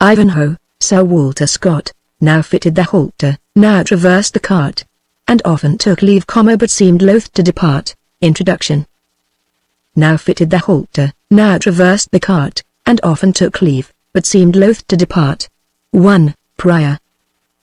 Ivanhoe, Sir Walter Scott, now fitted the halter, now traversed the cart, and often took leave, but seemed loath to depart. Introduction. Now fitted the halter, now traversed the cart, and often took leave, but seemed loath to depart. 1. Prior.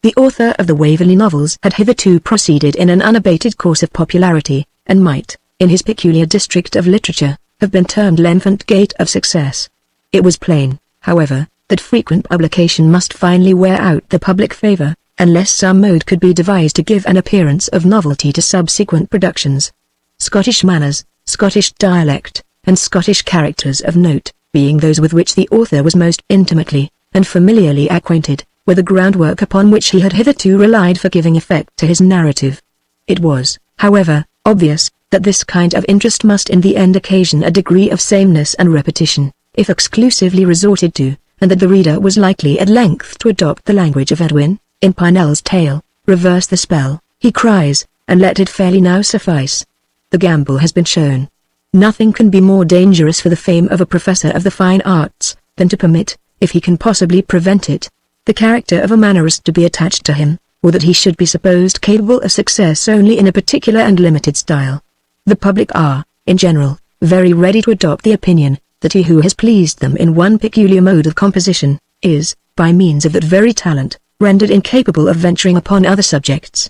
The author of the Waverley novels had hitherto proceeded in an unabated course of popularity, and might, in his peculiar district of literature, have been termed l'enfant gate of success. It was plain, however, that frequent publication must finally wear out the public favour, unless some mode could be devised to give an appearance of novelty to subsequent productions. Scottish manners, Scottish dialect, and Scottish characters of note, being those with which the author was most intimately and familiarly acquainted, were the groundwork upon which he had hitherto relied for giving effect to his narrative. It was, however, obvious that this kind of interest must in the end occasion a degree of sameness and repetition, if exclusively resorted to, and that the reader was likely at length to adopt the language of Edwin, in Parnell's tale, "Reverse the spell," he cries, "and let it fairly now suffice." The gamble has been shown. Nothing can be more dangerous for the fame of a professor of the fine arts, than to permit, if he can possibly prevent it, the character of a mannerist to be attached to him, or that he should be supposed capable of success only in a particular and limited style. The public are, in general, very ready to adopt the opinion, that he who has pleased them in one peculiar mode of composition, is, by means of that very talent, rendered incapable of venturing upon other subjects.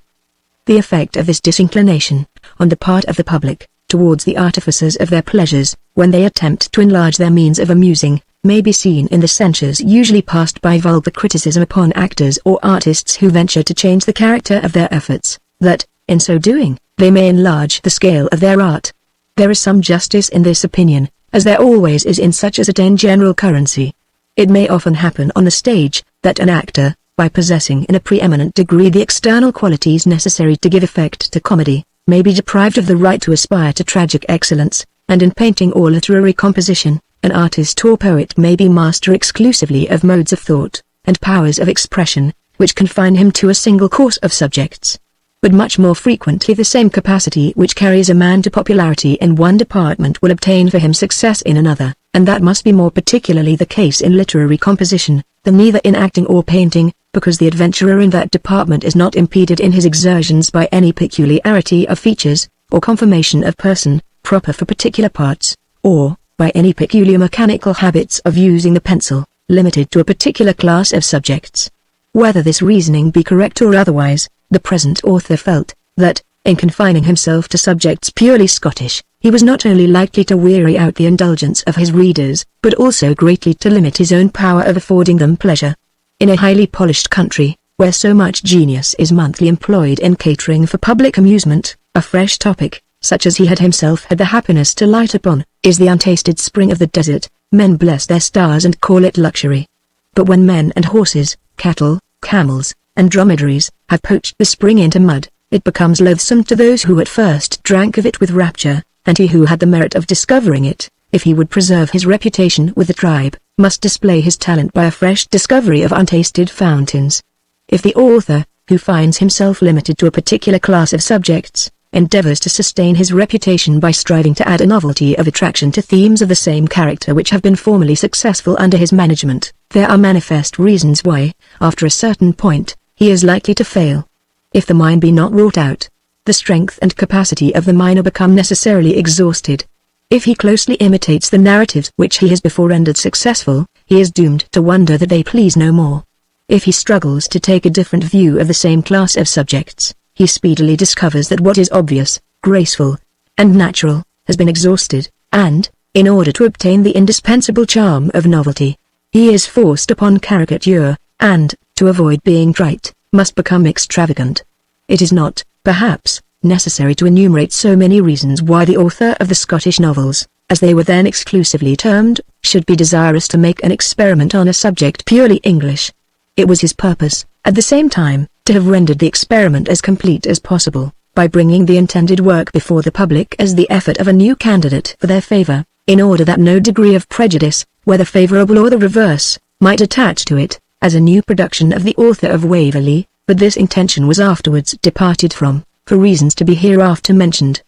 The effect of this disinclination, on the part of the public, towards the artificers of their pleasures, when they attempt to enlarge their means of amusing, may be seen in the censures usually passed by vulgar criticism upon actors or artists who venture to change the character of their efforts, that, in so doing, they may enlarge the scale of their art. There is some justice in this opinion, as there always is in such as attain general currency. It may often happen on the stage, that an actor, by possessing in a preeminent degree the external qualities necessary to give effect to comedy, may be deprived of the right to aspire to tragic excellence, and in painting or literary composition, an artist or poet may be master exclusively of modes of thought, and powers of expression, which confine him to a single course of subjects. But much more frequently the same capacity which carries a man to popularity in one department will obtain for him success in another, and that must be more particularly the case in literary composition, than neither in acting or painting, because the adventurer in that department is not impeded in his exertions by any peculiarity of features, or conformation of person, proper for particular parts, or by any peculiar mechanical habits of using the pencil, limited to a particular class of subjects. Whether this reasoning be correct or otherwise, the present author felt, that, in confining himself to subjects purely Scottish, he was not only likely to weary out the indulgence of his readers, but also greatly to limit his own power of affording them pleasure. In a highly polished country, where so much genius is monthly employed in catering for public amusement, a fresh topic, such as he had himself had the happiness to light upon, is the untasted spring of the desert. Men bless their stars and call it luxury. But when men and horses, cattle, camels, and dromedaries, have poached the spring into mud, it becomes loathsome to those who at first drank of it with rapture, and he who had the merit of discovering it, if he would preserve his reputation with the tribe, must display his talent by a fresh discovery of untasted fountains. If the author, who finds himself limited to a particular class of subjects, endeavors to sustain his reputation by striving to add a novelty of attraction to themes of the same character which have been formerly successful under his management, there are manifest reasons why, after a certain point, he is likely to fail. If the mine be not wrought out, the strength and capacity of the miner become necessarily exhausted. If he closely imitates the narratives which he has before rendered successful, he is doomed to wonder that they please no more. If he struggles to take a different view of the same class of subjects, he speedily discovers that what is obvious, graceful, and natural, has been exhausted, and, in order to obtain the indispensable charm of novelty, he is forced upon caricature, and, to avoid being trite, must become extravagant. It is not, perhaps, necessary to enumerate so many reasons why the author of the Scottish novels, as they were then exclusively termed, should be desirous to make an experiment on a subject purely English. It was his purpose, at the same time, to have rendered the experiment as complete as possible, by bringing the intended work before the public as the effort of a new candidate for their favour, in order that no degree of prejudice, whether favourable or the reverse, might attach to it, as a new production of the author of Waverley, but this intention was afterwards departed from, for reasons to be hereafter mentioned.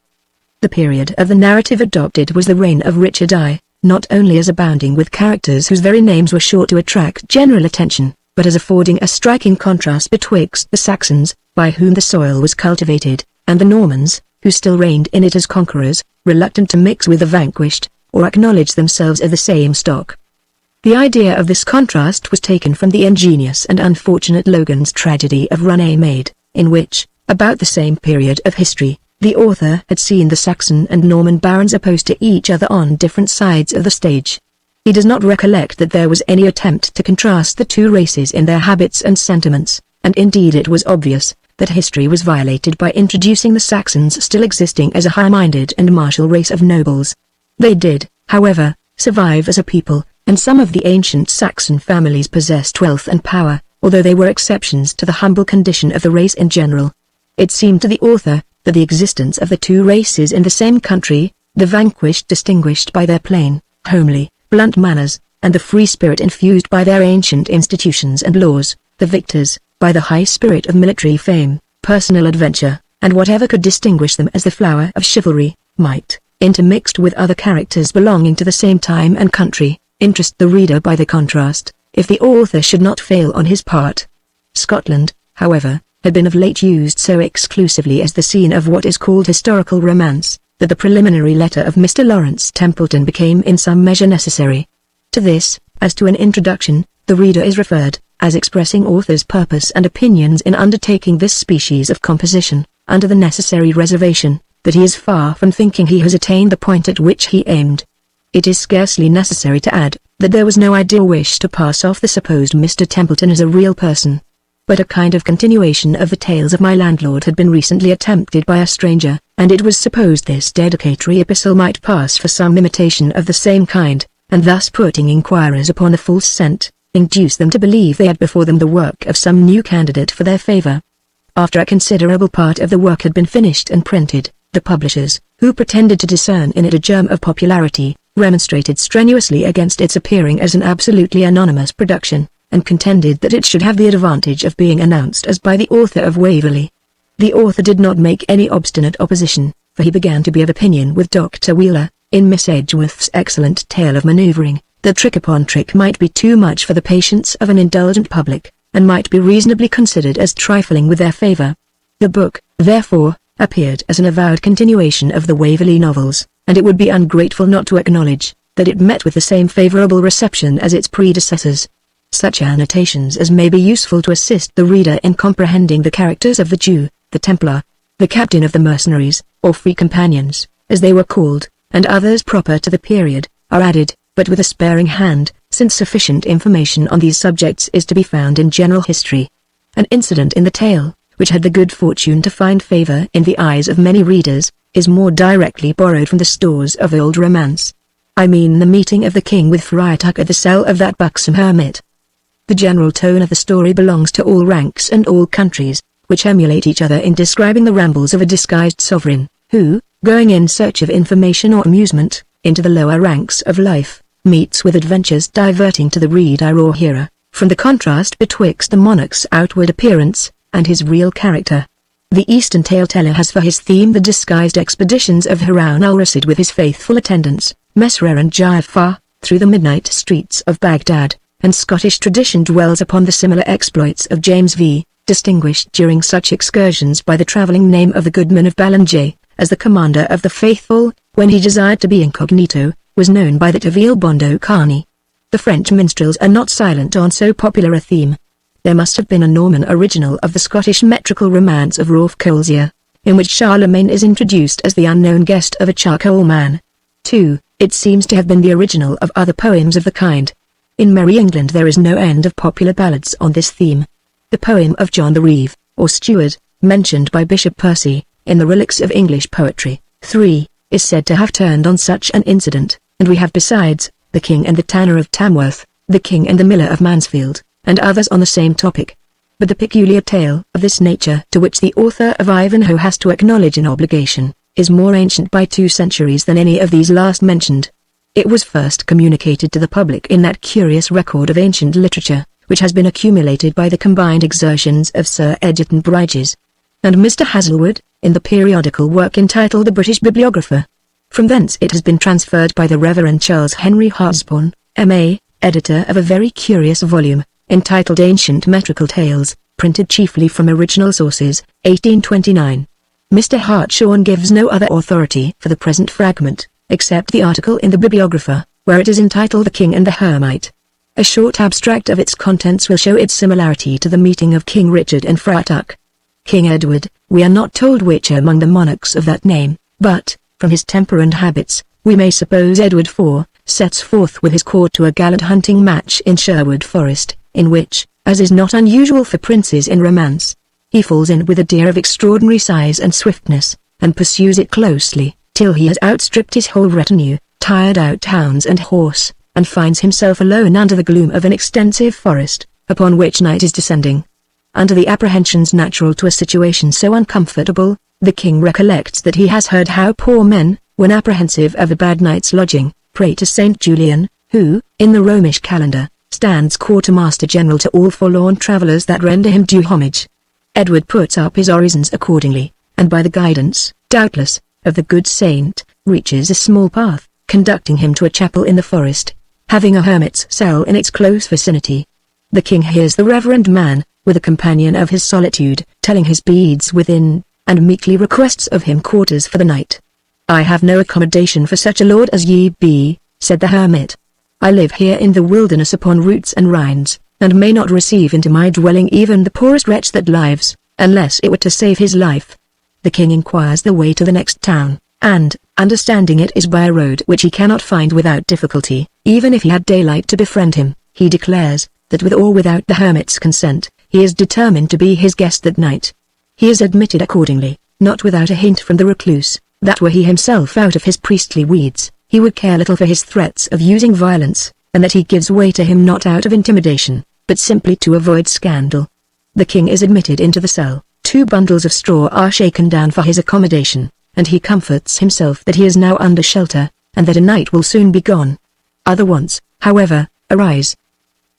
The period of the narrative adopted was the reign of Richard I, not only as abounding with characters whose very names were sure to attract general attention, but as affording a striking contrast betwixt the Saxons, by whom the soil was cultivated, and the Normans, who still reigned in it as conquerors, reluctant to mix with the vanquished, or acknowledge themselves of the same stock. The idea of this contrast was taken from the ingenious and unfortunate Logan's tragedy of Runnymede, in which, about the same period of history, the author had seen the Saxon and Norman barons opposed to each other on different sides of the stage. He does not recollect that there was any attempt to contrast the two races in their habits and sentiments, and indeed it was obvious that history was violated by introducing the Saxons still existing as a high-minded and martial race of nobles. They did, however, survive as a people, and some of the ancient Saxon families possessed wealth and power, although they were exceptions to the humble condition of the race in general. It seemed to the author that the existence of the two races in the same country, the vanquished distinguished by their plain, homely, blunt manners, and the free spirit infused by their ancient institutions and laws, the victors, by the high spirit of military fame, personal adventure, and whatever could distinguish them as the flower of chivalry, might, intermixed with other characters belonging to the same time and country, interest the reader by the contrast, if the author should not fail on his part. Scotland, however, had been of late used so exclusively as the scene of what is called historical romance, that the preliminary letter of Mr. Lawrence Templeton became in some measure necessary. To this, as to an introduction, the reader is referred, as expressing author's purpose and opinions in undertaking this species of composition, under the necessary reservation, that he is far from thinking he has attained the point at which he aimed. It is scarcely necessary to add, that there was no ideal wish to pass off the supposed Mr. Templeton as a real person, but a kind of continuation of the tales of my landlord had been recently attempted by a stranger, and it was supposed this dedicatory epistle might pass for some imitation of the same kind, and thus putting inquirers upon a false scent, induce them to believe they had before them the work of some new candidate for their favor. After a considerable part of the work had been finished and printed, the publishers, who pretended to discern in it a germ of popularity, remonstrated strenuously against its appearing as an absolutely anonymous production, and contended that it should have the advantage of being announced as by the author of Waverley. The author did not make any obstinate opposition, for he began to be of opinion with Dr. Wheeler, in Miss Edgeworth's excellent tale of manoeuvring, that trick upon trick might be too much for the patience of an indulgent public, and might be reasonably considered as trifling with their favor. The book, therefore, appeared as an avowed continuation of the Waverley novels, and it would be ungrateful not to acknowledge that it met with the same favorable reception as its predecessors. Such annotations as may be useful to assist the reader in comprehending the characters of the Jew, the Templar, the captain of the mercenaries, or free companions, as they were called, and others proper to the period, are added, but with a sparing hand, since sufficient information on these subjects is to be found in general history. An incident in the tale, which had the good fortune to find favor in the eyes of many readers, is more directly borrowed from the stores of old romance. I mean the meeting of the king with Friar Tuck at the cell of that buxom hermit. The general tone of the story belongs to all ranks and all countries, which emulate each other in describing the rambles of a disguised sovereign, who, going in search of information or amusement, into the lower ranks of life, meets with adventures diverting to the reader or hearer, from the contrast betwixt the monarch's outward appearance, and his real character. The Eastern tale-teller has for his theme the disguised expeditions of Harun al-Rashid with his faithful attendants, Mesrer and Ja'afar, through the midnight streets of Baghdad, and Scottish tradition dwells upon the similar exploits of James V., distinguished during such excursions by the travelling name of the Goodman of Ballinger, as the commander of the faithful, when he desired to be incognito, was known by that of Il Bondo Carni. The French minstrels are not silent on so popular a theme. There must have been a Norman original of the Scottish metrical romance of Rolf Colzier, in which Charlemagne is introduced as the unknown guest of a charcoal man. 2. It seems to have been the original of other poems of the kind. In Merry England there is no end of popular ballads on this theme. The poem of John the Reeve, or Steward, mentioned by Bishop Percy, in the Relics of English Poetry, 3, is said to have turned on such an incident, and we have besides, The King and the Tanner of Tamworth, The King and the Miller of Mansfield, and others on the same topic. But the peculiar tale of this nature to which the author of Ivanhoe has to acknowledge an obligation, is more ancient by 2 centuries than any of these last mentioned. It was first communicated to the public in that curious record of ancient literature, which has been accumulated by the combined exertions of Sir Egerton Brydges and Mr. Hazlewood, in the periodical work entitled The British Bibliographer. From thence it has been transferred by the Reverend Charles Henry Hartshorne, M.A., editor of a very curious volume, entitled Ancient Metrical Tales, printed chiefly from original sources, 1829. Mr. Hartshorne gives no other authority for the present fragment, except the article in the Bibliographer, where it is entitled The King and the Hermit. A short abstract of its contents will show its similarity to the meeting of King Richard and Friar Tuck. King Edward, we are not told which among the monarchs of that name, but, from his temper and habits, we may suppose Edward IV, sets forth with his court to a gallant hunting match in Sherwood Forest, in which, as is not unusual for princes in romance, he falls in with a deer of extraordinary size and swiftness, and pursues it closely, till he has outstripped his whole retinue, tired out hounds and horse, and finds himself alone under the gloom of an extensive forest, upon which night is descending. Under the apprehensions natural to a situation so uncomfortable, the king recollects that he has heard how poor men, when apprehensive of a bad night's lodging, pray to Saint Julian, who, in the Romish calendar, stands quartermaster-general to all forlorn travellers that render him due homage. Edward puts up his orisons accordingly, and by the guidance, doubtless, of the good saint, reaches a small path, conducting him to a chapel in the forest, having a hermit's cell in its close vicinity. The king hears the reverend man, with a companion of his solitude, telling his beads within, and meekly requests of him quarters for the night. "I have no accommodation for such a lord as ye be," said the hermit. "I live here in the wilderness upon roots and rinds, and may not receive into my dwelling even the poorest wretch that lives, unless it were to save his life." The king inquires the way to the next town, and, understanding it is by a road which he cannot find without difficulty, even if he had daylight to befriend him, he declares, that with or without the hermit's consent, he is determined to be his guest that night. He is admitted accordingly, not without a hint from the recluse, that were he himself out of his priestly weeds, he would care little for his threats of using violence, and that he gives way to him not out of intimidation, but simply to avoid scandal. The king is admitted into the cell, 2 bundles of straw are shaken down for his accommodation, and he comforts himself that he is now under shelter, and that a night will soon be gone. Other wants, however, arise.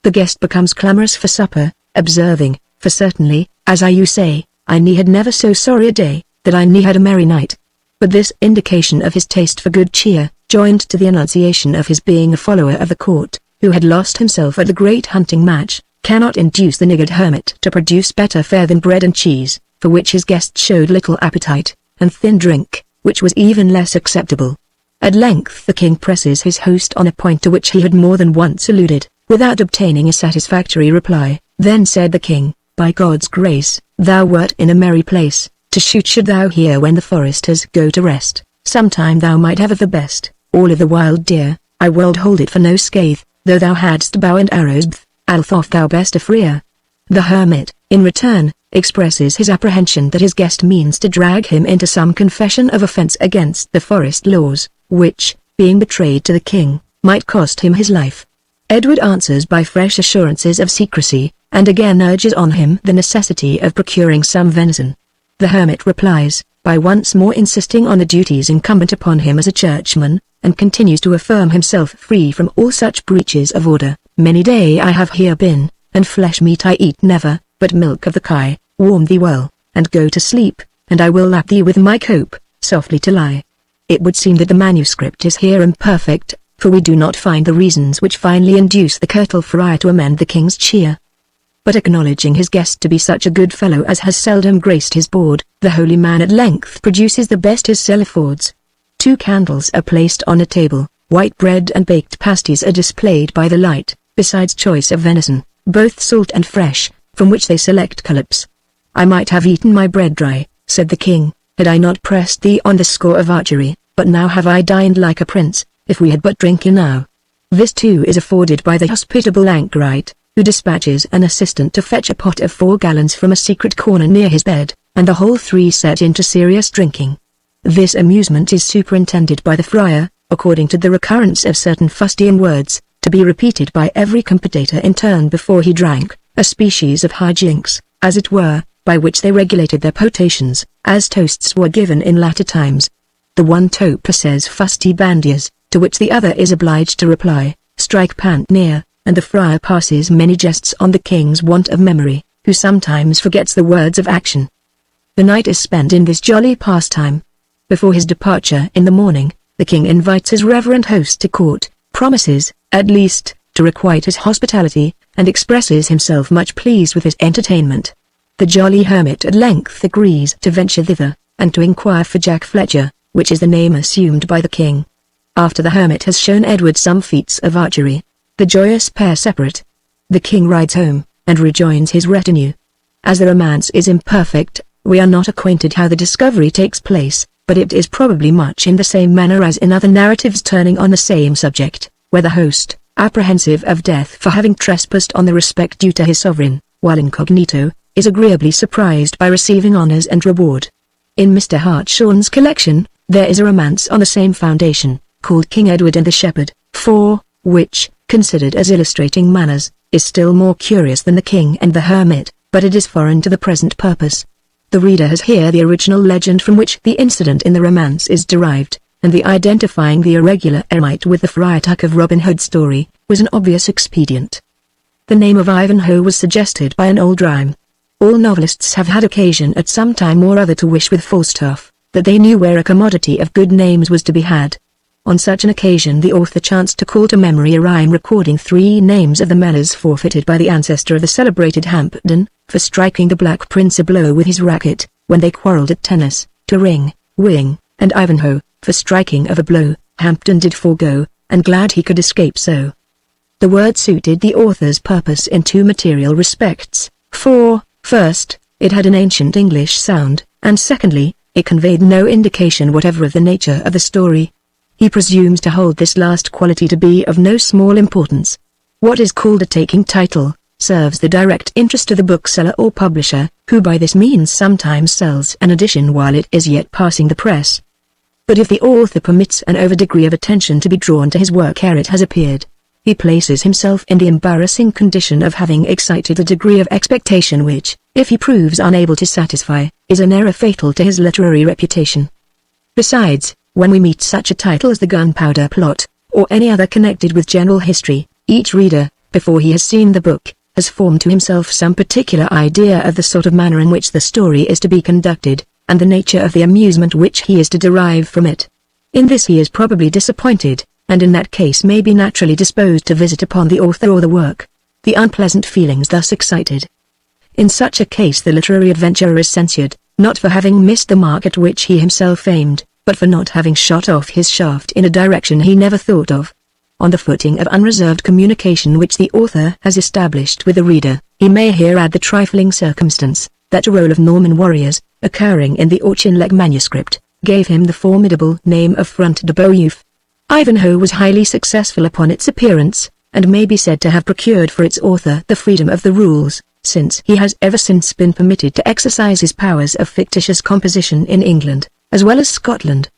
The guest becomes clamorous for supper, observing, "For certainly, as you say, I had never so sorry a day, that I had a merry night." But this indication of his taste for good cheer, joined to the annunciation of his being a follower of the court, who had lost himself at the great hunting match, cannot induce the niggard hermit to produce better fare than bread and cheese, for which his guest showed little appetite, and thin drink, which was even less acceptable. At length the king presses his host on a point to which he had more than once alluded, without obtaining a satisfactory reply. Then said the king, "By God's grace, thou wert in a merry place, to shoot should thou here when the foresters go to rest, sometime thou might have of the best, all of the wild deer, I would hold it for no scathe, though thou hadst bow and arrows although thou best a freer." The hermit, in return, expresses his apprehension that his guest means to drag him into some confession of offence against the forest laws, which, being betrayed to the king, might cost him his life. Edward answers by fresh assurances of secrecy, and again urges on him the necessity of procuring some venison. The hermit replies, by once more insisting on the duties incumbent upon him as a churchman, and continues to affirm himself free from all such breaches of order. "Many day I have here been, and flesh meat I eat never, but milk of the kye, warm thee well, and go to sleep, and I will lap thee with my cope, softly to lie." It would seem that the manuscript is here imperfect, for we do not find the reasons which finally induce the curtal friar to amend the king's cheer. But acknowledging his guest to be such a good fellow as has seldom graced his board, the holy man at length produces the best his cell affords. 2 candles are placed on a table, white bread and baked pasties are displayed by the light, besides choice of venison, both salt and fresh, from which they select collops. "I might have eaten my bread dry," said the king, "had I not pressed thee on the score of archery, but now have I dined like a prince, if we had but drink enow." This too is afforded by the hospitable anchorite, who dispatches an assistant to fetch a pot of 4 gallons from a secret corner near his bed, and the whole 3 set into serious drinking. This amusement is superintended by the friar, according to the recurrence of certain fustian words, to be repeated by every competitor in turn before he drank, a species of high jinks, as it were, by which they regulated their potations, as toasts were given in latter times. The one toper says fusty bandiers, to which the other is obliged to reply, strike pant near, and the friar passes many jests on the king's want of memory, who sometimes forgets the words of action. The night is spent in this jolly pastime. Before his departure in the morning, the king invites his reverend host to court, promises, at least, to requite his hospitality, and expresses himself much pleased with his entertainment. The jolly hermit at length agrees to venture thither, and to inquire for Jack Fletcher, which is the name assumed by the king. After the hermit has shown Edward some feats of archery, the joyous pair separate. The king rides home, and rejoins his retinue. As the romance is imperfect, we are not acquainted how the discovery takes place, but it is probably much in the same manner as in other narratives turning on the same subject, where the host, apprehensive of death for having trespassed on the respect due to his sovereign, while incognito, is agreeably surprised by receiving honours and reward. In Mr. Hartshorne's collection, there is a romance on the same foundation, called King Edward and the Shepherd, which, considered as illustrating manners, is still more curious than the King and the Hermit, but it is foreign to the present purpose. The reader has here the original legend from which the incident in the romance is derived, and the identifying the irregular ermite with the Friar Tuck of Robin Hood's story, was an obvious expedient. The name of Ivanhoe was suggested by an old rhyme. All novelists have had occasion at some time or other to wish with Falstaff, that they knew where a commodity of good names was to be had. On such an occasion the author chanced to call to memory a rhyme recording 3 names of the mellers forfeited by the ancestor of the celebrated Hampden, for striking the Black Prince a blow with his racket, when they quarrelled at tennis, to ring, wing, and Ivanhoe, for striking of a blow, Hampden did forego, and glad he could escape so. The word suited the author's purpose in 2 material respects, for, first, it had an ancient English sound, and secondly, it conveyed no indication whatever of the nature of the story. He presumes to hold this last quality to be of no small importance. What is called a taking title, serves the direct interest of the bookseller or publisher, who by this means sometimes sells an edition while it is yet passing the press. But if the author permits an over-degree of attention to be drawn to his work ere it has appeared, he places himself in the embarrassing condition of having excited a degree of expectation which, if he proves unable to satisfy, is an error fatal to his literary reputation. Besides, when we meet such a title as the Gunpowder Plot, or any other connected with general history, each reader, before he has seen the book, has formed to himself some particular idea of the sort of manner in which the story is to be conducted, and the nature of the amusement which he is to derive from it. In this he is probably disappointed, and in that case may be naturally disposed to visit upon the author or the work the unpleasant feelings thus excited. In such a case the literary adventurer is censured, not for having missed the mark at which he himself aimed, but for not having shot off his shaft in a direction he never thought of. On the footing of unreserved communication which the author has established with the reader, he may here add the trifling circumstance, that a roll of Norman warriors, occurring in the Auchinleck manuscript, gave him the formidable name of Front de Beaulieu. Ivanhoe was highly successful upon its appearance, and may be said to have procured for its author the freedom of the rules, since he has ever since been permitted to exercise his powers of fictitious composition in England, as well as Scotland.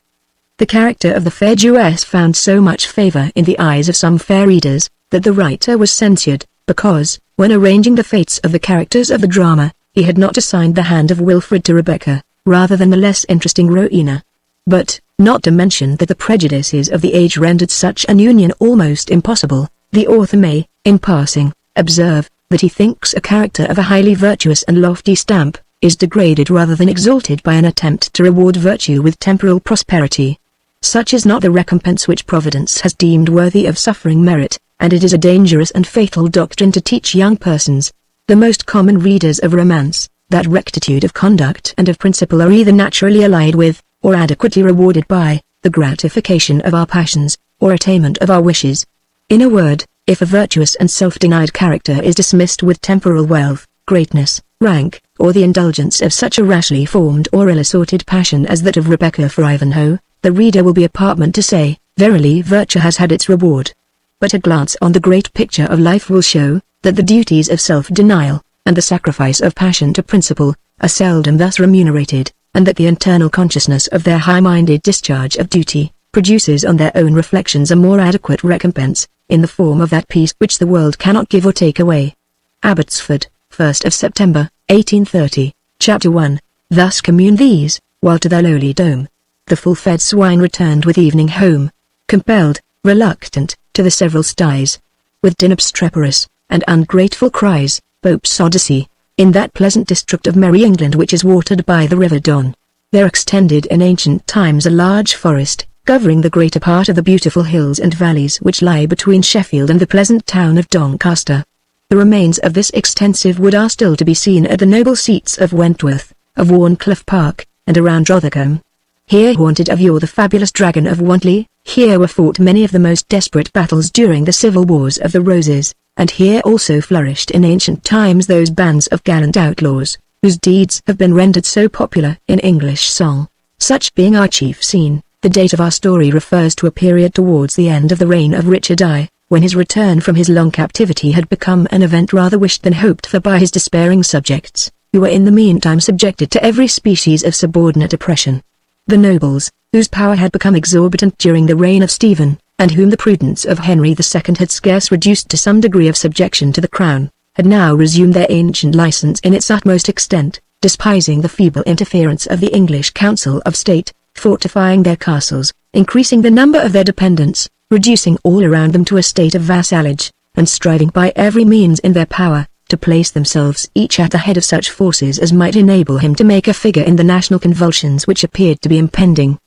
The character of the fair Jewess found so much favour in the eyes of some fair readers, that the writer was censured, because, when arranging the fates of the characters of the drama, he had not assigned the hand of Wilfred to Rebecca, rather than the less interesting Rowena. But, not to mention that the prejudices of the age rendered such an union almost impossible, the author may, in passing, observe, that he thinks a character of a highly virtuous and lofty stamp, is degraded rather than exalted by an attempt to reward virtue with temporal prosperity. Such is not the recompense which Providence has deemed worthy of suffering merit, and it is a dangerous and fatal doctrine to teach young persons, the most common readers of romance, that rectitude of conduct and of principle are either naturally allied with, or adequately rewarded by, the gratification of our passions, or attainment of our wishes. In a word, if a virtuous and self-denied character is dismissed with temporal wealth, greatness, rank, or the indulgence of such a rashly formed or ill-assorted passion as that of Rebecca for Ivanhoe, the reader will be apartment to say, verily virtue has had its reward. But a glance on the great picture of life will show, that the duties of self-denial, and the sacrifice of passion to principle, are seldom thus remunerated, and that the internal consciousness of their high-minded discharge of duty, produces on their own reflections a more adequate recompense, in the form of that peace which the world cannot give or take away. Abbotsford, 1st of September, 1830, Chapter 1. Thus commune these, while to their lowly dome, the full-fed swine returned with evening home, compelled, reluctant, to the several styes, with din obstreperous, and ungrateful cries, Pope's Odyssey, in that pleasant district of merry England which is watered by the river Don. There extended in ancient times a large forest, covering the greater part of the beautiful hills and valleys which lie between Sheffield and the pleasant town of Doncaster. The remains of this extensive wood are still to be seen at the noble seats of Wentworth, of Warncliffe Park, and around Rothercombe. Here haunted of yore the fabulous dragon of Wantley, here were fought many of the most desperate battles during the civil wars of the Roses, and here also flourished in ancient times those bands of gallant outlaws, whose deeds have been rendered so popular in English song. Such being our chief scene, the date of our story refers to a period towards the end of the reign of Richard I, when his return from his long captivity had become an event rather wished than hoped for by his despairing subjects, who were in the meantime subjected to every species of subordinate oppression. The nobles, whose power had become exorbitant during the reign of Stephen, and whom the prudence of Henry II had scarce reduced to some degree of subjection to the crown, had now resumed their ancient license in its utmost extent, despising the feeble interference of the English Council of State, fortifying their castles, increasing the number of their dependents, reducing all around them to a state of vassalage, and striving by every means in their power, to place themselves each at the head of such forces as might enable him to make a figure in the national convulsions which appeared to be impending.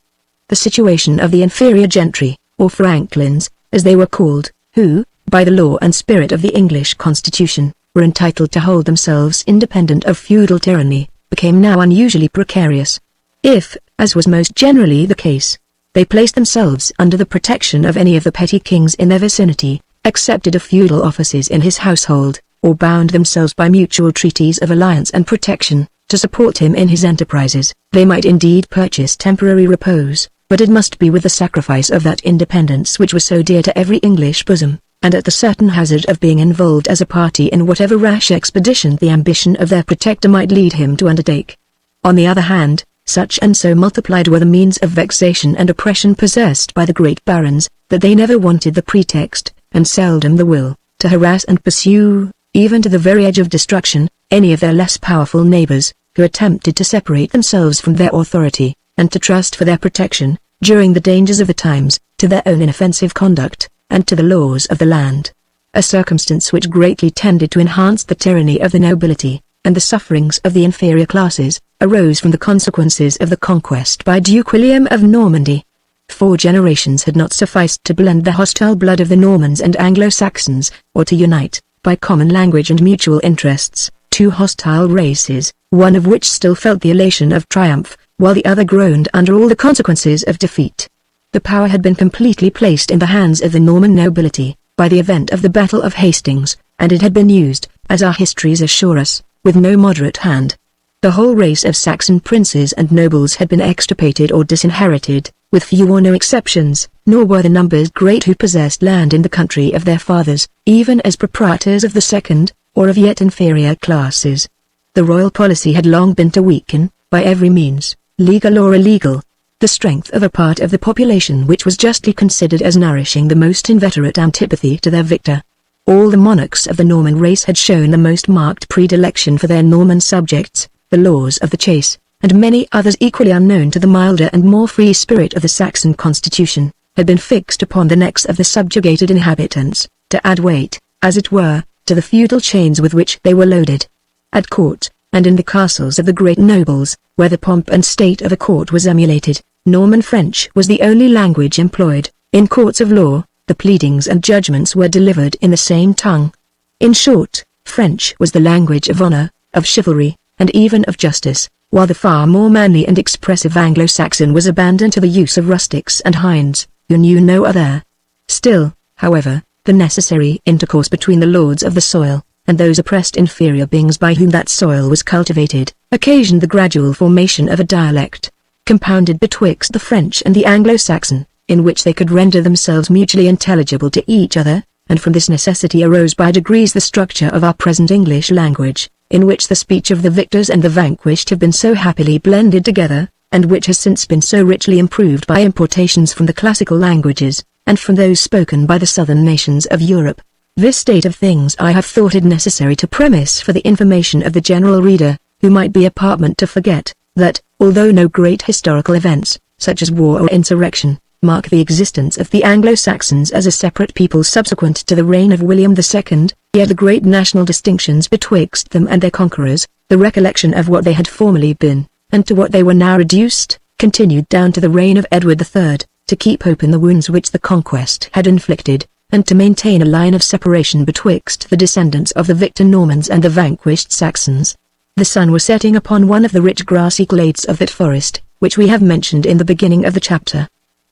The situation of the inferior gentry, or franklins, as they were called, who, by the law and spirit of the English constitution, were entitled to hold themselves independent of feudal tyranny, became now unusually precarious. If, as was most generally the case, they placed themselves under the protection of any of the petty kings in their vicinity, accepted of feudal offices in his household, or bound themselves by mutual treaties of alliance and protection, to support him in his enterprises, they might indeed purchase temporary repose, but it must be with the sacrifice of that independence which was so dear to every English bosom, and at the certain hazard of being involved as a party in whatever rash expedition the ambition of their protector might lead him to undertake. On the other hand, such and so multiplied were the means of vexation and oppression possessed by the great barons, that they never wanted the pretext, and seldom the will, to harass and pursue, even to the very edge of destruction, any of their less powerful neighbors, who attempted to separate themselves from their authority, and to trust for their protection, during the dangers of the times, to their own inoffensive conduct, and to the laws of the land. A circumstance which greatly tended to enhance the tyranny of the nobility, and the sufferings of the inferior classes, arose from the consequences of the conquest by Duke William of Normandy. 4 generations had not sufficed to blend the hostile blood of the Normans and Anglo-Saxons, or to unite, by common language and mutual interests, 2 hostile races, one of which still felt the elation of triumph, while the other groaned under all the consequences of defeat. The power had been completely placed in the hands of the Norman nobility, by the event of the Battle of Hastings, and it had been used, as our histories assure us, with no moderate hand. The whole race of Saxon princes and nobles had been extirpated or disinherited, with few or no exceptions, nor were the numbers great who possessed land in the country of their fathers, even as proprietors of the second, or of yet inferior classes. The royal policy had long been to weaken, by every means, legal or illegal, the strength of a part of the population which was justly considered as nourishing the most inveterate antipathy to their victor. All the monarchs of the Norman race had shown the most marked predilection for their Norman subjects, the laws of the chase, and many others equally unknown to the milder and more free spirit of the Saxon constitution, had been fixed upon the necks of the subjugated inhabitants, to add weight, as it were, to the feudal chains with which they were loaded. At court, and in the castles of the great nobles, where the pomp and state of a court was emulated, Norman French was the only language employed. In courts of law, the pleadings and judgments were delivered in the same tongue. In short, French was the language of honor, of chivalry, and even of justice, while the far more manly and expressive Anglo-Saxon was abandoned to the use of rustics and hinds, who knew no other. Still, however, the necessary intercourse between the lords of the soil, and those oppressed inferior beings by whom that soil was cultivated, occasioned the gradual formation of a dialect, compounded betwixt the French and the Anglo-Saxon, in which they could render themselves mutually intelligible to each other, and from this necessity arose by degrees the structure of our present English language, in which the speech of the victors and the vanquished have been so happily blended together, and which has since been so richly improved by importations from the classical languages, and from those spoken by the southern nations of Europe. This state of things I have thought it necessary to premise for the information of the general reader, who might be apartment to forget, that, although no great historical events, such as war or insurrection, mark the existence of the Anglo-Saxons as a separate people subsequent to the reign of William II, yet the great national distinctions betwixt them and their conquerors, the recollection of what they had formerly been, and to what they were now reduced, continued down to the reign of Edward III, to keep open the wounds which the conquest had inflicted, and to maintain a line of separation betwixt the descendants of the victor Normans and the vanquished Saxons. The sun was setting upon one of the rich grassy glades of that forest, which we have mentioned in the beginning of the chapter.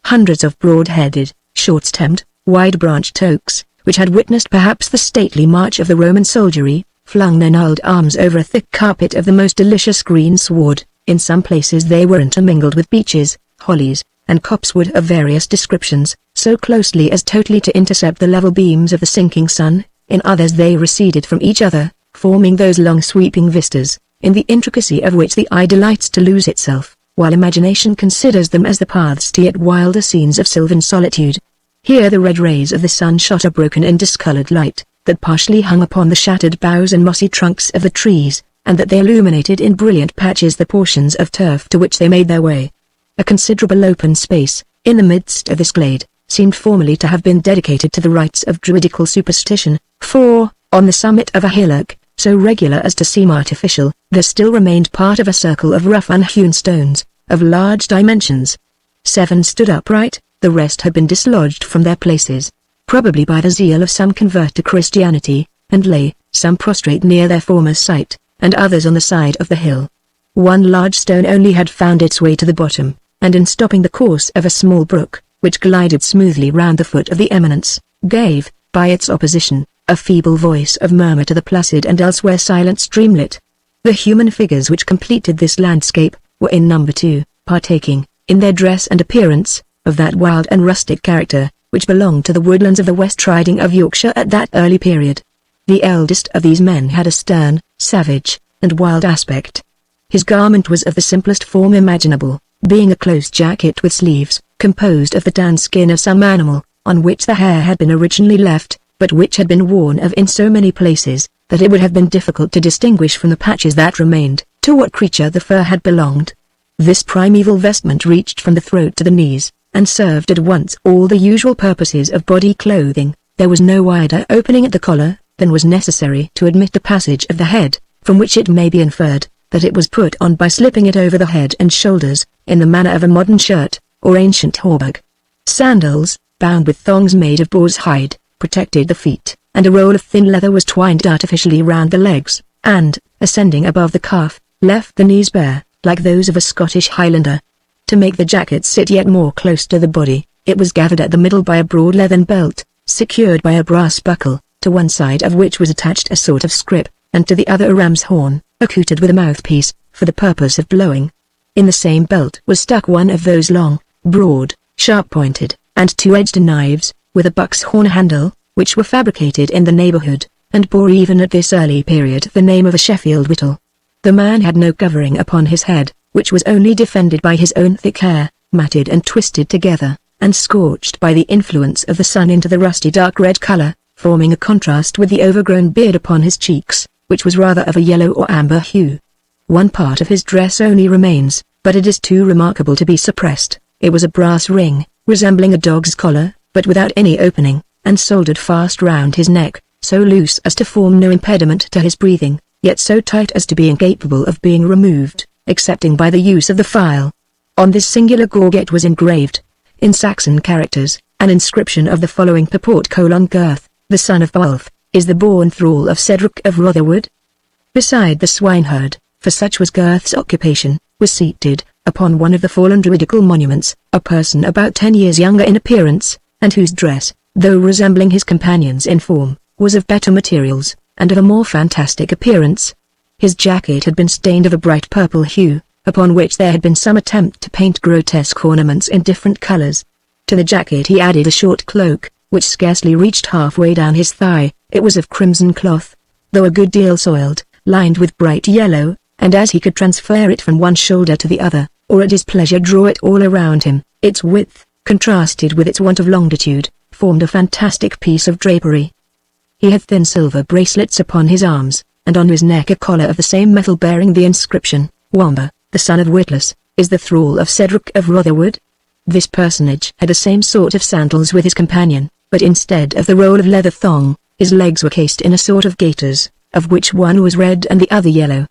Hundreds of broad-headed, short-stemmed, wide-branched oaks, which had witnessed perhaps the stately march of the Roman soldiery, flung their gnarled arms over a thick carpet of the most delicious green sward. In some places they were intermingled with beeches, hollies, and copsewood of various descriptions, so closely as totally to intercept the level beams of the sinking sun. In others they receded from each other, forming those long sweeping vistas, in the intricacy of which the eye delights to lose itself, while imagination considers them as the paths to yet wilder scenes of sylvan solitude. Here the red rays of the sun shot a broken and discolored light, that partially hung upon the shattered boughs and mossy trunks of the trees, and that they illuminated in brilliant patches the portions of turf to which they made their way. A considerable open space, in the midst of this glade, seemed formerly to have been dedicated to the rites of druidical superstition, for, on the summit of a hillock, so regular as to seem artificial, there still remained part of a circle of rough unhewn stones, of large dimensions. 7 stood upright, the rest had been dislodged from their places, probably by the zeal of some convert to Christianity, and lay, some prostrate near their former site, and others on the side of the hill. One large stone only had found its way to the bottom, and in stopping the course of a small brook, which glided smoothly round the foot of the eminence, gave, by its opposition, a feeble voice of murmur to the placid and elsewhere silent streamlet. The human figures which completed this landscape, were in number 2, partaking, in their dress and appearance, of that wild and rustic character, which belonged to the woodlands of the West Riding of Yorkshire at that early period. The eldest of these men had a stern, savage, and wild aspect. His garment was of the simplest form imaginable, being a close jacket with sleeves, composed of the tanned skin of some animal, on which the hair had been originally left, but which had been worn off in so many places, that it would have been difficult to distinguish from the patches that remained, to what creature the fur had belonged. This primeval vestment reached from the throat to the knees, and served at once all the usual purposes of body clothing. There was no wider opening at the collar than was necessary to admit the passage of the head, from which it may be inferred that it was put on by slipping it over the head and shoulders, in the manner of a modern shirt, or ancient hauberk. Sandals, bound with thongs made of boar's hide, protected the feet, and a roll of thin leather was twined artificially round the legs, and, ascending above the calf, left the knees bare, like those of a Scottish Highlander. To make the jacket sit yet more close to the body, it was gathered at the middle by a broad leathern belt, secured by a brass buckle, to one side of which was attached a sort of scrip, and to the other a ram's horn, accoutred with a mouthpiece, for the purpose of blowing. In the same belt was stuck one of those long, broad, sharp-pointed, and two-edged knives, with a buck's horn handle, which were fabricated in the neighborhood, and bore even at this early period the name of a Sheffield whittle. The man had no covering upon his head, which was only defended by his own thick hair, matted and twisted together, and scorched by the influence of the sun into the rusty dark red color, forming a contrast with the overgrown beard upon his cheeks, which was rather of a yellow or amber hue. One part of his dress only remains, but it is too remarkable to be suppressed. It was a brass ring, resembling a dog's collar, but without any opening, and soldered fast round his neck, so loose as to form no impediment to his breathing, yet so tight as to be incapable of being removed, excepting by the use of the file. On this singular gorget was engraved, in Saxon characters, an inscription of the following purport: Gurth, the son of Beowulf, is the born thrall of Cedric of Rotherwood. Beside the swineherd, for such was Gurth's occupation, was seated, upon one of the fallen druidical monuments, a person about 10 years younger in appearance, and whose dress, though resembling his companions in form, was of better materials, and of a more fantastic appearance. His jacket had been stained of a bright purple hue, upon which there had been some attempt to paint grotesque ornaments in different colors. To the jacket he added a short cloak, which scarcely reached halfway down his thigh. It was of crimson cloth, though a good deal soiled, lined with bright yellow, and as he could transfer it from one shoulder to the other, or at his pleasure draw it all around him, its width, contrasted with its want of longitude, formed a fantastic piece of drapery. He had thin silver bracelets upon his arms, and on his neck a collar of the same metal bearing the inscription, Wamba, the son of Witless, is the thrall of Cedric of Rotherwood. This personage had the same sort of sandals with his companion, but instead of the roll of leather thong, his legs were cased in a sort of gaiters, of which one was red and the other yellow.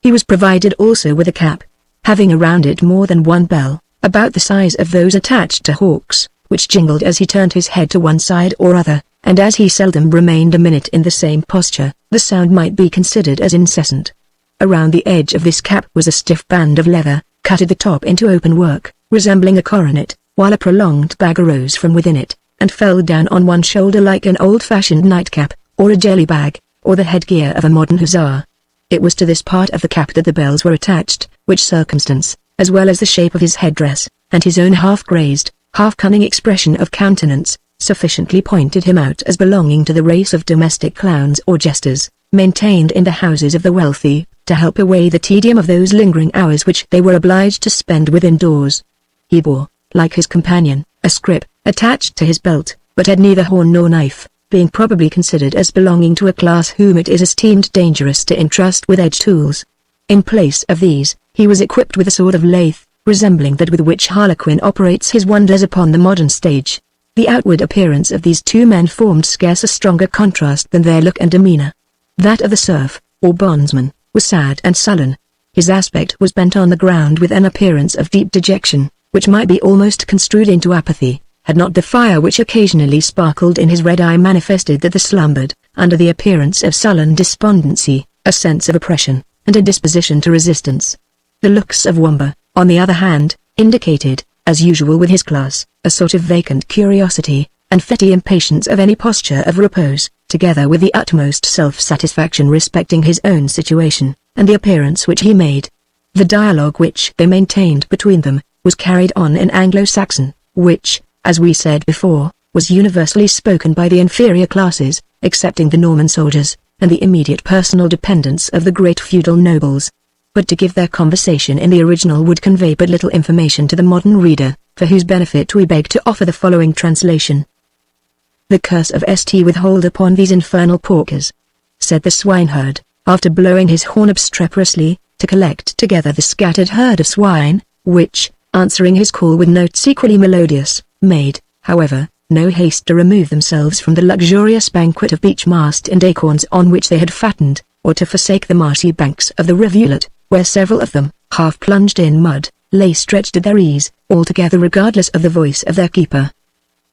He was provided also with a cap, having around it more than one bell, about the size of those attached to hawks, which jingled as he turned his head to one side or other, and as he seldom remained a minute in the same posture, the sound might be considered as incessant. Around the edge of this cap was a stiff band of leather, cut at the top into open work, resembling a coronet, while a prolonged bag arose from within it, and fell down on one shoulder like an old-fashioned nightcap, or a jelly bag, or the headgear of a modern hussar. It was to this part of the cap that the bells were attached, which circumstance, as well as the shape of his headdress, and his own half-crazed, half-cunning expression of countenance, sufficiently pointed him out as belonging to the race of domestic clowns or jesters, maintained in the houses of the wealthy, to help away the tedium of those lingering hours which they were obliged to spend within doors. He bore, like his companion, a scrip, attached to his belt, but had neither horn nor knife, being probably considered as belonging to a class whom it is esteemed dangerous to entrust with edge tools. In place of these, he was equipped with a sort of lathe, resembling that with which Harlequin operates his wonders upon the modern stage. The outward appearance of these two men formed scarce a stronger contrast than their look and demeanor. That of the serf, or bondsman, was sad and sullen. His aspect was bent on the ground with an appearance of deep dejection, which might be almost construed into apathy, had not the fire which occasionally sparkled in his red eye manifested that there slumbered, under the appearance of sullen despondency, a sense of oppression, and a disposition to resistance. The looks of Wamba, on the other hand, indicated, as usual with his class, a sort of vacant curiosity, and fetty impatience of any posture of repose, together with the utmost self-satisfaction respecting his own situation, and the appearance which he made. The dialogue which they maintained between them, was carried on in Anglo-Saxon, which, as we said before, was universally spoken by the inferior classes, excepting the Norman soldiers, and the immediate personal dependents of the great feudal nobles. But to give their conversation in the original would convey but little information to the modern reader, for whose benefit we beg to offer the following translation. "The curse of St. withhold upon these infernal porkers," said the swineherd, after blowing his horn obstreperously, to collect together the scattered herd of swine, which, answering his call with notes equally melodious, made, however, no haste to remove themselves from the luxurious banquet of beech mast and acorns on which they had fattened, or to forsake the marshy banks of the rivulet, where several of them, half plunged in mud, lay stretched at their ease, altogether regardless of the voice of their keeper.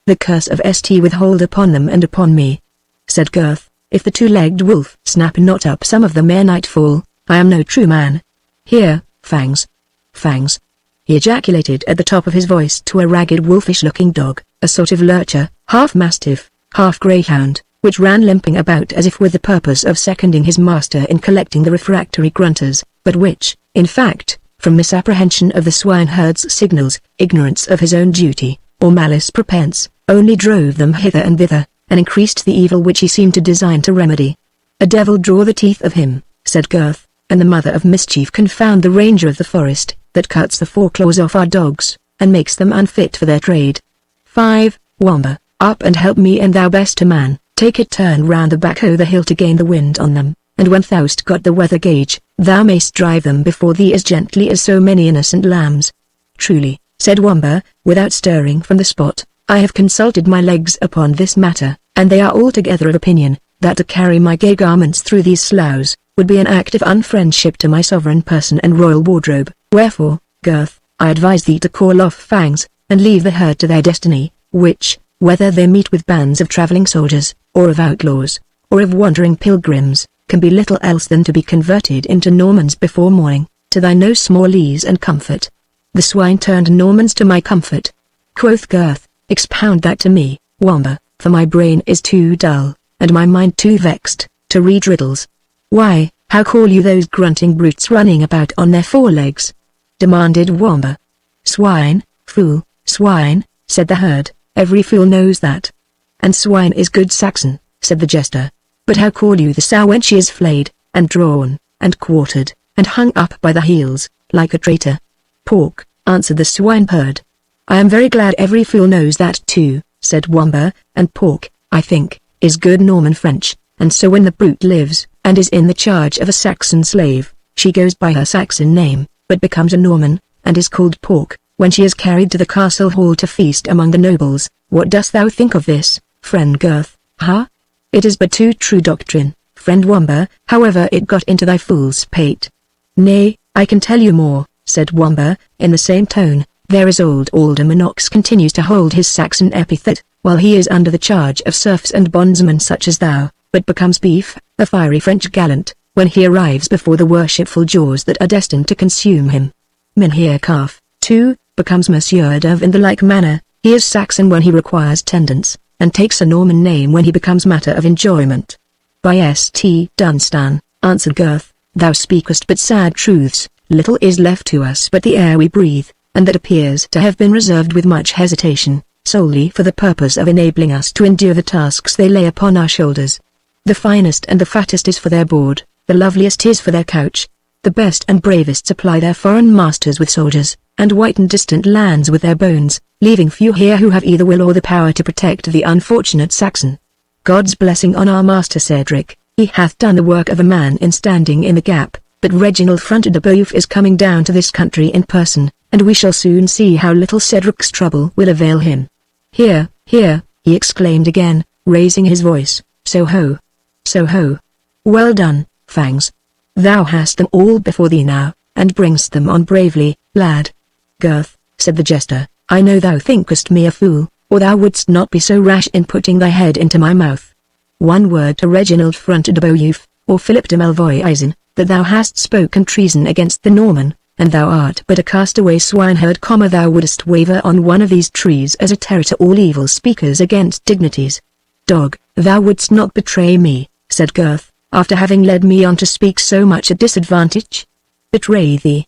"The curse of St. withhold upon them and upon me," said Gurth, "if the two-legged wolf snap not up some of them ere nightfall, I am no true man. Here, Fangs. Fangs," he ejaculated at the top of his voice to a ragged wolfish-looking dog, a sort of lurcher, half-mastiff, half-greyhound, which ran limping about as if with the purpose of seconding his master in collecting the refractory grunters, but which, in fact, from misapprehension of the swineherd's signals, ignorance of his own duty, or malice prepense, only drove them hither and thither, and increased the evil which he seemed to design to remedy. "A devil draw the teeth of him," said Gurth, "and the mother of mischief confound the ranger of the forest, that cuts the foreclaws off our dogs, and makes them unfit for their trade. 5. Wamba, up and help me, and thou best a man, take it turn round the back o' the hill to gain the wind on them, and when thou'st got the weather gauge, thou mayst drive them before thee as gently as so many innocent lambs." "Truly," said Wamba, without stirring from the spot, "I have consulted my legs upon this matter, and they are altogether of opinion, that to carry my gay garments through these sloughs, would be an act of unfriendship to my sovereign person and royal wardrobe. Wherefore, Gurth, I advise thee to call off Fangs, and leave the herd to their destiny, which, whether they meet with bands of travelling soldiers, or of outlaws, or of wandering pilgrims, can be little else than to be converted into Normans before morning, to thy no small ease and comfort." "The swine turned Normans to my comfort," quoth Gurth. "Expound that to me, Wamba, for my brain is too dull, and my mind too vexed, to read riddles." "Why, how call you those grunting brutes running about on their forelegs?" demanded Wamba. "Swine, fool, swine," said the herd, "every fool knows that." "And swine is good Saxon," said the jester. "But how call you the sow when she is flayed, and drawn, and quartered, and hung up by the heels, like a traitor?" "Pork," answered the swineherd. "I am very glad every fool knows that too," said Wamba, "and pork, I think, is good Norman French, and so when the brute lives, and is in the charge of a Saxon slave, she goes by her Saxon name, but becomes a Norman, and is called pork, when she is carried to the castle hall to feast among the nobles. What dost thou think of this, friend Gurth, ha? It is but too true doctrine, friend Wamba, however it got into thy fool's pate." "Nay, I can tell you more," said Wamba, in the same tone, There is old Alderman Knox continues to hold his Saxon epithet, while he is under the charge of serfs and bondsmen such as thou, but becomes Beef, a fiery French gallant, when he arrives before the worshipful jaws that are destined to consume him. Mynheer Calf, too, becomes Monsieur Dove in the like manner. He is Saxon when he requires tendance, and takes a Norman name when he becomes matter of enjoyment. By St. Dunstan, answered Gurth, thou speakest but sad truths. Little is left to us but the air we breathe, and that appears to have been reserved with much hesitation, solely for the purpose of enabling us to endure the tasks they lay upon our shoulders. The finest and the fattest is for their board, the loveliest is for their couch. The best and bravest supply their foreign masters with soldiers, and whiten distant lands with their bones, leaving few here who have either will or the power to protect the unfortunate Saxon. God's blessing on our master Cedric, he hath done the work of a man in standing in the gap, but Reginald Front de Bœuf is coming down to this country in person, and we shall soon see how little Cedric's trouble will avail him. Here, here, he exclaimed again, raising his voice, so ho! So ho! Well done, Fangs. Thou hast them all before thee now, and bringst them on bravely, lad. Gurth, said the jester, I know thou thinkest me a fool, or thou wouldst not be so rash in putting thy head into my mouth. One word to Reginald Front de Bœuf, or Philip de Melvoisin, that thou hast spoken treason against the Norman, and thou art but a castaway swineherd, thou wouldst waver on one of these trees as a terror to all evil speakers against dignities. Dog, thou wouldst not betray me, said Gurth, after having led me on to speak so much at disadvantage? Betray thee?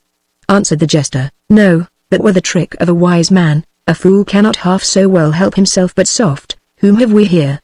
Answered the jester, no, that were the trick of a wise man. A fool cannot half so well help himself. But soft, whom have we here?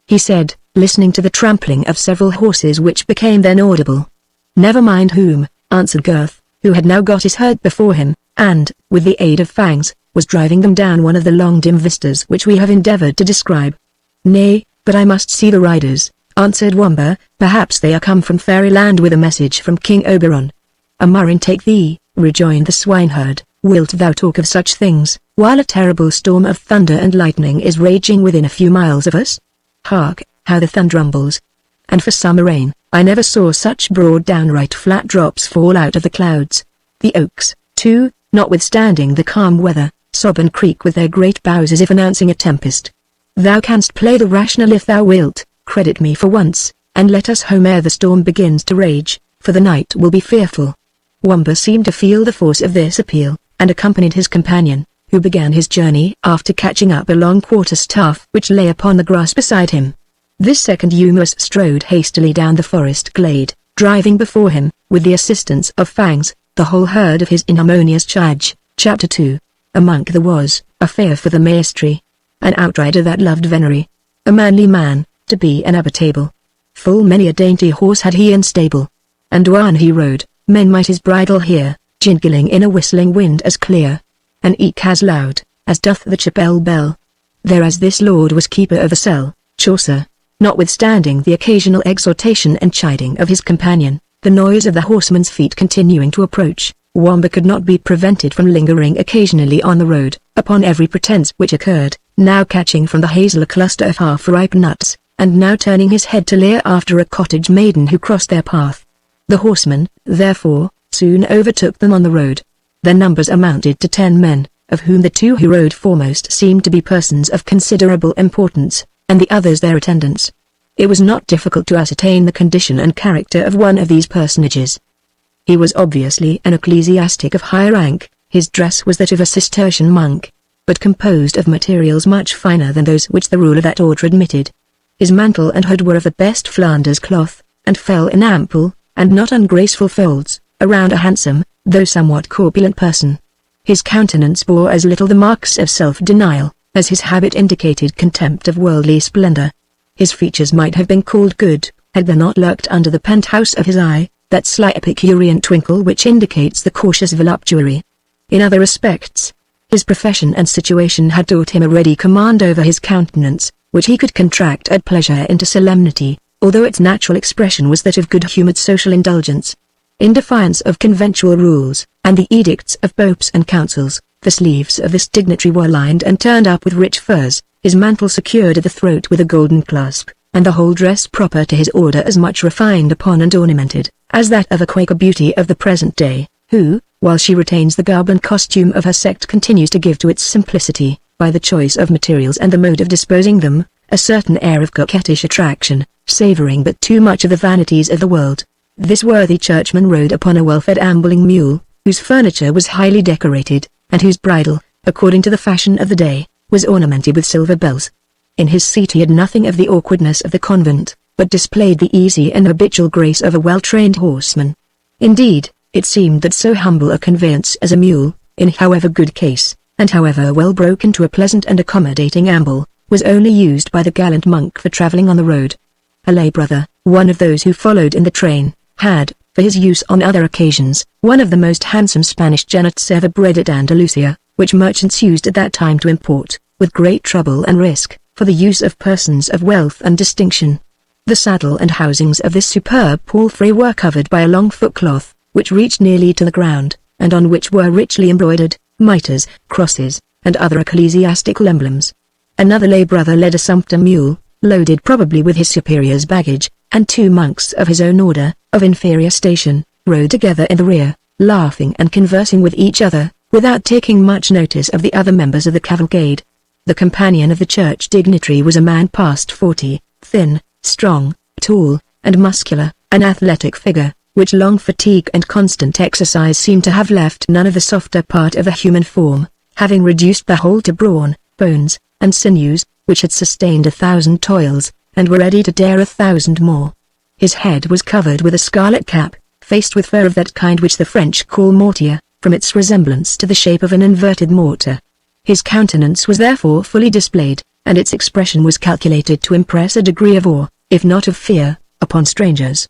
He said, listening to the trampling of several horses which became then audible. Never mind whom, answered Gurth, who had now got his herd before him, and, with the aid of Fangs, was driving them down one of the long dim vistas which we have endeavoured to describe. Nay, but I must see the riders, answered Wamba, perhaps they are come from fairyland with a message from King Oberon. A murrain take thee, rejoined the swineherd, wilt thou talk of such things, while a terrible storm of thunder and lightning is raging within a few miles of us? Hark, how the thunder rumbles! And for summer rain, I never saw such broad downright flat drops fall out of the clouds. The oaks, too, notwithstanding the calm weather, sob and creak with their great boughs as if announcing a tempest. Thou canst play the rational if thou wilt, credit me for once, and let us home ere the storm begins to rage, for the night will be fearful. Wamba seemed to feel the force of this appeal, and accompanied his companion, who began his journey after catching up a long quarterstaff which lay upon the grass beside him. This second humorist strode hastily down the forest glade, driving before him, with the assistance of Fangs, the whole herd of his inharmonious charge. Chapter 2. A monk there was, a fear for the maestry. An outrider that loved venery. A manly man, to be an abbotable. Full many a dainty horse had he in stable. And when he rode, men might his bridle hear, jingling in a whistling wind as clear, and eke as loud, as doth the chapel bell. Thereas this lord was keeper of a cell, Chaucer. Notwithstanding the occasional exhortation and chiding of his companion, the noise of the horseman's feet continuing to approach, Wamba could not be prevented from lingering occasionally on the road, upon every pretence which occurred, now catching from the hazel a cluster of half-ripe nuts, and now turning his head to leer after a cottage maiden who crossed their path. The horsemen, therefore, soon overtook them on the road. Their numbers amounted to 10 men, of whom the 2 who rode foremost seemed to be persons of considerable importance, and the others their attendants. It was not difficult to ascertain the condition and character of one of these personages. He was obviously an ecclesiastic of high rank. His dress was that of a Cistercian monk, but composed of materials much finer than those which the rule of that order admitted. His mantle and hood were of the best Flanders cloth, and fell in ample, and not ungraceful folds, around a handsome, though somewhat corpulent person. His countenance bore as little the marks of self-denial, as his habit indicated contempt of worldly splendor. His features might have been called good, had there not lurked under the penthouse of his eye, that sly epicurean twinkle which indicates the cautious voluptuary. In other respects, his profession and situation had taught him a ready command over his countenance, which he could contract at pleasure into solemnity, although its natural expression was that of good-humoured social indulgence. In defiance of conventual rules, and the edicts of popes and councils, the sleeves of this dignitary were lined and turned up with rich furs, his mantle secured at the throat with a golden clasp, and the whole dress proper to his order as much refined upon and ornamented, as that of a Quaker beauty of the present day, who, while she retains the garb and costume of her sect, continues to give to its simplicity, by the choice of materials and the mode of disposing them, a certain air of coquettish attraction, savouring but too much of the vanities of the world. This worthy churchman rode upon a well-fed ambling mule, whose furniture was highly decorated, and whose bridle, according to the fashion of the day, was ornamented with silver bells. In his seat he had nothing of the awkwardness of the convent, but displayed the easy and habitual grace of a well-trained horseman. Indeed, it seemed that so humble a conveyance as a mule, in however good case, and however well broken to a pleasant and accommodating amble, was only used by the gallant monk for travelling on the road. A lay brother, one of those who followed in the train, had, for his use on other occasions, one of the most handsome Spanish jennets ever bred at Andalusia, which merchants used at that time to import, with great trouble and risk, for the use of persons of wealth and distinction. The saddle and housings of this superb palfrey were covered by a long footcloth, which reached nearly to the ground, and on which were richly embroidered mitres, crosses, and other ecclesiastical emblems. Another lay brother led a sumpter mule, loaded probably with his superior's baggage, and 2 monks of his own order, of inferior station, rode together in the rear, laughing and conversing with each other, without taking much notice of the other members of the cavalcade. The companion of the church dignitary was a man past 40, thin, strong, tall, and muscular, an athletic figure, which long fatigue and constant exercise seemed to have left none of the softer part of the human form, having reduced the whole to brawn, bones, and sinews, which had sustained 1,000 toils, and were ready to dare 1,000 more. His head was covered with a scarlet cap, faced with fur of that kind which the French call mortier, from its resemblance to the shape of an inverted mortar. His countenance was therefore fully displayed, and its expression was calculated to impress a degree of awe, if not of fear, upon strangers.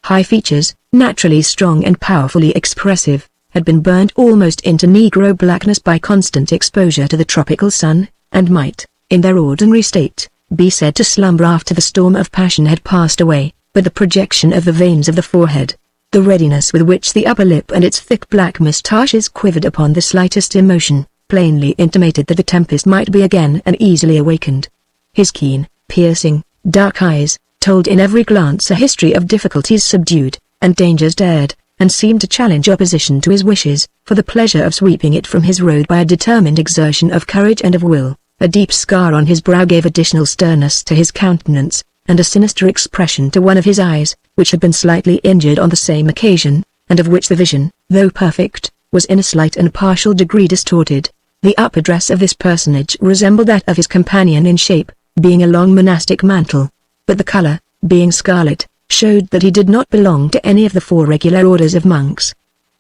High features, naturally strong and powerfully expressive, had been burned almost into negro blackness by constant exposure to the tropical sun, and might, in their ordinary state, be said to slumber after the storm of passion had passed away, but the projection of the veins of the forehead, the readiness with which the upper lip and its thick black moustaches quivered upon the slightest emotion, plainly intimated that the tempest might be again and easily awakened. His keen, piercing, dark eyes, told in every glance a history of difficulties subdued, and dangers dared, and seemed to challenge opposition to his wishes, for the pleasure of sweeping it from his road by a determined exertion of courage and of will. A deep scar on his brow gave additional sternness to his countenance, and a sinister expression to one of his eyes, which had been slightly injured on the same occasion, and of which the vision, though perfect, was in a slight and partial degree distorted. The upper dress of this personage resembled that of his companion in shape, being a long monastic mantle, but the colour, being scarlet, showed that he did not belong to any of the 4 regular orders of monks.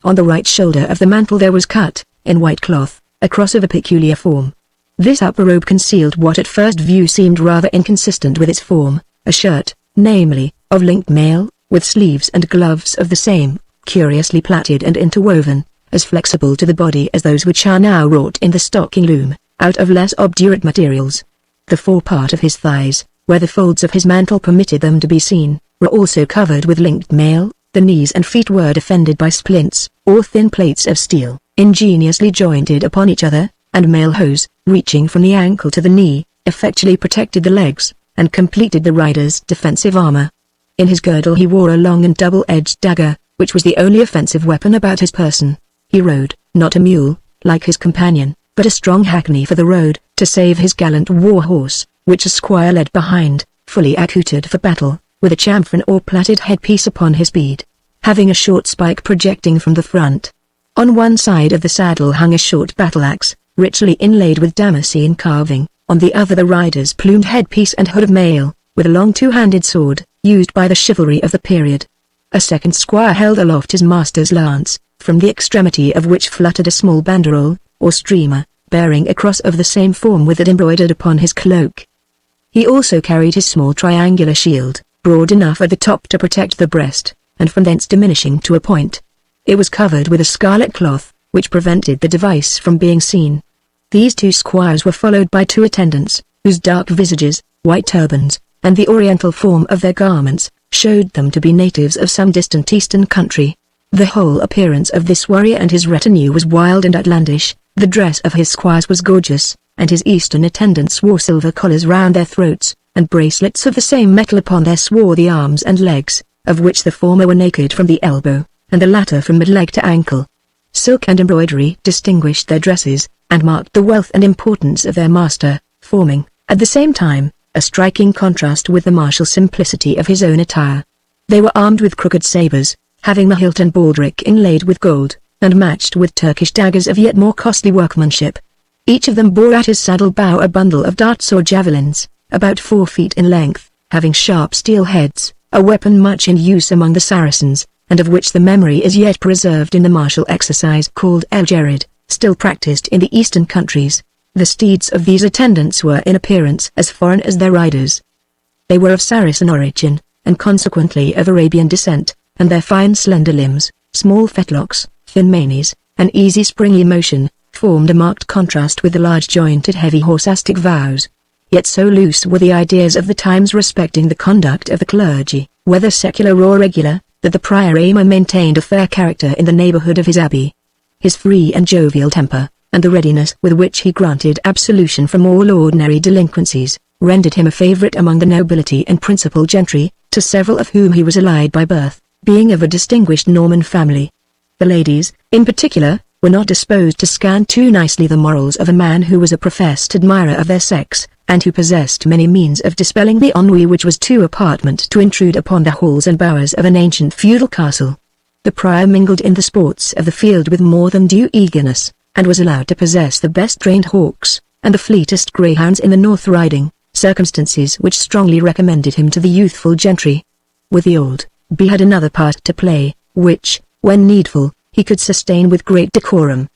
On the right shoulder of the mantle there was cut, in white cloth, a cross of a peculiar form. This upper robe concealed what at first view seemed rather inconsistent with its form, a shirt, namely, of linked mail, with sleeves and gloves of the same, curiously plaited and interwoven, as flexible to the body as those which are now wrought in the stocking loom, out of less obdurate materials. The forepart of his thighs, where the folds of his mantle permitted them to be seen, were also covered with linked mail. The knees and feet were defended by splints, or thin plates of steel, ingeniously jointed upon each other, and mail hose, reaching from the ankle to the knee, effectually protected the legs, and completed the rider's defensive armor. In his girdle he wore a long and double-edged dagger, which was the only offensive weapon about his person. He rode, not a mule, like his companion, but a strong hackney for the road, to save his gallant war horse, which a squire led behind, fully accoutred for battle, with a chamfron or plaited headpiece upon his bead, having a short spike projecting from the front. On one side of the saddle hung a short battle-axe, richly inlaid with Damascene carving, on the other the rider's plumed headpiece and hood of mail, with a long 2-handed sword, used by the chivalry of the period. A second squire held aloft his master's lance, from the extremity of which fluttered a small banderole, or streamer, bearing a cross of the same form with it embroidered upon his cloak. He also carried his small triangular shield, broad enough at the top to protect the breast, and from thence diminishing to a point. It was covered with a scarlet cloth, which prevented the device from being seen. These 2 squires were followed by 2 attendants, whose dark visages, white turbans, and the oriental form of their garments, showed them to be natives of some distant eastern country. The whole appearance of this warrior and his retinue was wild and outlandish. The dress of his squires was gorgeous, and his eastern attendants wore silver collars round their throats, and bracelets of the same metal upon their swarthy arms and legs, of which the former were naked from the elbow, and the latter from mid-leg to ankle. silk and embroidery distinguished their dresses, and marked the wealth and importance of their master, forming, at the same time, a striking contrast with the martial simplicity of his own attire. They were armed with crooked sabres, having the hilt and baldric inlaid with gold, and matched with Turkish daggers of yet more costly workmanship. Each of them bore at his saddle bow a bundle of darts or javelins, about 4 feet in length, having sharp steel heads, a weapon much in use among the Saracens, and of which the memory is yet preserved in the martial exercise called El Jerid, still practiced in the eastern countries. The steeds of these attendants were in appearance as foreign as their riders. They were of Saracen origin, and consequently of Arabian descent, and their fine slender limbs, small fetlocks, thin manes, and easy springy motion, formed a marked contrast with the large-jointed heavy horse Astic-vows. Yet so loose were the ideas of the times respecting the conduct of the clergy, whether secular or regular, that the prior Aymer maintained a fair character in the neighborhood of his abbey. His free and jovial temper, and the readiness with which he granted absolution from all ordinary delinquencies, rendered him a favorite among the nobility and principal gentry, to several of whom he was allied by birth, being of a distinguished Norman family. The ladies, in particular, were not disposed to scan too nicely the morals of a man who was a professed admirer of their sex, and who possessed many means of dispelling the ennui which was too apartment to intrude upon the halls and bowers of an ancient feudal castle. The prior mingled in the sports of the field with more than due eagerness, and was allowed to possess the best-trained hawks, and the fleetest greyhounds in the north riding, circumstances which strongly recommended him to the youthful gentry. With the old, B had another part to play, which, when needful, he could sustain with great decorum.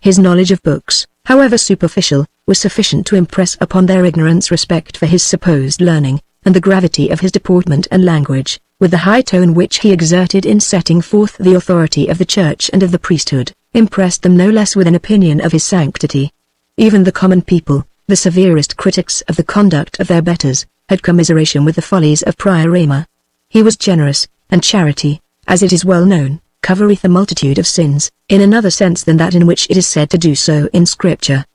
His knowledge of books, however superficial, was sufficient to impress upon their ignorance respect for his supposed learning, and the gravity of his deportment and language, with the high tone which he exerted in setting forth the authority of the church and of the priesthood, impressed them no less with an opinion of his sanctity. Even the common people, the severest critics of the conduct of their betters, had commiseration with the follies of Prior Aymer. He was generous, and charity, as it is well known, covereth a multitude of sins, in another sense than that in which it is said to do so in Scripture.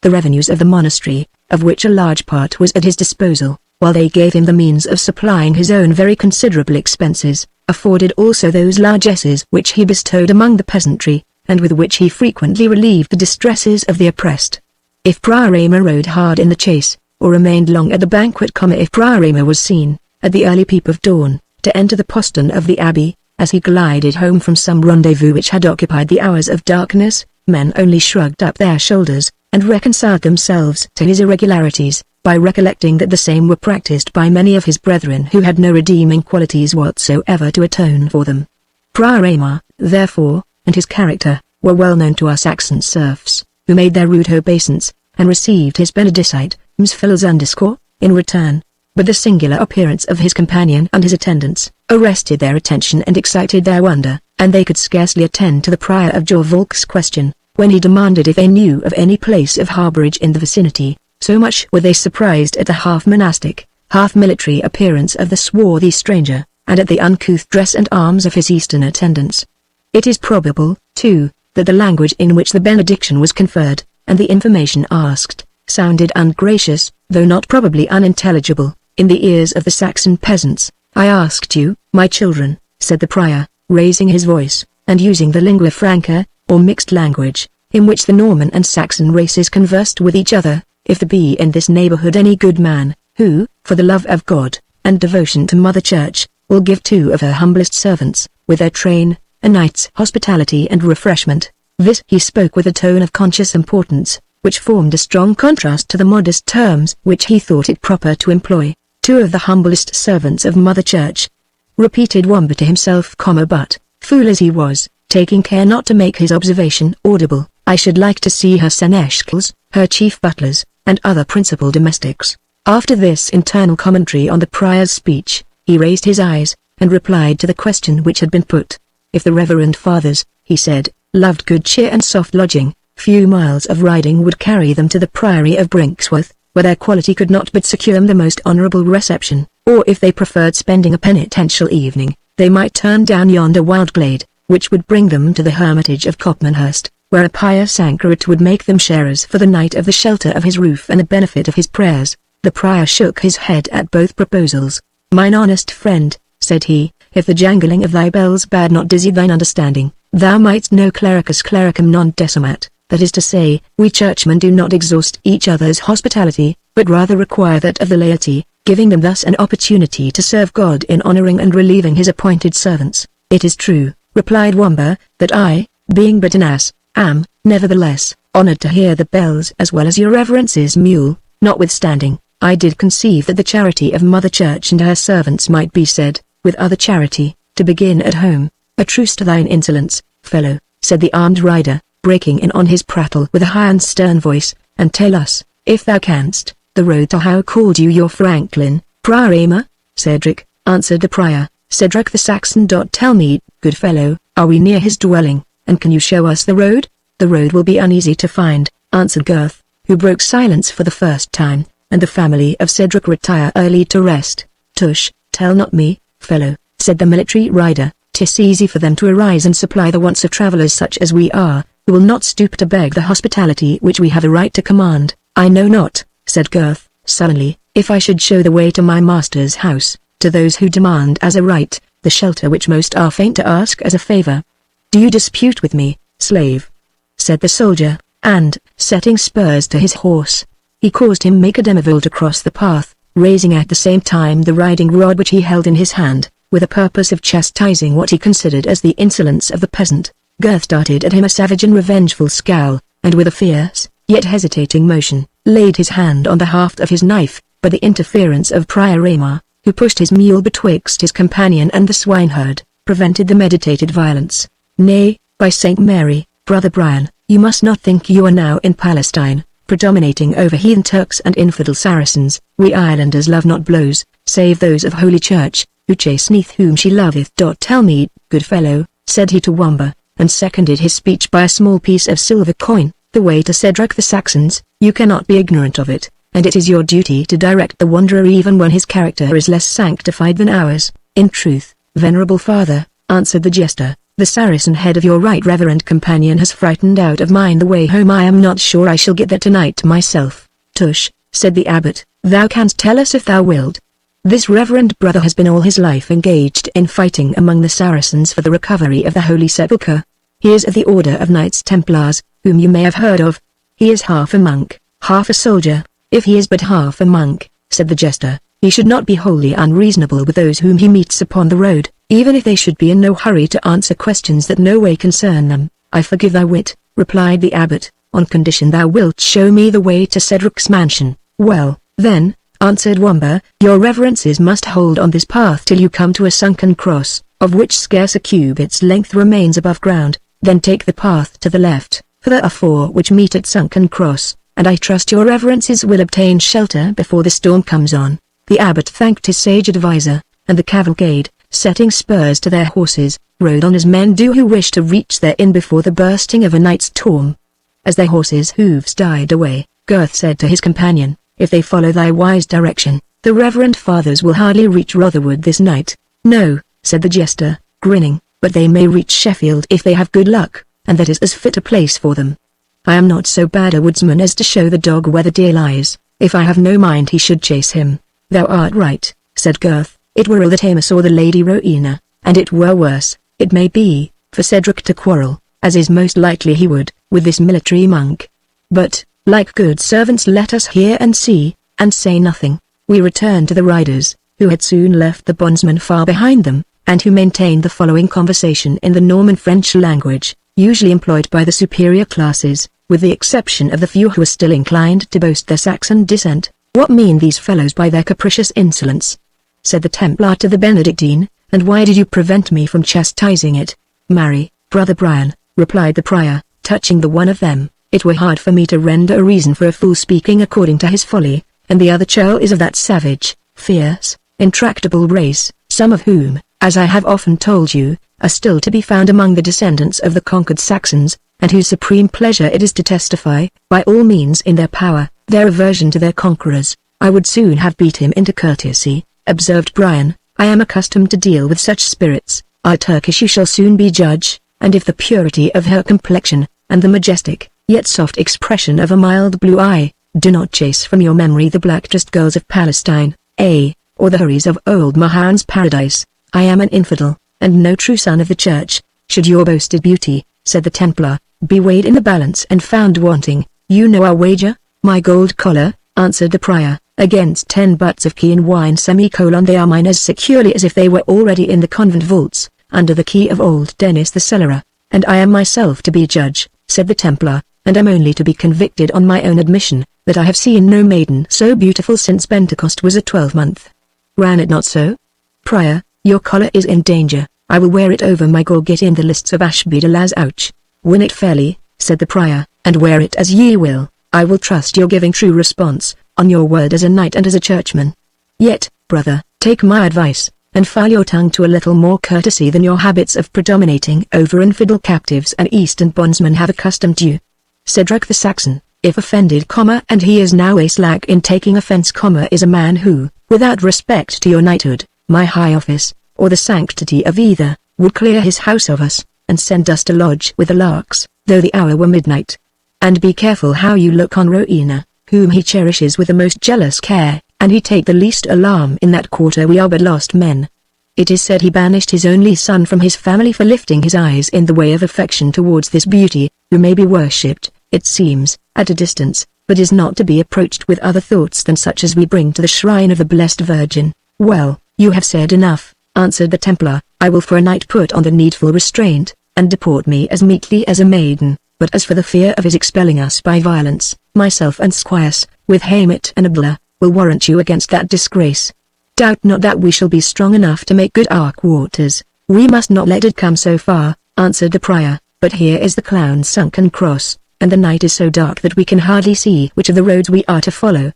The revenues of the monastery, of which a large part was at his disposal, while they gave him the means of supplying his own very considerable expenses, afforded also those largesses which he bestowed among the peasantry, and with which he frequently relieved the distresses of the oppressed. If Prior Aymer rode hard in the chase, or remained long at the banquet, if Prior Aymer was seen, at the early peep of dawn, to enter the postern of the abbey, as he glided home from some rendezvous which had occupied the hours of darkness, men only shrugged up their shoulders, and reconciled themselves to his irregularities, by recollecting that the same were practiced by many of his brethren who had no redeeming qualities whatsoever to atone for them. Prior Aymer, therefore, and his character, were well known to our Saxon serfs, who made their rude obeisance, and received his benedicite, in return. But the singular appearance of his companion and his attendants, arrested their attention and excited their wonder, and they could scarcely attend to the Prior of Jorvolk's question, when he demanded if they knew of any place of harborage in the vicinity, so much were they surprised at the half-monastic, half-military appearance of the swarthy stranger, and at the uncouth dress and arms of his eastern attendants. It is probable, too, that the language in which the benediction was conferred, and the information asked, sounded ungracious, though not probably unintelligible, in the ears of the Saxon peasants. "I asked you, my children," said the prior, raising his voice, and using the lingua franca, or mixed language, in which the Norman and Saxon races conversed with each other, "if there be in this neighborhood any good man, who, for the love of God, and devotion to Mother Church, will give 2 of her humblest servants, with their train, a night's hospitality and refreshment." This he spoke with a tone of conscious importance, which formed a strong contrast to the modest terms which he thought it proper to employ. 2 of the humblest servants of Mother Church, repeated Wamba to himself, but, fool as he was, taking care not to make his observation audible, "I should like to see her seneschals, her chief butlers, and other principal domestics." After this internal commentary on the prior's speech, he raised his eyes, and replied to the question which had been put. If the reverend fathers, he said, loved good cheer and soft lodging, few miles of riding would carry them to the priory of Brinksworth, where their quality could not but secure them the most honourable reception, or if they preferred spending a penitential evening, they might turn down yonder wild glade, which would bring them to the hermitage of Copmanhurst, where a pious anchoret would make them sharers for the night of the shelter of his roof and the benefit of his prayers. The prior shook his head at both proposals. "Mine honest friend," said he, "if the jangling of thy bells bade not dizzy thine understanding, thou mightst know clericus clericum non decimat, that is to say, we churchmen do not exhaust each other's hospitality, but rather require that of the laity, giving them thus an opportunity to serve God in honoring and relieving his appointed servants. It is true, replied Wamba, that I, being but an ass, am, nevertheless, honored to hear the bells as well as your reverence's mule. Notwithstanding, I did conceive that the charity of Mother Church and her servants might be said, with other charity, to begin at home. A truce to thine insolence, fellow, said the armed rider, breaking in on his prattle with a high and stern voice, and tell us, if thou canst, the road to how called you your Franklin. Prior Aymer? Cedric, answered the prior, Cedric the Saxon. Tell me, good fellow, are we near his dwelling, and can you show us the road? The road will be uneasy to find, answered Gurth, who broke silence for the first time, and the family of Cedric retire early to rest. Tush, tell not me, fellow, said the military rider, 'tis easy for them to arise and supply the wants of travellers such as we are, who will not stoop to beg the hospitality which we have a right to command. I know not, said Gurth, sullenly, if I should show the way to my master's house, to those who demand as a right, the shelter which most are faint to ask as a favour. Do you dispute with me, slave? Said the soldier, and, setting spurs to his horse, he caused him make a demivolte across the path, raising at the same time the riding rod which he held in his hand, with a purpose of chastising what he considered as the insolence of the peasant. Gurth darted at him a savage and revengeful scowl, and with a fierce, yet hesitating motion, laid his hand on the haft of his knife, but the interference of Prior Aymer, who pushed his mule betwixt his companion and the swineherd, prevented the meditated violence. Nay, by St. Mary, Brother Brian, you must not think you are now in Palestine, predominating over heathen Turks and infidel Saracens. We islanders love not blows, save those of Holy Church, who chasteneth whom she loveth. Tell me, good fellow, said he to Wamba, and seconded his speech by a small piece of silver coin, the way to Cedric the Saxons. You cannot be ignorant of it, and it is your duty to direct the wanderer even when his character is less sanctified than ours. In truth, venerable father, answered the jester, the Saracen head of your right reverend companion has frightened out of mine the way home. I am not sure I shall get there tonight myself. Tush, said the abbot, thou canst tell us if thou wilt. This reverend brother has been all his life engaged in fighting among the Saracens for the recovery of the Holy Sepulchre. He is of the order of Knights Templars, whom you may have heard of. He is half a monk, half a soldier. If he is but half a monk, said the jester, he should not be wholly unreasonable with those whom he meets upon the road, even if they should be in no hurry to answer questions that no way concern them. I forgive thy wit, replied the abbot, on condition thou wilt show me the way to Cedric's mansion. Well, then, answered Wamba, your reverences must hold on this path till you come to a sunken cross, of which scarce a cubit's length remains above ground, then take the path to the left, for there are four which meet at sunken cross, and I trust your reverences will obtain shelter before the storm comes on. The abbot thanked his sage adviser, and the cavalcade, setting spurs to their horses, rode on as men do who wish to reach their inn before the bursting of a night's storm. As their horses' hoofs died away, Gurth said to his companion, if they follow thy wise direction, the reverend fathers will hardly reach Rotherwood this night. No, said the jester, grinning, but they may reach Sheffield if they have good luck, and that is as fit a place for them. I am not so bad a woodsman as to show the dog where the deer lies. If I have no mind he should chase him. Thou art right, said Gurth. It were ill that Aymer saw the Lady Rowena, and it were worse, it may be, for Cedric to quarrel, as is most likely he would, with this military monk. But, like good servants, let us hear and see, and say nothing. We returned to the riders, who had soon left the bondsmen far behind them, and who maintained the following conversation in the Norman French language, usually employed by the superior classes, with the exception of the few who were still inclined to boast their Saxon descent. What mean these fellows by their capricious insolence? Said the Templar to the Benedictine, and why did you prevent me from chastising it? Marry, Brother Brian, replied the prior, touching the one of them, it were hard for me to render a reason for a fool speaking according to his folly, and the other churl is of that savage, fierce, intractable race, some of whom, as I have often told you, are still to be found among the descendants of the conquered Saxons, and whose supreme pleasure it is to testify, by all means in their power, their aversion to their conquerors. I would soon have beat him into courtesy, observed Brian. I am accustomed to deal with such spirits. Our Turkish you shall soon be judge, and if the purity of her complexion, and the majestic, yet soft expression of a mild blue eye, do not chase from your memory the black-dressed girls of Palestine, or the houris of old Mahound's paradise, I am an infidel, and no true son of the church. should your boasted beauty, said the Templar, be weighed in the balance and found wanting, you know our wager, my gold collar, answered the Prior, against 10 butts of key and wine they are mine as securely as if they were already in the convent vaults, under the key of old Dennis the cellarer, and I am myself to be judge, said the Templar, and am only to be convicted on my own admission, that I have seen no maiden so beautiful since Pentecost was a 12-month. Ran it not so? Prior, your collar is in danger, I will wear it over my gorget in the lists of Ashby de las Ouch. Win it fairly, said the Prior, and wear it as ye will, I will trust your giving true response, on your word as a knight and as a churchman. Yet, brother, take my advice, and file your tongue to a little more courtesy than your habits of predominating over infidel captives and eastern bondsmen have accustomed you. Cedric the Saxon, if offended, and he is now a slack in taking offence, is a man who, without respect to your knighthood, my high office, or the sanctity of either, would clear his house of us, and send us to lodge with the larks, though the hour were midnight. And be careful how you look on Rowena, whom he cherishes with the most jealous care, and he take the least alarm in that quarter we are but lost men. It is said he banished his only son from his family for lifting his eyes in the way of affection towards this beauty, who may be worshipped, it seems, at a distance, but is not to be approached with other thoughts than such as we bring to the shrine of the Blessed Virgin. Well, you have said enough, answered the Templar, I will for a night put on the needful restraint, and deport me as meekly as a maiden, but as for the fear of his expelling us by violence, myself and squires, with Hamet and Abdullah, will warrant you against that disgrace. Doubt not that we shall be strong enough to make good our quarters, we must not let it come so far, answered the Prior, but here is the Clown's sunken cross, and the night is so dark that we can hardly see which of the roads we are to follow.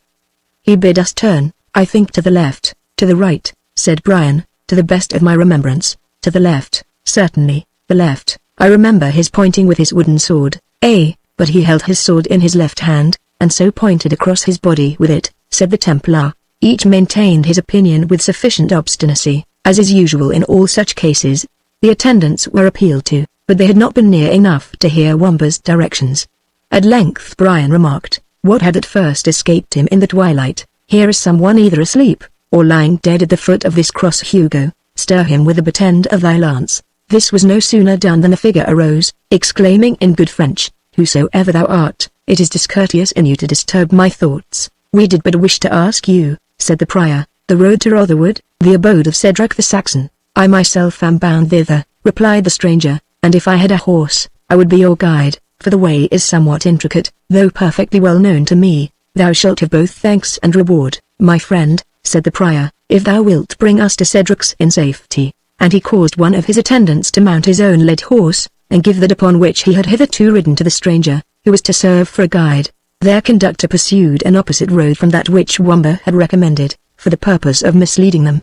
He bid us turn, I think to the left, to the right, said Brian, to the best of my remembrance, to the left, certainly, the left, I remember his pointing with his wooden sword, but he held his sword in his left hand, and so pointed across his body with it, said the Templar. Each maintained his opinion with sufficient obstinacy, as is usual in all such cases. The attendants were appealed to, but they had not been near enough to hear Wamba's directions. At length Brian remarked, what had at first escaped him in the twilight, here is someone either asleep, or lying dead at the foot of this cross. Hugo, stir him with the butt end of thy lance. This was no sooner done than the figure arose, exclaiming in good French, whosoever thou art, it is discourteous in you to disturb my thoughts. We did but wish to ask you, said the Prior, the road to Rotherwood, the abode of Cedric the Saxon. I myself am bound thither, replied the stranger, and if I had a horse, I would be your guide, for the way is somewhat intricate, though perfectly well known to me. Thou shalt have both thanks and reward, my friend, said the Prior, if thou wilt bring us to Cedric's in safety. And he caused one of his attendants to mount his own led horse, and give that upon which he had hitherto ridden to the stranger, who was to serve for a guide. Their conductor pursued an opposite road from that which Wamba had recommended, for the purpose of misleading them.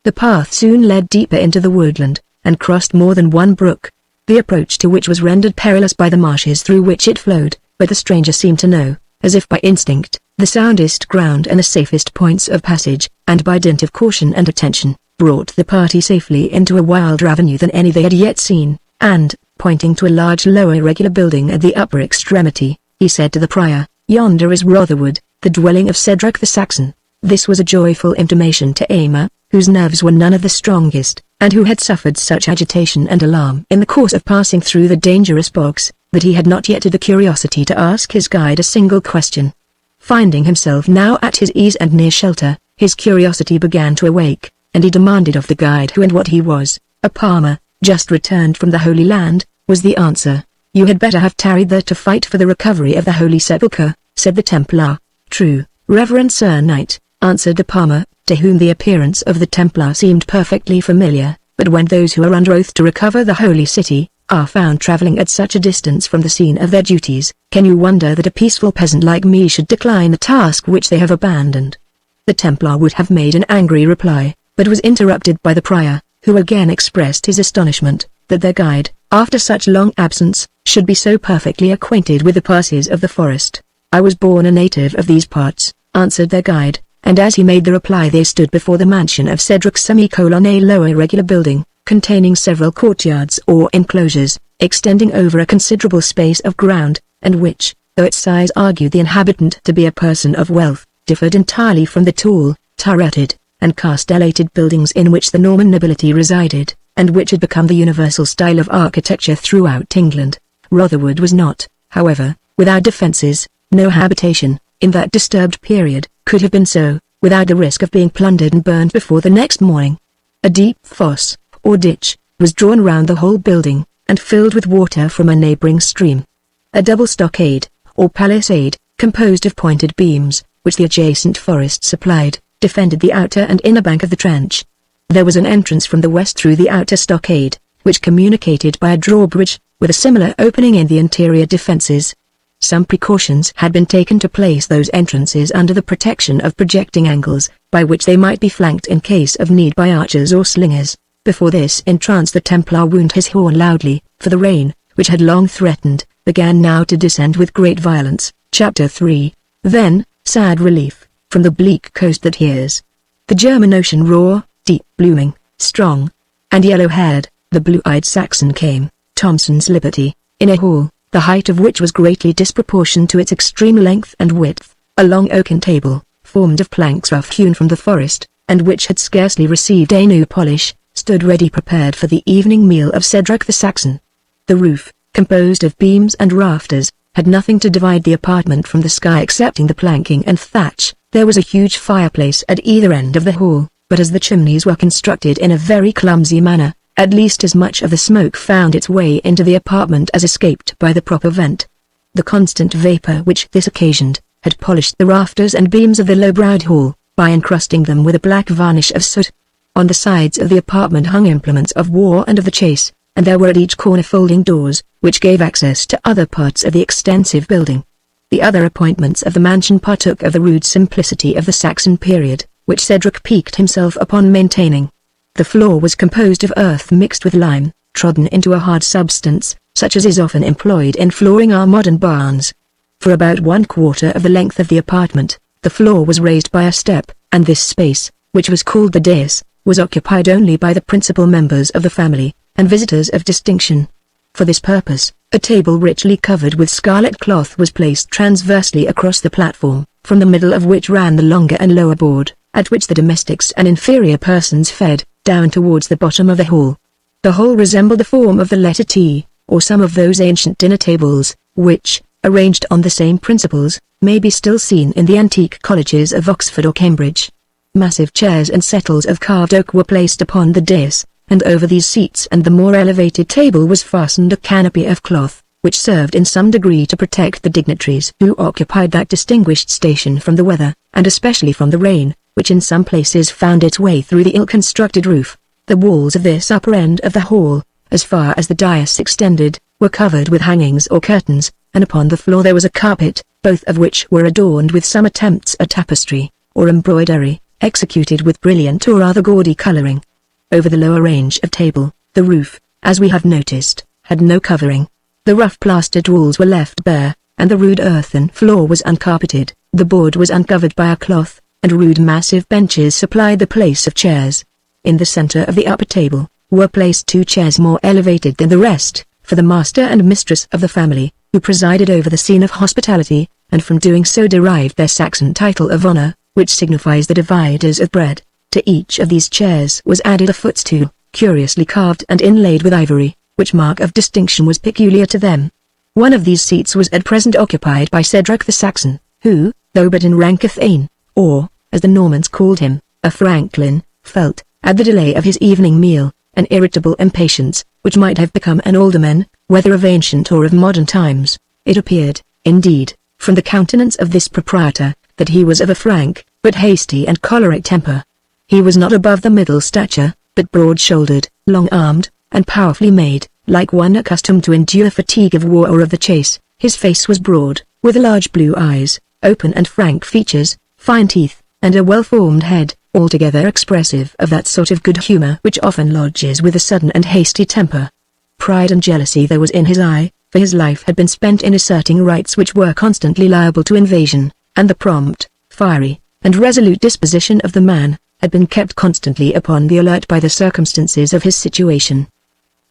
The path soon led deeper into the woodland, and crossed more than one brook, the approach to which was rendered perilous by the marshes through which it flowed, but the stranger seemed to know, as if by instinct, the soundest ground and the safest points of passage, and by dint of caution and attention, brought the party safely into a wilder avenue than any they had yet seen, and, pointing to a large low irregular building at the upper extremity, he said to the Prior, yonder is Rotherwood, the dwelling of Cedric the Saxon. This was a joyful intimation to Aymer, whose nerves were none of the strongest, and who had suffered such agitation and alarm in the course of passing through the dangerous bogs, that he had not yet had the curiosity to ask his guide a single question. Finding himself now at his ease and near shelter, his curiosity began to awake, and he demanded of the guide who and what he was. A palmer, just returned from the Holy Land, was the answer. You had better have tarried there to fight for the recovery of the Holy Sepulchre, said the Templar. True, Reverend Sir Knight, answered the palmer, to whom the appearance of the Templar seemed perfectly familiar, but when those who are under oath to recover the Holy City, are found travelling at such a distance from the scene of their duties, can you wonder that a peaceful peasant like me should decline the task which they have abandoned? The Templar would have made an angry reply, but was interrupted by the Prior, who again expressed his astonishment, that their guide, after such long absence, should be so perfectly acquainted with the passes of the forest. I was born a native of these parts, answered their guide, and as he made the reply they stood before the mansion of Cedric a low irregular building, containing several courtyards or enclosures, extending over a considerable space of ground, and which, though its size argued the inhabitant to be a person of wealth, differed entirely from the tall, turreted, and castellated buildings in which the Norman nobility resided. and which had become the universal style of architecture throughout England. Rotherwood was not, however, without defences. No habitation, in that disturbed period, could have been so, without the risk of being plundered and burned before the next morning. A deep fosse, or ditch, was drawn round the whole building, and filled with water from a neighbouring stream. A double stockade, or palisade, composed of pointed beams, which the adjacent forest supplied, defended the outer and inner bank of the trench. There was an entrance from the west through the outer stockade, which communicated by a drawbridge, with a similar opening in the interior defences. Some precautions had been taken to place those entrances under the protection of projecting angles, by which they might be flanked in case of need by archers or slingers. Before this entrance the Templar wound his horn loudly, for the rain, which had long threatened, began now to descend with great violence. Chapter 3. Then, sad relief, from the bleak coast that hears the German Ocean roar, deep blooming, strong, and yellow-haired, the blue-eyed Saxon came, Thompson's Liberty, in a hall, the height of which was greatly disproportioned to its extreme length and width, a long oaken table, formed of planks rough-hewn from the forest, and which had scarcely received a new polish, stood ready prepared for the evening meal of Cedric the Saxon. The roof, composed of beams and rafters, had nothing to divide the apartment from the sky excepting the planking and thatch. There was a huge fireplace at either end of the hall, but as the chimneys were constructed in a very clumsy manner, at least as much of the smoke found its way into the apartment as escaped by the proper vent. The constant vapour which this occasioned, had polished the rafters and beams of the low-browed hall, by encrusting them with a black varnish of soot. On the sides of the apartment hung implements of war and of the chase, and there were at each corner folding doors, which gave access to other parts of the extensive building. The other appointments of the mansion partook of the rude simplicity of the Saxon period, which Cedric piqued himself upon maintaining. The floor was composed of earth mixed with lime, trodden into a hard substance, such as is often employed in flooring our modern barns. For about 1/4 of the length of the apartment, the floor was raised by a step, and this space, which was called the dais, was occupied only by the principal members of the family, and visitors of distinction. For this purpose, a table richly covered with scarlet cloth was placed transversely across the platform, from the middle of which ran the longer and lower board, at which the domestics and inferior persons fed, down towards the bottom of the hall. The whole resembled the form of the letter T, or some of those ancient dinner tables, which, arranged on the same principles, may be still seen in the antique colleges of Oxford or Cambridge. Massive chairs and settles of carved oak were placed upon the dais, and over these seats and the more elevated table was fastened a canopy of cloth, which served in some degree to protect the dignitaries who occupied that distinguished station from the weather, and especially from the rain, which in some places found its way through the ill-constructed roof. The walls of this upper end of the hall, as far as the dais extended, were covered with hangings or curtains, and upon the floor there was a carpet, both of which were adorned with some attempts at tapestry, or embroidery, executed with brilliant or rather gaudy colouring. Over the lower range of table, the roof, as we have noticed, had no covering. The rough plastered walls were left bare, and the rude earthen floor was uncarpeted. The board was uncovered by a cloth, and rude massive benches supplied the place of chairs. In the centre of the upper table, were placed 2 chairs more elevated than the rest, for the master and mistress of the family, who presided over the scene of hospitality, and from doing so derived their Saxon title of honour, which signifies the dividers of bread. To each of these chairs was added a footstool, curiously carved and inlaid with ivory, which mark of distinction was peculiar to them. One of these seats was at present occupied by Cedric the Saxon, who, though but in rank a Thane, or, as the Normans called him, a Franklin, felt, at the delay of his evening meal, an irritable impatience, which might have become an alderman, whether of ancient or of modern times. It appeared, indeed, from the countenance of this proprietor, that he was of a frank, but hasty and choleric temper. He was not above the middle stature, but broad-shouldered, long-armed, and powerfully made, like one accustomed to endure fatigue of war or of the chase. His face was broad, with large blue eyes, open and frank features, fine teeth, and a well-formed head, altogether expressive of that sort of good humour which often lodges with a sudden and hasty temper. Pride and jealousy there was in his eye, for his life had been spent in asserting rights which were constantly liable to invasion, and the prompt, fiery, and resolute disposition of the man had been kept constantly upon the alert by the circumstances of his situation.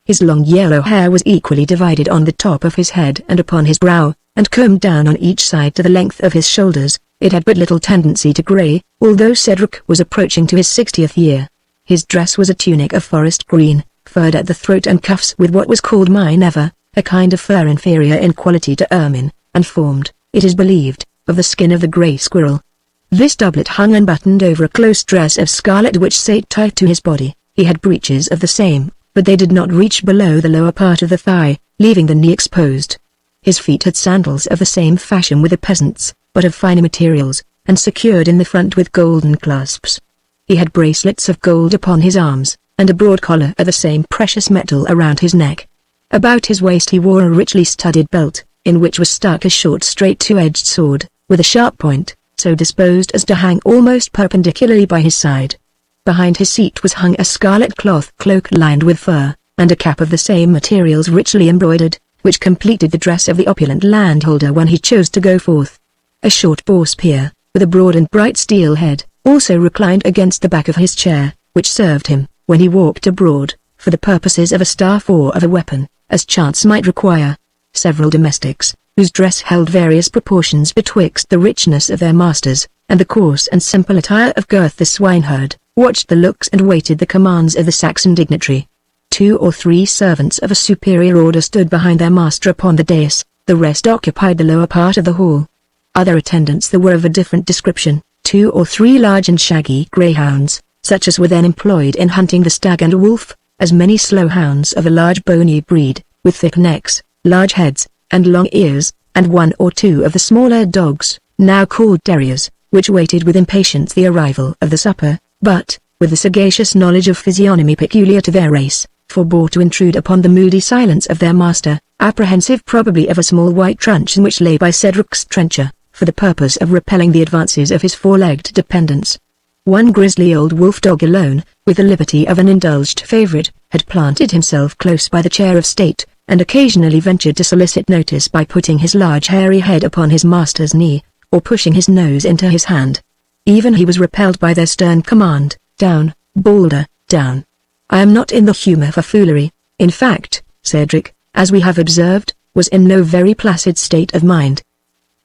His long yellow hair was equally divided on the top of his head and upon his brow, and combed down on each side to the length of his shoulders. It had but little tendency to grey, although Cedric was approaching to his 60th year. His dress was a tunic of forest green, furred at the throat and cuffs with what was called minever, a kind of fur inferior in quality to ermine, and formed, it is believed, of the skin of the grey squirrel. This doublet hung unbuttoned over a close dress of scarlet which sat tight to his body. He had breeches of the same, but they did not reach below the lower part of the thigh, leaving the knee exposed. His feet had sandals of the same fashion with the peasants', but of finer materials, and secured in the front with golden clasps. He had bracelets of gold upon his arms, and a broad collar of the same precious metal around his neck. About his waist he wore a richly studded belt, in which was stuck a short straight two-edged sword, with a sharp point, so disposed as to hang almost perpendicularly by his side. Behind his seat was hung a scarlet cloth cloak lined with fur, and a cap of the same materials richly embroidered, which completed the dress of the opulent landholder when he chose to go forth. A short boar spear, with a broad and bright steel head, also reclined against the back of his chair, which served him, when he walked abroad, for the purposes of a staff or of a weapon, as chance might require. Several domestics, whose dress held various proportions betwixt the richness of their masters, and the coarse and simple attire of Gurth the swineherd, watched the looks and waited the commands of the Saxon dignitary. 2 or 3 servants of a superior order stood behind their master upon the dais, the rest occupied the lower part of the hall. Other attendants there were of a different description, 2 or 3 large and shaggy greyhounds, such as were then employed in hunting the stag and wolf, as many slow hounds of a large bony breed, with thick necks, large heads, and long ears, and 1 or 2 of the smaller dogs, now called terriers, which waited with impatience the arrival of the supper, but, with the sagacious knowledge of physiognomy peculiar to their race, forbore to intrude upon the moody silence of their master, apprehensive probably of a small white truncheon which lay by Cedric's trencher, for the purpose of repelling the advances of his four-legged dependents. One grisly old wolf-dog alone, with the liberty of an indulged favourite, had planted himself close by the chair of state, and occasionally ventured to solicit notice by putting his large hairy head upon his master's knee, or pushing his nose into his hand. Even he was repelled by their stern command, "Down, Balder, down. I am not in the humour for foolery." In fact, Cedric, as we have observed, was in no very placid state of mind.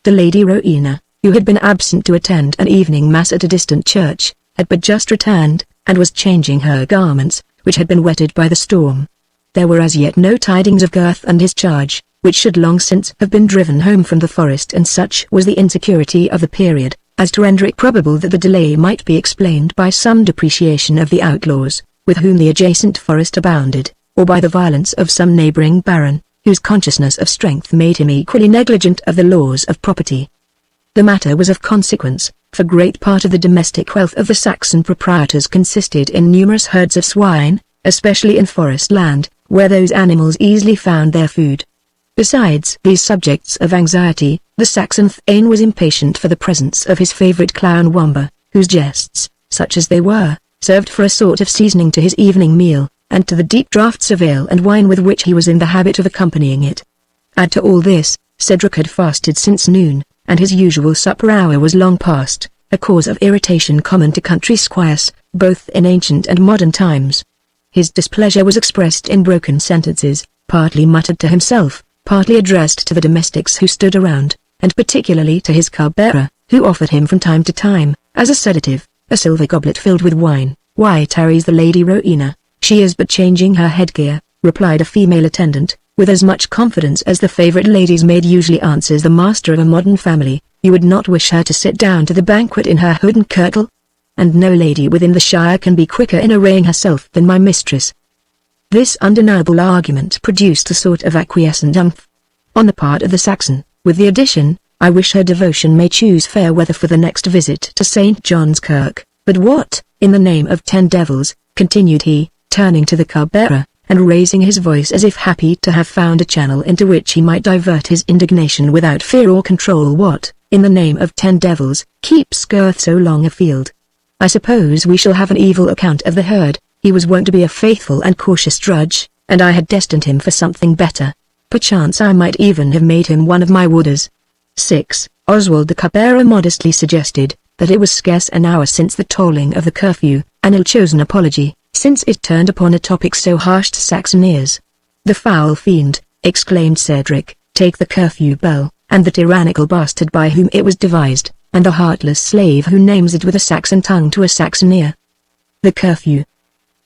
The Lady Rowena, who had been absent to attend an evening mass at a distant church, had but just returned, and was changing her garments, which had been wetted by the storm. There were as yet no tidings of Gurth and his charge, which should long since have been driven home from the forest, and such was the insecurity of the period, as to render it probable that the delay might be explained by some depreciation of the outlaws, with whom the adjacent forest abounded, or by the violence of some neighbouring baron, whose consciousness of strength made him equally negligent of the laws of property. The matter was of consequence, for great part of the domestic wealth of the Saxon proprietors consisted in numerous herds of swine, especially in forest land, where those animals easily found their food. Besides these subjects of anxiety, the Saxon Thane was impatient for the presence of his favourite clown Wamba, whose jests, such as they were, served for a sort of seasoning to his evening meal, and to the deep draughts of ale and wine with which he was in the habit of accompanying it. Add to all this, Cedric had fasted since noon, and his usual supper hour was long past, a cause of irritation common to country squires, both in ancient and modern times. His displeasure was expressed in broken sentences, partly muttered to himself, partly addressed to the domestics who stood around, and particularly to his cupbearer, who offered him from time to time, as a sedative, a silver goblet filled with wine. "Why tarries the Lady Rowena? She is but changing her headgear," replied a female attendant, with as much confidence as the favourite lady's maid usually answers the master of a modern family. "You would not wish her to sit down to the banquet in her hood and kirtle? And no lady within the shire can be quicker in arraying herself than my mistress." This undeniable argument produced a sort of acquiescent umph on the part of the Saxon, with the addition, "I wish her devotion may choose fair weather for the next visit to St. John's Kirk. But what, in the name of 10 devils," continued he, turning to the cupbearer, and raising his voice as if happy to have found a channel into which he might divert his indignation without fear or control, "what, in the name of 10 devils, keeps Gurth so long afield? I suppose we shall have an evil account of the herd. He was wont to be a faithful and cautious drudge, and I had destined him for something better. Perchance I might even have made him one of my wooders." 6. Oswald the cupbearer modestly suggested that it was scarce an hour since the tolling of the curfew, an ill-chosen apology, since it turned upon a topic so harsh to Saxon ears. "The foul fiend," exclaimed Cedric, "take the curfew bell, and the tyrannical bastard by whom it was devised, and the heartless slave who names it with a Saxon tongue to a Saxon ear. The curfew,"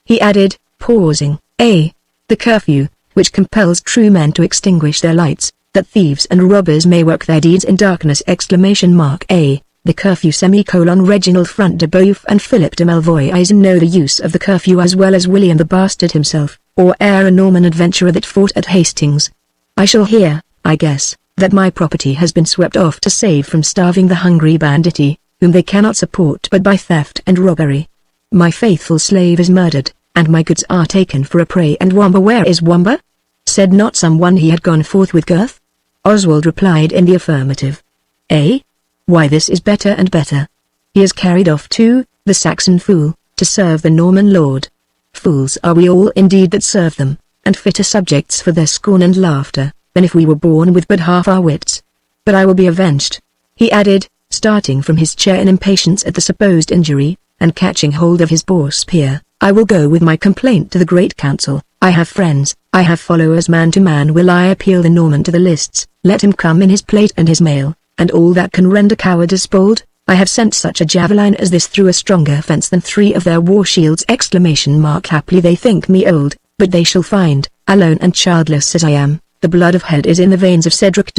he added, pausing, A. The curfew, which compels true men to extinguish their lights, that thieves and robbers may work their deeds in darkness! A. The curfew Reginald Front de Boeuf and Philip de Melvoisin know the use of the curfew as well as William the Bastard himself, or e'er a Norman adventurer that fought at Hastings. I shall hear, I guess, that my property has been swept off to save from starving the hungry banditti, whom they cannot support but by theft and robbery. My faithful slave is murdered, and my goods are taken for a prey. And Wamba, where is Wamba? Said not someone he had gone forth with Gurth? Oswald replied in the affirmative. Eh? Why, this is better and better. He is carried off too, the Saxon fool, to serve the Norman lord. Fools are we all indeed that serve them, and fitter subjects for their scorn and laughter, than if we were born with but half our wits. But I will be avenged, he added, starting from his chair in impatience at the supposed injury, and catching hold of his boar spear. I will go with my complaint to the Great Council. I have friends, I have followers. Man to man will I appeal the Norman to the lists. Let him come in his plate and his mail, and all that can render cowardice bold. I have sent such a javelin as this through a stronger fence than 3 of their war shields! Haply they think me old, but they shall find, alone and childless as I am, the blood of head is in the veins of Cedric.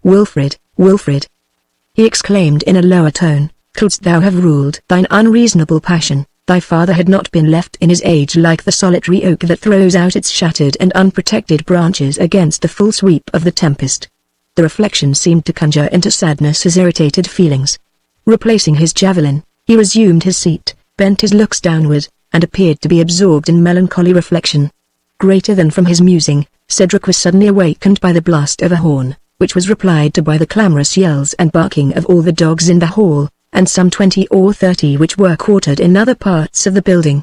Wilfred, Wilfred, he exclaimed in a lower tone, couldst thou have ruled thine unreasonable passion, thy father had not been left in his age like the solitary oak that throws out its shattered and unprotected branches against the full sweep of the tempest. The reflection seemed to conjure into sadness his irritated feelings. Replacing his javelin, he resumed his seat, bent his looks downward, and appeared to be absorbed in melancholy reflection. Greater than from his musing, Cedric was suddenly awakened by the blast of a horn, which was replied to by the clamorous yells and barking of all the dogs in the hall, and some 20 or 30 which were quartered in other parts of the building.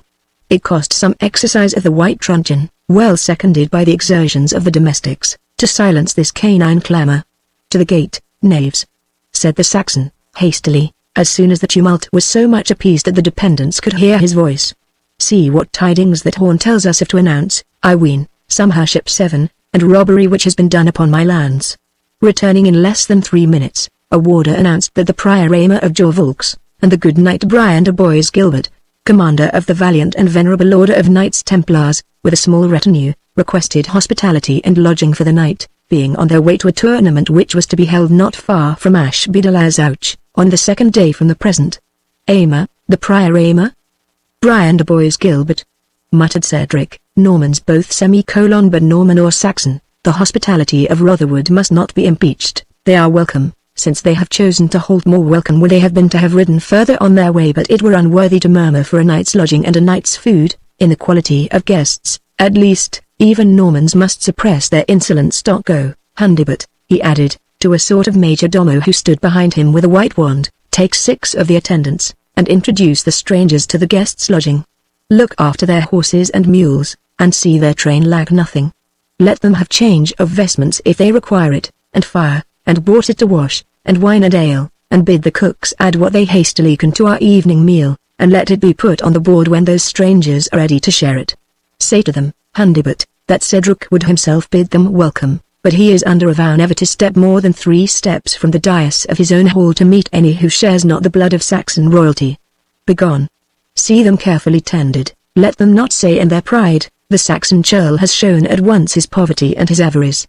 It cost some exercise of the white truncheon, well seconded by the exertions of the domestics, to silence this canine clamour. To the gate, knaves, said the Saxon, hastily, as soon as the tumult was so much appeased that the dependents could hear his voice. See what tidings that horn tells us of to announce, I ween, some hardship 7, and robbery which has been done upon my lands. Returning in less than 3 minutes, a warder announced that the Prior Aymer of Jorvolks, and the good knight Brian de Bois Gilbert, commander of the valiant and venerable order of Knights Templars, with a small retinue, requested hospitality and lodging for the night, being on their way to a tournament which was to be held not far from Ashby de la Zouch, on the 2nd day from the present. Aymer, the Prior Aymer? Brian de Bois Gilbert, muttered Cedric. Normans both but Norman or Saxon, the hospitality of Rotherwood must not be impeached. They are welcome, since they have chosen to halt. More welcome would they have been to have ridden further on their way, but it were unworthy to murmur for a night's lodging and a night's food, in the quality of guests. At least, even Normans must suppress their insolence. Go, Hundibert, he added, to a sort of major domo who stood behind him with a white wand, take 6 of the attendants, and introduce the strangers to the guests' lodging. Look after their horses and mules, and see their train lack nothing. Let them have change of vestments if they require it, and fire, and water to wash, and wine and ale, and bid the cooks add what they hastily can to our evening meal, and let it be put on the board when those strangers are ready to share it. Say to them, Hundibert, that Cedric would himself bid them welcome, but he is under a vow never to step more than 3 steps from the dais of his own hall to meet any who shares not the blood of Saxon royalty. Begone. See them carefully tended, let them not say in their pride, the Saxon churl has shown at once his poverty and his avarice.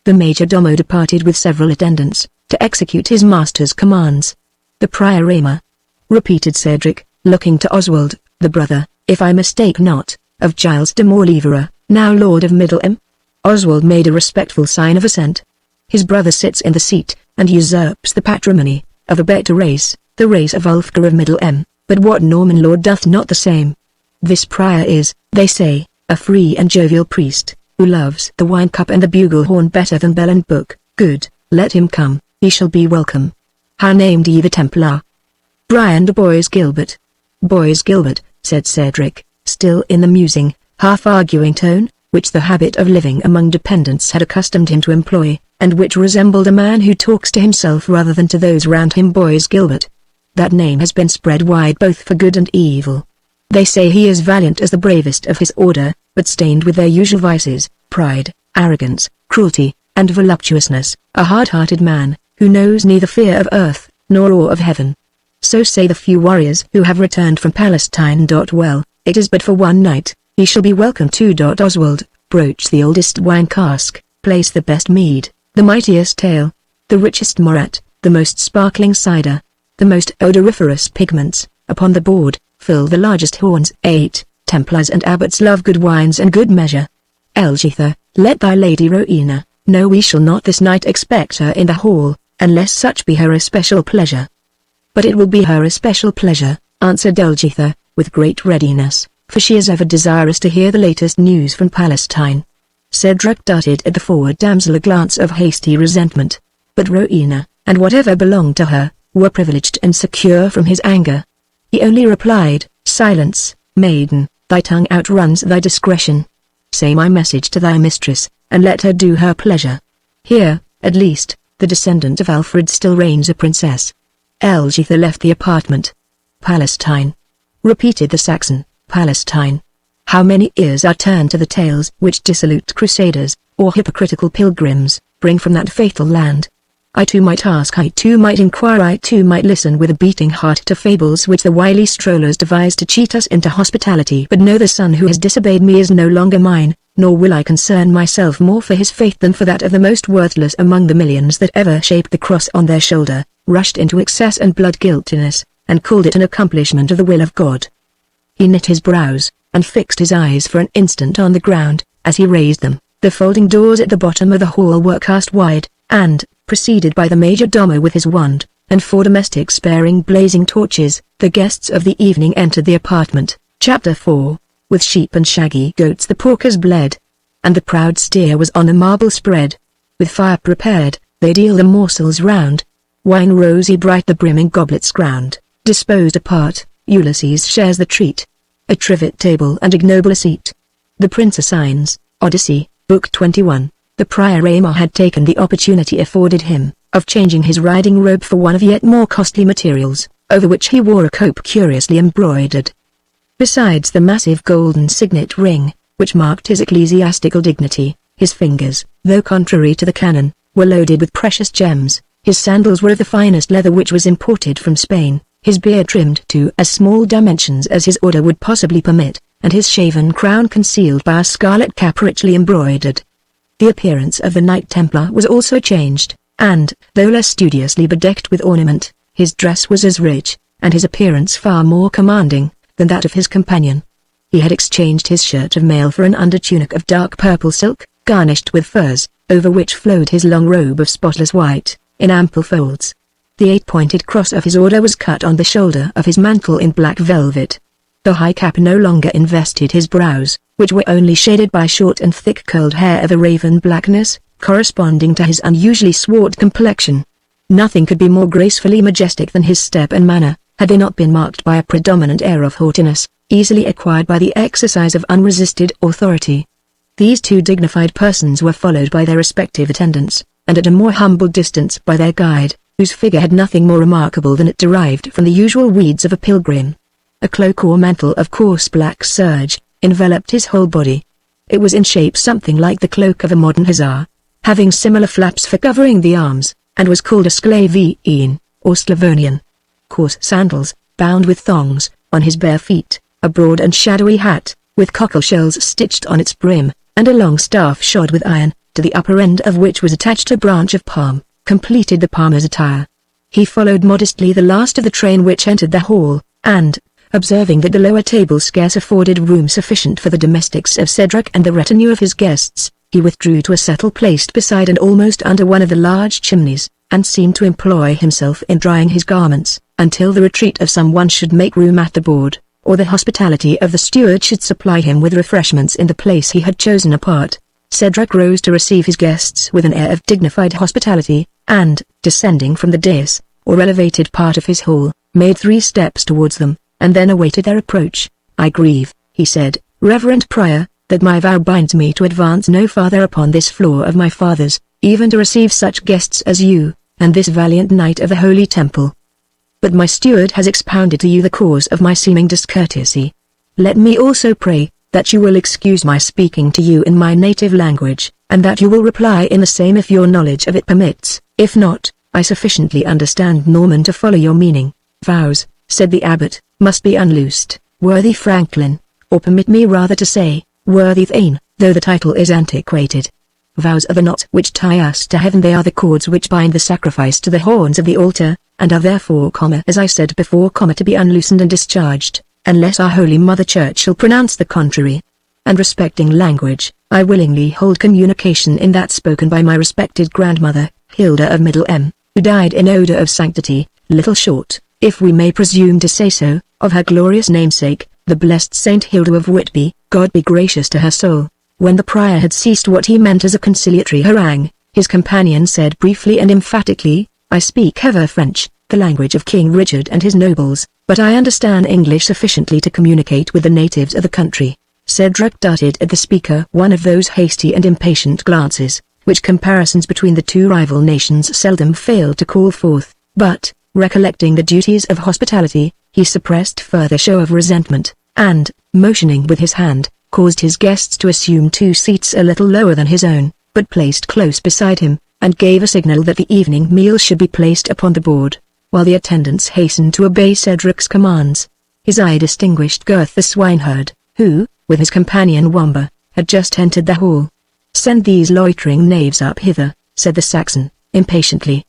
The major domo departed with several attendants, to execute his master's commands. The Prior Aymer, repeated Cedric, looking to Oswald, the brother, if I mistake not, of Giles de Morlevera, now Lord of Middleham? Oswald made a respectful sign of assent. His brother sits in the seat, and usurps the patrimony, of a better race, the race of Ulfgar of Middleham, but what Norman lord doth not the same? This prior is, they say, a free and jovial priest, who loves the wine cup and the bugle horn better than bell and book. Good, let him come, he shall be welcome. How named ye the Templar? Brian de Bois Gilbert. Bois Gilbert, said Cedric, still in the musing, half-arguing tone, which the habit of living among dependents had accustomed him to employ, and which resembled a man who talks to himself rather than to those round him. Bois Gilbert. That name has been spread wide both for good and evil. They say he is valiant as the bravest of his order, but stained with their usual vices, pride, arrogance, cruelty, and voluptuousness, a hard-hearted man, who knows neither fear of earth, nor awe of heaven. So say the few warriors who have returned from Palestine. Well, it is but for one night, He shall be welcome too. Oswald, broach the oldest wine cask, place the best mead, the mightiest ale, the richest morat, the most sparkling cider, the most odoriferous pigments, upon the board, fill the largest horns. 8. Templars and abbots love good wines and good measure. Elgitha, let thy lady Rowena know we shall not this night expect her in the hall, unless such be her especial pleasure. But it will be her especial pleasure, answered Elgitha, with great readiness, for she is ever desirous to hear the latest news from Palestine. Cedric darted at the forward damsel a glance of hasty resentment. But Rowena, and whatever belonged to her, were privileged and secure from his anger. He only replied, "Silence, maiden, thy tongue outruns thy discretion. Say my message to thy mistress, and let her do her pleasure. Here, at least, the descendant of Alfred still reigns a princess." Elgitha left the apartment. "Palestine," repeated the Saxon, "Palestine. How many ears are turned to the tales which dissolute crusaders, or hypocritical pilgrims, bring from that fatal land. I too might ask, I too might inquire, I too might listen with a beating heart to fables which the wily strollers devise to cheat us into hospitality. But know the son who has disobeyed me is no longer mine, nor will I concern myself more for his faith than for that of the most worthless among the millions that ever shaped the cross on their shoulder, rushed into excess and blood guiltiness, and called it an accomplishment of the will of God." He knit his brows, and fixed his eyes for an instant on the ground. As he raised them, the folding doors at the bottom of the hall were cast wide, and, preceded by the major domo with his wand, and 4 domestics bearing blazing torches, the guests of the evening entered the apartment. Chapter 4. With sheep and shaggy goats the porkers bled, and the proud steer was on a marble spread. With fire prepared, they deal the morsels round. Wine rosy bright the brimming goblets ground. Disposed apart, Ulysses shares the treat. A trivet table and ignoble seat. The prince assigns, Odyssey, Book 21. The prior Aemar had taken the opportunity afforded him, of changing his riding robe for one of yet more costly materials, over which he wore a cope curiously embroidered. Besides the massive golden signet ring, which marked his ecclesiastical dignity, his fingers, though contrary to the canon, were loaded with precious gems. His sandals were of the finest leather which was imported from Spain, his beard trimmed to as small dimensions as his order would possibly permit, and his shaven crown concealed by a scarlet cap richly embroidered. The appearance of the Knight Templar was also changed, and, though less studiously bedecked with ornament, his dress was as rich, and his appearance far more commanding, than that of his companion. He had exchanged his shirt of mail for an undertunic of dark purple silk, garnished with furs, over which flowed his long robe of spotless white, in ample folds. The 8-pointed cross of his order was cut on the shoulder of his mantle in black velvet. The high cap no longer invested his brows, which were only shaded by short and thick curled hair of a raven blackness, corresponding to his unusually swart complexion. Nothing could be more gracefully majestic than his step and manner, had they not been marked by a predominant air of haughtiness, easily acquired by the exercise of unresisted authority. These 2 dignified persons were followed by their respective attendants, and at a more humble distance by their guide, whose figure had nothing more remarkable than it derived from the usual weeds of a pilgrim. A cloak or mantle of coarse black serge enveloped his whole body. It was in shape something like the cloak of a modern hussar, having similar flaps for covering the arms, and was called a sclavine, or Slavonian. Coarse sandals, bound with thongs, on his bare feet, a broad and shadowy hat, with cockle shells stitched on its brim, and a long staff shod with iron, to the upper end of which was attached a branch of palm, completed the palmer's attire. He followed modestly the last of the train which entered the hall, and, observing that the lower table scarce afforded room sufficient for the domestics of Cedric and the retinue of his guests, he withdrew to a settle placed beside and almost under one of the large chimneys, and seemed to employ himself in drying his garments, until the retreat of someone should make room at the board, or the hospitality of the steward should supply him with refreshments in the place he had chosen apart. Cedric rose to receive his guests with an air of dignified hospitality, and, descending from the dais, or elevated part of his hall, made 3 steps towards them, and then awaited their approach. "I grieve," he said, "reverend prior, that my vow binds me to advance no farther upon this floor of my fathers, even to receive such guests as you, and this valiant knight of the Holy Temple. But my steward has expounded to you the cause of my seeming discourtesy. Let me also pray, that you will excuse my speaking to you in my native language, and that you will reply in the same if your knowledge of it permits. If not, I sufficiently understand Norman to follow your meaning." "Vows," said the abbot, "must be unloosed, worthy Franklin, or permit me rather to say, worthy Thane, though the title is antiquated. Vows are the knots which tie us to heaven, they are the cords which bind the sacrifice to the horns of the altar, and are therefore, as I said before, to be unloosened and discharged, unless our Holy Mother Church shall pronounce the contrary. And respecting language, I willingly hold communication in that spoken by my respected grandmother, Hilda of Middle M, who died in odour of sanctity, little short, if we may presume to say so, of her glorious namesake, the blessed Saint Hilda of Whitby, God be gracious to her soul. When the prior had ceased what he meant as a conciliatory harangue, his companion said briefly and emphatically, I speak ever French, the language of King Richard and his nobles, but I understand English sufficiently to communicate with the natives of the country. Cedric darted at the speaker one of those hasty and impatient glances, which comparisons between the two rival nations seldom failed to call forth, but, recollecting the duties of hospitality, he suppressed further show of resentment, and, motioning with his hand, caused his guests to assume 2 seats a little lower than his own, but placed close beside him, and gave a signal that the evening meal should be placed upon the board, while the attendants hastened to obey Cedric's commands. His eye distinguished Gurth the swineherd, who, with his companion Wamba, had just entered the hall. Send these loitering knaves up hither, said the Saxon, impatiently.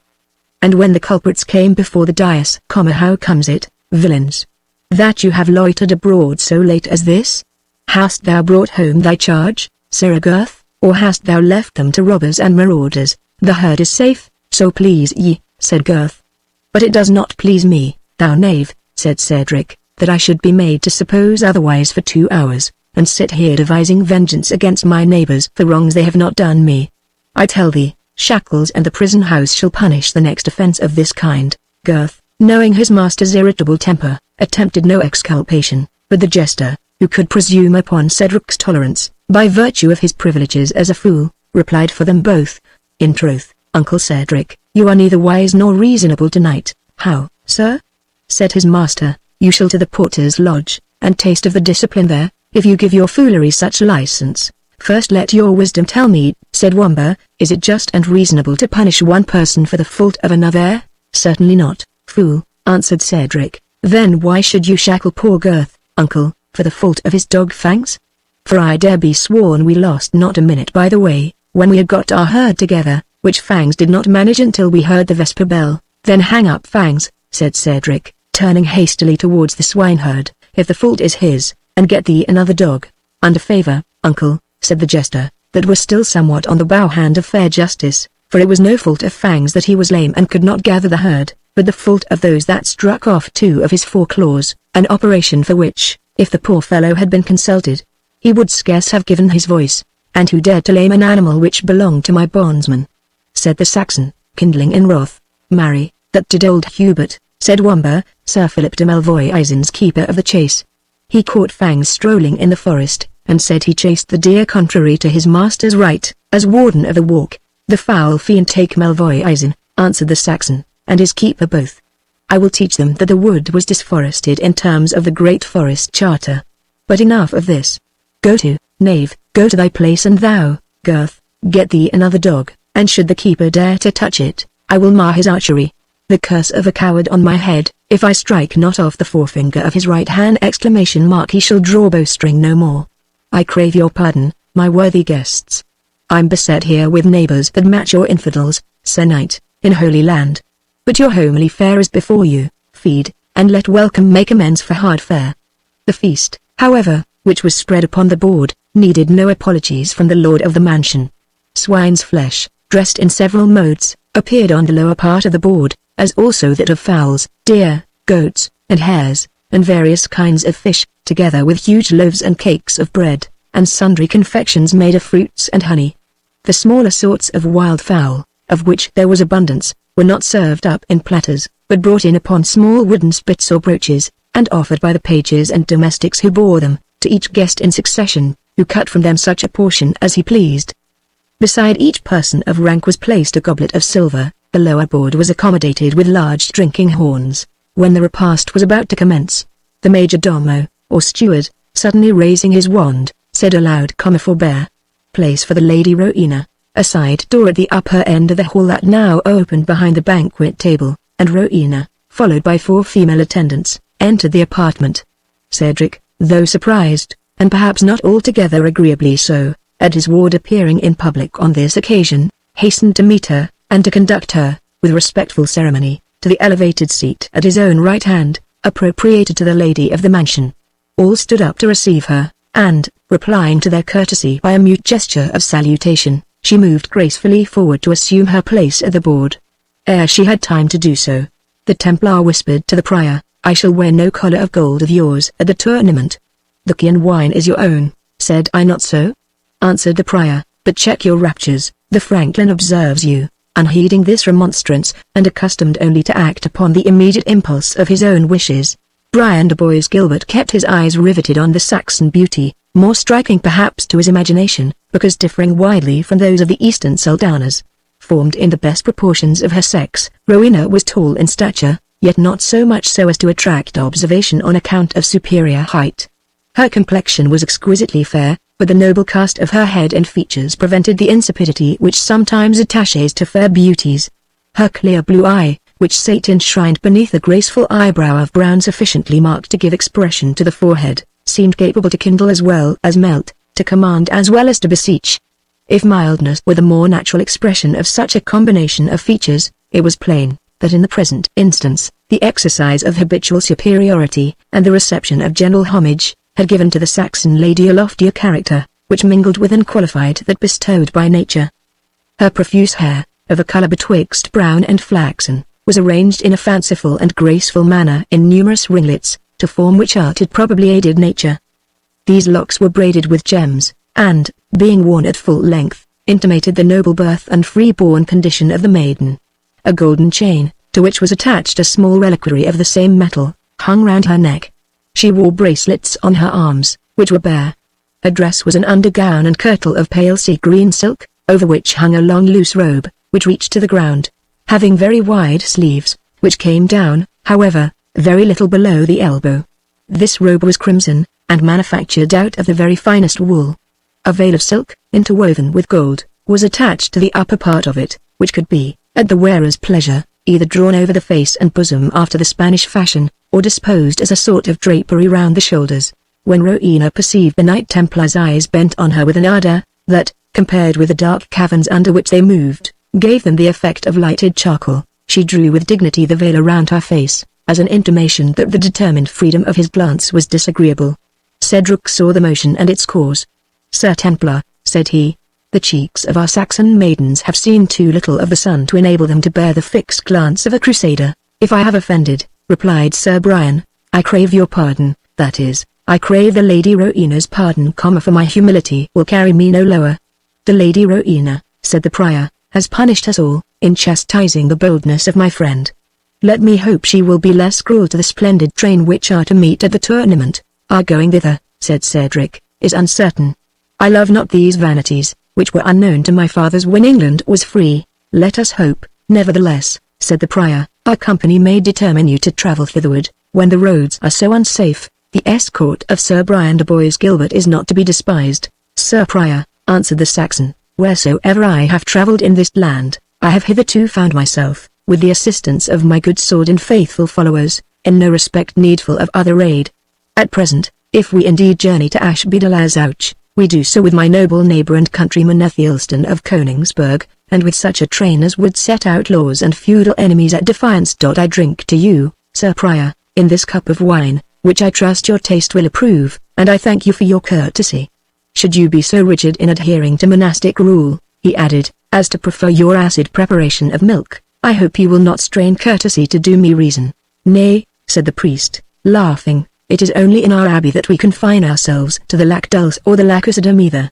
And when the culprits came before the dais, how comes it, villains, that you have loitered abroad so late as this? Hast thou brought home thy charge, Sirrah Gurth, or hast thou left them to robbers and marauders? The herd is safe, so please ye, said Gurth. But it does not please me, thou knave, said Cedric, that I should be made to suppose otherwise for 2 hours, and sit here devising vengeance against my neighbours for wrongs they have not done me. I tell thee, shackles and the prison house shall punish the next offence of this kind. Gurth, knowing his master's irritable temper, attempted no exculpation, but the jester, who could presume upon Cedric's tolerance, by virtue of his privileges as a fool, replied for them both, in truth, Uncle Cedric, you are neither wise nor reasonable tonight. How, sir? Said his master, you shall to the porter's lodge, and taste of the discipline there, if you give your foolery such license. First let your wisdom tell me, said Wamba, is it just and reasonable to punish one person for the fault of another? Certainly not, fool, answered Cedric. Then why should you shackle poor Gurth, uncle, for the fault of his dog Fangs? For I dare be sworn we lost not a minute by the way, when we had got our herd together, which Fangs did not manage until we heard the vesper bell. Then hang up Fangs, said Cedric, turning hastily towards the swineherd, if the fault is his, and get thee another dog. Under favour, uncle, said the jester, that was still somewhat on the bow hand of fair justice, for it was no fault of Fangs that he was lame and could not gather the herd, but the fault of those that struck off 2 of his 4 claws, an operation for which, if the poor fellow had been consulted, he would scarce have given his voice, and who dared to lame an animal which belonged to my bondsman? Said the Saxon, kindling in wrath. Marry, that did old Hubert, said Wamba, Sir Philip de Melvoisin's keeper of the chase. He caught Fangs strolling in the forest, and said he chased the deer contrary to his master's right, as warden of the walk. The foul fiend take Melvoisin, answered the Saxon, and his keeper both. I will teach them that the wood was disforested in terms of the Great Forest Charter. But enough of this. Go to, knave, go to thy place, and thou, Gurth, get thee another dog, and should the keeper dare to touch it, I will mar his archery. The curse of a coward on my head, if I strike not off the forefinger of his right hand! He shall draw bowstring no more. I crave your pardon, my worthy guests. I'm beset here with neighbours that match your infidels, Sir Knight, in Holy Land. But your homely fare is before you, feed, and let welcome make amends for hard fare. The feast, however, which was spread upon the board, needed no apologies from the lord of the mansion. Swine's flesh, dressed in several modes, appeared on the lower part of the board, as also that of fowls, deer, goats, and hares, and various kinds of fish, together with huge loaves and cakes of bread, and sundry confections made of fruits and honey. The smaller sorts of wild fowl, of which there was abundance, were not served up in platters, but brought in upon small wooden spits or brooches, and offered by the pages and domestics who bore them, to each guest in succession, who cut from them such a portion as he pleased. Beside each person of rank was placed a goblet of silver. The lower board was accommodated with large drinking horns. When the repast was about to commence, the major domo, or steward, suddenly raising his wand, said aloud, "Forbear. Place for the Lady Rowena." A side door at the upper end of the hall that now opened behind the banquet table, and Rowena, followed by 4 female attendants, entered the apartment. Cedric, though surprised, and perhaps not altogether agreeably so, at his ward appearing in public on this occasion, hastened to meet her, and to conduct her, with respectful ceremony, to the elevated seat at his own right hand, appropriated to the lady of the mansion. All stood up to receive her, and, replying to their courtesy by a mute gesture of salutation, she moved gracefully forward to assume her place at the board. Ere she had time to do so, the Templar whispered to the prior, "I shall wear no collar of gold of yours at the tournament." "The key and wine is your own, said I not so?" answered the prior, "but check your raptures, the franklin observes you." Unheeding this remonstrance, and accustomed only to act upon the immediate impulse of his own wishes, Brian de Bois Gilbert kept his eyes riveted on the Saxon beauty, more striking perhaps to his imagination, because differing widely from those of the eastern sultanas. Formed in the best proportions of her sex, Rowena was tall in stature, yet not so much so as to attract observation on account of superior height. Her complexion was exquisitely fair, but the noble cast of her head and features prevented the insipidity which sometimes attaches to fair beauties. Her clear blue eye, which sate enshrined beneath a graceful eyebrow of brown sufficiently marked to give expression to the forehead, seemed capable to kindle as well as melt, to command as well as to beseech. If mildness were the more natural expression of such a combination of features, it was plain that in the present instance, the exercise of habitual superiority, and the reception of general homage, had given to the Saxon lady a loftier character, which mingled with and qualified that bestowed by nature. Her profuse hair, of a colour betwixt brown and flaxen, was arranged in a fanciful and graceful manner in numerous ringlets, to form which art had probably aided nature. These locks were braided with gems, and, being worn at full length, intimated the noble birth and free-born condition of the maiden. A golden chain, to which was attached a small reliquary of the same metal, hung round her neck. She wore bracelets on her arms, which were bare. Her dress was an undergown and kirtle of pale sea-green silk, over which hung a long loose robe, which reached to the ground, having very wide sleeves, which came down, however, very little below the elbow. This robe was crimson, and manufactured out of the very finest wool. A veil of silk, interwoven with gold, was attached to the upper part of it, which could be, at the wearer's pleasure, either drawn over the face and bosom after the Spanish fashion, or disposed as a sort of drapery round the shoulders. When Rowena perceived the Knight Templar's eyes bent on her with an ardour, that, compared with the dark caverns under which they moved, gave them the effect of lighted charcoal, she drew with dignity the veil around her face, as an intimation that the determined freedom of his glance was disagreeable. Cedric saw the motion and its cause. "Sir Templar," said he, "the cheeks of our Saxon maidens have seen too little of the sun to enable them to bear the fixed glance of a crusader." "If I have offended," replied Sir Brian, "I crave your pardon, that is, I crave the Lady Rowena's pardon, for my humility will carry me no lower." "The Lady Rowena," said the prior, "has punished us all, in chastising the boldness of my friend. Let me hope she will be less cruel to the splendid train which are to meet at the tournament." "Our going thither," said Cedric, "is uncertain. I love not these vanities, which were unknown to my fathers when England was free." "Let us hope, nevertheless," said the prior, "our company may determine you to travel thitherward, when the roads are so unsafe. The escort of Sir Brian de Bois Gilbert is not to be despised." "Sir Prior," answered the Saxon, "wheresoever I have travelled in this land, I have hitherto found myself, with the assistance of my good sword and faithful followers, in no respect needful of other aid. At present, if we indeed journey to Ashby de la Zouch, we do so with my noble neighbour and countryman Athelstan of Koningsberg, and with such a train as would set outlaws and feudal enemies at defiance. I drink to you, Sir Prior, in this cup of wine, which I trust your taste will approve, and I thank you for your courtesy. Should you be so rigid in adhering to monastic rule," he added, "as to prefer your acid preparation of milk, I hope you will not strain courtesy to do me reason." "Nay," said the priest, laughing, "it is only in our abbey that we confine ourselves to the lac dulce or the lacucidum either.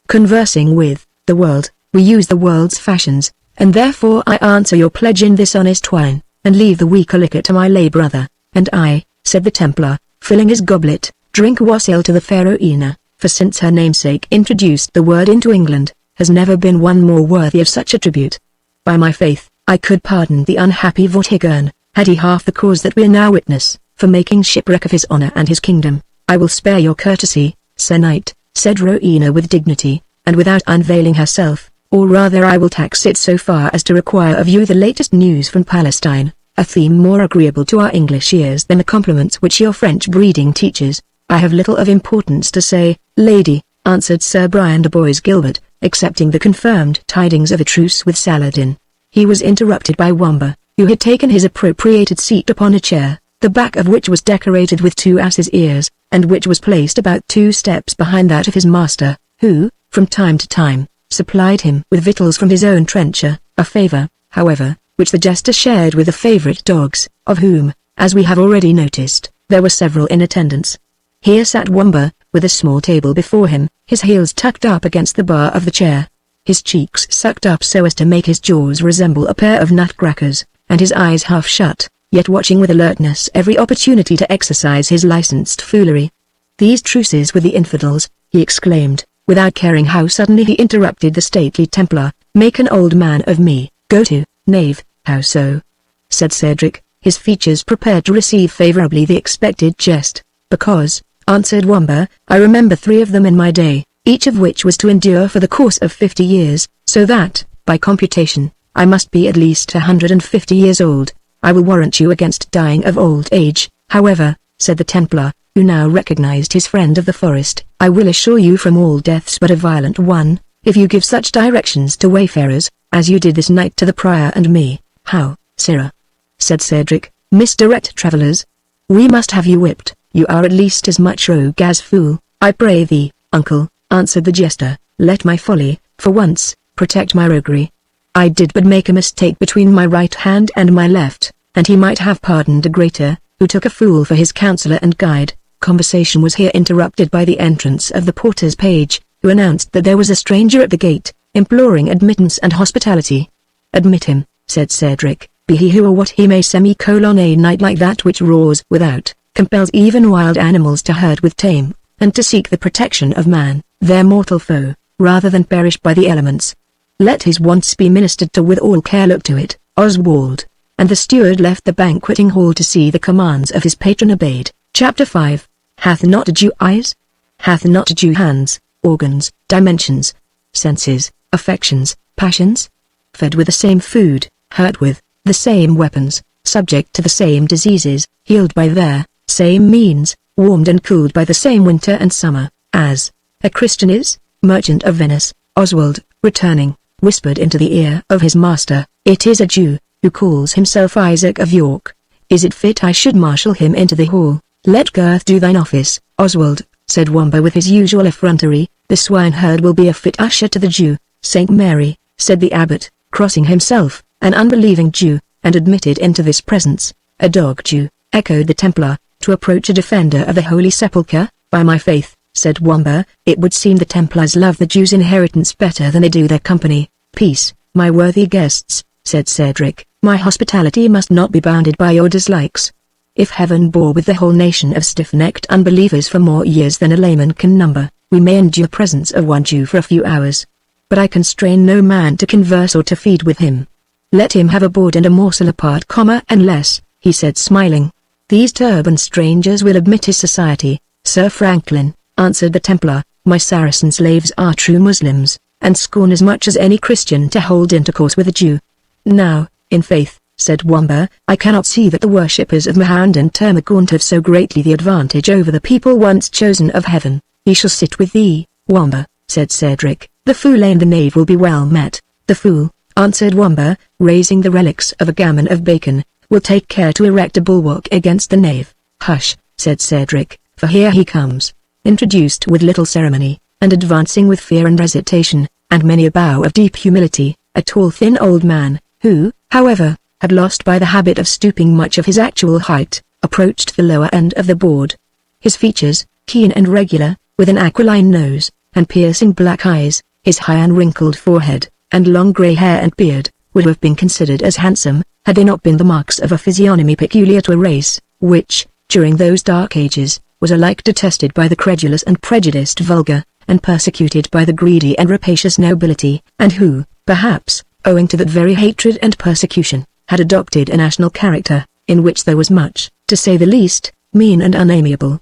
Conversing with the world, we use the world's fashions, and therefore I answer your pledge in this honest wine, and leave the weaker liquor to my lay brother. And I," said the Templar, filling his goblet, "drink wassail to the fair Rowena, for since her namesake introduced the word into England, has never been one more worthy of such a tribute. By my faith, I could pardon the unhappy Vortigern, had he half the cause that we now witness, for making shipwreck of his honour and his kingdom. I will spare your courtesy, Sir Knight," said Rowena with dignity, and without unveiling herself, "or rather I will tax it so far as to require of you the latest news from Palestine, a theme more agreeable to our English ears than the compliments which your French breeding teaches. "I have little of importance to say, lady," answered Sir Brian de Bois Gilbert, accepting the confirmed tidings of a truce with Saladin. He was interrupted by Wamba, who had taken his appropriated seat upon a chair, the back of which was decorated with 2 asses' ears, and which was placed about 2 steps behind that of his master, who, from time to time, supplied him with victuals from his own trencher, a favour, however, which the jester shared with the favourite dogs, of whom, as we have already noticed, there were several in attendance. Here sat Wamba, with a small table before him, his heels tucked up against the bar of the chair, his cheeks sucked up so as to make his jaws resemble a pair of nutcrackers, and his eyes half shut, yet watching with alertness every opportunity to exercise his licensed foolery. "These truces with the infidels," he exclaimed, without caring how suddenly he interrupted the stately Templar, "make an old man of me." "Go to, knave, how so?" said Cedric, his features prepared to receive favourably the expected jest. "Because," answered Wamba, "I remember 3 of them in my day, each of which was to endure for the course of 50 years, so that, by computation, I must be at least 150 years old. I will warrant you against dying of old age, however," said the Templar, who now recognized his friend of the forest. "I will assure you from all deaths but a violent one, if you give such directions to wayfarers, as you did this night to the prior and me." "How, sirrah?" said Cedric. "Misdirect travellers. We must have you whipped. You are at least as much rogue as fool." "I pray thee, uncle," answered the jester, "let my folly, for once, protect my roguery. I did but make a mistake between my right hand and my left, and he might have pardoned a greater, who took a fool for his counselor and guide." Conversation was here interrupted by the entrance of the porter's page, who announced that there was a stranger at the gate, imploring admittance and hospitality. "Admit him," said Cedric, "be he who or what he may. A night like that which roars without, compels even wild animals to herd with tame, and to seek the protection of man, their mortal foe, rather than perish by the elements. Let his wants be ministered to with all care. Look to it, Oswald." And the steward left the banqueting hall to see the commands of his patron obeyed. Chapter 5. Hath not a Jew eyes? Hath not a Jew hands, organs, dimensions, senses, affections, passions? Fed with the same food, hurt with the same weapons, subject to the same diseases, healed by their same means, warmed and cooled by the same winter and summer, as a Christian is? Merchant of Venice, Oswald, returning, whispered into the ear of his master, "It is a Jew, who calls himself Isaac of York. Is it fit I should marshal him into the hall?" "Let Gurth do thine office, Oswald," said Wamba with his usual effrontery. "The swineherd will be a fit usher to the Jew." "Saint Mary," said the abbot, crossing himself, "an unbelieving Jew, and admitted into this presence." "A dog Jew," echoed the Templar, "to approach a defender of the Holy Sepulchre? By my faith," said Wamba, "it would seem the Templars love the Jews' inheritance better than they do their company." "Peace, my worthy guests," said Cedric, "my hospitality must not be bounded by your dislikes. If heaven bore with the whole nation of stiff-necked unbelievers for more years than a layman can number, we may endure presence of one Jew for a few hours. But I constrain no man to converse or to feed with him. Let him have a board and a morsel apart, unless," he said smiling, "these turbaned strangers will admit his society." "Sir Franklin," answered the Templar, "my Saracen slaves are true Muslims, and scorn as much as any Christian to hold intercourse with a Jew." "Now, in faith," said Wamba, "I cannot see that the worshippers of Mahound and Termagaunt have so greatly the advantage over the people once chosen of heaven." "He shall sit with thee, Wamba," said Cedric. "The fool and the knave will be well met." "The fool," answered Wamba, raising the relics of a gammon of bacon, "will take care to erect a bulwark against the knave." "Hush," said Cedric, "for here he comes." Introduced with little ceremony, and advancing with fear and hesitation, and many a bow of deep humility, a tall thin old man, who, however, had lost by the habit of stooping much of his actual height, approached the lower end of the board. His features, keen and regular, with an aquiline nose, and piercing black eyes, his high and wrinkled forehead, and long grey hair and beard, would have been considered as handsome, had they not been the marks of a physiognomy peculiar to a race, which, during those dark ages, was alike detested by the credulous and prejudiced vulgar, and persecuted by the greedy and rapacious nobility, and who, perhaps, owing to that very hatred and persecution, had adopted a national character, in which there was much, to say the least, mean and unamiable.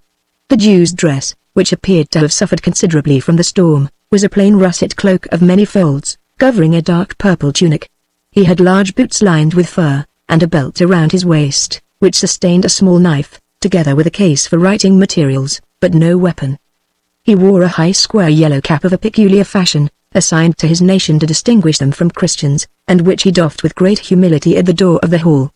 The Jew's dress, which appeared to have suffered considerably from the storm, was a plain russet cloak of many folds, covering a dark purple tunic. He had large boots lined with fur, and a belt around his waist, which sustained a small knife, together with a case for writing materials. but no weapon. He wore a high square yellow cap of a peculiar fashion, assigned to his nation to distinguish them from Christians, and which he doffed with great humility at the door of the hall.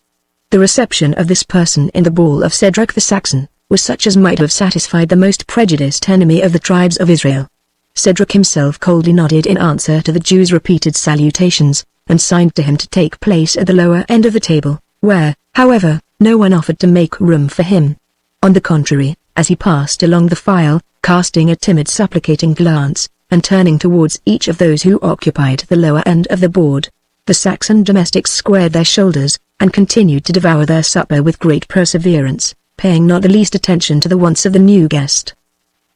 The reception of this person in the ball of Cedric the Saxon was such as might have satisfied the most prejudiced enemy of the tribes of Israel. Cedric himself coldly nodded in answer to the Jew's repeated salutations, and signed to him to take place at the lower end of the table, where, however, no one offered to make room for him. On the contrary, as he passed along the file, casting a timid supplicating glance, and turning towards each of those who occupied the lower end of the board, the Saxon domestics squared their shoulders, and continued to devour their supper with great perseverance, paying not the least attention to the wants of the new guest.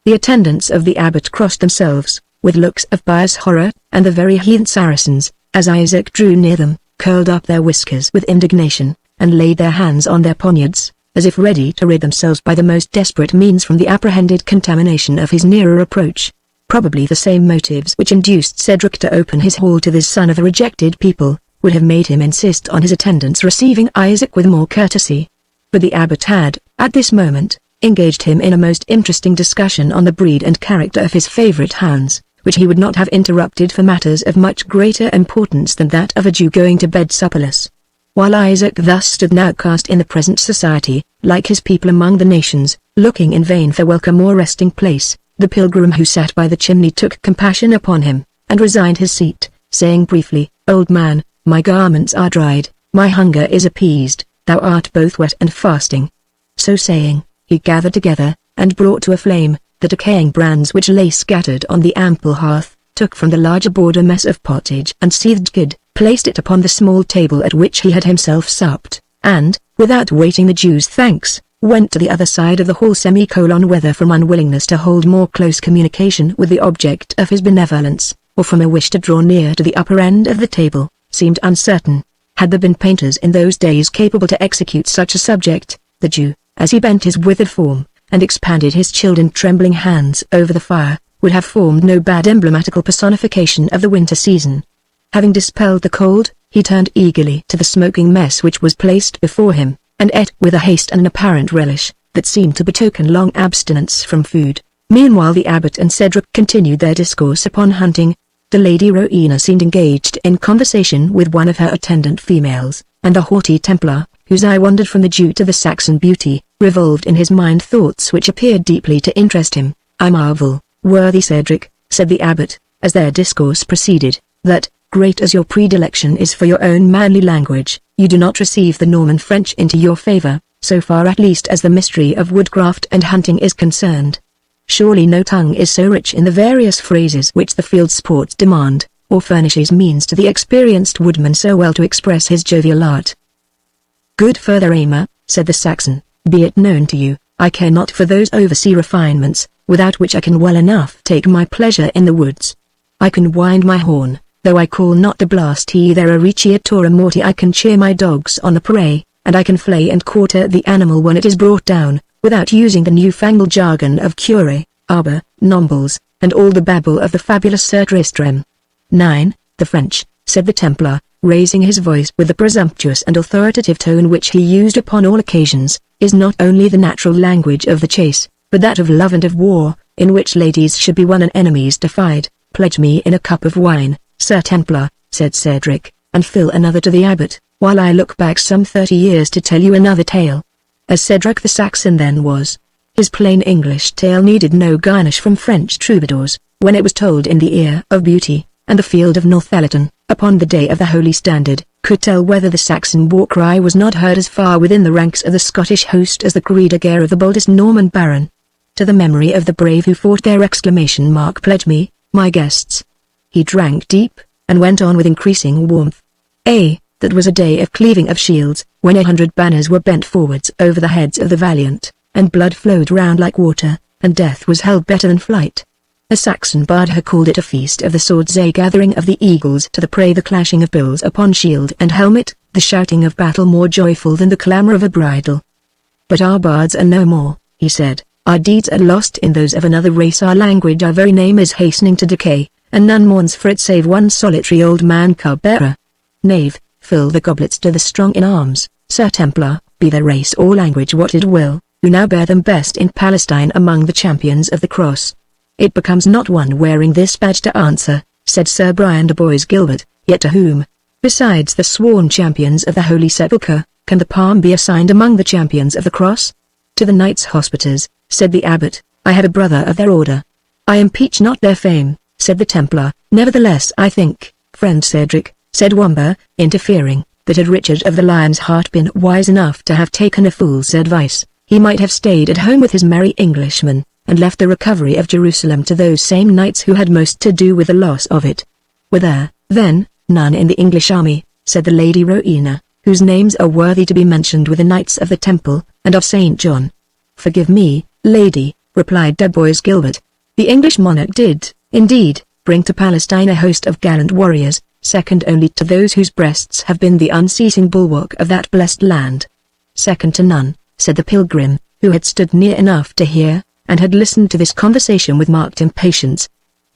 The attendants of the abbot crossed themselves, with looks of pious horror, and the very heathen Saracens, as Isaac drew near them, curled up their whiskers with indignation, and laid their hands on their poniards, as if ready to rid themselves by the most desperate means from the apprehended contamination of his nearer approach. Probably the same motives which induced Cedric to open his hall to this son of the rejected people, would have made him insist on his attendants receiving Isaac with more courtesy. But the abbot had, at this moment, engaged him in a most interesting discussion on the breed and character of his favorite hounds, which he would not have interrupted for matters of much greater importance than that of a Jew going to bed supperless. While Isaac thus stood an outcast in the present society, like his people among the nations, looking in vain for welcome or resting place, the pilgrim who sat by the chimney took compassion upon him, and resigned his seat, saying briefly, "Old man, my garments are dried, my hunger is appeased, thou art both wet and fasting." So saying, he gathered together, and brought to a flame, the decaying brands which lay scattered on the ample hearth, took from the larger board a mess of pottage and seethed kid, placed it upon the small table at which he had himself supped, and, without waiting the Jew's thanks, went to the other side of the hall whether from unwillingness to hold more close communication with the object of his benevolence, or from a wish to draw near to the upper end of the table, seemed uncertain. Had there been painters in those days capable to execute such a subject, the Jew, as he bent his withered form, and expanded his chilled and trembling hands over the fire, would have formed no bad emblematical personification of the winter season. Having dispelled the cold, he turned eagerly to the smoking mess which was placed before him, and ate with a haste and an apparent relish, that seemed to betoken long abstinence from food. Meanwhile the abbot and Cedric continued their discourse upon hunting. The Lady Rowena seemed engaged in conversation with one of her attendant females, and the haughty Templar, whose eye wandered from the Jew to the Saxon beauty, revolved in his mind thoughts which appeared deeply to interest him. "I marvel, worthy Cedric," said the abbot, as their discourse proceeded, "that, great as your predilection is for your own manly language, you do not receive the Norman French into your favor, so far at least as the mystery of woodcraft and hunting is concerned. Surely no tongue is so rich in the various phrases which the field sports demand, or furnishes means to the experienced woodman so well to express his jovial art." "Good further aimer," said the Saxon, "be it known to you, I care not for those oversea refinements, without which I can well enough take my pleasure in the woods. I can wind my horn, though I call not the blast either a ricciat or a morti. I can cheer my dogs on the prey, and I can flay and quarter the animal when it is brought down, without using the newfangled jargon of cure, arbor, nombles, and all the babble of the fabulous Sir Tristram." 9. The French, said the Templar, raising his voice with the presumptuous and authoritative tone which he used upon all occasions, is not only the natural language of the chase, but that of love and of war, in which ladies should be won and enemies defied. "Pledge me in a cup of wine, Sir Templar," said Cedric, "and fill another to the abbot, while I look back some 30 years to tell you another tale." As Cedric the Saxon then was, his plain English tale needed no garnish from French troubadours, when it was told in the ear of beauty, and the field of Northallerton, upon the day of the Holy Standard, could tell whether the Saxon war cry was not heard as far within the ranks of the Scottish host as the cri de guerre of the boldest Norman baron. To the memory of the brave who fought there! Pledge me, my guests. He drank deep, and went on with increasing warmth. That was a day of cleaving of shields, when 100 banners were bent forwards over the heads of the valiant, and blood flowed round like water, and death was held better than flight. A Saxon bard had called it a feast of the swords, a gathering of the eagles to the prey, the clashing of bills upon shield and helmet, the shouting of battle more joyful than the clamour of a bridal. "But our bards are no more," he said, "our deeds are lost in those of another race, our language, our very name is hastening to decay, and none mourns for it save one solitary old man cup-bearer. Knave, fill the goblets to the strong in arms, Sir Templar, be their race or language what it will, who now bear them best in Palestine among the champions of the cross. It becomes not one wearing this badge to answer, said Sir Brian de Bois Gilbert, yet to whom, besides the sworn champions of the Holy Sepulchre, can the palm be assigned among the champions of the cross? To the Knights Hospiters, said the abbot, I had a brother of their order. I impeach not their fame, said the Templar. Nevertheless I think, friend Cedric, said Wamba, interfering, that had Richard of the Lion's Heart been wise enough to have taken a fool's advice, he might have stayed at home with his merry Englishmen, and left the recovery of Jerusalem to those same knights who had most to do with the loss of it. Were there, then, none in the English army, said the Lady Rowena, whose names are worthy to be mentioned with the Knights of the Temple, and of St. John? Forgive me, lady, replied de Bois Gilbert. The English monarch did, indeed, bring to Palestine a host of gallant warriors, second only to those whose breasts have been the unceasing bulwark of that blessed land. Second to none, said the pilgrim, who had stood near enough to hear, and had listened to this conversation with marked impatience.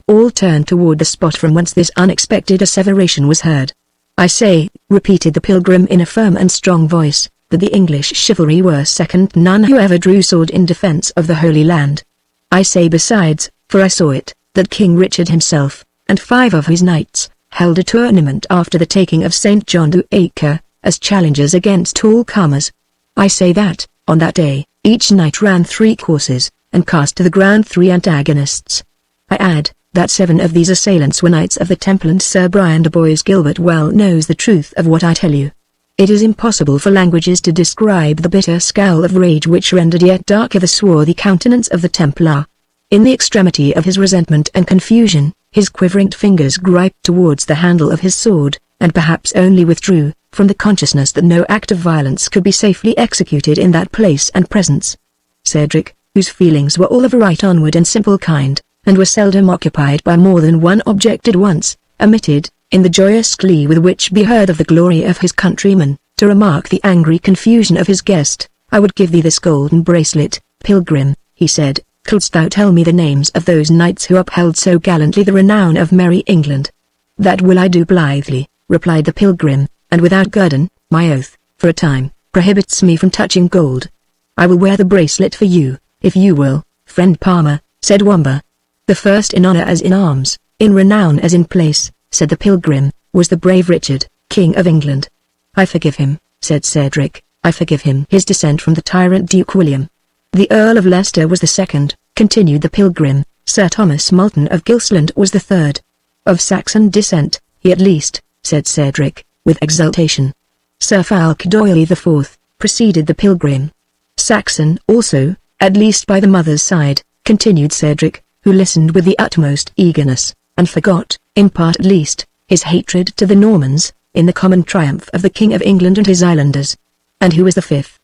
All turned toward the spot from whence this unexpected asseveration was heard. I say, repeated the pilgrim in a firm and strong voice, that the English chivalry were second to none who ever drew sword in defense of the Holy Land. I say besides, for I saw it, that King Richard himself, and 5 of his knights, held a tournament after the taking of St. John du Acre, as challengers against all comers. I say that, on that day, each knight ran 3 courses, and cast to the ground 3 antagonists. I add, that 7 of these assailants were Knights of the Temple, and Sir Brian de Bois Gilbert well knows the truth of what I tell you. It is impossible for languages to describe the bitter scowl of rage which rendered yet darker the swarthy countenance of the Templar. In the extremity of his resentment and confusion, his quivering fingers griped towards the handle of his sword, and perhaps only withdrew, from the consciousness that no act of violence could be safely executed in that place and presence. Cedric, whose feelings were all of a right onward and simple kind, and were seldom occupied by more than one object at once, omitted, in the joyous glee with which be heard of the glory of his countrymen, to remark the angry confusion of his guest. I would give thee this golden bracelet, pilgrim, he said, couldst thou tell me the names of those knights who upheld so gallantly the renown of merry England? That will I do blithely, replied the pilgrim, and without guerdon, my oath, for a time, prohibits me from touching gold. I will wear the bracelet for you, if you will, friend Palmer, said Wamba. The first in honor as in arms, in renown as in place, said the pilgrim, was the brave Richard, King of England. I forgive him, said Cedric, I forgive him his descent from the tyrant Duke William. The Earl of Leicester was the second, continued the pilgrim, Sir Thomas Multon of Gilsland was the third. Of Saxon descent, he at least, said Cedric, with exultation. Sir Falk Doyle the fourth, preceded the pilgrim. Saxon also, at least by the mother's side, continued Cedric, who listened with the utmost eagerness, and forgot, in part at least, his hatred to the Normans, in the common triumph of the King of England and his islanders. And who was the fifth?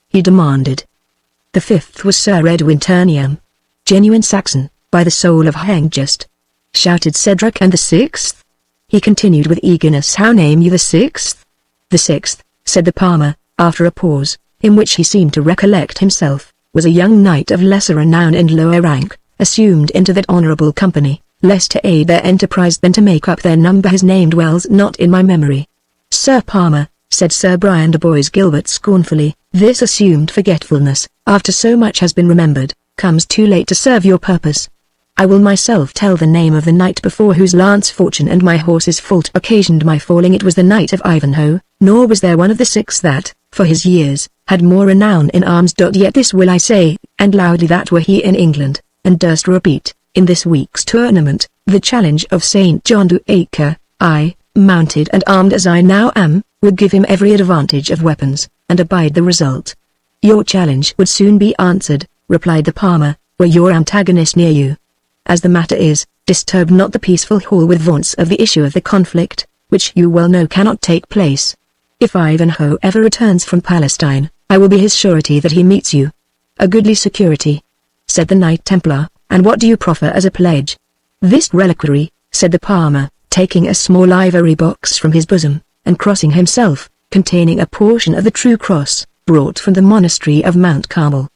He demanded. The fifth was Sir Edwin Turniam. Genuine Saxon, by the soul of Hengist, shouted Cedric. And the sixth? He continued with eagerness. How name you the sixth? The sixth, said the palmer, after a pause, in which he seemed to recollect himself, was a young knight of lesser renown and lower rank, assumed into that honourable company, less to aid their enterprise than to make up their number. His name dwells not in my memory. Sir Palmer, said Sir Brian de Bois Gilbert scornfully, this assumed forgetfulness, after so much has been remembered, comes too late to serve your purpose. I will myself tell the name of the knight before whose lance fortune and my horse's fault occasioned my falling. It was the Knight of Ivanhoe, nor was there one of the 6 that, for his years, had more renown in arms. Yet this will I say, and loudly, that were he in England, and durst repeat, in this week's tournament, the challenge of St. John du Acre, I, mounted and armed as I now am, would give him every advantage of weapons, and abide the result. Your challenge would soon be answered, replied the palmer, were your antagonist near you. As the matter is, disturb not the peaceful hall with vaunts of the issue of the conflict, which you well know cannot take place. If Ivanhoe ever returns from Palestine, I will be his surety that he meets you. A goodly security, said the Knight Templar, and what do you proffer as a pledge? This reliquary, said the palmer, taking a small ivory box from his bosom, and crossing himself, containing a portion of the true cross, brought from the monastery of Mount Carmel.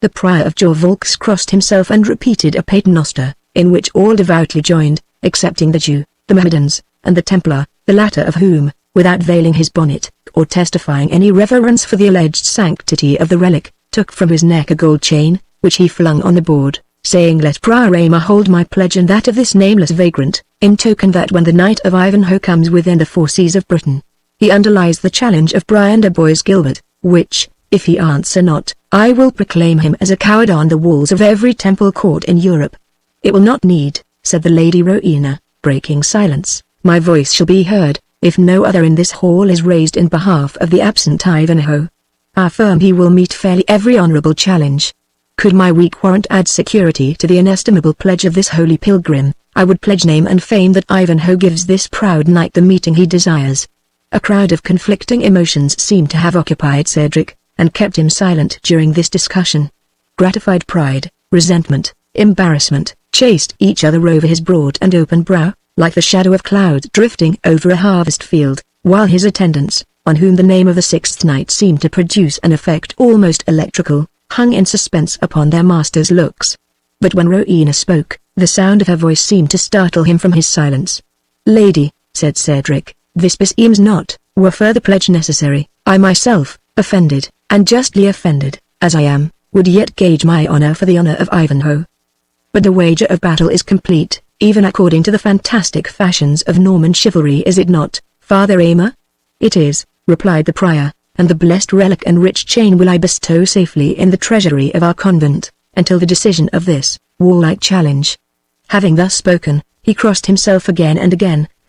The prior of Jorvolks crossed himself and repeated a paternoster, in which all devoutly joined, excepting the Jew, the Mohammedans, and the Templar, the latter of whom, without veiling his bonnet, or testifying any reverence for the alleged sanctity of the relic, took from his neck a gold chain, which he flung on the board, saying, "Let Prior Aymer hold my pledge and that of this nameless vagrant, in token that when the Knight of Ivanhoe comes within the four seas of Britain, he underlies the challenge of Brian de Bois Gilbert, which, if he answer not, I will proclaim him as a coward on the walls of every temple court in Europe." "It will not need," said the Lady Rowena, breaking silence. "My voice shall be heard, if no other in this hall is raised in behalf of the absent Ivanhoe. I affirm he will meet fairly every honourable challenge. Could my weak warrant add security to the inestimable pledge of this holy pilgrim, I would pledge name and fame that Ivanhoe gives this proud knight the meeting he desires." A crowd of conflicting emotions seemed to have occupied Cedric, and kept him silent during this discussion. Gratified pride, resentment, embarrassment, chased each other over his broad and open brow, like the shadow of cloud drifting over a harvest field, while his attendants, on whom the name of the sixth knight seemed to produce an effect almost electrical, hung in suspense upon their master's looks. But when Rowena spoke, the sound of her voice seemed to startle him from his silence. "Lady," said Cedric, "this beseems not, were further pledge necessary. I myself, offended, and justly offended, as I am, would yet gage my honour for the honour of Ivanhoe. But the wager of battle is complete, even according to the fantastic fashions of Norman chivalry, is it not, Father Aymer?" "It is," replied the prior, "and the blessed relic and rich chain will I bestow safely in the treasury of our convent, until the decision of this warlike challenge." Having thus spoken, he crossed himself again,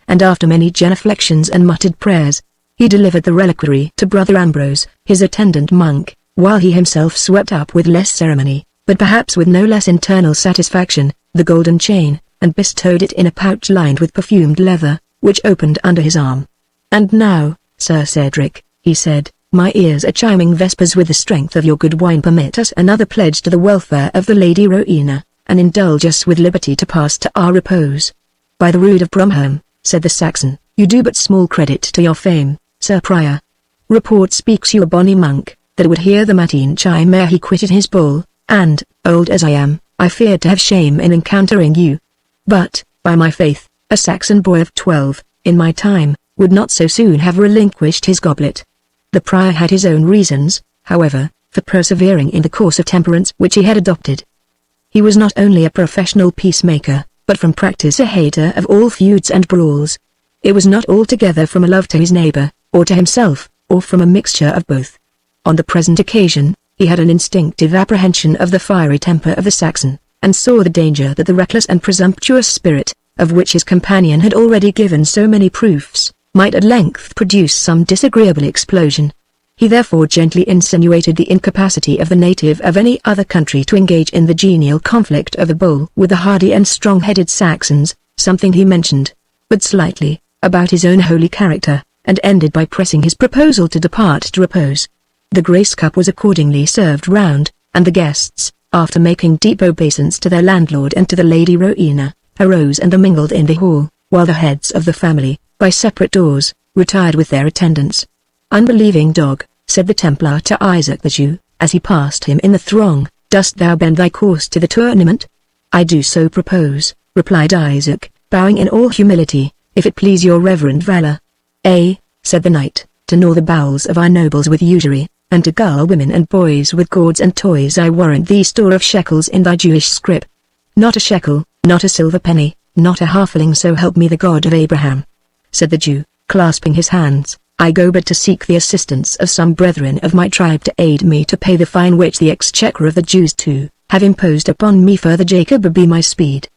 and after many genuflections and muttered prayers, he delivered the reliquary to Brother Ambrose, his attendant monk, while he himself swept up with less ceremony, but perhaps with no less internal satisfaction, the golden chain, and bestowed it in a pouch lined with perfumed leather, which opened under his arm. "And now, Sir Cedric," he said, "my ears are chiming vespers with the strength of your good wine. Permit us another pledge to the welfare of the Lady Rowena, and indulge us with liberty to pass to our repose." "By the rood of Bromholm," said the Saxon, "you do but small credit to your fame, Sir Prior. Report speaks you a bonny monk, that would hear the matin chime ere he quitted his bull, and, old as I am, I feared to have shame in encountering you. But, by my faith, a Saxon boy of 12, in my time, would not so soon have relinquished his goblet." The prior had his own reasons, however, for persevering in the course of temperance which he had adopted. He was not only a professional peacemaker, but from practice a hater of all feuds and brawls. It was not altogether from a love to his neighbor, or to himself, or from a mixture of both. On the present occasion, he had an instinctive apprehension of the fiery temper of the Saxon, and saw the danger that the reckless and presumptuous spirit, of which his companion had already given so many proofs, might at length produce some disagreeable explosion. He therefore gently insinuated the incapacity of the native of any other country to engage in the genial conflict of a bull with the hardy and strong-headed Saxons, something he mentioned, but slightly, about his own holy character, and ended by pressing his proposal to depart to repose. The grace cup was accordingly served round, and the guests, after making deep obeisance to their landlord and to the Lady Rowena, arose and mingled in the hall, while the heads of the family, by separate doors, retired with their attendants. "Unbelieving dog," said the Templar to Isaac the Jew, as he passed him in the throng, "dost thou bend thy course to the tournament?" "I do so propose," replied Isaac, bowing in all humility, "if it please your reverend valour." "Ay," said the knight, "to gnaw the bowels of our nobles with usury, and to gull women and boys with gauds and toys, I warrant thee store of shekels in thy Jewish scrip." "Not a shekel, not a silver penny, not a halfling, so help me the God of Abraham," said the Jew, clasping his hands. "I go but to seek the assistance of some brethren of my tribe to aid me to pay the fine which the exchequer of the Jews too have imposed upon me. Further Jacob be my speed.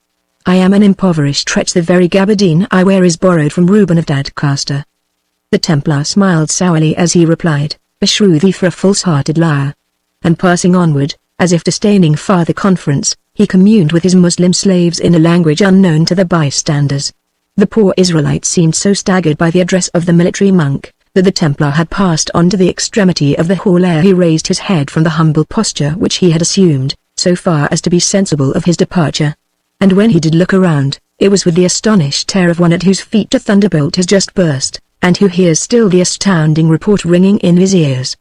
I am an impoverished wretch, the very gabardine I wear is borrowed from Reuben of Dadcaster." The Templar smiled sourly as he replied, "Beshrew thee for a false-hearted liar." And passing onward, as if disdaining farther conference, he communed with his Muslim slaves in a language unknown to the bystanders. The poor Israelite seemed so staggered by the address of the military monk, that the Templar had passed on to the extremity of the hall ere he raised his head from the humble posture which he had assumed, so far as to be sensible of his departure. And when he did look around, it was with the astonished air of one at whose feet a thunderbolt has just burst, and who hears still the astounding report ringing in his ears.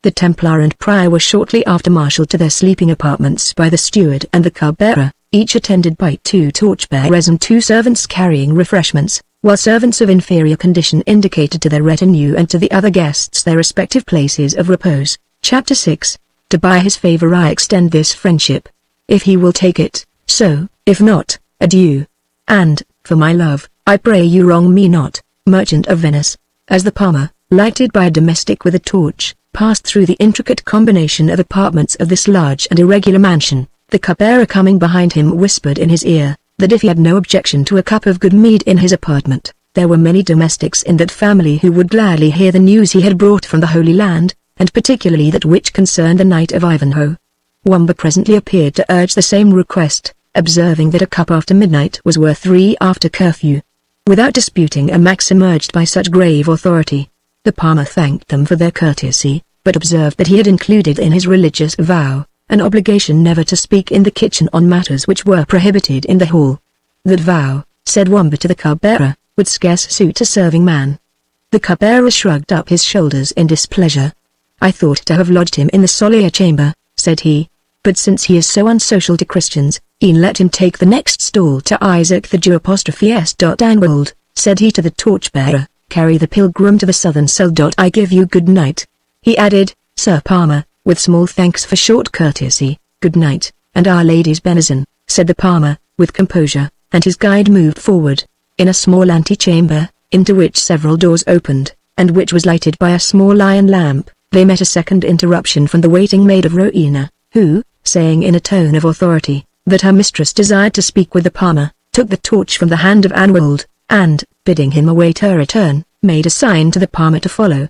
The Templar and Prior were shortly after marshalled to their sleeping apartments by the steward and the cupbearer, each attended by 2 torchbearers and 2 servants carrying refreshments, while servants of inferior condition indicated to their retinue and to the other guests their respective places of repose. Chapter 6. To buy his favor I extend this friendship. If he will take it, so, if not, adieu. And, for my love, I pray you wrong me not, merchant of Venice." As the palmer, lighted by a domestic with a torch, passed through the intricate combination of apartments of this large and irregular mansion, the cupbearer coming behind him whispered in his ear, that if he had no objection to a cup of good mead in his apartment, there were many domestics in that family who would gladly hear the news he had brought from the Holy Land, and particularly that which concerned the Knight of Ivanhoe. Wamba presently appeared to urge the same request, observing that a cup after midnight was worth 3 after curfew. Without disputing a maxim urged by such grave authority, the palmer thanked them for their courtesy, but observed that he had included in his religious vow an obligation never to speak in the kitchen on matters which were prohibited in the hall. That vow, said Wamba to the cupbearer, would scarce suit a serving man. The cupbearer shrugged up his shoulders in displeasure. "I thought to have lodged him in the Solier chamber," said he, "but since he is so unsocial to Christians, e'en let him take the next stall to Isaac the Jew '"S. Anwold," said he to the torchbearer, "carry the pilgrim to the southern cell. I give you good night." He added, "Sir Palmer, with small thanks for short courtesy, good night, and Our Lady's benison," said the palmer, with composure, and his guide moved forward. In a small antechamber, into which several doors opened, and which was lighted by a small iron lamp, they met a second interruption from the waiting maid of Rowena, who, saying in a tone of authority, that her mistress desired to speak with the palmer, took the torch from the hand of Anwold, and, bidding him await her return, made a sign to the palmer to follow.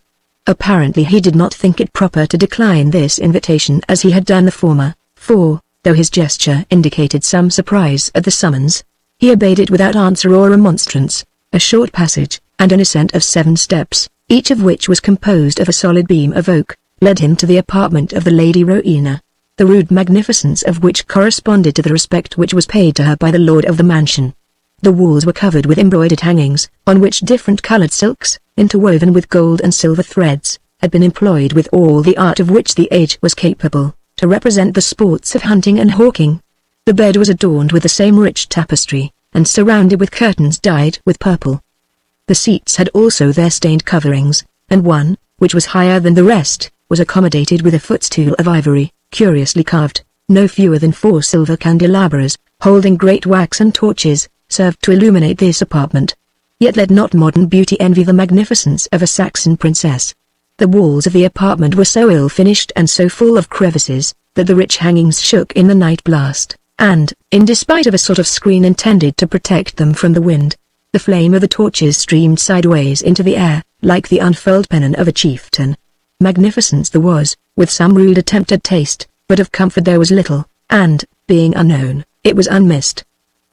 Apparently he did not think it proper to decline this invitation as he had done the former, for, though his gesture indicated some surprise at the summons, he obeyed it without answer or remonstrance. A short passage, and an ascent of 7 steps, each of which was composed of a solid beam of oak, led him to the apartment of the Lady Rowena, the rude magnificence of which corresponded to the respect which was paid to her by the lord of the mansion. The walls were covered with embroidered hangings, on which different-coloured silks, interwoven with gold and silver threads, had been employed with all the art of which the age was capable, to represent the sports of hunting and hawking. The bed was adorned with the same rich tapestry, and surrounded with curtains dyed with purple. The seats had also their stained coverings, and one, which was higher than the rest, was accommodated with a footstool of ivory, curiously carved. No fewer than 4 silver candelabras, holding great waxen torches, served to illuminate this apartment. Yet let not modern beauty envy the magnificence of a Saxon princess. The walls of the apartment were so ill-finished and so full of crevices, that the rich hangings shook in the night blast, and, in despite of a sort of screen intended to protect them from the wind, the flame of the torches streamed sideways into the air, like the unfurled pennon of a chieftain. Magnificence there was, with some rude attempt at taste, but of comfort there was little, and, being unknown, it was unmissed.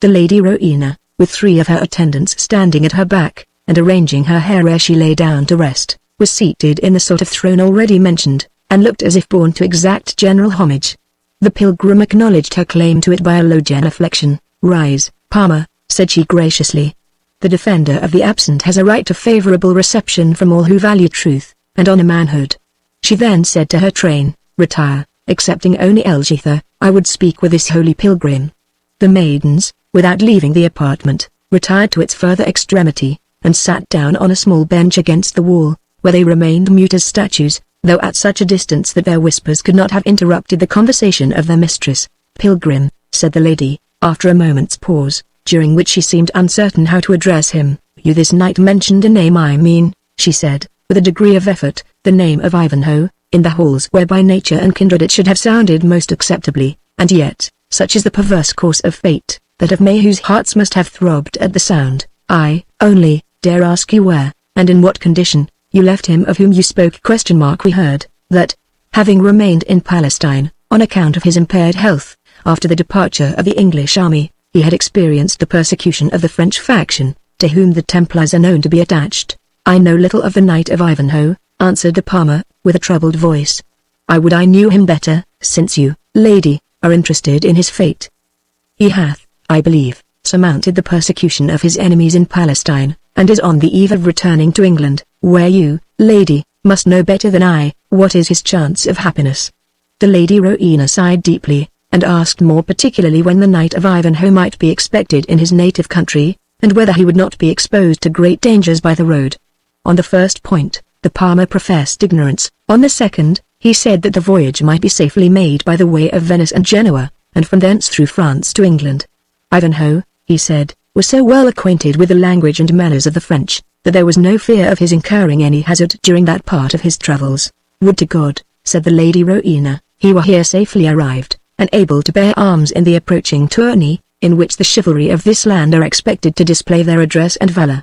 The Lady Rowena, with 3 of her attendants standing at her back, and arranging her hair ere she lay down to rest, was seated in the sort of throne already mentioned, and looked as if born to exact general homage. The pilgrim acknowledged her claim to it by a low genuflection. "Rise, Palmer," said she graciously. "The defender of the absent has a right to favourable reception from all who value truth, and honour manhood." She then said to her train, "Retire, excepting only Elgitha, I would speak with this holy pilgrim." The maidens, without leaving the apartment, retired to its further extremity, and sat down on a small bench against the wall, where they remained mute as statues, though at such a distance that their whispers could not have interrupted the conversation of their mistress. "Pilgrim," said the lady, after a moment's pause, during which she seemed uncertain how to address him, "you this night mentioned a name. I mean," she said, with a degree of effort, "the name of Ivanhoe, in the halls where by nature and kindred it should have sounded most acceptably, and yet, such is the perverse course of fate, that of many whose hearts must have throbbed at the sound. I, only, dare ask you where, and in what condition, you left him of whom you spoke? We heard, that, having remained in Palestine, on account of his impaired health, after the departure of the English army, he had experienced the persecution of the French faction, to whom the Templars are known to be attached." "I know little of the Knight of Ivanhoe," answered the palmer, with a troubled voice. "I would I knew him better, since you, lady, are interested in his fate. He hath, I believe, surmounted the persecution of his enemies in Palestine, and is on the eve of returning to England, where you, lady, must know better than I, what is his chance of happiness." The Lady Rowena sighed deeply, and asked more particularly when the Knight of Ivanhoe might be expected in his native country, and whether he would not be exposed to great dangers by the road. On the first point, the palmer professed ignorance. On the second, he He said that the voyage might be safely made by the way of Venice and Genoa, and from thence through France to England. Ivanhoe, he said, was so well acquainted with the language and manners of the French, that there was no fear of his incurring any hazard during that part of his travels. Would to God, said the Lady Rowena, he were here safely arrived, and able to bear arms in the approaching tourney, in which the chivalry of this land are expected to display their address and valour.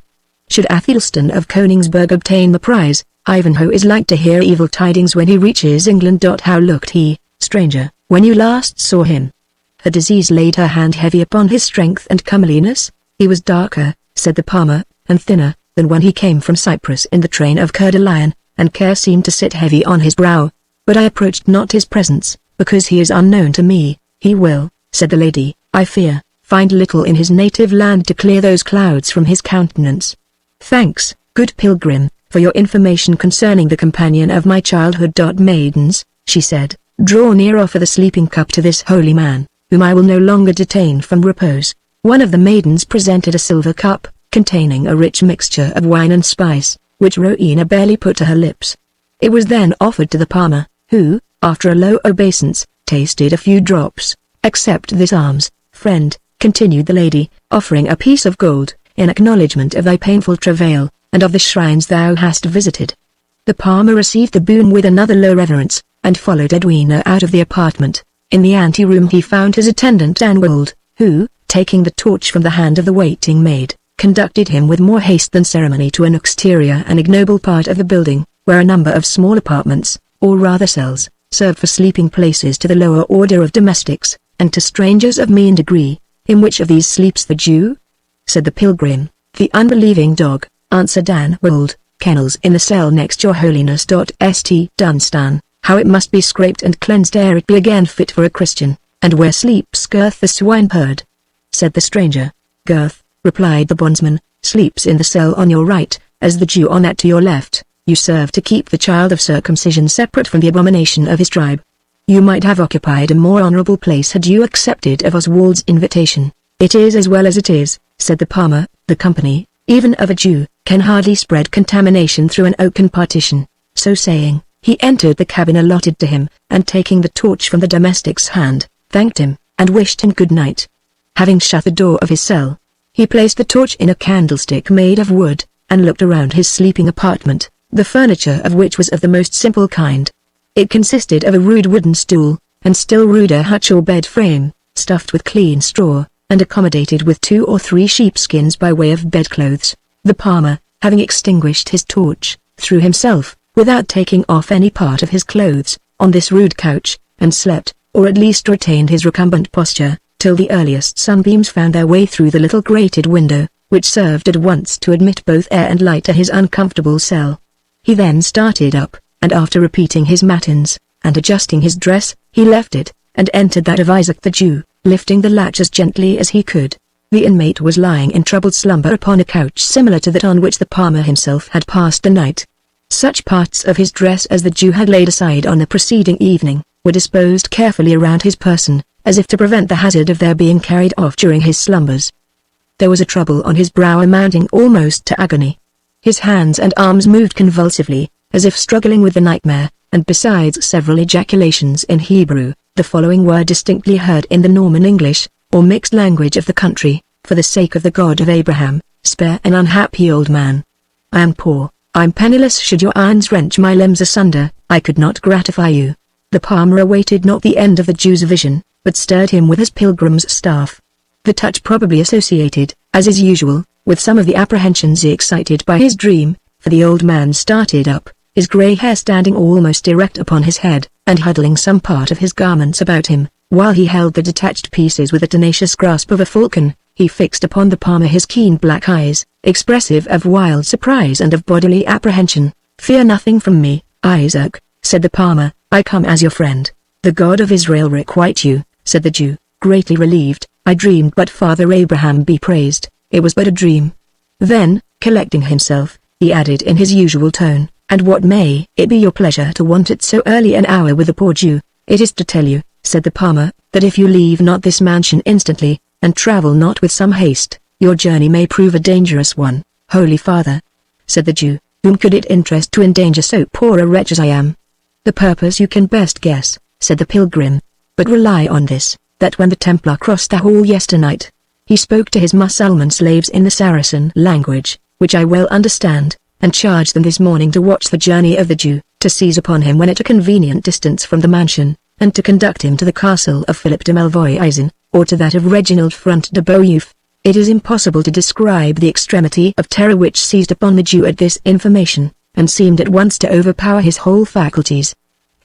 Should Athelstan of Koningsberg obtain the prize, Ivanhoe is like to hear evil tidings when he reaches England. How looked he, stranger, when you last saw him? Her disease laid her hand heavy upon his strength and comeliness. He was darker, said the palmer, and thinner, than when he came from Cyprus in the train of Coeur de Lion, and care seemed to sit heavy on his brow. But I approached not his presence, because he is unknown to me. He will, said the lady, I fear, find little in his native land to clear those clouds from his countenance. Thanks, good pilgrim, for your information concerning the companion of my childhood. Maidens, she said, draw near, offer the sleeping cup to this holy man, whom I will no longer detain from repose. One of the maidens presented a silver cup, containing a rich mixture of wine and spice, which Rowena barely put to her lips. It was then offered to the palmer, who, after a low obeisance, tasted a few drops. Accept this alms, friend, continued the lady, offering a piece of gold, in acknowledgment of thy painful travail, and of the shrines thou hast visited. The palmer received the boon with another low reverence, and followed Edwina out of the apartment. In the anteroom he found his attendant Anwold, who, taking the torch from the hand of the waiting maid, conducted him with more haste than ceremony to an exterior and ignoble part of the building, where a number of small apartments, or rather cells, served for sleeping places to the lower order of domestics, and to strangers of mean degree. In which of these sleeps the Jew? Said the pilgrim. The unbelieving dog, answered Anwold, kennels in the cell next your holiness. St. Dunstan, how it must be scraped and cleansed ere it be again fit for a Christian. And where sleeps Gurth the swineherd? Said the stranger. Gurth, replied the bondsman, sleeps in the cell on your right, as the Jew on that to your left. You serve to keep the child of circumcision separate from the abomination of his tribe. You might have occupied a more honourable place had you accepted of Oswald's invitation. It is as well as it is, said the palmer. The company, even of a Jew, can hardly spread contamination through an oaken partition. So saying, he entered the cabin allotted to him, and taking the torch from the domestic's hand, thanked him, and wished him good night. Having shut the door of his cell, he placed the torch in a candlestick made of wood, and looked around his sleeping apartment, the furniture of which was of the most simple kind. It consisted of a rude wooden stool, and still ruder hutch or bed frame, stuffed with clean straw, and accommodated with 2 or 3 sheepskins by way of bedclothes. The palmer, having extinguished his torch, threw himself, without taking off any part of his clothes, on this rude couch, and slept, or at least retained his recumbent posture, till the earliest sunbeams found their way through the little grated window, which served at once to admit both air and light to his uncomfortable cell. He then started up, and after repeating his matins, and adjusting his dress, he left it, and entered that of Isaac the Jew, lifting the latch as gently as he could. The inmate was lying in troubled slumber upon a couch similar to that on which the palmer himself had passed the night. Such parts of his dress as the Jew had laid aside on the preceding evening, were disposed carefully around his person, as if to prevent the hazard of their being carried off during his slumbers. There was a trouble on his brow amounting almost to agony. His hands and arms moved convulsively, as if struggling with the nightmare, and besides several ejaculations in Hebrew, the following were distinctly heard in the Norman English, or mixed language of the country: for the sake of the God of Abraham, spare an unhappy old man. I am poor, I'm penniless. Should your irons wrench my limbs asunder, I could not gratify you. The palmer awaited not the end of the Jew's vision, but stirred him with his pilgrim's staff. The touch probably associated, as is usual, with some of the apprehensions excited by his dream, for the old man started up, his grey hair standing almost erect upon his head, and huddling some part of his garments about him, while he held the detached pieces with the tenacious grasp of a falcon. He fixed upon the palmer his keen black eyes, expressive of wild surprise and of bodily apprehension. Fear nothing from me, Isaac, said the palmer, I come as your friend. The God of Israel requite you, said the Jew, greatly relieved. I dreamed, but Father Abraham be praised, it was but a dream. Then, collecting himself, he added in his usual tone, and what may it be your pleasure to want at so early an hour with the poor Jew? It is to tell you, said the palmer, that if you leave not this mansion instantly, and travel not with some haste, your journey may prove a dangerous one. Holy Father, said the Jew, whom could it interest to endanger so poor a wretch as I am? "The purpose you can best guess," said the pilgrim. "But rely on this, that when the Templar crossed the hall yesternight, he spoke to his Mussulman slaves in the Saracen language, which I well understand, and charged them this morning to watch the journey of the Jew, to seize upon him when at a convenient distance from the mansion, and to conduct him to the castle of Philip de Malvoisin, or to that of Reginald Front de Beaulieu. It is impossible to describe the extremity of terror which seized upon the Jew at this information, and seemed at once to overpower his whole faculties.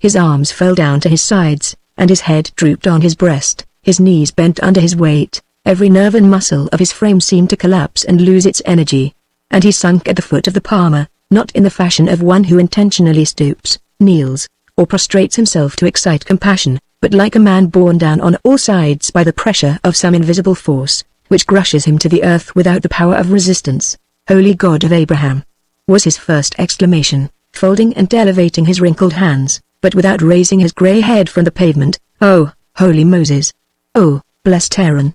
His arms fell down to his sides, and his head drooped on his breast, his knees bent under his weight, every nerve and muscle of his frame seemed to collapse and lose its energy, and he sunk at the foot of the palmer, not in the fashion of one who intentionally stoops, kneels, or prostrates himself to excite compassion, but like a man borne down on all sides by the pressure of some invisible force, which crushes him to the earth without the power of resistance. "Holy God of Abraham!" was his first exclamation, folding and elevating his wrinkled hands, but without raising his grey head from the pavement. "Oh, Holy Moses! Oh, blessed Aaron!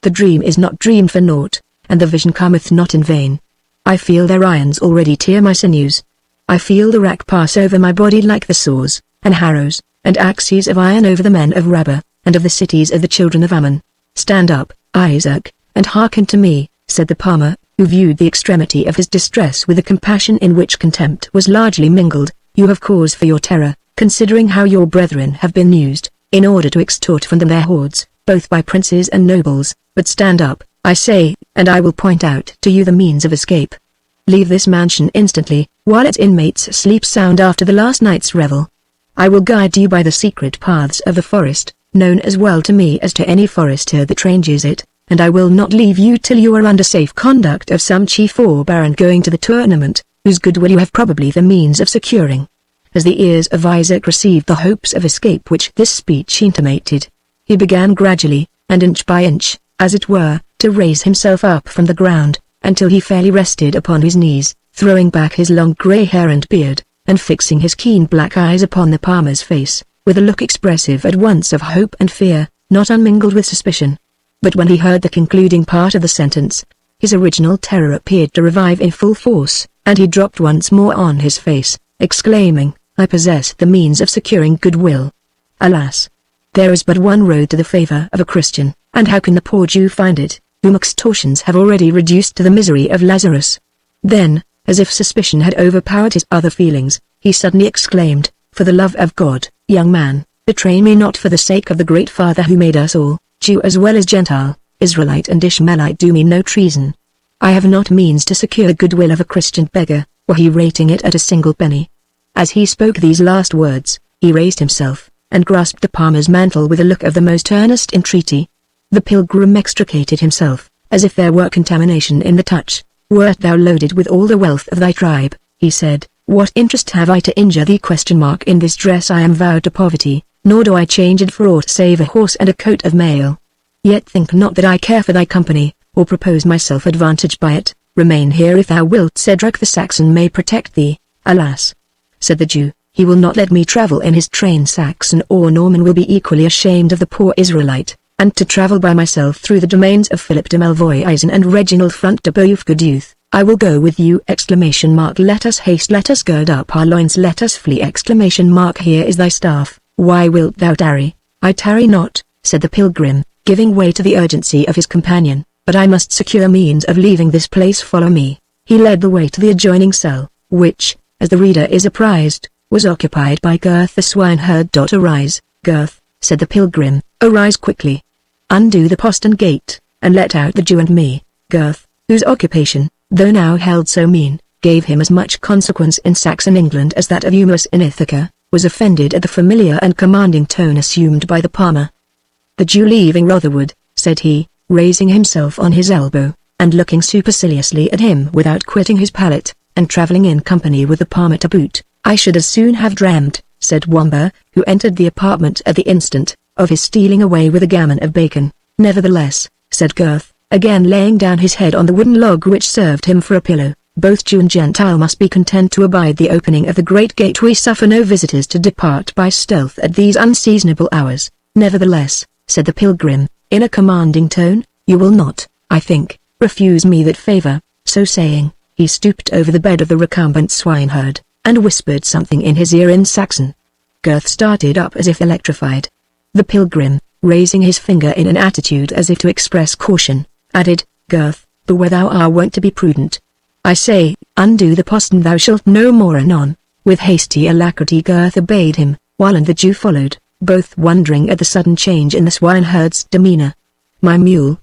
The dream is not dreamed for naught, and the vision cometh not in vain. I feel their irons already tear my sinews. I feel the rack pass over my body like the saws, and harrows, and axes of iron over the men of Rabbah, and of the cities of the children of Ammon. Stand up, Isaac, and hearken to me," said the palmer, who viewed the extremity of his distress with a compassion in which contempt was largely mingled. "You have cause for your terror, considering how your brethren have been used, in order to extort from them their hoards, both by princes and nobles, but stand up, I say, and I will point out to you the means of escape. Leave this mansion instantly, while its inmates sleep sound after the last night's revel. I will guide you by the secret paths of the forest, known as well to me as to any forester that ranges it, and I will not leave you till you are under safe conduct of some chief or baron going to the tournament, whose goodwill you have probably the means of securing." As the ears of Isaac received the hopes of escape which this speech intimated, he began gradually, and inch by inch, as it were, to raise himself up from the ground, until he fairly rested upon his knees, throwing back his long grey hair and beard, and fixing his keen black eyes upon the palmer's face, with a look expressive at once of hope and fear, not unmingled with suspicion. But when he heard the concluding part of the sentence, his original terror appeared to revive in full force, and he dropped once more on his face, exclaiming, "I possess the means of securing goodwill. Alas! There is but one road to the favor of a Christian, and how can the poor Jew find it, whom extortions have already reduced to the misery of Lazarus?" Then, as if suspicion had overpowered his other feelings, he suddenly exclaimed, "For the love of God, young man, betray me not for the sake of the great Father who made us all, Jew as well as Gentile, Israelite and Ishmaelite, do me no treason. I have not means to secure the goodwill of a Christian beggar, were he rating it at a single penny." As he spoke these last words, he raised himself, and grasped the palmer's mantle with a look of the most earnest entreaty. The pilgrim extricated himself, as if there were contamination in the touch. "Wert thou loaded with all the wealth of thy tribe," he said, "what interest have I to injure thee? In this dress I am vowed to poverty, nor do I change it for aught save a horse and a coat of mail. Yet think not that I care for thy company, or propose myself advantage by it. Remain here if thou wilt. Cedric the Saxon may protect thee." "Alas," said the Jew, "he will not let me travel in his train. Saxon or Norman will be equally ashamed of the poor Israelite, and to travel by myself through the domains of Philip de Malvoisin and Reginald Front de Beaulieu. Good youth, I will go with you! Let us haste, let us gird up our loins, let us flee! Here is thy staff, why wilt thou tarry?" "I tarry not," said the pilgrim, giving way to the urgency of his companion, "but I must secure means of leaving this place. Follow me." He led the way to the adjoining cell, which, as the reader is apprised, was occupied by Gurth the swineherd. "Arise, Gurth," said the pilgrim, "arise quickly. Undo the postern gate, and let out the Jew and me." Gurth, whose occupation, though now held so mean, gave him as much consequence in Saxon England as that of Eumus in Ithaca, was offended at the familiar and commanding tone assumed by the palmer. "The Jew leaving Rotherwood," said he, raising himself on his elbow, and looking superciliously at him without quitting his pallet, "and travelling in company with the palmer to boot. I should as soon have dreamed," said Wamba, who entered the apartment at the instant, "of his stealing away with a gammon of bacon." "Nevertheless," said Gurth, again laying down his head on the wooden log which served him for a pillow, "both Jew and Gentile must be content to abide the opening of the great gate. We suffer no visitors to depart by stealth at these unseasonable hours." "Nevertheless," said the pilgrim, in a commanding tone, "you will not, I think, refuse me that favor." So saying, he stooped over the bed of the recumbent swineherd, and whispered something in his ear in Saxon. Gurth started up as if electrified. The pilgrim, raising his finger in an attitude as if to express caution, added, "Gurth, beware thou art wont to be prudent. I say, undo the postern, thou shalt no more anon." With hasty alacrity Gurth obeyed him, while and the Jew followed, both wondering at the sudden change in the swineherd's demeanor. My mule,"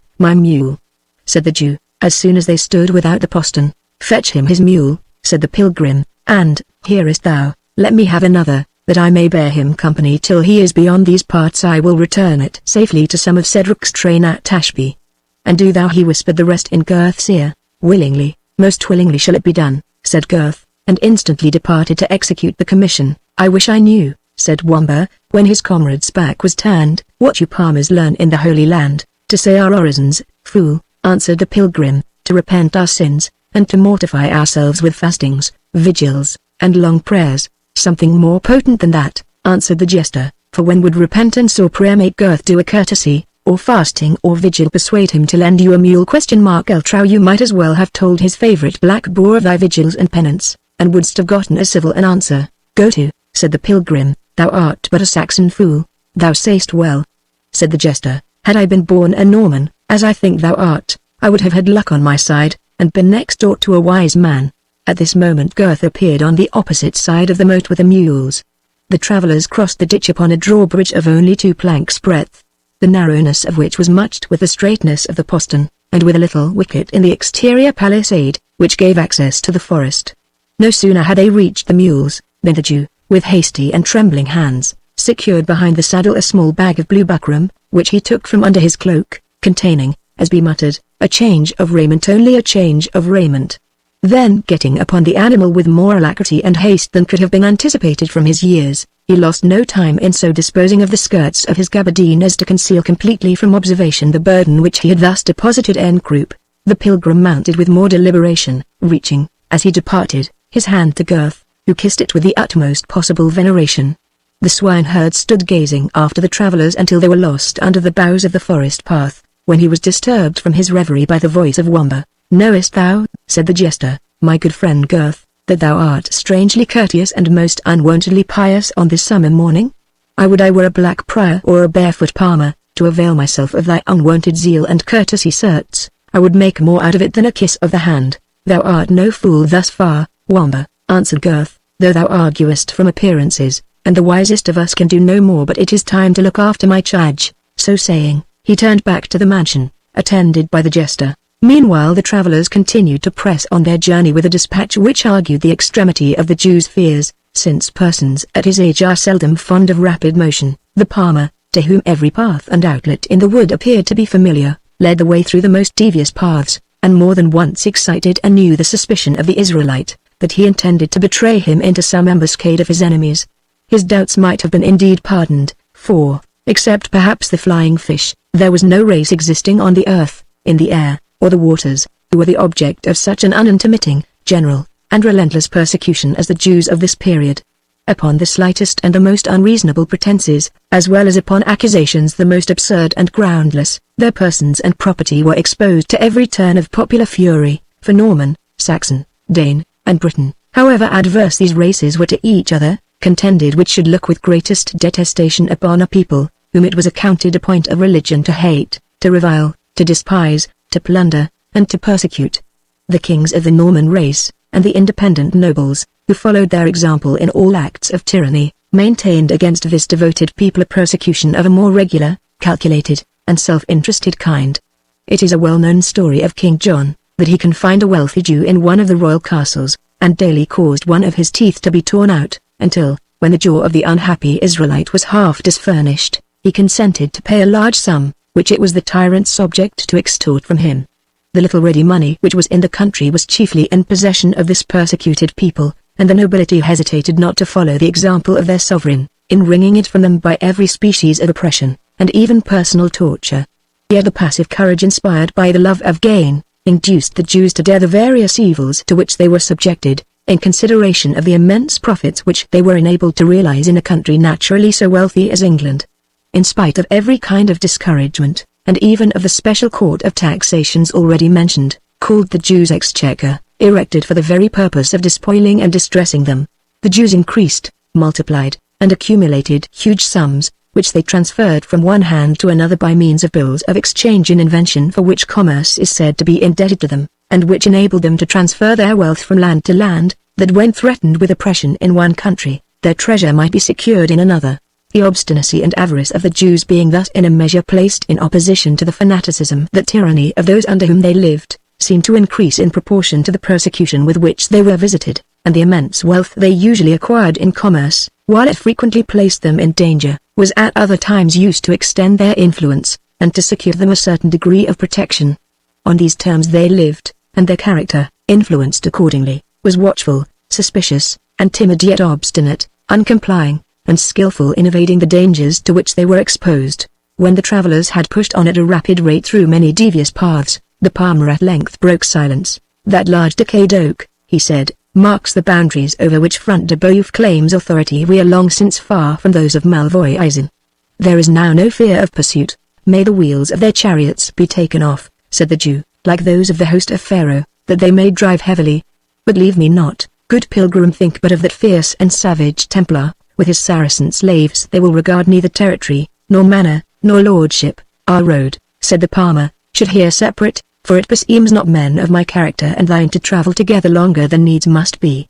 said the Jew, as soon as they stood without the postern. "Fetch him his mule," said the pilgrim, "and, hearest thou, let me have another, that I may bear him company till he is beyond these parts. I will return it safely to some of Cedric's train at Tashby. And do thou," he whispered the rest in Gurth's ear. "Willingly, most willingly shall it be done," said Gurth, and instantly departed to execute the commission. "I wish I knew," said Wamba, when his comrade's back was turned, "what you palmers learn in the Holy Land, to say our orisons." "Fool," answered the pilgrim, "to repent our sins, and to mortify ourselves with fastings, vigils, and long prayers." "Something more potent than that," answered the jester, "for when would repentance or prayer make Gurth do a courtesy, or fasting or vigil persuade him to lend you a mule? I'll trow you might as well have told his favourite black boar of thy vigils and penance, and wouldst have gotten as civil an answer." "Go to," said the pilgrim, "thou art but a Saxon fool." "Thou say'st well," said the jester, "had I been born a Norman, as I think thou art, I would have had luck on my side, and been next door to a wise man." At this moment Gurth appeared on the opposite side of the moat with the mules. The travellers crossed the ditch upon a drawbridge of only 2 planks breadth, the narrowness of which was matched with the straightness of the postern, and with a little wicket in the exterior palisade, which gave access to the forest. No sooner had they reached the mules, than the Jew, with hasty and trembling hands, secured behind the saddle a small bag of blue buckram, which he took from under his cloak, containing, as be muttered, a change of raiment, only a change of raiment. Then getting upon the animal with more alacrity and haste than could have been anticipated from his years, he lost no time in so disposing of the skirts of his gabardine as to conceal completely from observation the burden which he had thus deposited en croupe. The pilgrim mounted with more deliberation, reaching, as he departed, his hand to Gurth, who kissed it with the utmost possible veneration. The swineherd stood gazing after the travellers until they were lost under the boughs of the forest path, when he was disturbed from his reverie by the voice of Wamba. "Knowest thou," said the jester, "my good friend Gurth, that thou art strangely courteous and most unwontedly pious on this summer morning? I would I were a black prior or a barefoot palmer, to avail myself of thy unwonted zeal and courtesy. Certes, I would make more out of it than a kiss of the hand." "Thou art no fool thus far, Wamba," answered Gurth, "though thou arguest from appearances, and the wisest of us can do no more. But it is time to look after my charge." So saying, he turned back to the mansion, attended by the jester. Meanwhile the travellers continued to press on their journey with a dispatch which argued the extremity of the Jew's fears, since persons at his age are seldom fond of rapid motion. The palmer, to whom every path and outlet in the wood appeared to be familiar, led the way through the most devious paths, and more than once excited anew the suspicion of the Israelite, that he intended to betray him into some ambuscade of his enemies. His doubts might have been indeed pardoned, for, except perhaps the flying fish, there was no race existing on the earth, in the air, or the waters, who were the object of such an unintermitting, general, and relentless persecution as the Jews of this period. Upon the slightest and the most unreasonable pretenses, as well as upon accusations the most absurd and groundless, their persons and property were exposed to every turn of popular fury, for Norman, Saxon, Dane, and Briton, however adverse these races were to each other, contended which should look with greatest detestation upon a people, whom it was accounted a point of religion to hate, to revile, to despise, to plunder, and to persecute. The kings of the Norman race, and the independent nobles, who followed their example in all acts of tyranny, maintained against this devoted people a persecution of a more regular, calculated, and self-interested kind. It is a well-known story of King John, that he confined a wealthy Jew in one of the royal castles, and daily caused one of his teeth to be torn out, until, when the jaw of the unhappy Israelite was half disfurnished, he consented to pay a large sum, which it was the tyrant's object to extort from him. The little ready money which was in the country was chiefly in possession of this persecuted people, and the nobility hesitated not to follow the example of their sovereign, in wringing it from them by every species of oppression, and even personal torture. Yet the passive courage inspired by the love of gain, induced the Jews to dare the various evils to which they were subjected, in consideration of the immense profits which they were enabled to realize in a country naturally so wealthy as England. In spite of every kind of discouragement, and even of the special court of taxations already mentioned, called the Jews' exchequer, erected for the very purpose of despoiling and distressing them, the Jews increased, multiplied, and accumulated huge sums, which they transferred from one hand to another by means of bills of exchange, an invention for which commerce is said to be indebted to them, and which enabled them to transfer their wealth from land to land, that when threatened with oppression in one country, their treasure might be secured in another. The obstinacy and avarice of the Jews being thus in a measure placed in opposition to the fanaticism that tyranny of those under whom they lived, seemed to increase in proportion to the persecution with which they were visited, and the immense wealth they usually acquired in commerce, while it frequently placed them in danger, was at other times used to extend their influence, and to secure them a certain degree of protection. On these terms they lived, and their character, influenced accordingly, was watchful, suspicious, and timid, yet obstinate, uncomplying, and skillful in evading the dangers to which they were exposed. When the travellers had pushed on at a rapid rate through many devious paths, the palmer at length broke silence. "That large decayed oak," he said, "marks the boundaries over which Front de Boeuf claims authority. We are long since far from those of Malvoisin. There is now no fear of pursuit. May the wheels of their chariots be taken off," said the Jew, "like those of the host of Pharaoh, that they may drive heavily. But leave me not, good pilgrim, think but of that fierce and savage Templar. With his Saracen slaves they will regard neither territory, nor manor, nor lordship. Our road," said the palmer, "should here separate, for it beseems not men of my character and thine to travel together longer than needs must be.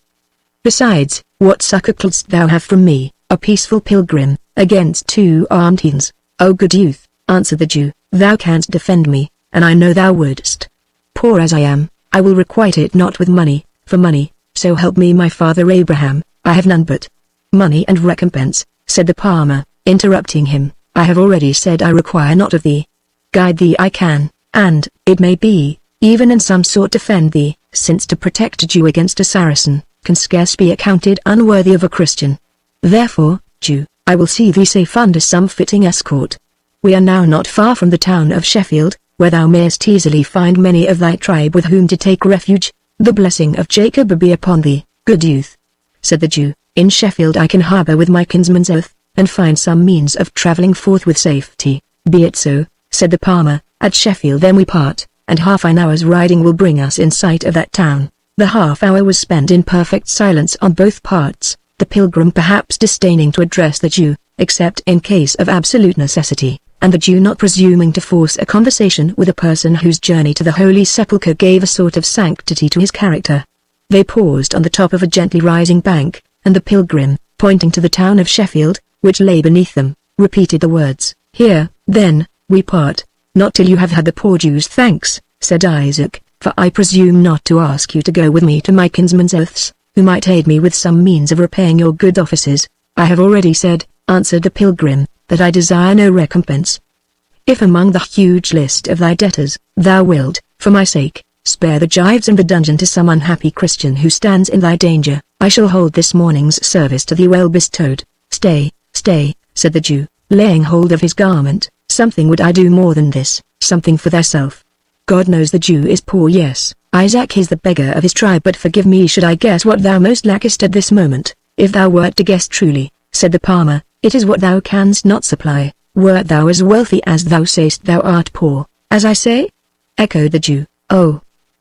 Besides, what succor couldst thou have from me, a peaceful pilgrim, against two armed heathens?" "O good youth," answered the Jew, "thou canst defend me, and I know thou wouldst. Poor as I am, I will requite it not with money, for money, so help me my father Abraham, I have none but money and recompense," said the palmer, interrupting him. "I have already said I require not of thee. Guide thee I can, and, it may be, even in some sort defend thee, since to protect a Jew against a Saracen, can scarce be accounted unworthy of a Christian. Therefore, Jew, I will see thee safe under some fitting escort. We are now not far from the town of Sheffield, where thou mayest easily find many of thy tribe with whom to take refuge. The blessing of Jacob be upon thee, good youth," said the Jew. "In Sheffield I can harbour with my kinsman's oath, and find some means of travelling forth with safety." "Be it so," said the palmer, "at Sheffield then we part, and half an hour's riding will bring us in sight of that town." The half hour was spent in perfect silence on both parts, the pilgrim perhaps disdaining to address the Jew, except in case of absolute necessity, and the Jew not presuming to force a conversation with a person whose journey to the Holy Sepulchre gave a sort of sanctity to his character. They paused on the top of a gently rising bank, and the pilgrim, pointing to the town of Sheffield, which lay beneath them, repeated the words, "Here, then, we part, not till you have had the poor Jew's thanks," said Isaac, "for I presume not to ask you to go with me to my kinsman's oaths, who might aid me with some means of repaying your good offices." "I have already said," answered the pilgrim, "that I desire no recompense. If among the huge list of thy debtors, thou wilt, for my sake, spare the gyves and the dungeon to some unhappy Christian who stands in thy danger, I shall hold this morning's service to thee well bestowed." "Stay, stay," said the Jew, laying hold of his garment, "something would I do more than this, something for thyself. God knows the Jew is poor, yes, Isaac is the beggar of his tribe, but forgive me should I guess what thou most lackest at this moment." "If thou wert to guess truly," said the palmer, "it is what thou canst not supply. Wert thou as wealthy as thou sayst thou art poor." "As I say?" echoed the Jew. "Oh,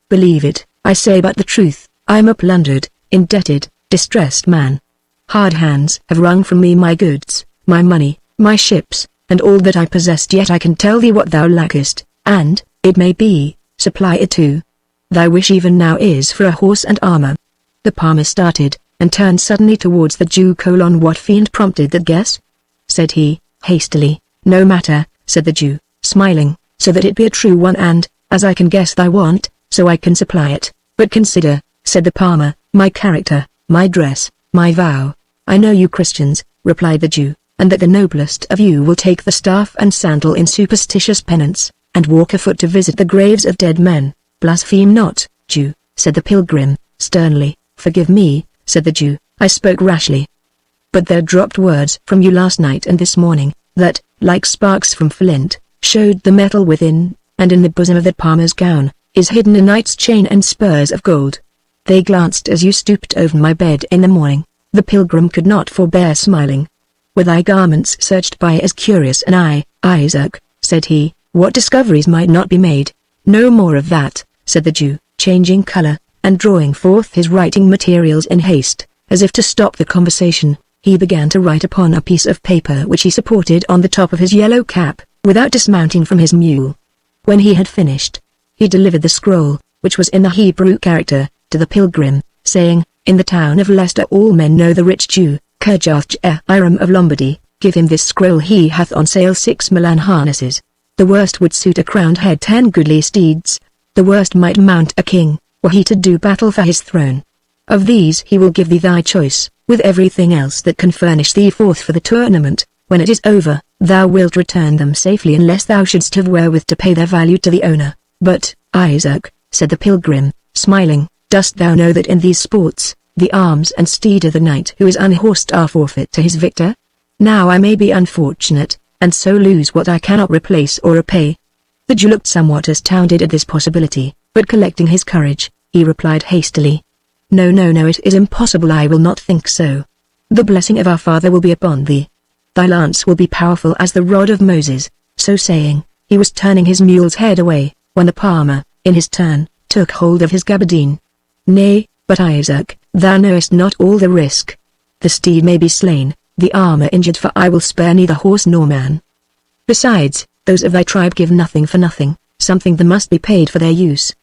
believe it, I say but the truth. I am a plundered, indebted, distressed man. Hard hands have wrung from me my goods, my money, my ships, and all that I possessed, yet I can tell thee what thou lackest, and, it may be, supply it too. Thy wish even now is for a horse and armor." The palmer started, and turned suddenly towards the Jew. "What fiend prompted that guess?" said he, hastily. "No matter," said the Jew, smiling, "so that it be a true one, and, as I can guess thy want, so I can supply it. But consider," said the palmer, "my character, my dress, my vow." "I know you Christians," replied the Jew, "and that the noblest of you will take the staff and sandal in superstitious penance, and walk afoot to visit the graves of dead men. Blaspheme not, Jew," said the pilgrim, sternly. "Forgive me," said the Jew, "I spoke rashly. But there dropped words from you last night and this morning, that, like sparks from flint, showed the metal within, and in the bosom of that palmer's gown, is hidden a knight's chain and spurs of gold. They glanced as you stooped over my bed in the morning." The pilgrim could not forbear smiling. "Were thy garments searched by as curious an eye, Isaac," said he, "what discoveries might not be made?" "No more of that," said the Jew, changing color, and drawing forth his writing materials in haste, as if to stop the conversation. He began to write upon a piece of paper which he supported on the top of his yellow cap, without dismounting from his mule. When he had finished, he delivered the scroll, which was in the Hebrew character, to the pilgrim, saying, "In the town of Leicester all men know the rich Jew, Hiram of Lombardy. Give him this scroll. He hath on sale 6 Milan harnesses. The worst would suit a crowned head 10 goodly steeds. The worst might mount a king, were he to do battle for his throne. Of these he will give thee thy choice, with everything else that can furnish thee forth for the tournament. When it is over, thou wilt return them safely unless thou shouldst have wherewith to pay their value to the owner." "But, Isaac," said the pilgrim, smiling, "dost thou know that in these sports, the arms and steed of the knight who is unhorsed are forfeit to his victor? Now I may be unfortunate, and so lose what I cannot replace or repay." The Jew looked somewhat astounded at this possibility, but collecting his courage, he replied hastily, "No, it is impossible. I will not think so. The blessing of our Father will be upon thee. Thy lance will be powerful as the rod of Moses." So saying, he was turning his mule's head away, when the palmer, in his turn, took hold of his gaberdine. "Nay, but Isaac, thou knowest not all the risk. The steed may be slain, the armor injured, for I will spare neither horse nor man. Besides, those of thy tribe give nothing for nothing, something that must be paid for their use."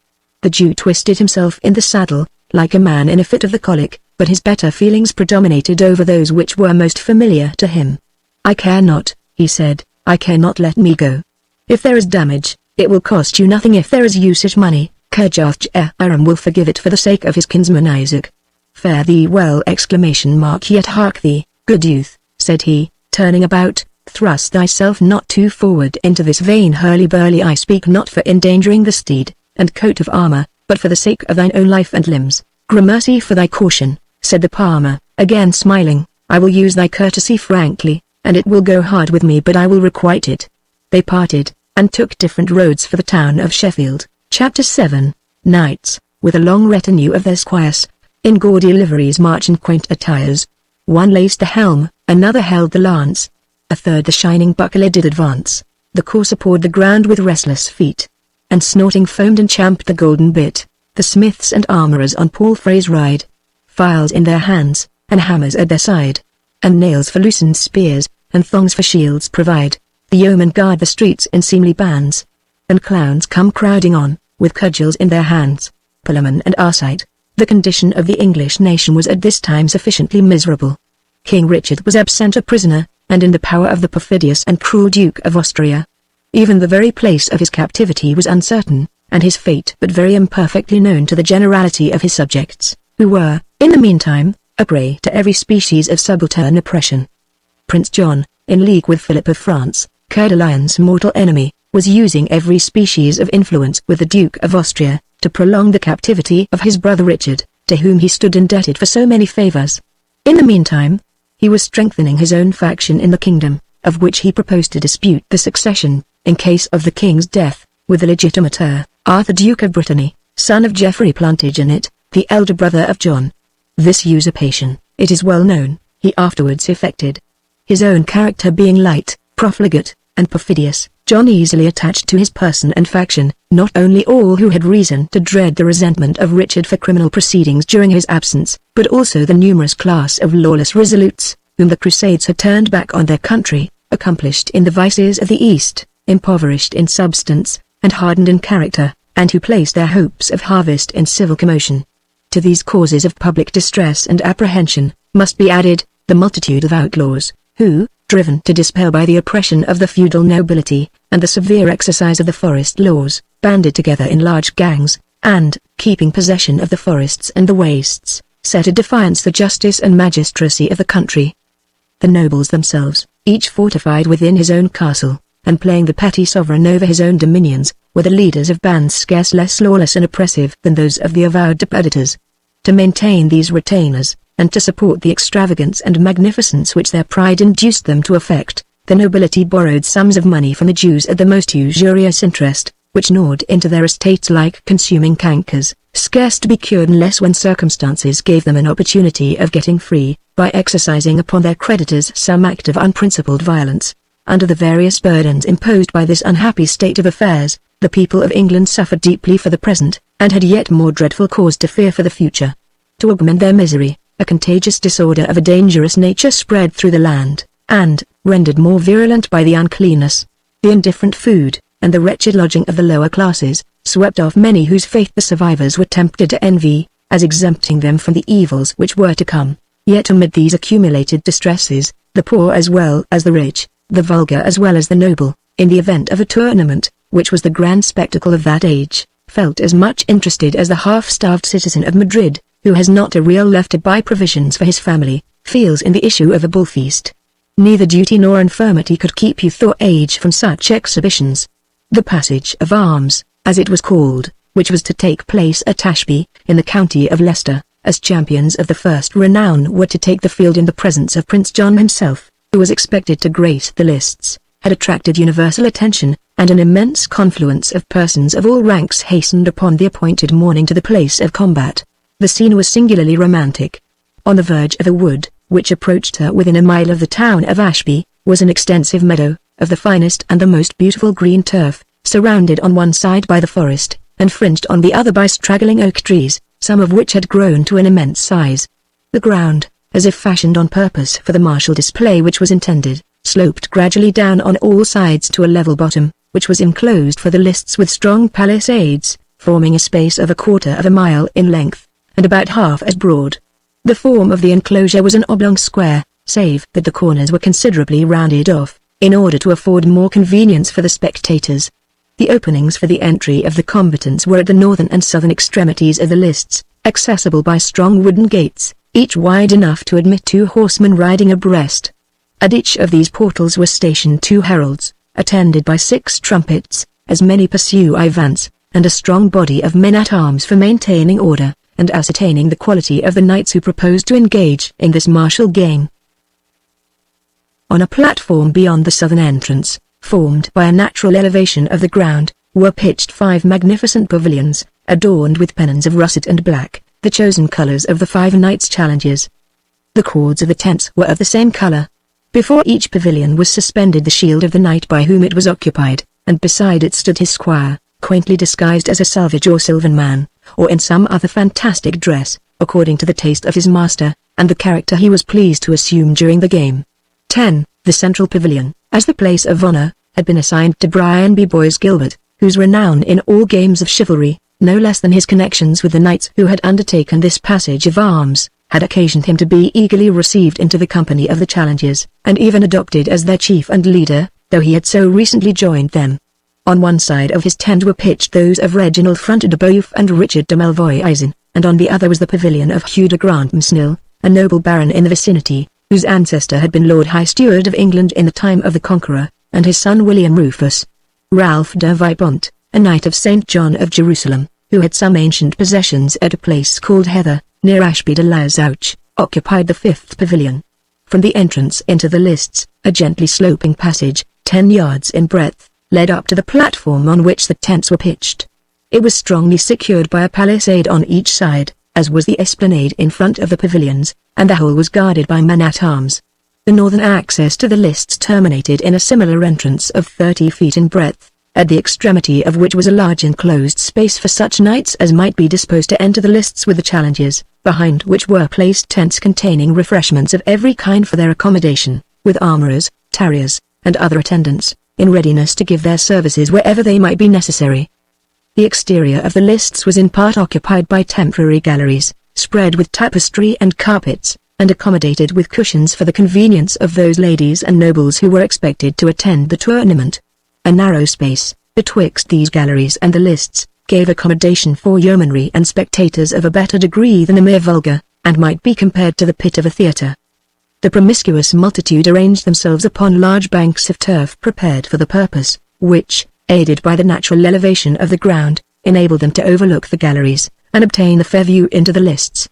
The Jew twisted himself in the saddle, like a man in a fit of the colic, but his better feelings predominated over those which were most familiar to him. "I care not," he said, "I care not. Let me go. If there is damage, it will cost you nothing. If there is usage money, Hiram will forgive it for the sake of his kinsman Isaac. Fare thee well! Yet hark thee, good youth," said he, turning about, "thrust thyself not too forward into this vain hurly-burly. I speak not for endangering the steed and coat of armor, but for the sake of thine own life and limbs." "Gramercy for thy caution," said the palmer, again smiling. "I will use thy courtesy frankly, and it will go hard with me, but I will requite it." They parted, and took different roads for the town of Sheffield. Chapter 7. Knights, with a long retinue of their squires, in gaudy liveries march in quaint attires. One laced the helm, another held the lance, a third the shining buckler did advance. The courser pawed the ground with restless feet, and snorting foamed and champed the golden bit. The smiths and armourers on palfreys ride, files in their hands, and hammers at their side, and nails for loosened spears, and thongs for shields provide. The yeomen guard the streets in seemly bands, and clowns come crowding on, with cudgels in their hands. Pullerman and Arcite. The condition of the English nation was at this time sufficiently miserable. King Richard was absent a prisoner, and in the power of the perfidious and cruel Duke of Austria. Even the very place of his captivity was uncertain, and his fate but very imperfectly known to the generality of his subjects, who were, in the meantime, a prey to every species of subaltern oppression. Prince John, in league with Philip of France, Coeur de Lion's mortal enemy, was using every species of influence with the Duke of Austria, to prolong the captivity of his brother Richard, to whom he stood indebted for so many favours. In the meantime, he was strengthening his own faction in the kingdom, of which he proposed to dispute the succession, in case of the king's death, with the legitimate heir, Arthur Duke of Brittany, son of Geoffrey Plantagenet, the elder brother of John. This usurpation, it is well known, he afterwards effected. His own character being light, profligate, and perfidious, John easily attached to his person and faction, not only all who had reason to dread the resentment of Richard for criminal proceedings during his absence, but also the numerous class of lawless resolutes, whom the Crusades had turned back on their country, accomplished in the vices of the East, impoverished in substance, and hardened in character, and who placed their hopes of harvest in civil commotion. To these causes of public distress and apprehension, must be added, the multitude of outlaws, who, driven to despair by the oppression of the feudal nobility, and the severe exercise of the forest laws, banded together in large gangs, and, keeping possession of the forests and the wastes, set at defiance the justice and magistracy of the country. The nobles themselves, each fortified within his own castle, and playing the petty sovereign over his own dominions, were the leaders of bands scarce less lawless and oppressive than those of the avowed depredators. To maintain these retainers, and to support the extravagance and magnificence which their pride induced them to affect, the nobility borrowed sums of money from the Jews at the most usurious interest, which gnawed into their estates like consuming cankers, scarce to be cured unless when circumstances gave them an opportunity of getting free, by exercising upon their creditors some act of unprincipled violence. Under the various burdens imposed by this unhappy state of affairs, the people of England suffered deeply for the present, and had yet more dreadful cause to fear for the future. To augment their misery, a contagious disorder of a dangerous nature spread through the land, and, rendered more virulent by the uncleanness, the indifferent food, and the wretched lodging of the lower classes, swept off many whose faith the survivors were tempted to envy, as exempting them from the evils which were to come. Yet amid these accumulated distresses, the poor as well as the rich, the vulgar as well as the noble, in the event of a tournament, which was the grand spectacle of that age, felt as much interested as the half-starved citizen of Madrid, who has not a real left to buy provisions for his family, feels in the issue of a bull feast. Neither duty nor infirmity could keep youth or age from such exhibitions. The passage of arms, as it was called, which was to take place at Ashby, in the county of Leicester, as champions of the first renown were to take the field in the presence of Prince John himself, who was expected to grace the lists, had attracted universal attention, and an immense confluence of persons of all ranks hastened upon the appointed morning to the place of combat. The scene was singularly romantic. On the verge of a wood, which approached her within a mile of the town of Ashby, was an extensive meadow, of the finest and the most beautiful green turf, surrounded on one side by the forest, and fringed on the other by straggling oak trees, some of which had grown to an immense size. The ground, as if fashioned on purpose for the martial display which was intended, sloped gradually down on all sides to a level bottom, which was enclosed for the lists with strong palisades, forming a space of 1/4 mile in length, and about half as broad. The form of the enclosure was an oblong square, save that the corners were considerably rounded off, in order to afford more convenience for the spectators. The openings for the entry of the combatants were at the northern and southern extremities of the lists, accessible by strong wooden gates, each wide enough to admit 2 horsemen riding abreast. At each of these portals were stationed 2 heralds, attended by 6 trumpets, as many pursuivants, and a strong body of men-at-arms for maintaining order, and ascertaining the quality of the knights who proposed to engage in this martial game. On a platform beyond the southern entrance, formed by a natural elevation of the ground, were pitched 5 magnificent pavilions, adorned with pennons of russet and black, the chosen colors of the 5 knights challengers. The cords of the tents were of the same color. Before each pavilion was suspended the shield of the knight by whom it was occupied, and beside it stood his squire, quaintly disguised as a salvage or sylvan man, or in some other fantastic dress, according to the taste of his master, and the character he was pleased to assume during the game. 10. The central pavilion, as the place of honor, had been assigned to Brian B. Boys Gilbert, whose renown in all games of chivalry, no less than his connections with the knights who had undertaken this passage of arms, had occasioned him to be eagerly received into the company of the challengers, and even adopted as their chief and leader, though he had so recently joined them. On one side of his tent were pitched those of Reginald Front de Beauf and Richard de Malvoisin, and on the other was the pavilion of Hugh de Grantmesnil, a noble baron in the vicinity, whose ancestor had been Lord High Steward of England in the time of the Conqueror, and his son William Rufus. Ralph de Vipont, a knight of St. John of Jerusalem, who had some ancient possessions at a place called Heather, near Ashby de la Zouch, occupied the 5th pavilion. From the entrance into the lists, a gently sloping passage, 10 yards in breadth, led up to the platform on which the tents were pitched. It was strongly secured by a palisade on each side, as was the esplanade in front of the pavilions, and the whole was guarded by men-at-arms. The northern access to the lists terminated in a similar entrance of 30 feet in breadth, at the extremity of which was a large enclosed space for such knights as might be disposed to enter the lists with the challengers, behind which were placed tents containing refreshments of every kind for their accommodation, with armorers, tarriers, and other attendants, in readiness to give their services wherever they might be necessary. The exterior of the lists was in part occupied by temporary galleries, spread with tapestry and carpets, and accommodated with cushions for the convenience of those ladies and nobles who were expected to attend the tournament. A narrow space, betwixt these galleries and the lists, gave accommodation for yeomanry and spectators of a better degree than the mere vulgar, and might be compared to the pit of a theatre. The promiscuous multitude arranged themselves upon large banks of turf prepared for the purpose, which, aided by the natural elevation of the ground, enabled them to overlook the galleries, and obtain a fair view into the lists.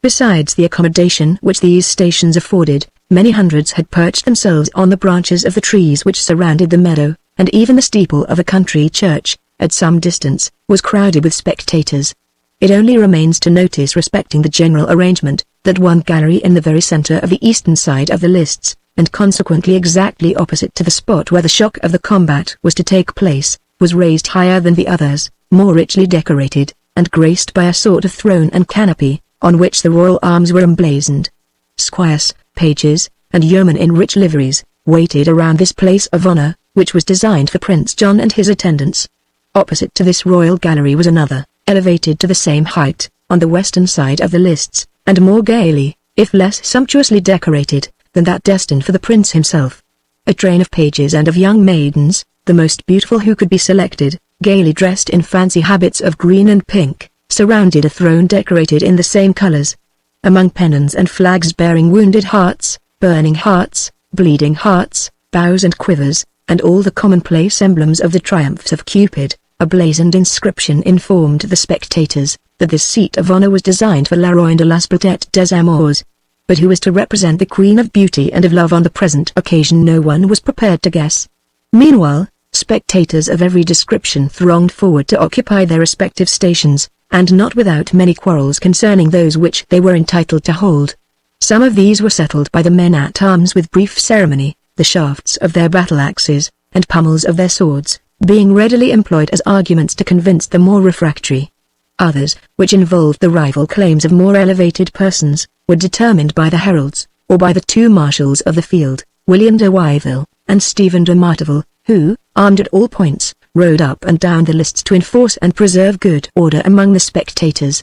Besides the accommodation which these stations afforded, many hundreds had perched themselves on the branches of the trees which surrounded the meadow, and even the steeple of a country church, at some distance, was crowded with spectators. It only remains to notice respecting the general arrangement, that one gallery in the very center of the eastern side of the lists, and consequently exactly opposite to the spot where the shock of the combat was to take place, was raised higher than the others, more richly decorated, and graced by a sort of throne and canopy, on which the royal arms were emblazoned. Squires, pages, and yeomen in rich liveries, waited around this place of honor, which was designed for Prince John and his attendants. Opposite to this royal gallery was another, elevated to the same height, on the western side of the lists, and more gaily, if less sumptuously decorated, than that destined for the prince himself. A train of pages and of young maidens, the most beautiful who could be selected, gaily dressed in fancy habits of green and pink, surrounded a throne decorated in the same colors. Among pennons and flags bearing wounded hearts, burning hearts, bleeding hearts, bows and quivers, and all the commonplace emblems of the triumphs of Cupid, a blazoned inscription informed the spectators that this seat of honor was designed for La Reine de las Beautés des Amours. But who was to represent the Queen of Beauty and of Love on the present occasion no one was prepared to guess. Meanwhile, spectators of every description thronged forward to occupy their respective stations, and not without many quarrels concerning those which they were entitled to hold. Some of these were settled by the men-at-arms with brief ceremony, the shafts of their battle-axes, and pummels of their swords, being readily employed as arguments to convince the more refractory. Others, which involved the rival claims of more elevated persons, were determined by the heralds, or by the two marshals of the field, William de Wyville, and Stephen de Marteville, who, armed at all points, rode up and down the lists to enforce and preserve good order among the spectators.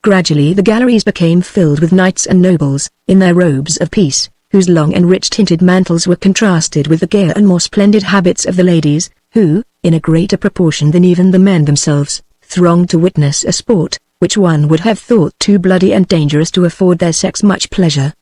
Gradually the galleries became filled with knights and nobles, in their robes of peace, whose long and rich tinted mantles were contrasted with the gayer and more splendid habits of the ladies, who, in a greater proportion than even the men themselves, thronged to witness a sport, which one would have thought too bloody and dangerous to afford their sex much pleasure.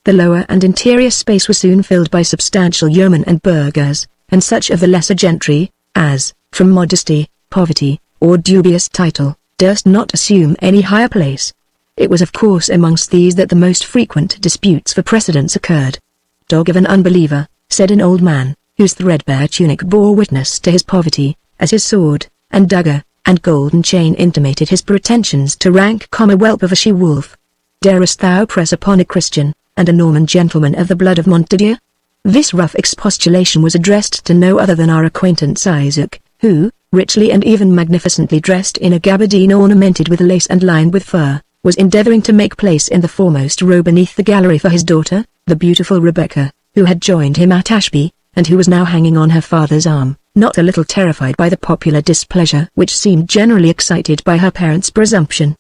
The lower and interior space was soon filled by substantial yeomen and burghers, and such of the lesser gentry, as, from modesty, poverty, or dubious title, durst not assume any higher place. It was of course amongst these that the most frequent disputes for precedence occurred. "Dog of an unbeliever," said an old man, whose threadbare tunic bore witness to his poverty, as his sword, and dagger, and golden chain intimated his pretensions to rank, whelp of a she-wolf. "Darest thou press upon a Christian, and a Norman gentleman of the blood of Montdidier?" This rough expostulation was addressed to no other than our acquaintance Isaac, who, richly and even magnificently dressed in a gabardine ornamented with lace and lined with fur, was endeavoring to make place in the foremost row beneath the gallery for his daughter, the beautiful Rebecca, who had joined him at Ashby, and who was now hanging on her father's arm, not a little terrified by the popular displeasure which seemed generally excited by her parents' presumption.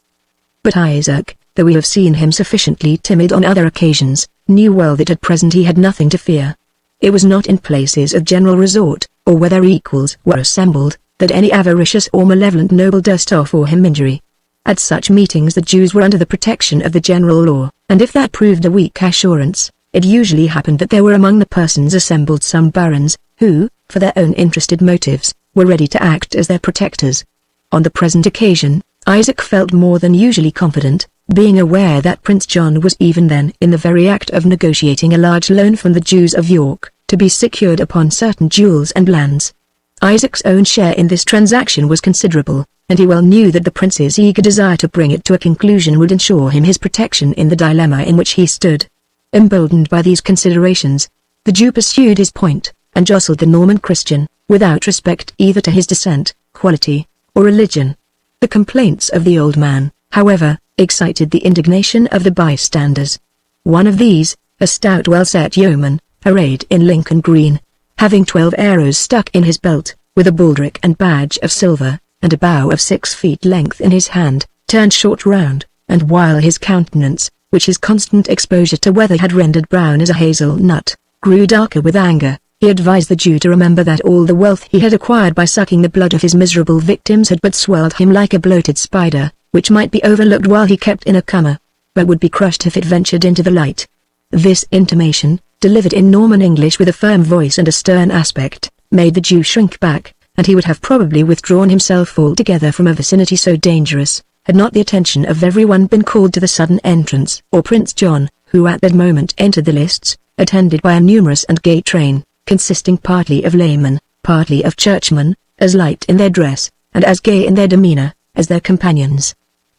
But Isaac, though we have seen him sufficiently timid on other occasions, knew well that at present he had nothing to fear. It was not in places of general resort, or where their equals were assembled, that any avaricious or malevolent noble durst offer him injury. At such meetings the Jews were under the protection of the general law, and if that proved a weak assurance, it usually happened that there were among the persons assembled some barons, who, for their own interested motives, were ready to act as their protectors. On the present occasion, Isaac felt more than usually confident, being aware that Prince John was even then in the very act of negotiating a large loan from the Jews of York, to be secured upon certain jewels and lands. Isaac's own share in this transaction was considerable, and he well knew that the prince's eager desire to bring it to a conclusion would ensure him his protection in the dilemma in which he stood. Emboldened by these considerations, the Jew pursued his point, and jostled the Norman Christian, without respect either to his descent, quality, or religion. The complaints of the old man, however, excited the indignation of the bystanders. One of these, a stout well-set yeoman, arrayed in Lincoln green, having 12 arrows stuck in his belt, with a baldric and badge of silver, and a bow of 6 feet length in his hand, turned short round, and while his countenance, which his constant exposure to weather had rendered brown as a hazel-nut, grew darker with anger, he advised the Jew to remember that all the wealth he had acquired by sucking the blood of his miserable victims had but swelled him like a bloated spider, which might be overlooked while he kept in a cummer, but would be crushed if it ventured into the light. This intimation, delivered in Norman English with a firm voice and a stern aspect, made the Jew shrink back, and he would have probably withdrawn himself altogether from a vicinity so dangerous, had not the attention of everyone been called to the sudden entrance of Prince John, who at that moment entered the lists, attended by a numerous and gay train, consisting partly of laymen, partly of churchmen, as light in their dress, and as gay in their demeanour, as their companions.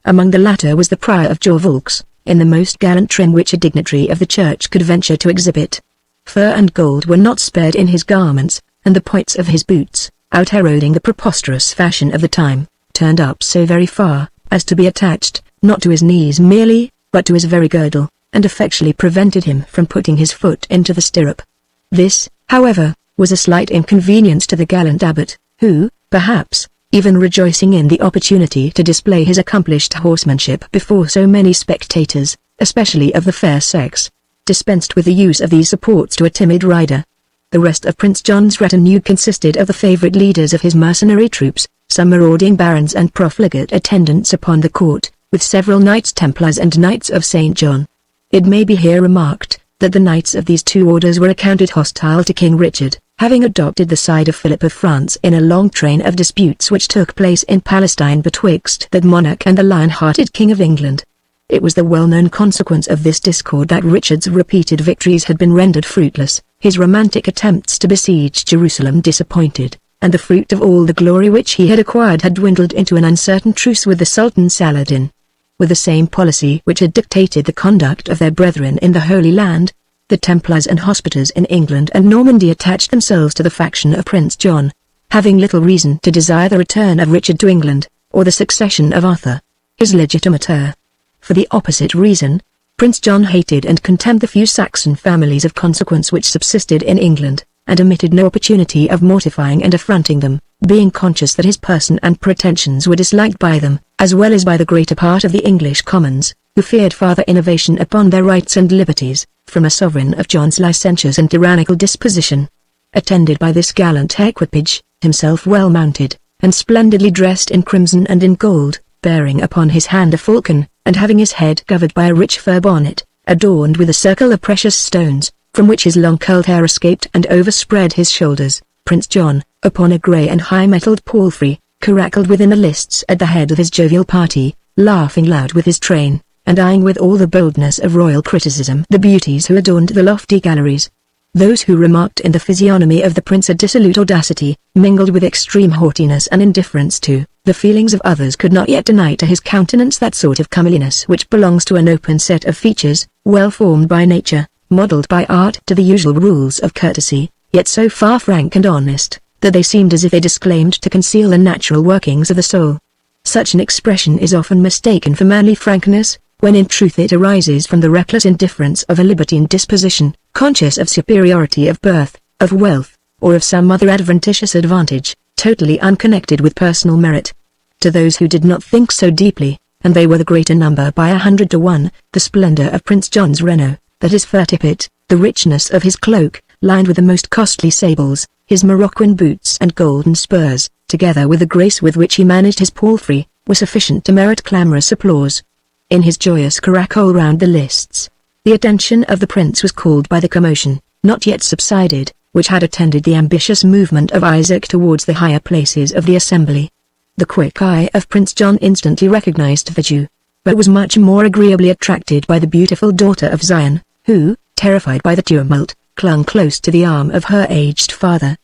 Among the latter was the Prior of Jorvolks, in the most gallant trim which a dignitary of the church could venture to exhibit. Fur and gold were not spared in his garments, and the points of his boots, out-heralding the preposterous fashion of the time, turned up so very far, as to be attached, not to his knees merely, but to his very girdle, and effectually prevented him from putting his foot into the stirrup. This, however, was a slight inconvenience to the gallant abbot, who, perhaps, even rejoicing in the opportunity to display his accomplished horsemanship before so many spectators, especially of the fair sex, dispensed with the use of these supports to a timid rider. The rest of Prince John's retinue consisted of the favourite leaders of his mercenary troops, some marauding barons and profligate attendants upon the court, with several Knights Templars and Knights of St. John. It may be here remarked, that the knights of these two orders were accounted hostile to King Richard, having adopted the side of Philip of France in a long train of disputes which took place in Palestine betwixt that monarch and the lion-hearted King of England. It was the well-known consequence of this discord that Richard's repeated victories had been rendered fruitless, his romantic attempts to besiege Jerusalem disappointed, and the fruit of all the glory which he had acquired had dwindled into an uncertain truce with the Sultan Saladin. With the same policy which had dictated the conduct of their brethren in the Holy Land, the Templars and Hospiters in England and Normandy attached themselves to the faction of Prince John, having little reason to desire the return of Richard to England, or the succession of Arthur, his legitimate heir. For the opposite reason, Prince John hated and contemned the few Saxon families of consequence which subsisted in England, and omitted no opportunity of mortifying and affronting them, being conscious that his person and pretensions were disliked by them, as well as by the greater part of the English commons, who feared farther innovation upon their rights and liberties, from a sovereign of John's licentious and tyrannical disposition. Attended by this gallant equipage, himself well mounted, and splendidly dressed in crimson and in gold, bearing upon his hand a falcon, and having his head covered by a rich fur bonnet, adorned with a circle of precious stones, from which his long curled hair escaped and overspread his shoulders, Prince John, upon a grey and high-mettled palfrey, carackled within the lists at the head of his jovial party, laughing loud with his train, and eyeing with all the boldness of royal criticism the beauties who adorned the lofty galleries. Those who remarked in the physiognomy of the prince a dissolute audacity, mingled with extreme haughtiness and indifference to the feelings of others, could not yet deny to his countenance that sort of comeliness which belongs to an open set of features, well formed by nature, modelled by art to the usual rules of courtesy, yet so far frank and honest, that they seemed as if they disclaimed to conceal the natural workings of the soul. Such an expression is often mistaken for manly frankness, when in truth it arises from the reckless indifference of a libertine disposition, conscious of superiority of birth, of wealth, or of some other adventitious advantage, totally unconnected with personal merit. To those who did not think so deeply, and they were the greater number by 100 to 1, the splendour of Prince John's Renault, that his fur tippet, the richness of his cloak, lined with the most costly sables, his Moroccan boots and golden spurs, together with the grace with which he managed his palfrey, were sufficient to merit clamorous applause. In his joyous caracole round the lists, the attention of the prince was called by the commotion, not yet subsided, which had attended the ambitious movement of Isaac towards the higher places of the assembly. The quick eye of Prince John instantly recognized the Jew, but was much more agreeably attracted by the beautiful daughter of Zion, who, terrified by the tumult, clung close to the arm of her aged father.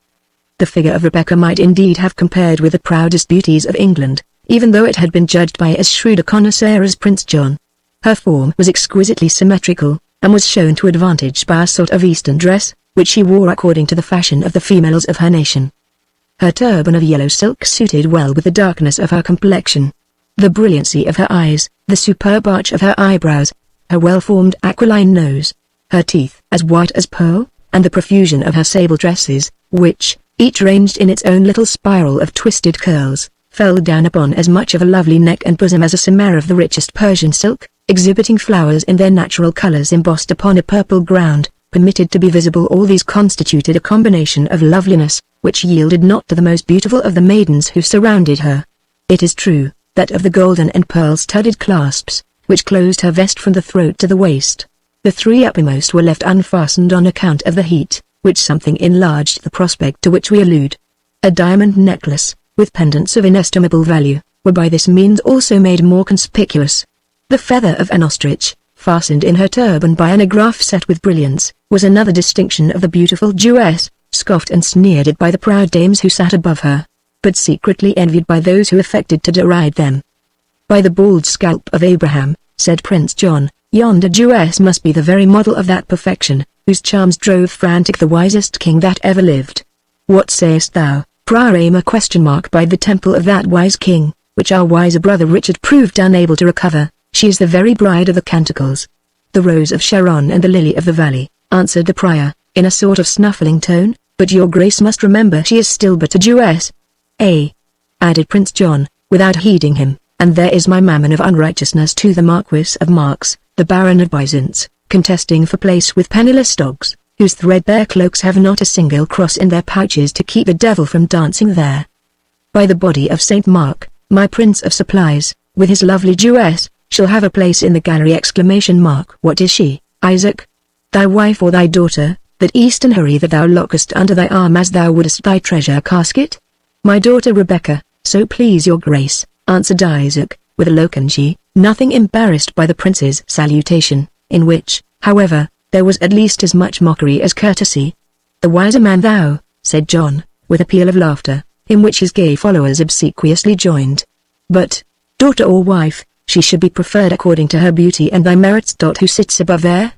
The figure of Rebecca might indeed have compared with the proudest beauties of England, even though it had been judged by as shrewd a connoisseur as Prince John. Her form was exquisitely symmetrical, and was shown to advantage by a sort of Eastern dress, which she wore according to the fashion of the females of her nation. Her turban of yellow silk suited well with the darkness of her complexion. The brilliancy of her eyes, the superb arch of her eyebrows, her well-formed aquiline nose, her teeth as white as pearl, and the profusion of her sable tresses, which, each ranged in its own little spiral of twisted curls, fell down upon as much of a lovely neck and bosom as a simar of the richest Persian silk, exhibiting flowers in their natural colors embossed upon a purple ground, permitted to be visible. All these constituted a combination of loveliness, which yielded not to the most beautiful of the maidens who surrounded her. It is true, that of the golden and pearl-studded clasps, which closed her vest from the throat to the waist, the three uppermost were left unfastened on account of the heat, which something enlarged the prospect to which we allude. A diamond necklace, with pendants of inestimable value, were by this means also made more conspicuous. The feather of an ostrich, fastened in her turban by an agraffe set with brilliants, was another distinction of the beautiful Jewess, scoffed and sneered at by the proud dames who sat above her, but secretly envied by those who affected to deride them. "By the bald scalp of Abraham," said Prince John, "yonder Jewess must be the very model of that perfection, whose charms drove frantic the wisest king that ever lived. What sayest thou, Prior Aymer? By the temple of that wise king, which our wiser brother Richard proved unable to recover, She is the very bride of the canticles. The rose of Sharon and the lily of the valley, answered the prior, in a sort of snuffling tone, but your grace must remember she is still but a Jewess. Added Prince John, without heeding him, and there is my mammon of unrighteousness to the Marquis of Marks, the Baron of Byzance, contesting for place with penniless dogs, whose threadbare cloaks have not a single cross in their pouches to keep the devil from dancing there. By the body of Saint Mark, my Prince of Supplies, with his lovely Jewess, shall have a place in the gallery! What is she, Isaac? Thy wife or thy daughter, that Eastern houri that thou lockest under thy arm as thou wouldest thy treasure casket? My daughter Rebecca, so please your grace, answered Isaac, with a loquacity, nothing embarrassed by the prince's salutation, in which, however, there was at least as much mockery as courtesy. The wiser man thou, said John, with a peal of laughter, in which his gay followers obsequiously joined. But, daughter or wife, she should be preferred according to her beauty and thy merits. Who sits above there?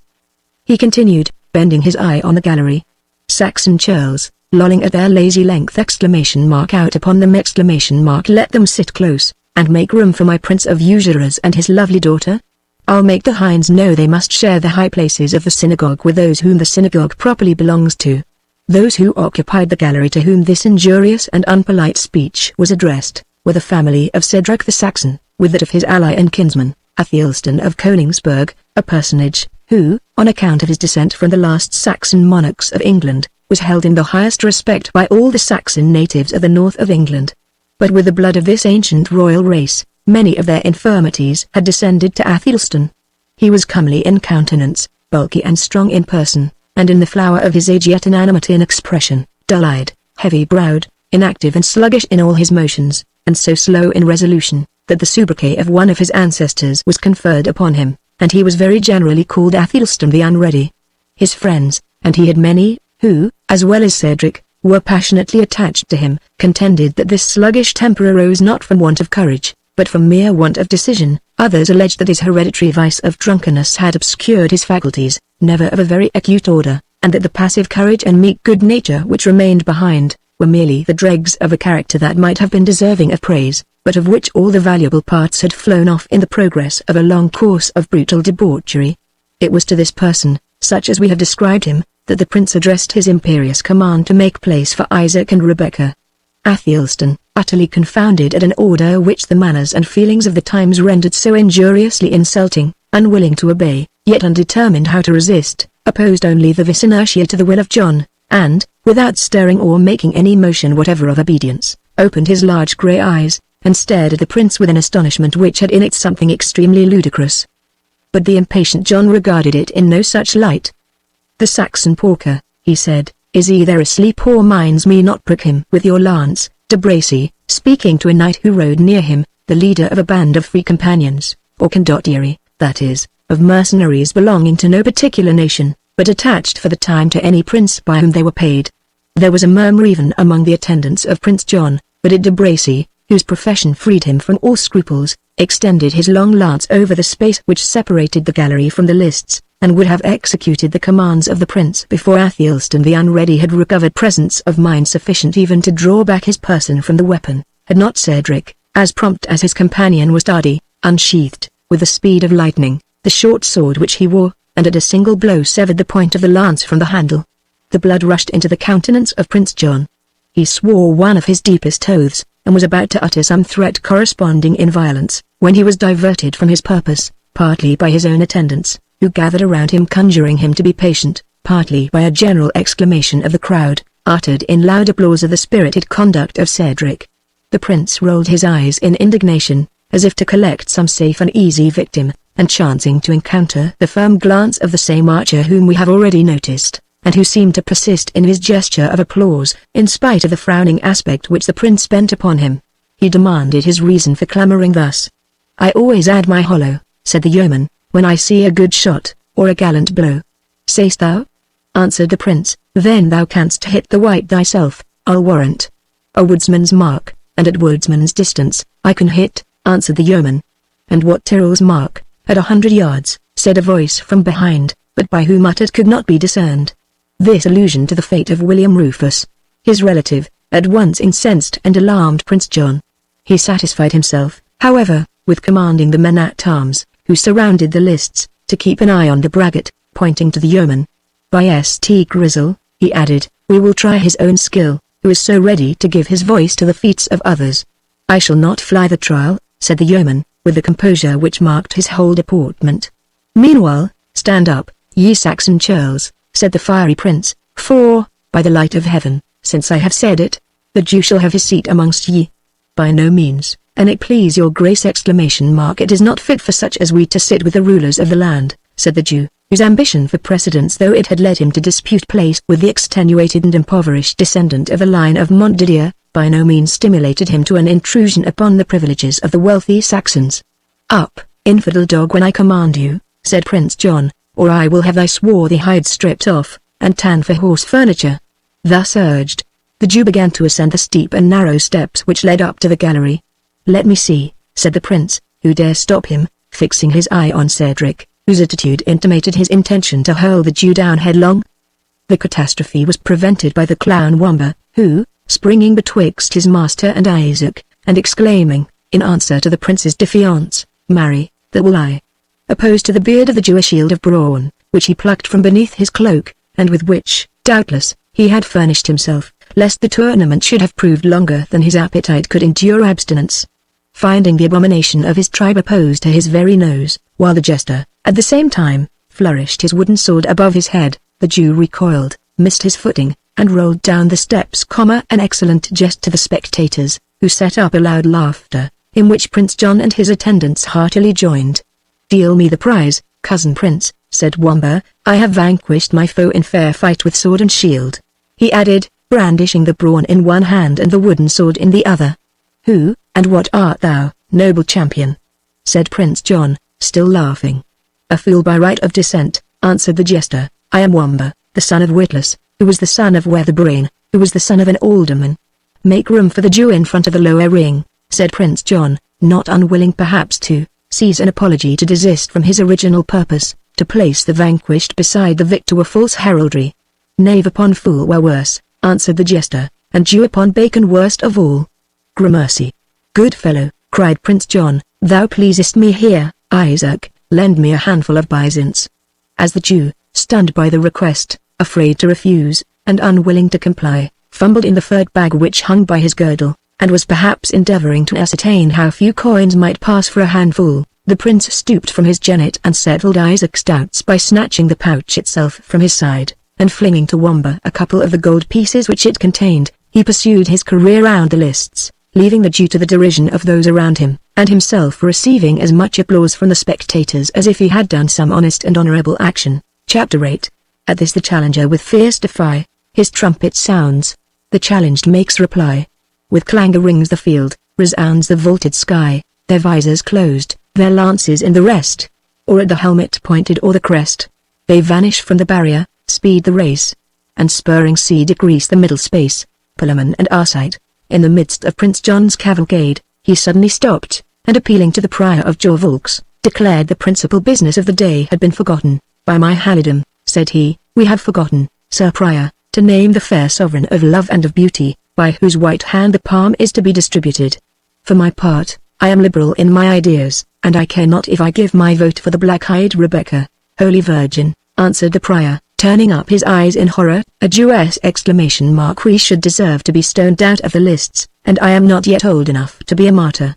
He continued, bending his eye on the gallery. Saxon churls, lolling at their lazy length! Out upon them! Let them sit close, and make room for my Prince of Usurers and his lovely daughter. I'll make the hinds know they must share the high places of the synagogue with those whom the synagogue properly belongs to. Those who occupied the gallery to whom this injurious and unpolite speech was addressed, were the family of Cedric the Saxon, with that of his ally and kinsman, Athelstan of Königsberg, a personage, who, on account of his descent from the last Saxon monarchs of England, was held in the highest respect by all the Saxon natives of the north of England. But with the blood of this ancient royal race, many of their infirmities had descended to Athelstan. He was comely in countenance, bulky and strong in person, and in the flower of his age yet inanimate in expression, dull-eyed, heavy-browed, inactive and sluggish in all his motions, and so slow in resolution, that the sobriquet of one of his ancestors was conferred upon him, and he was very generally called Athelstan the Unready. His friends, and he had many, who, as well as Cedric, were passionately attached to him, contended that this sluggish temper arose not from want of courage, but from mere want of decision. Others alleged that his hereditary vice of drunkenness had obscured his faculties, never of a very acute order, and that the passive courage and meek good nature which remained behind, were merely the dregs of a character that might have been deserving of praise, but of which all the valuable parts had flown off in the progress of a long course of brutal debauchery. It was to this person, such as we have described him, that the prince addressed his imperious command to make place for Isaac and Rebecca. Athelstan, utterly confounded at an order which the manners and feelings of the times rendered so injuriously insulting, unwilling to obey, yet undetermined how to resist, opposed only the vis inertia to the will of John, and, without stirring or making any motion whatever of obedience, opened his large grey eyes, and stared at the prince with an astonishment which had in it something extremely ludicrous. But the impatient John regarded it in no such light. "The Saxon porker," he said, "is either asleep or minds me not prick him with your lance." De Bracy, speaking to a knight who rode near him, the leader of a band of free companions, or condottieri, that is, of mercenaries belonging to no particular nation, but attached for the time to any prince by whom they were paid. There was a murmur even among the attendants of Prince John, but De Bracy, whose profession freed him from all scruples, extended his long lance over the space which separated the gallery from the lists, and would have executed the commands of the prince before Athelstan the Unready had recovered presence of mind sufficient even to draw back his person from the weapon, had not Cedric, as prompt as his companion was tardy, unsheathed, with the speed of lightning, the short sword which he wore, and at a single blow severed the point of the lance from the handle. The blood rushed into the countenance of Prince John. He swore one of his deepest oaths, and was about to utter some threat corresponding in violence, when he was diverted from his purpose, partly by his own attendants, who gathered around him conjuring him to be patient, partly by a general exclamation of the crowd, uttered in loud applause of the spirited conduct of Cedric. The prince rolled his eyes in indignation, as if to collect some safe and easy victim, and chancing to encounter the firm glance of the same archer whom we have already noticed, and who seemed to persist in his gesture of applause, in spite of the frowning aspect which the prince bent upon him, he demanded his reason for clamouring thus. "I always add my hollow," said the yeoman, "when I see a good shot, or a gallant blow." "Say'st thou?" answered the prince, "then thou canst hit the white thyself, I'll warrant. A woodsman's mark, and at woodsman's distance, I can hit," answered the yeoman. "And what Tyrrell's mark, at 100 yards, said a voice from behind, but by whom uttered could not be discerned. This allusion to the fate of William Rufus, his relative, at once incensed and alarmed Prince John. He satisfied himself, however, with commanding the men-at-arms, who surrounded the lists, to keep an eye on the braggart, pointing to the yeoman. By St. Grizzle, he added, we will try his own skill, who is so ready to give his voice to the feats of others. I shall not fly the trial, said the yeoman, with the composure which marked his whole deportment. Meanwhile, stand up, ye Saxon churls, said the fiery prince, for, by the light of heaven, since I have said it, the Jew shall have his seat amongst ye. By no means, an it please your grace! It is not fit for such as we to sit with the rulers of the land, said the Jew, whose ambition for precedence, though it had led him to dispute place with the extenuated and impoverished descendant of the line of Montdidier, by no means stimulated him to an intrusion upon the privileges of the wealthy Saxons. Up, infidel dog, when I command you, said Prince John, or I will have thy swarthy hide stripped off, and tanned for horse furniture. Thus urged, the Jew began to ascend the steep and narrow steps which led up to the gallery. Let me see, said the prince, who dare stop him, fixing his eye on Cedric, whose attitude intimated his intention to hurl the Jew down headlong. The catastrophe was prevented by the clown Wamba, who, springing betwixt his master and Isaac, and exclaiming, in answer to the prince's defiance, marry, that will I. Opposed to the beard of the Jew a shield of brawn, which he plucked from beneath his cloak, and with which, doubtless, he had furnished himself, lest the tournament should have proved longer than his appetite could endure abstinence. Finding the abomination of his tribe opposed to his very nose, while the jester, at the same time, flourished his wooden sword above his head, the Jew recoiled, missed his footing, and rolled down the steps. An excellent jest to the spectators, who set up a loud laughter, in which Prince John and his attendants heartily joined. Deal me the prize, cousin prince, said Wamba, I have vanquished my foe in fair fight with sword and shield. He added, brandishing the brawn in one hand and the wooden sword in the other. Who, and what art thou, noble champion? Said Prince John, still laughing. A fool by right of descent, answered the jester, I am Wamba, the son of Witless, who was the son of Weatherbrain, who was the son of an alderman. Make room for the Jew in front of the lower ring, said Prince John, not unwilling perhaps to seize an apology to desist from his original purpose, to place the vanquished beside the victor were false heraldry. Knave upon fool were worse, answered the jester, and Jew upon bacon worst of all. Gramercy. Good fellow, cried Prince John, thou pleasest me here, Isaac, lend me a handful of byzants. As the Jew, stunned by the request, afraid to refuse, and unwilling to comply, fumbled in the furred bag which hung by his girdle, and was perhaps endeavoring to ascertain how few coins might pass for a handful, the prince stooped from his jennet and settled Isaac's doubts by snatching the pouch itself from his side, and flinging to Wamba a couple of the gold pieces which it contained, he pursued his career round the lists, leaving the Jew to the derision of those around him, and himself receiving as much applause from the spectators as if he had done some honest and honorable action. Chapter 8. At this the challenger with fierce defy, his trumpet sounds, the challenged makes reply. With clangor rings the field, resounds the vaulted sky, their visors closed, their lances in the rest, or at the helmet pointed or the crest. They vanish from the barrier, speed the race, and spurring sea decrease the middle space. Palamon and Arcite, in the midst of Prince John's cavalcade, he suddenly stopped, and appealing to the prior of Jorvolks, declared the principal business of the day had been forgotten. By my halidom, said he, we have forgotten, Sir Prior, to name the fair sovereign of love and of beauty, by whose white hand the palm is to be distributed. For my part, I am liberal in my ideas, and I care not if I give my vote for the black-eyed Rebecca. Holy Virgin, answered the prior, turning up his eyes in horror, a Jewess! We should deserve to be stoned out of the lists, and I am not yet old enough to be a martyr.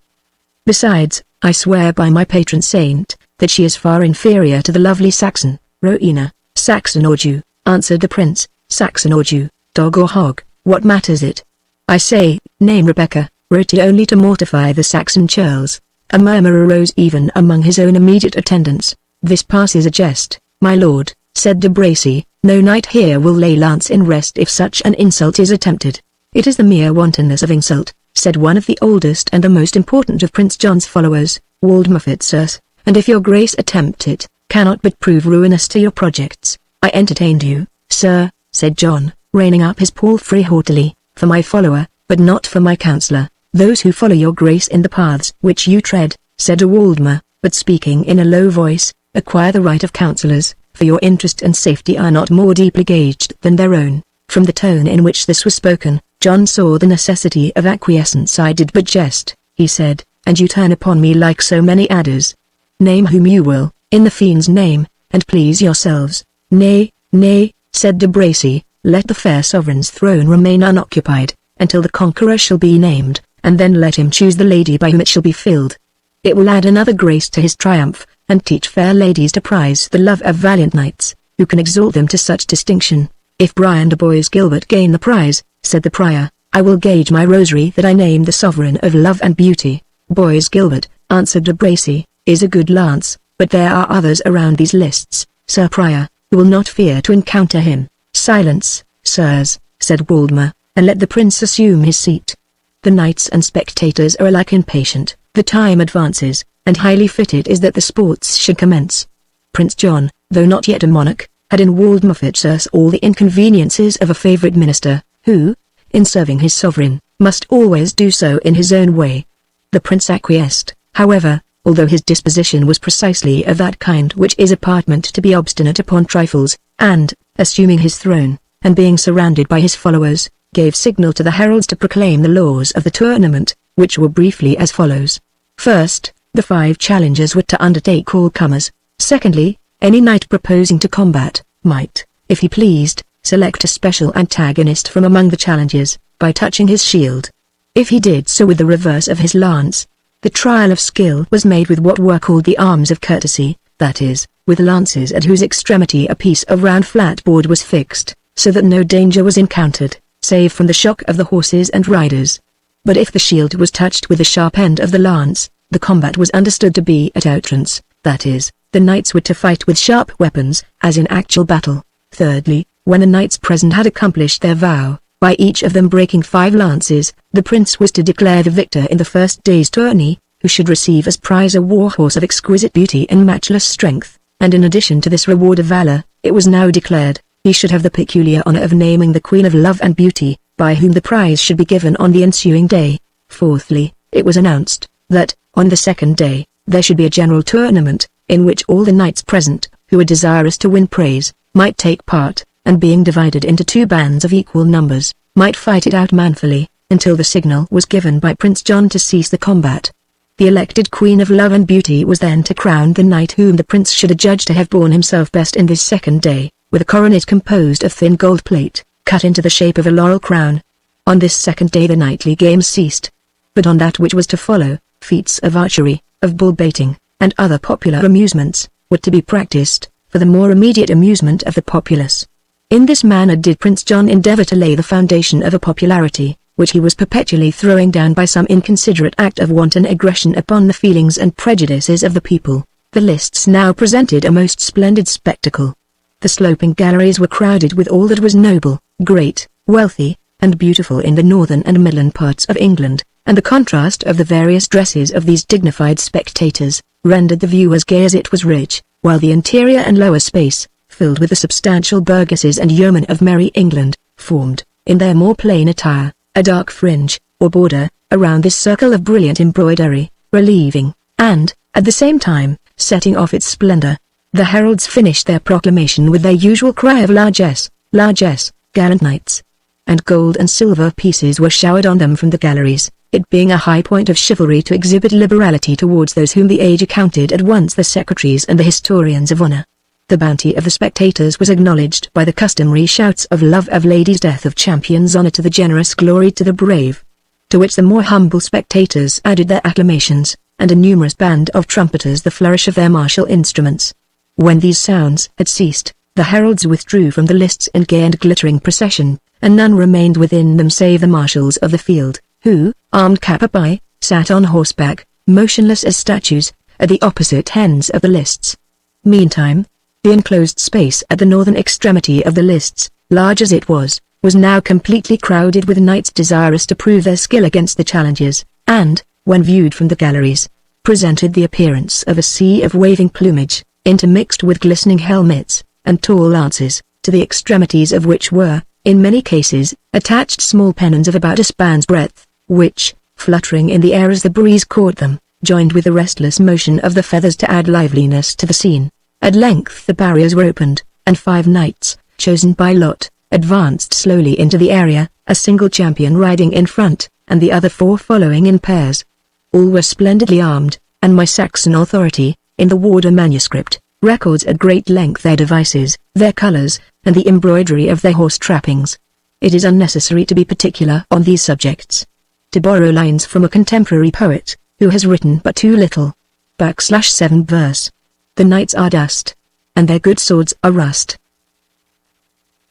Besides, I swear by my patron saint, that she is far inferior to the lovely Saxon, Rowena. Saxon or Jew, answered the prince, Saxon or Jew, dog or hog, what matters it? I say, name Rebecca, wrote he only to mortify the Saxon churls. A murmur arose even among his own immediate attendants. This passes a jest, my lord, said de Bracy, no knight here will lay lance in rest if such an insult is attempted. It is the mere wantonness of insult, said one of the oldest and the most important of Prince John's followers, Waldmuffet sirs, and if your grace attempt it, cannot but prove ruinous to your projects. I entertained you, sir, said John, reining up his palfrey haughtily, for my follower, but not for my counsellor. Those who follow your grace in the paths which you tread, said a Waldmer, but speaking in a low voice, acquire the right of counsellors, for your interest and safety are not more deeply gauged than their own. From the tone in which this was spoken, John saw the necessity of acquiescence. I did but jest, he said, and you turn upon me like so many adders. name whom you will, in the fiend's name, and please yourselves." "Nay, nay," said de Bracy, "let the fair sovereign's throne remain unoccupied, until the conqueror shall be named, and then let him choose the lady by whom it shall be filled. It will add another grace to his triumph, and teach fair ladies to prize the love of valiant knights, who can exalt them to such distinction. If Brian de Bois Gilbert gain the prize," said the prior, "I will gage my rosary that I name the sovereign of love and beauty." "Bois Gilbert," answered de Bracy, "is a good lance, but there are others around these lists, Sir Prior, who will not fear to encounter him." "Silence, sirs," said Waldemar, "and let the prince assume his seat. The knights and spectators are alike impatient, the time advances, and highly fitted is that the sports should commence." Prince John, though not yet a monarch, had in Waldemar Fitzurse all the inconveniences of a favourite minister, who, in serving his sovereign, must always do so in his own way. The prince acquiesced, however, although his disposition was precisely of that kind which is apartment to be obstinate upon trifles, and, assuming his throne, and being surrounded by his followers, gave signal to the heralds to proclaim the laws of the tournament, which were briefly as follows. First, the 5 challengers were to undertake all comers. Secondly, any knight proposing to combat, might, if he pleased, select a special antagonist from among the challengers, by touching his shield. If he did so with the reverse of his lance, the trial of skill was made with what were called the arms of courtesy, that is, with lances at whose extremity a piece of round flat board was fixed, so that no danger was encountered, save from the shock of the horses and riders. But if the shield was touched with the sharp end of the lance, the combat was understood to be at outrance, that is, the knights were to fight with sharp weapons, as in actual battle. Thirdly, when the knights present had accomplished their vow, by each of them breaking 5 lances, the prince was to declare the victor in the first day's tourney, who should receive as prize a war-horse of exquisite beauty and matchless strength, and in addition to this reward of valor, it was now declared, he should have the peculiar honor of naming the Queen of Love and Beauty, by whom the prize should be given on the ensuing day. Fourthly, it was announced, that, on the second day, there should be a general tournament, in which all the knights present, who were desirous to win praise, might take part, and being divided into 2 bands of equal numbers, might fight it out manfully, until the signal was given by Prince John to cease the combat. The elected Queen of Love and Beauty was then to crown the knight whom the prince should adjudge to have borne himself best in this second day, with a coronet composed of thin gold plate, cut into the shape of a laurel crown. On this second day the knightly games ceased. But on that which was to follow, feats of archery, of bull baiting, and other popular amusements, were to be practiced, for the more immediate amusement of the populace. In this manner did Prince John endeavour to lay the foundation of a popularity, which he was perpetually throwing down by some inconsiderate act of wanton aggression upon the feelings and prejudices of the people. The lists now presented a most splendid spectacle. The sloping galleries were crowded with all that was noble, great, wealthy, and beautiful in the northern and midland parts of England, and the contrast of the various dresses of these dignified spectators, rendered the view as gay as it was rich, while the interior and lower space, filled with the substantial burgesses and yeomen of merry England, formed, in their more plain attire, a dark fringe, or border, around this circle of brilliant embroidery, relieving, and, at the same time, setting off its splendor. The heralds finished their proclamation with their usual cry of largesse, largesse, gallant knights. And gold and silver pieces were showered on them from the galleries, it being a high point of chivalry to exhibit liberality towards those whom the age accounted at once the secretaries and the historians of honor. The bounty of the spectators was acknowledged by the customary shouts of love of ladies, death of champions, honor to the generous, glory to the brave. To which the more humble spectators added their acclamations, and a numerous band of trumpeters the flourish of their martial instruments. When these sounds had ceased, the heralds withdrew from the lists in gay and glittering procession, and none remained within them save the marshals of the field, who, armed cap a pie, sat on horseback, motionless as statues, at the opposite ends of the lists. Meantime, the enclosed space at the northern extremity of the lists, large as it was now completely crowded with knights desirous to prove their skill against the challengers, and, when viewed from the galleries, presented the appearance of a sea of waving plumage, intermixed with glistening helmets, and tall lances, to the extremities of which were, in many cases, attached small pennons of about a span's breadth, which, fluttering in the air as the breeze caught them, joined with the restless motion of the feathers to add liveliness to the scene. At length the barriers were opened, and 5 knights, chosen by lot, advanced slowly into the area, a single champion riding in front, and the other 4 following in pairs. All were splendidly armed, and my Saxon authority, in the Warder manuscript, records at great length their devices, their colors, and the embroidery of their horse trappings. It is unnecessary to be particular on these subjects. To borrow lines from a contemporary poet, who has written but too little. /7 verse. The knights are dust, and their good swords are rust.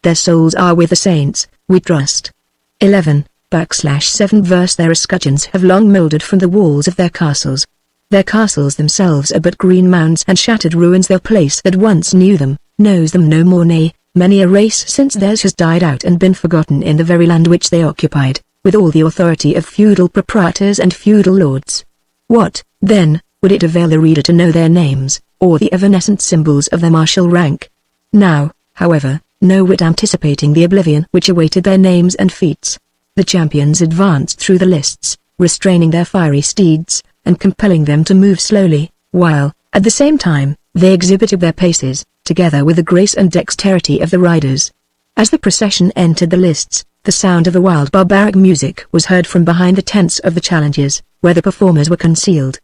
Their souls are with the saints, we trust. 11/7 verse. Their escutcheons have long mouldered from the walls of their castles. Their castles themselves are but green mounds and shattered ruins. The place that once knew them, knows them no more. Nay, many a race since theirs has died out and been forgotten in the very land which they occupied, with all the authority of feudal proprietors and feudal lords. What, then, would it avail the reader to know their names, or the evanescent symbols of their martial rank? Now, however, no whit anticipating the oblivion which awaited their names and feats, the champions advanced through the lists, restraining their fiery steeds, and compelling them to move slowly, while, at the same time, they exhibited their paces, together with the grace and dexterity of the riders. As the procession entered the lists, the sound of the wild barbaric music was heard from behind the tents of the challengers, where the performers were concealed.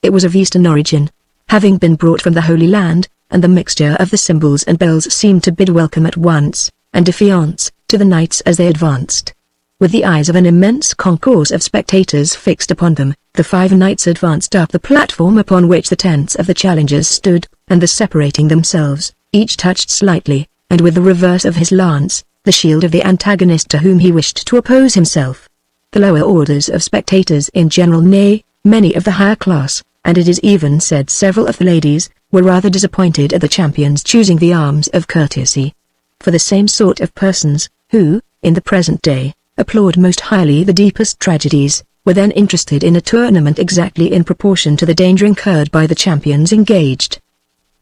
It was of Eastern origin, having been brought from the Holy Land, and the mixture of the cymbals and bells seemed to bid welcome at once, and defiance, to the knights as they advanced. With the eyes of an immense concourse of spectators fixed upon them, the 5 knights advanced up the platform upon which the tents of the challengers stood, and thus separating themselves, each touched slightly, and with the reverse of his lance, the shield of the antagonist to whom he wished to oppose himself. The lower orders of spectators in general, nay, many of the higher class, and it is even said several of the ladies, were rather disappointed at the champions choosing the arms of courtesy. For the same sort of persons, who, in the present day, applaud most highly the deepest tragedies, were then interested in a tournament exactly in proportion to the danger incurred by the champions engaged.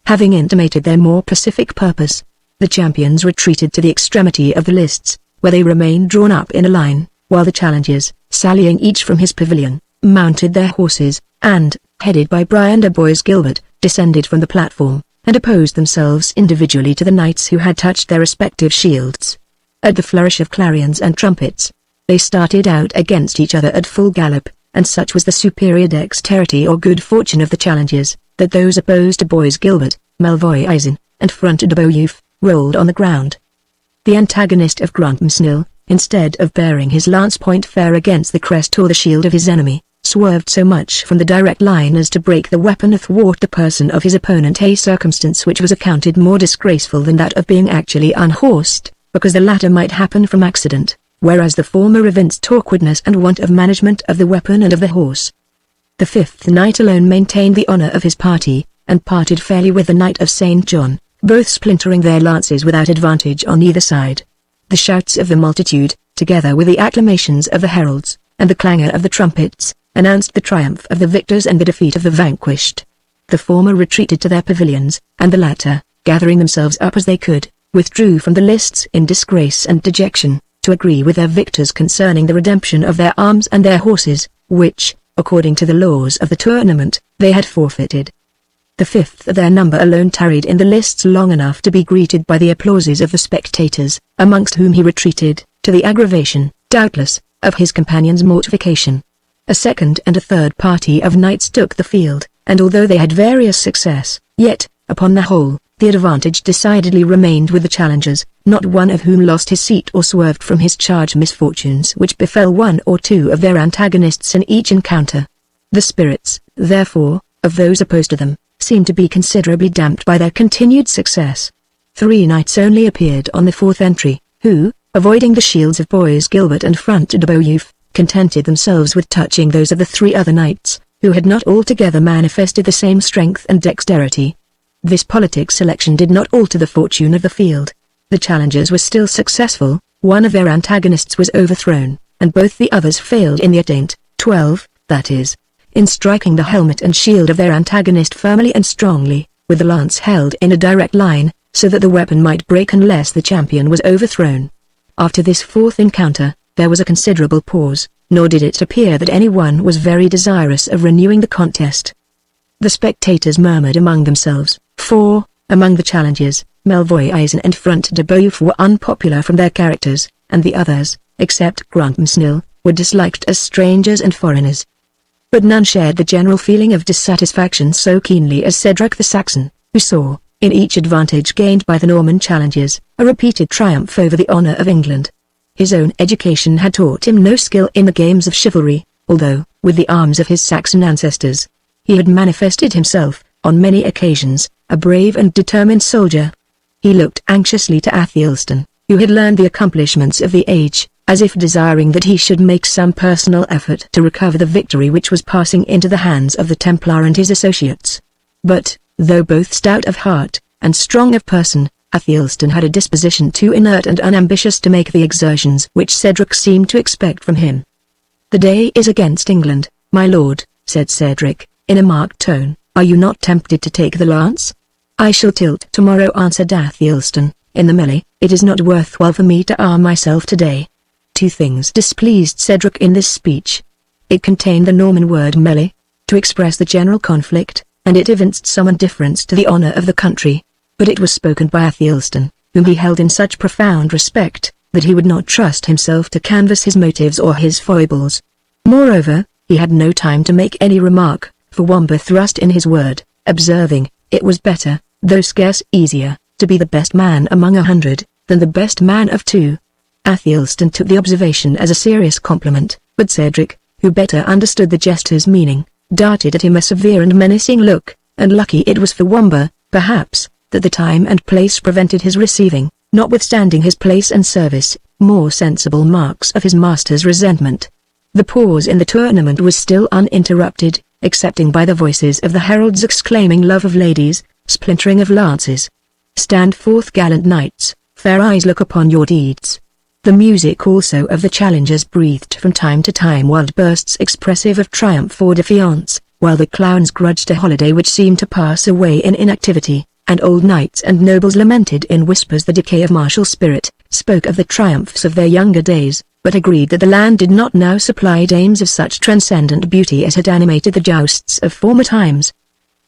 Having intimated their more pacific purpose, the champions retreated to the extremity of the lists, where they remained drawn up in a line, while the challengers, sallying each from his pavilion, mounted their horses, and, headed by Brian de Bois Gilbert, descended from the platform, and opposed themselves individually to the knights who had touched their respective shields. At the flourish of clarions and trumpets, they started out against each other at full gallop, and such was the superior dexterity or good fortune of the challengers, that those opposed to Bois Gilbert, Melvoy Eisen, and Front de Beaulieu, rolled on the ground. The antagonist of Grantmesnil, instead of bearing his lance point fair against the crest or the shield of his enemy, swerved so much from the direct line as to break the weapon athwart the person of his opponent, a circumstance which was accounted more disgraceful than that of being actually unhorsed, because the latter might happen from accident, whereas the former evinced awkwardness and want of management of the weapon and of the horse. The 5th knight alone maintained the honor of his party, and parted fairly with the Knight of St. John, both splintering their lances without advantage on either side. The shouts of the multitude, together with the acclamations of the heralds, and the clangor of the trumpets, announced the triumph of the victors and the defeat of the vanquished. The former retreated to their pavilions, and the latter, gathering themselves up as they could, withdrew from the lists in disgrace and dejection, to agree with their victors concerning the redemption of their arms and their horses, which, according to the laws of the tournament, they had forfeited. The 5th of their number alone tarried in the lists long enough to be greeted by the applauses of the spectators, amongst whom he retreated, to the aggravation, doubtless, of his companion's mortification. A second and a third party of knights took the field, and although they had various success, yet, upon the whole, the advantage decidedly remained with the challengers, not one of whom lost his seat or swerved from his charge. Misfortunes which befell one or two of their antagonists in each encounter. The spirits, therefore, of those opposed to them, seemed to be considerably damped by their continued success. 3 knights only appeared on the 4th entry, who, avoiding the shields of Bois Gilbert and Front de Beaulieu, contented themselves with touching those of the 3 other knights, who had not altogether manifested the same strength and dexterity. This politic selection did not alter the fortune of the field. The challengers were still successful, one of their antagonists was overthrown, and both the others failed in the attempt. 12, that is, in striking the helmet and shield of their antagonist firmly and strongly, with the lance held in a direct line, so that the weapon might break unless the champion was overthrown. After this 4th encounter, there was a considerable pause, nor did it appear that anyone was very desirous of renewing the contest. The spectators murmured among themselves, for, among the challengers, Melvoy Eisen and Front de Beaulieu were unpopular from their characters, and the others, except Grantmesnil, were disliked as strangers and foreigners. but none shared the general feeling of dissatisfaction so keenly as Cedric the Saxon, who saw, in each advantage gained by the Norman challengers, a repeated triumph over the honor of England. His own education had taught him no skill in the games of chivalry, although, with the arms of his Saxon ancestors, he had manifested himself, on many occasions, a brave and determined soldier. He looked anxiously to Athelstan, who had learned the accomplishments of the age, as if desiring that he should make some personal effort to recover the victory which was passing into the hands of the Templar and his associates. But, though both stout of heart, and strong of person, Athelstan had a disposition too inert and unambitious to make the exertions which Cedric seemed to expect from him. "The day is against England, my lord," said Cedric, in a marked tone. "Are you not tempted to take the lance?" "I shall tilt tomorrow," answered Athelstan, in the melee. "It is not worthwhile for me to arm myself today." Two things displeased Cedric in this speech. It contained the Norman word melee, to express the general conflict, and it evinced some indifference to the honor of the country. But it was spoken by Athelstan, whom he held in such profound respect, that he would not trust himself to canvass his motives or his foibles. Moreover, he had no time to make any remark, for Wamba thrust in his word, observing, it was better, though scarce easier, to be the best man among 100, than the best man of 2. Athelstan took the observation as a serious compliment, but Cedric, who better understood the jester's meaning, darted at him a severe and menacing look, and lucky it was for Wamba, perhaps, that the time and place prevented his receiving, notwithstanding his place and service, more sensible marks of his master's resentment. The pause in the tournament was still uninterrupted, excepting by the voices of the heralds exclaiming love of ladies, splintering of lances. "Stand forth, gallant knights, fair eyes look upon your deeds." The music also of the challengers breathed from time to time wild bursts expressive of triumph or defiance, while the clowns grudged a holiday which seemed to pass away in inactivity, and old knights and nobles lamented in whispers the decay of martial spirit, spoke of the triumphs of their younger days, but agreed that the land did not now supply dames of such transcendent beauty as had animated the jousts of former times.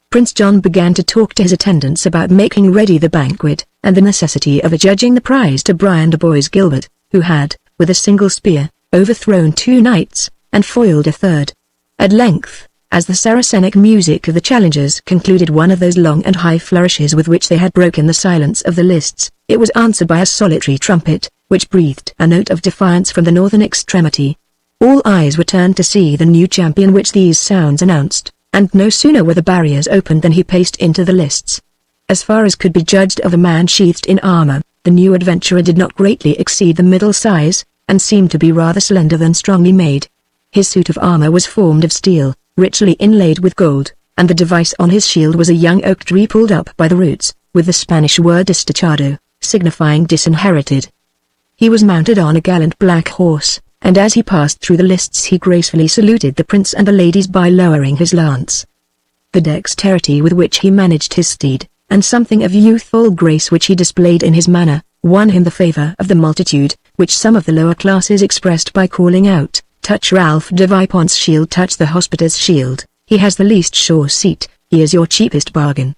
Prince John began to talk to his attendants about making ready the banquet, and the necessity of adjudging the prize to Brian de Bois Gilbert, who had, with a single spear, overthrown 2 knights, and foiled a third. At length, as the Saracenic music of the challengers concluded one of those long and high flourishes with which they had broken the silence of the lists, it was answered by a solitary trumpet, which breathed a note of defiance from the northern extremity. All eyes were turned to see the new champion which these sounds announced, and no sooner were the barriers opened than he paced into the lists. As far as could be judged of a man sheathed in armor, the new adventurer did not greatly exceed the middle size, and seemed to be rather slender than strongly made. His suit of armor was formed of steel, richly inlaid with gold, and the device on his shield was a young oak tree pulled up by the roots, with the Spanish word destachado, signifying disinherited. He was mounted on a gallant black horse, and as he passed through the lists he gracefully saluted the prince and the ladies by lowering his lance. The dexterity with which he managed his steed, and something of youthful grace which he displayed in his manner, won him the favor of the multitude, which some of the lower classes expressed by calling out, "Touch Ralph de Vipont's shield, touch the hospital's shield, he has the least sure seat, he is your cheapest bargain."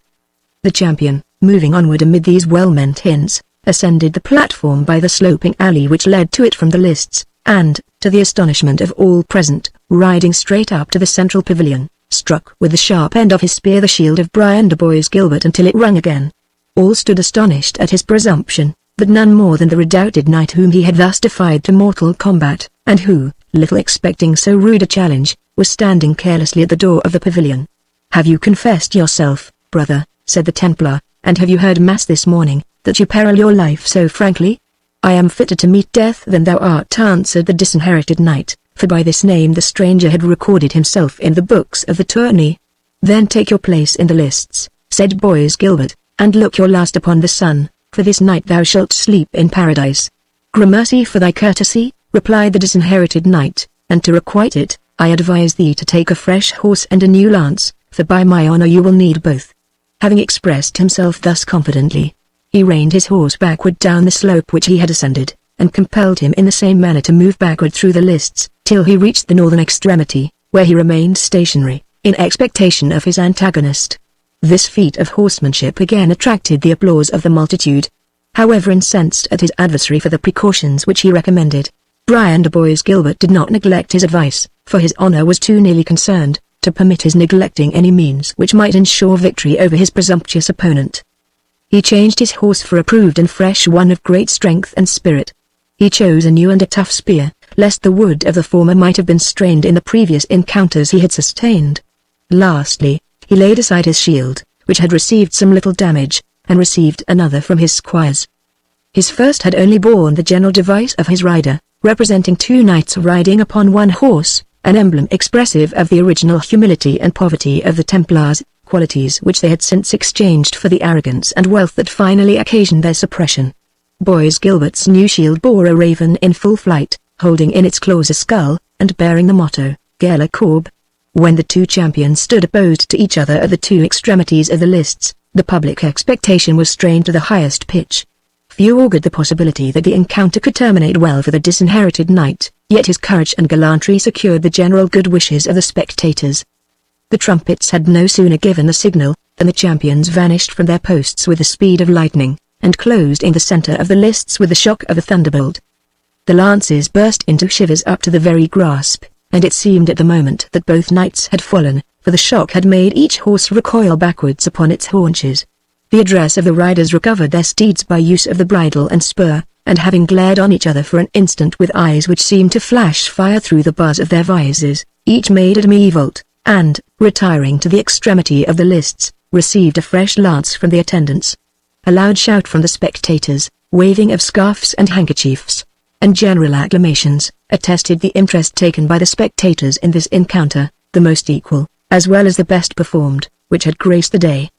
The champion, moving onward amid these well-meant hints, ascended the platform by the sloping alley which led to it from the lists, and, to the astonishment of all present, riding straight up to the central pavilion, struck with the sharp end of his spear the shield of Brian de Bois Gilbert until it rung again. All stood astonished at his presumption, but none more than the redoubted knight whom he had thus defied to mortal combat, and who, little expecting so rude a challenge, was standing carelessly at the door of the pavilion. "Have you confessed yourself, brother," said the Templar, "and have you heard mass this morning, that you peril your life so frankly?" "I am fitter to meet death than thou art," answered the disinherited knight, for by this name the stranger had recorded himself in the books of the tourney. "Then take your place in the lists," said Bois Gilbert, "and look your last upon the sun, for this night thou shalt sleep in paradise." "Gramercy for thy courtesy," replied the disinherited knight, "and to requite it, I advise thee to take a fresh horse and a new lance, for by my honor you will need both." Having expressed himself thus confidently, he reined his horse backward down the slope which he had ascended, and compelled him in the same manner to move backward through the lists, till he reached the northern extremity, where he remained stationary, in expectation of his antagonist. This feat of horsemanship again attracted the applause of the multitude. However incensed at his adversary for the precautions which he recommended, Brian de Bois Gilbert did not neglect his advice, for his honor was too nearly concerned, to permit his neglecting any means which might ensure victory over his presumptuous opponent. He changed his horse for a proved and fresh one of great strength and spirit. He chose a new and a tough spear, lest the wood of the former might have been strained in the previous encounters he had sustained. Lastly, he laid aside his shield, which had received some little damage, and received another from his squires. His first had only borne the general device of his rider, representing two knights riding upon one horse, an emblem expressive of the original humility and poverty of the Templars, qualities which they had since exchanged for the arrogance and wealth that finally occasioned their suppression. Bois Gilbert's new shield bore a raven in full flight, holding in its claws a skull, and bearing the motto, Gela Corb. When the two champions stood opposed to each other at the two extremities of the lists, the public expectation was strained to the highest pitch. Few augured the possibility that the encounter could terminate well for the disinherited knight, yet his courage and gallantry secured the general good wishes of the spectators. The trumpets had no sooner given the signal, than the champions vanished from their posts with the speed of lightning, and closed in the center of the lists with the shock of a thunderbolt. The lances burst into shivers up to the very grasp, and it seemed at the moment that both knights had fallen, for the shock had made each horse recoil backwards upon its haunches. The address of the riders recovered their steeds by use of the bridle and spur, and having glared on each other for an instant with eyes which seemed to flash fire through the bars of their visors, each made a demi-volte, and, retiring to the extremity of the lists, received a fresh lance from the attendants. A loud shout from the spectators, waving of scarfs and handkerchiefs, and general acclamations, attested the interest taken by the spectators in this encounter, the most equal, as well as the best performed, which had graced the day.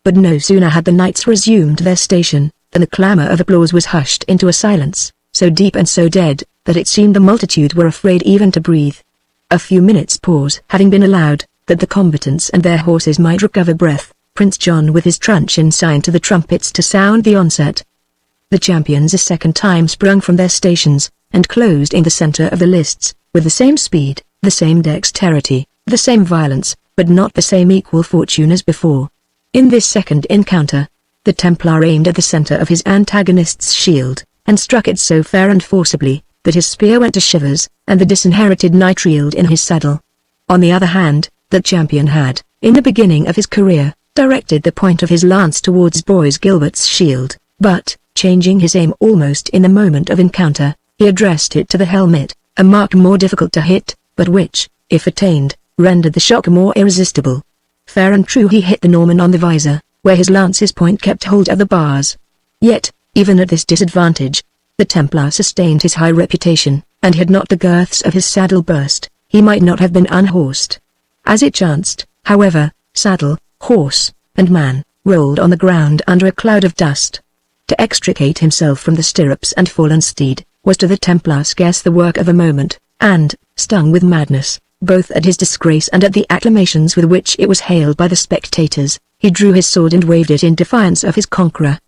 But no sooner had the knights resumed their station, than the clamor of applause was hushed into a silence, so deep and so dead, that it seemed the multitude were afraid even to breathe. A few minutes' pause having been allowed, that the combatants and their horses might recover breath, Prince John with his truncheon signed to the trumpets to sound the onset. The champions a second time sprung from their stations, and closed in the center of the lists, with the same speed, the same dexterity, the same violence, but not the same equal fortune as before. In this second encounter, the Templar aimed at the center of his antagonist's shield, and struck it so fair and forcibly, that his spear went to shivers, and the disinherited knight reeled in his saddle. On the other hand, the champion had, in the beginning of his career, directed the point of his lance towards Bois Gilbert's shield, but, changing his aim almost in the moment of encounter, he addressed it to the helmet, a mark more difficult to hit, but which, if attained, rendered the shock more irresistible. Fair and true he hit the Norman on the visor, where his lance's point kept hold of the bars. Yet, even at this disadvantage, the Templar sustained his high reputation, and had not the girths of his saddle burst, he might not have been unhorsed. As it chanced, however, saddle, horse, and man, rolled on the ground under a cloud of dust. To extricate himself from the stirrups and fallen steed, was to the Templar scarce the work of a moment, and, stung with madness, both at his disgrace and at the acclamations with which it was hailed by the spectators, he drew his sword and waved it in defiance of his conqueror.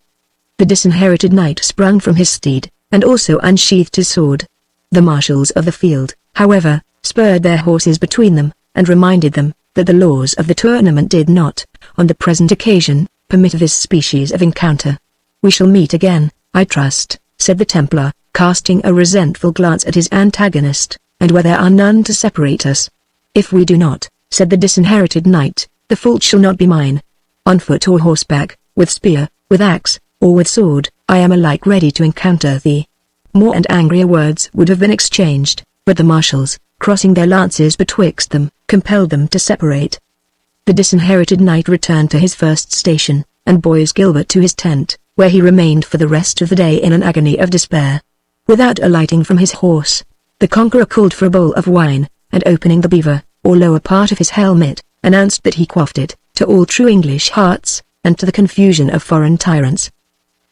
The disinherited knight sprung from his steed, and also unsheathed his sword. The marshals of the field, however, spurred their horses between them, and reminded them, that the laws of the tournament did not, on the present occasion, permit this species of encounter. "We shall meet again, I trust," said the Templar, casting a resentful glance at his antagonist, "and where there are none to separate us." "If we do not," said the disinherited knight, "the fault shall not be mine. On foot or horseback, with spear, with axe, or with sword, I am alike ready to encounter thee." More and angrier words would have been exchanged, but the marshals, crossing their lances betwixt them, compelled them to separate. The disinherited knight returned to his first station, and Bois Gilbert to his tent, where he remained for the rest of the day in an agony of despair. Without alighting from his horse, the conqueror called for a bowl of wine, and opening the beaver, or lower part of his helmet, announced that he quaffed it, to all true English hearts, and to the confusion of foreign tyrants.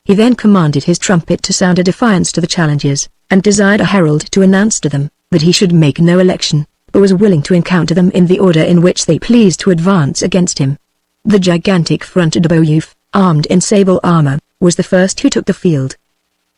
He then commanded his trumpet to sound a defiance to the challengers, and desired a herald to announce to them, that he should make no election, but was willing to encounter them in the order in which they pleased to advance against him. The gigantic Front de Beaulieu, armed in sable armor, was the first who took the field.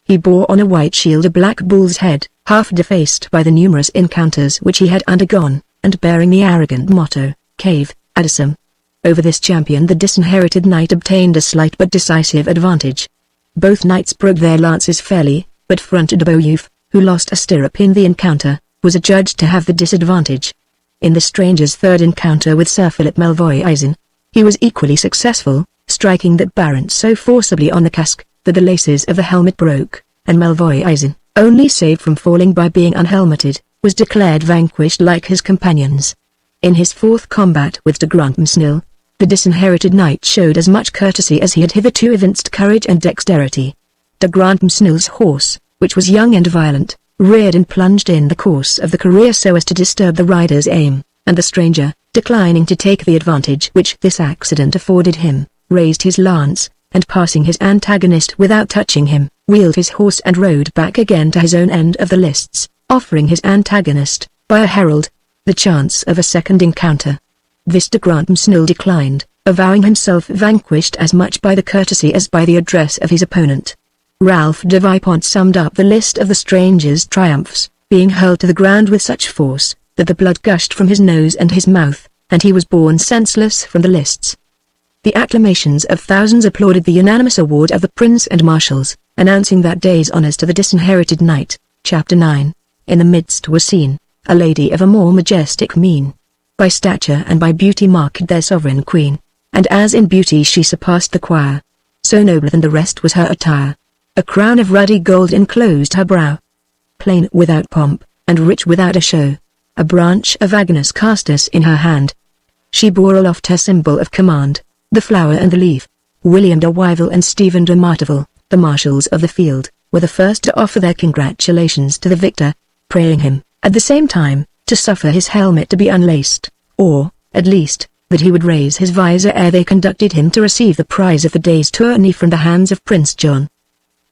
He bore on a white shield a black bull's head, half defaced by the numerous encounters which he had undergone, and bearing the arrogant motto, Cave, Addisum. Over this champion the disinherited knight obtained a slight but decisive advantage. Both knights broke their lances fairly, but Front de Beaulieu, who lost a stirrup in the encounter, was adjudged to have the disadvantage. In the stranger's third encounter with Sir Philip Melvoisin, he was equally successful, striking that baron so forcibly on the casque, that the laces of the helmet broke, and Melvoisin, only saved from falling by being unhelmeted, was declared vanquished like his companions. In his fourth combat with de Grantmesnil, the disinherited knight showed as much courtesy as he had hitherto evinced courage and dexterity. De Grantmesnil's horse, which was young and violent, reared and plunged in the course of the career so as to disturb the rider's aim, and the stranger, declining to take the advantage which this accident afforded him, raised his lance, and passing his antagonist without touching him, wheeled his horse and rode back again to his own end of the lists, offering his antagonist, by a herald, the chance of a second encounter. This de Grantmesnil declined, avowing himself vanquished as much by the courtesy as by the address of his opponent. Ralph de Vipont summed up the list of the stranger's triumphs, being hurled to the ground with such force, that the blood gushed from his nose and his mouth, and he was borne senseless from the lists. The acclamations of thousands applauded the unanimous award of the prince and marshals, announcing that day's honours to the disinherited knight. Chapter 9. In the midst was seen a lady of a more majestic mien. By stature and by beauty marked their sovereign queen, and as in beauty she surpassed the choir, so nobler than the rest was her attire. A crown of ruddy gold enclosed her brow. Plain without pomp, and rich without a show. A branch of Agnus Castus in her hand. She bore aloft her symbol of command, the flower and the leaf. William de Wyville and Stephen de Marteville, the marshals of the field, were the first to offer their congratulations to the victor, praying him, at the same time, to suffer his helmet to be unlaced, or, at least, that he would raise his visor ere they conducted him to receive the prize of the day's tourney from the hands of Prince John.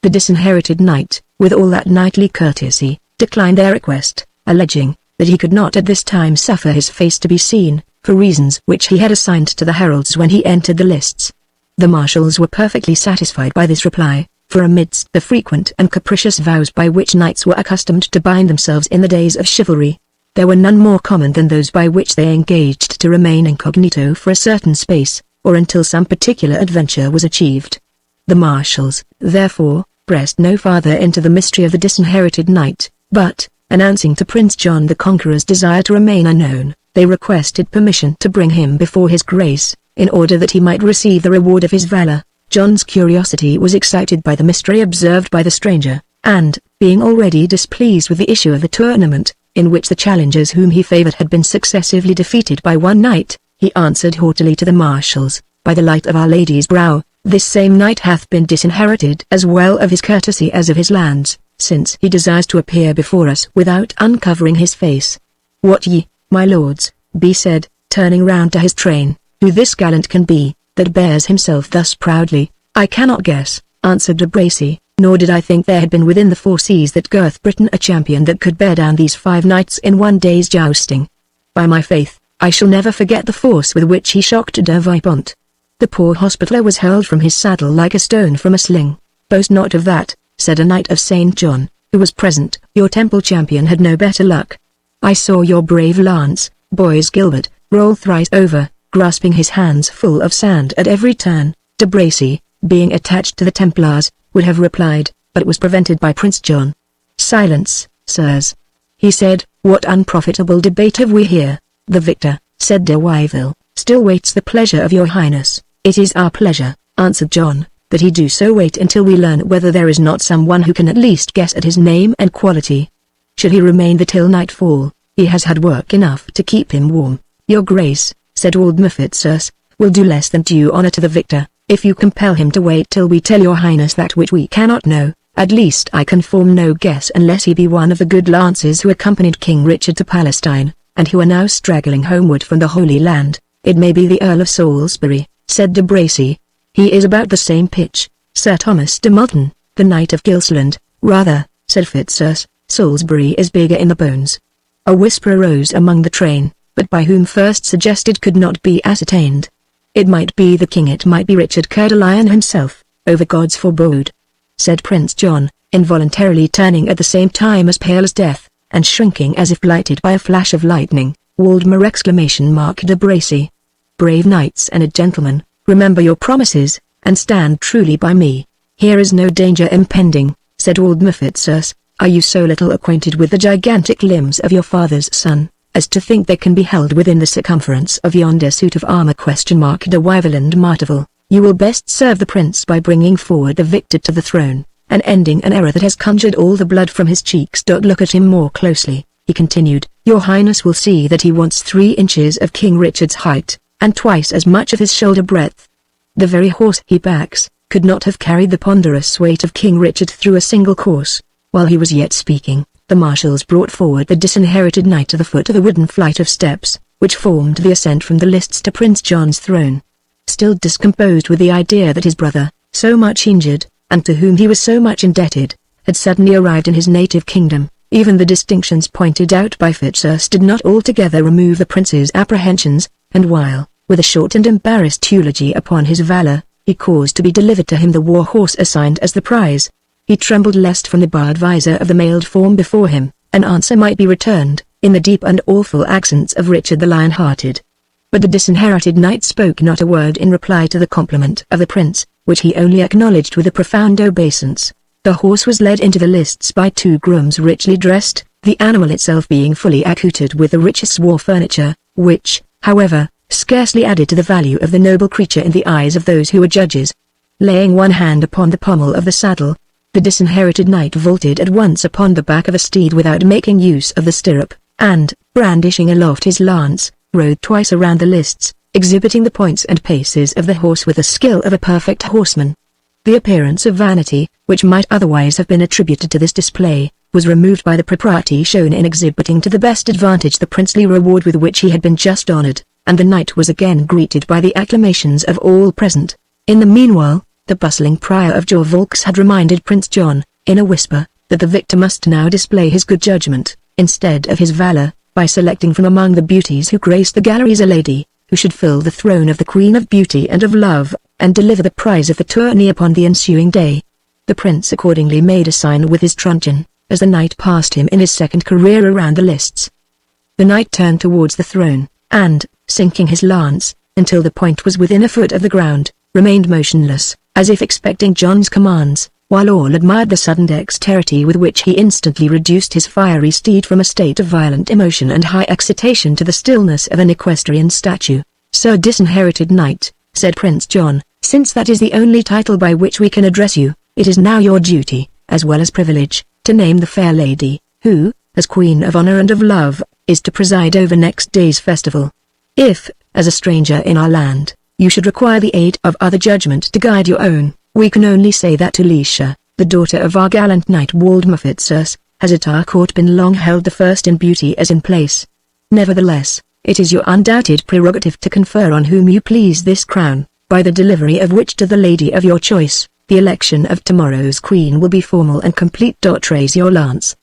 The disinherited knight, with all that knightly courtesy, declined their request, alleging that he could not at this time suffer his face to be seen, for reasons which he had assigned to the heralds when he entered the lists. The marshals were perfectly satisfied by this reply, for amidst the frequent and capricious vows by which knights were accustomed to bind themselves in the days of chivalry, there were none more common than those by which they engaged to remain incognito for a certain space, or until some particular adventure was achieved. The marshals, therefore, pressed no farther into the mystery of the disinherited knight, but, announcing to Prince John the Conqueror's desire to remain unknown, they requested permission to bring him before his grace, in order that he might receive the reward of his valor. John's curiosity was excited by the mystery observed by the stranger, and, being already displeased with the issue of the tournament, in which the challengers whom he favored had been successively defeated by one knight, he answered haughtily to the marshals, "By the light of Our Lady's brow, this same knight hath been disinherited as well of his courtesy as of his lands, since he desires to appear before us without uncovering his face. What ye, my lords, be said, turning round to his train, who this gallant can be, that bears himself thus proudly?" "I cannot guess," answered de Bracy, "nor did I think there had been within the four seas that girth Britain a champion that could bear down these 5 knights in one day's jousting. By my faith, I shall never forget the force with which he shocked de Vipont. The poor hospitaller was hurled from his saddle like a stone from a sling." "Boast not of that," said a knight of St. John, who was present. "Your temple champion had no better luck. I saw your brave lance, Boys Gilbert, roll thrice over, grasping his hands full of sand at every turn." De Bracy, being attached to the Templars, would have replied, but was prevented by Prince John. "Silence, sirs," he said. "What unprofitable debate have we here?" "The victor," said de Wyville, "still waits the pleasure of your highness." "It is our pleasure," answered John, "that he do so wait until we learn whether there is not someone who can at least guess at his name and quality. Should he remain there till nightfall, he has had work enough to keep him warm." "Your grace," said Aldmufitsus, "will do less than due honor to the victor, if you compel him to wait till we tell your highness that which we cannot know. At least I can form no guess unless he be one of the good lances who accompanied King Richard to Palestine, and who are now straggling homeward from the Holy Land. It may be the Earl of Salisbury," said de Bracy. "He is about the same pitch." "Sir Thomas de Multon, the Knight of Gilsland." "Rather," said Fitzurse, "Salisbury is bigger in the bones." A whisper arose among the train, but by whom first suggested could not be ascertained. "It might be the king, it might be Richard Coeur de Lion himself, over God's forbode," said Prince John, involuntarily turning at the same time as pale as death, and shrinking as if blighted by a flash of lightning. Waldemar exclamation mark de Bracy. "Brave knights and gentlemen, remember your promises, and stand truly by me. Here is no danger impending," said Waldemar Fitzurse, Are you so little acquainted with the gigantic limbs of your father's son, as to think they can be held within the circumference of yonder suit of armor? De Wyverland Martival, you will best serve the prince by bringing forward the victor to the throne, and ending an error that has conjured all the blood from his cheeks. Look at him more closely, he continued. Your highness will see that he wants 3 inches of King Richard's height, and twice as much of his shoulder breadth. The very horse he backs could not have carried the ponderous weight of King Richard through a single course. While he was yet speaking, the marshals brought forward the Disinherited Knight to the foot of the wooden flight of steps, which formed the ascent from the lists to Prince John's throne. Still discomposed with the idea that his brother, so much injured, and to whom he was so much indebted, had suddenly arrived in his native kingdom, even the distinctions pointed out by Fitzurse did not altogether remove the prince's apprehensions, and while, with a short and embarrassed eulogy upon his valor, he caused to be delivered to him the war horse assigned as the prize, he trembled lest from the barred visor of the mailed form before him, an answer might be returned, in the deep and awful accents of Richard the Lion-Hearted. But the Disinherited Knight spoke not a word in reply to the compliment of the prince, which he only acknowledged with a profound obeisance. The horse was led into the lists by 2 grooms richly dressed, the animal itself being fully accoutred with the richest war furniture, which, however, scarcely added to the value of the noble creature in the eyes of those who were judges. Laying one hand upon the pommel of the saddle, the Disinherited Knight vaulted at once upon the back of a steed without making use of the stirrup, and, brandishing aloft his lance, rode twice around the lists, exhibiting the points and paces of the horse with the skill of a perfect horseman. The appearance of vanity, which might otherwise have been attributed to this display, was removed by the propriety shown in exhibiting to the best advantage the princely reward with which he had been just honored, and the knight was again greeted by the acclamations of all present. In the meanwhile, the bustling prior of Jorvolks had reminded Prince John, in a whisper, that the victor must now display his good judgment, instead of his valor, by selecting from among the beauties who graced the galleries a lady, who should fill the throne of the Queen of Beauty and of Love, and deliver the prize of the tourney upon the ensuing day. The prince accordingly made a sign with his truncheon, as the knight passed him in his second career around the lists. The knight turned towards the throne, and, sinking his lance, until the point was within a foot of the ground, remained motionless, as if expecting John's commands, while all admired the sudden dexterity with which he instantly reduced his fiery steed from a state of violent emotion and high excitation to the stillness of an equestrian statue. Sir Disinherited Knight, said Prince John, since that is the only title by which we can address you, it is now your duty, as well as privilege, to name the fair lady, who, as Queen of Honor and of Love, is to preside over next day's festival. If, as a stranger in our land, you should require the aid of other judgment to guide your own, we can only say that Alicia, the daughter of our gallant knight Waldemar Fitzurse, has at our court been long held the first in beauty as in place. Nevertheless, it is your undoubted prerogative to confer on whom you please this crown, by the delivery of which to the lady of your choice. The election of tomorrow's queen will be formal and complete. Raise your lance.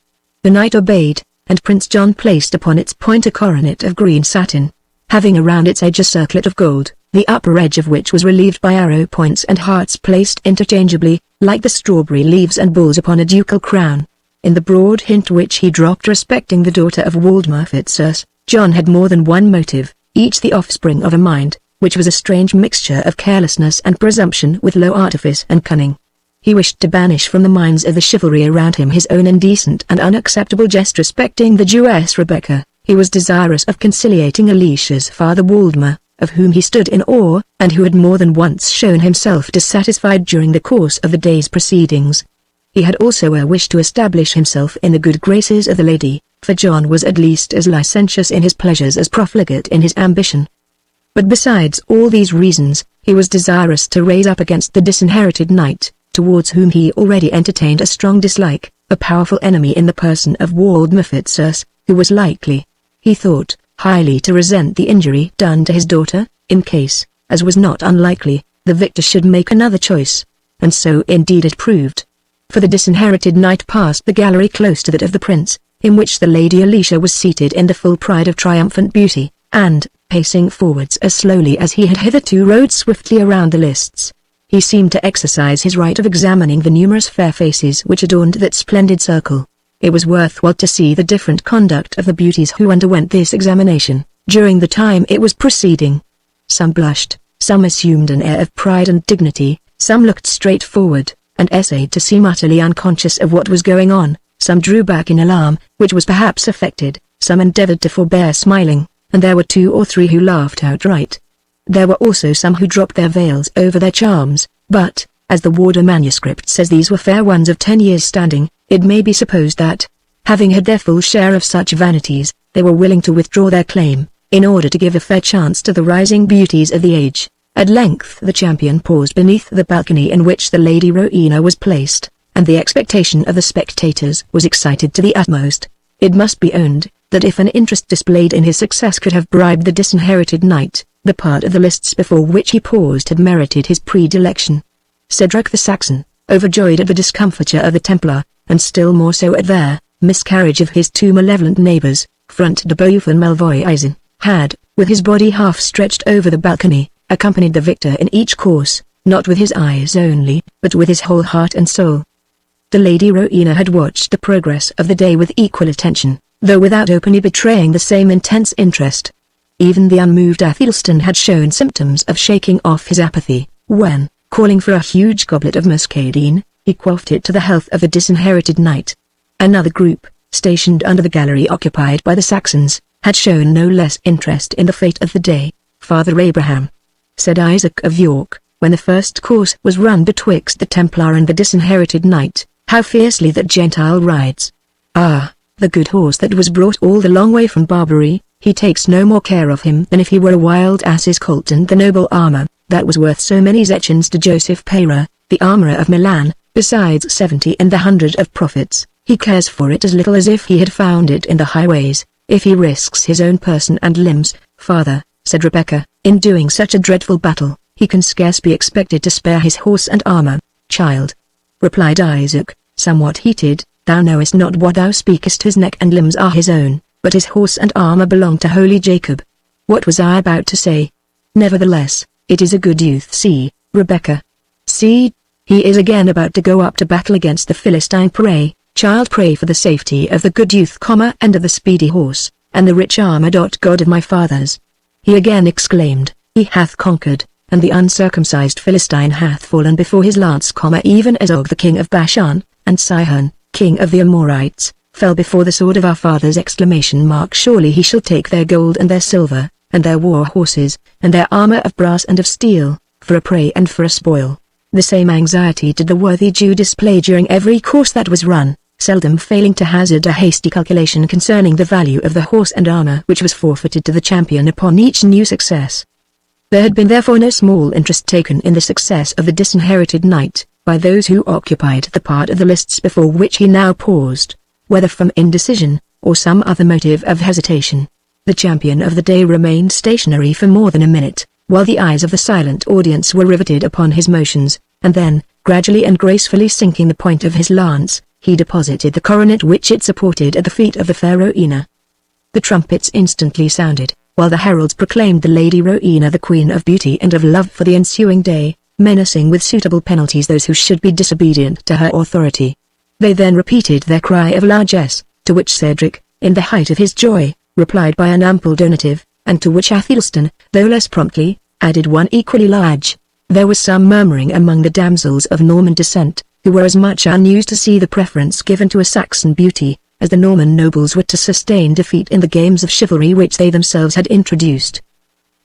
The knight obeyed, and Prince John placed upon its point a coronet of green satin, having around its edge a circlet of gold, the upper edge of which was relieved by arrow points and hearts placed interchangeably, like the strawberry leaves and balls upon a ducal crown. In the broad hint which he dropped respecting the daughter of Waldemar Fitzurse, John had more than one motive, each the offspring of a mind, which was a strange mixture of carelessness and presumption with low artifice and cunning. He wished to banish from the minds of the chivalry around him his own indecent and unacceptable jest respecting the Jewess Rebecca. He was desirous of conciliating Alicia's father Waldemar, of whom he stood in awe, and who had more than once shown himself dissatisfied during the course of the day's proceedings. He had also a wish to establish himself in the good graces of the lady, for John was at least as licentious in his pleasures as profligate in his ambition. But besides all these reasons, he was desirous to raise up against the Disinherited Knight, towards whom he already entertained a strong dislike, a powerful enemy in the person of Waldemar Fitzurse, who was likely, he thought, highly to resent the injury done to his daughter, in case, as was not unlikely, the victor should make another choice. And so indeed it proved. For the Disinherited Knight passed the gallery close to that of the prince, in which the Lady Alicia was seated in the full pride of triumphant beauty, and, pacing forwards as slowly as he had hitherto rode swiftly around the lists, he seemed to exercise his right of examining the numerous fair faces which adorned that splendid circle. It was worthwhile to see the different conduct of the beauties who underwent this examination, during the time it was proceeding. Some blushed, some assumed an air of pride and dignity, some looked straight forward, and essayed to seem utterly unconscious of what was going on, Some drew back in alarm, which was perhaps affected, some endeavored to forbear smiling, and there were 2 or 3 who laughed outright. There were also some who dropped their veils over their charms, but, as the Warder manuscript says these were fair ones of 10 years standing, it may be supposed that, having had their full share of such vanities, they were willing to withdraw their claim, in order to give a fair chance to the rising beauties of the age. At length the champion paused beneath the balcony in which the Lady Rowena was placed, and the expectation of the spectators was excited to the utmost. It must be owned, that if an interest displayed in his success could have bribed the disinherited knight, the part of the lists before which he paused had merited his predilection. Cedric the Saxon, overjoyed at the discomfiture of the Templar, and still more so at their miscarriage of his 2 malevolent neighbors, Front de Boeuf and Malvoisin, had, with his body half stretched over the balcony, accompanied the victor in each course, not with his eyes only, but with his whole heart and soul. The Lady Rowena had watched the progress of the day with equal attention, though without openly betraying the same intense interest. Even the unmoved Athelstan had shown symptoms of shaking off his apathy, when, calling for a huge goblet of muscadine, he quaffed it to the health of the disinherited knight. Another group, stationed under the gallery occupied by the Saxons, had shown no less interest in the fate of the day. "Father Abraham," said Isaac of York, when the first course was run betwixt the Templar and the disinherited knight, "how fiercely that Gentile rides! Ah, the good horse that was brought all the long way from Barbary, he takes no more care of him than if he were a wild ass's colt, and the noble armor, that was worth so many zechins to Joseph Peyra, the armorer of Milan, besides 70 and the 100 of profits, he cares for it as little as if he had found it in the highways. If he risks his own person and limbs, father," said Rebecca, "in doing such a dreadful battle, he can scarce be expected to spare his horse and armor." "Child," replied Isaac, somewhat heated, "thou knowest not what thou speakest. His neck and limbs are his own, but his horse and armor belong to holy Jacob." "What was I about to say? Nevertheless, it is a good youth. See, Rebecca. See, he is again about to go up to battle against the Philistine. Pray, child, pray for the safety of the good youth, and of the speedy horse, and the rich armor. God of my fathers," he again exclaimed, "he hath conquered, and the uncircumcised Philistine hath fallen before his lance, even as Og the king of Bashan, and Sihon, king of the Amorites, fell before the sword of our fathers!" Surely he shall take their gold and their silver, and their war horses, and their armor of brass and of steel, for a prey and for a spoil. The same anxiety did the worthy Jew display during every course that was run, seldom failing to hazard a hasty calculation concerning the value of the horse and armor which was forfeited to the champion upon each new success. There had been therefore no small interest taken in the success of the disinherited knight, by those who occupied the part of the lists before which he now paused, whether from indecision, or some other motive of hesitation. The champion of the day remained stationary for more than a minute, while the eyes of the silent audience were riveted upon his motions, and then, gradually and gracefully sinking the point of his lance, he deposited the coronet which it supported at the feet of the fair Rowena. The trumpets instantly sounded, while the heralds proclaimed the Lady Rowena the Queen of Beauty and of Love for the ensuing day, menacing with suitable penalties those who should be disobedient to her authority. They then repeated their cry of largesse, to which Cedric, in the height of his joy, replied by an ample donative, and to which Athelstan, though less promptly, added one equally large. There was some murmuring among the damsels of Norman descent, who were as much unused to see the preference given to a Saxon beauty, as the Norman nobles were to sustain defeat in the games of chivalry which they themselves had introduced.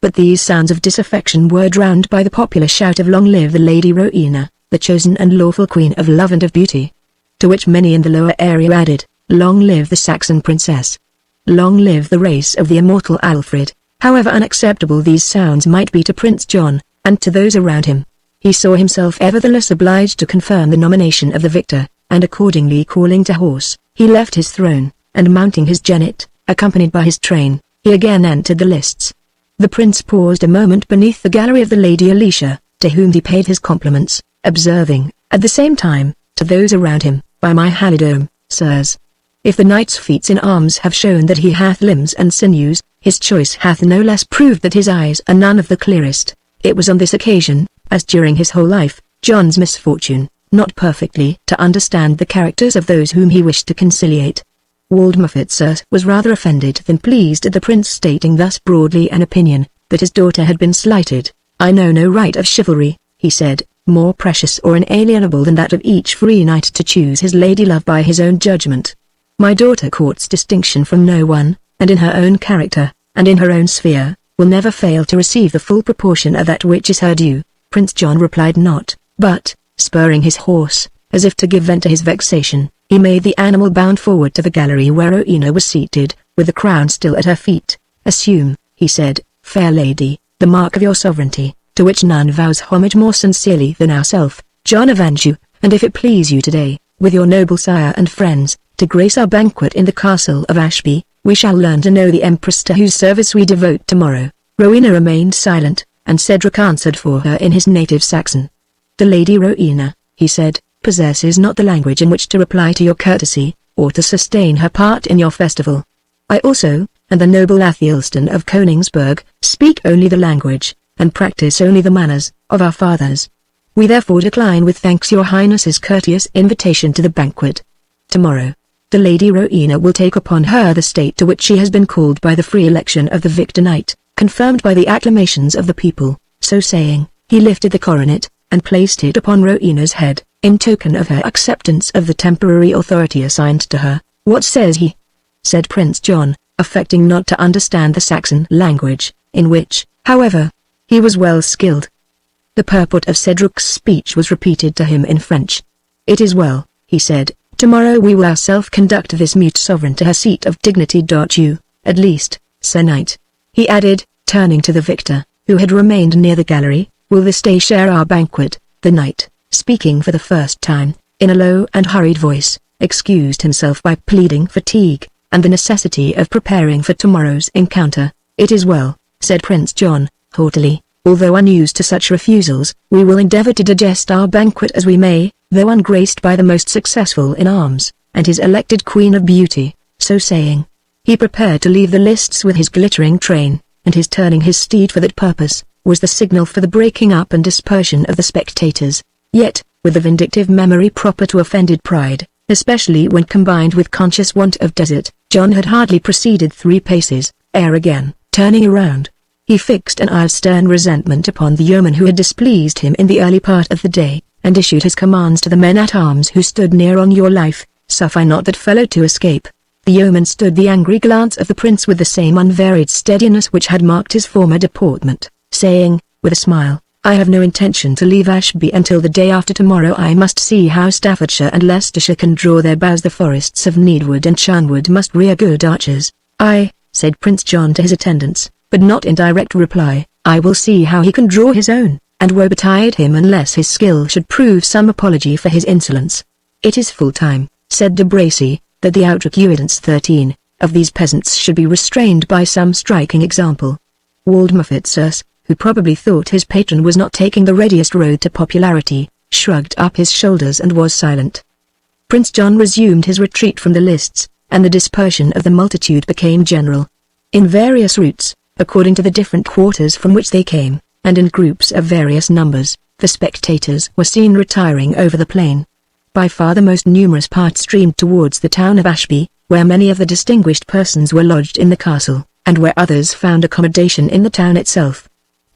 But these sounds of disaffection were drowned by the popular shout of "Long live the Lady Rowena, the chosen and lawful Queen of Love and of Beauty," to which many in the lower area added, "Long live the Saxon princess! Long live the race of the immortal Alfred." However unacceptable these sounds might be to Prince John, and to those around him, he saw himself nevertheless obliged to confirm the nomination of the victor, and accordingly calling to horse, he left his throne, and mounting his jennet, accompanied by his train, he again entered the lists. The prince paused a moment beneath the gallery of the Lady Alicia, to whom he paid his compliments, observing, at the same time, to those around him, "By my halidome, sirs, if the knight's feats in arms have shown that he hath limbs and sinews, his choice hath no less proved that his eyes are none of the clearest." It was on this occasion, as during his whole life, John's misfortune, not perfectly to understand the characters of those whom he wished to conciliate. Waldmuffet, sirs, was rather offended than pleased at the prince stating thus broadly an opinion, that his daughter had been slighted. "I know no right of chivalry," he said, more precious or inalienable than that of each free knight to choose his lady love by his own judgment. My daughter courts distinction from no one, and in her own character, and in her own sphere, will never fail to receive the full proportion of that which is her due." Prince John replied not, but, spurring his horse, as if to give vent to his vexation, he made the animal bound forward to the gallery where Rowena was seated, with the crown still at her feet. "Assume," he said, "fair lady, the mark of your sovereignty, to which none vows homage more sincerely than ourself, John of Anjou, and if it please you today, with your noble sire and friends, to grace our banquet in the castle of Ashby, we shall learn to know the Empress to whose service we devote tomorrow." Rowena remained silent, and Cedric answered for her in his native Saxon. "The Lady Rowena," he said, "possesses not the language in which to reply to your courtesy, or to sustain her part in your festival. I also, and the noble Athelstan of Königsberg, speak only the language, and practice only the manners, of our fathers. We therefore decline with thanks your highness's courteous invitation to the banquet. Tomorrow, the Lady Rowena will take upon her the state to which she has been called by the free election of the victor knight, confirmed by the acclamations of the people." So saying, he lifted the coronet, and placed it upon Rowena's head, in token of her acceptance of the temporary authority assigned to her. "What says he?" said Prince John, affecting not to understand the Saxon language, in which, however, he was well skilled. The purport of Cedric's speech was repeated to him in French. "It is well," he said, "tomorrow we will ourselves conduct this mute sovereign to her seat of dignity. You, at least, Sir Knight," he added, turning to the victor, who had remained near the gallery, "will this day share our banquet." The knight, speaking for the first time, in a low and hurried voice, excused himself by pleading fatigue, and the necessity of preparing for tomorrow's encounter. "It is well," said Prince John, haughtily, "although unused to such refusals, we will endeavor to digest our banquet as we may, though ungraced by the most successful in arms, and his elected Queen of Beauty." So saying, he prepared to leave the lists with his glittering train, and his turning his steed for that purpose, was the signal for the breaking up and dispersion of the spectators. Yet, with the vindictive memory proper to offended pride, especially when combined with conscious want of desert, John had hardly proceeded 3 paces, ere again, turning around, he fixed an eye of stern resentment upon the yeoman who had displeased him in the early part of the day, and issued his commands to the men-at-arms who stood near. "On your life, suffer not that fellow to escape." The yeoman stood the angry glance of the prince with the same unvaried steadiness which had marked his former deportment, saying, with a smile, "I have no intention to leave Ashby until the day after tomorrow. I must see how Staffordshire and Leicestershire can draw their bows. The forests of Needwood and Charnwood must rear good archers." "Aye," said Prince John to his attendants, but not in direct reply, "I will see how he can draw his own, and woe betide him unless his skill should prove some apology for his insolence." "It is full time," said de Bracy, "that the outrecuidants 13 of these peasants should be restrained by some striking example." Waldemar, who probably thought his patron was not taking the readiest road to popularity, shrugged up his shoulders and was silent. Prince John resumed his retreat from the lists, and the dispersion of the multitude became general. In various routes, according to the different quarters from which they came, and in groups of various numbers, the spectators were seen retiring over the plain. By far the most numerous part streamed towards the town of Ashby, where many of the distinguished persons were lodged in the castle, and where others found accommodation in the town itself.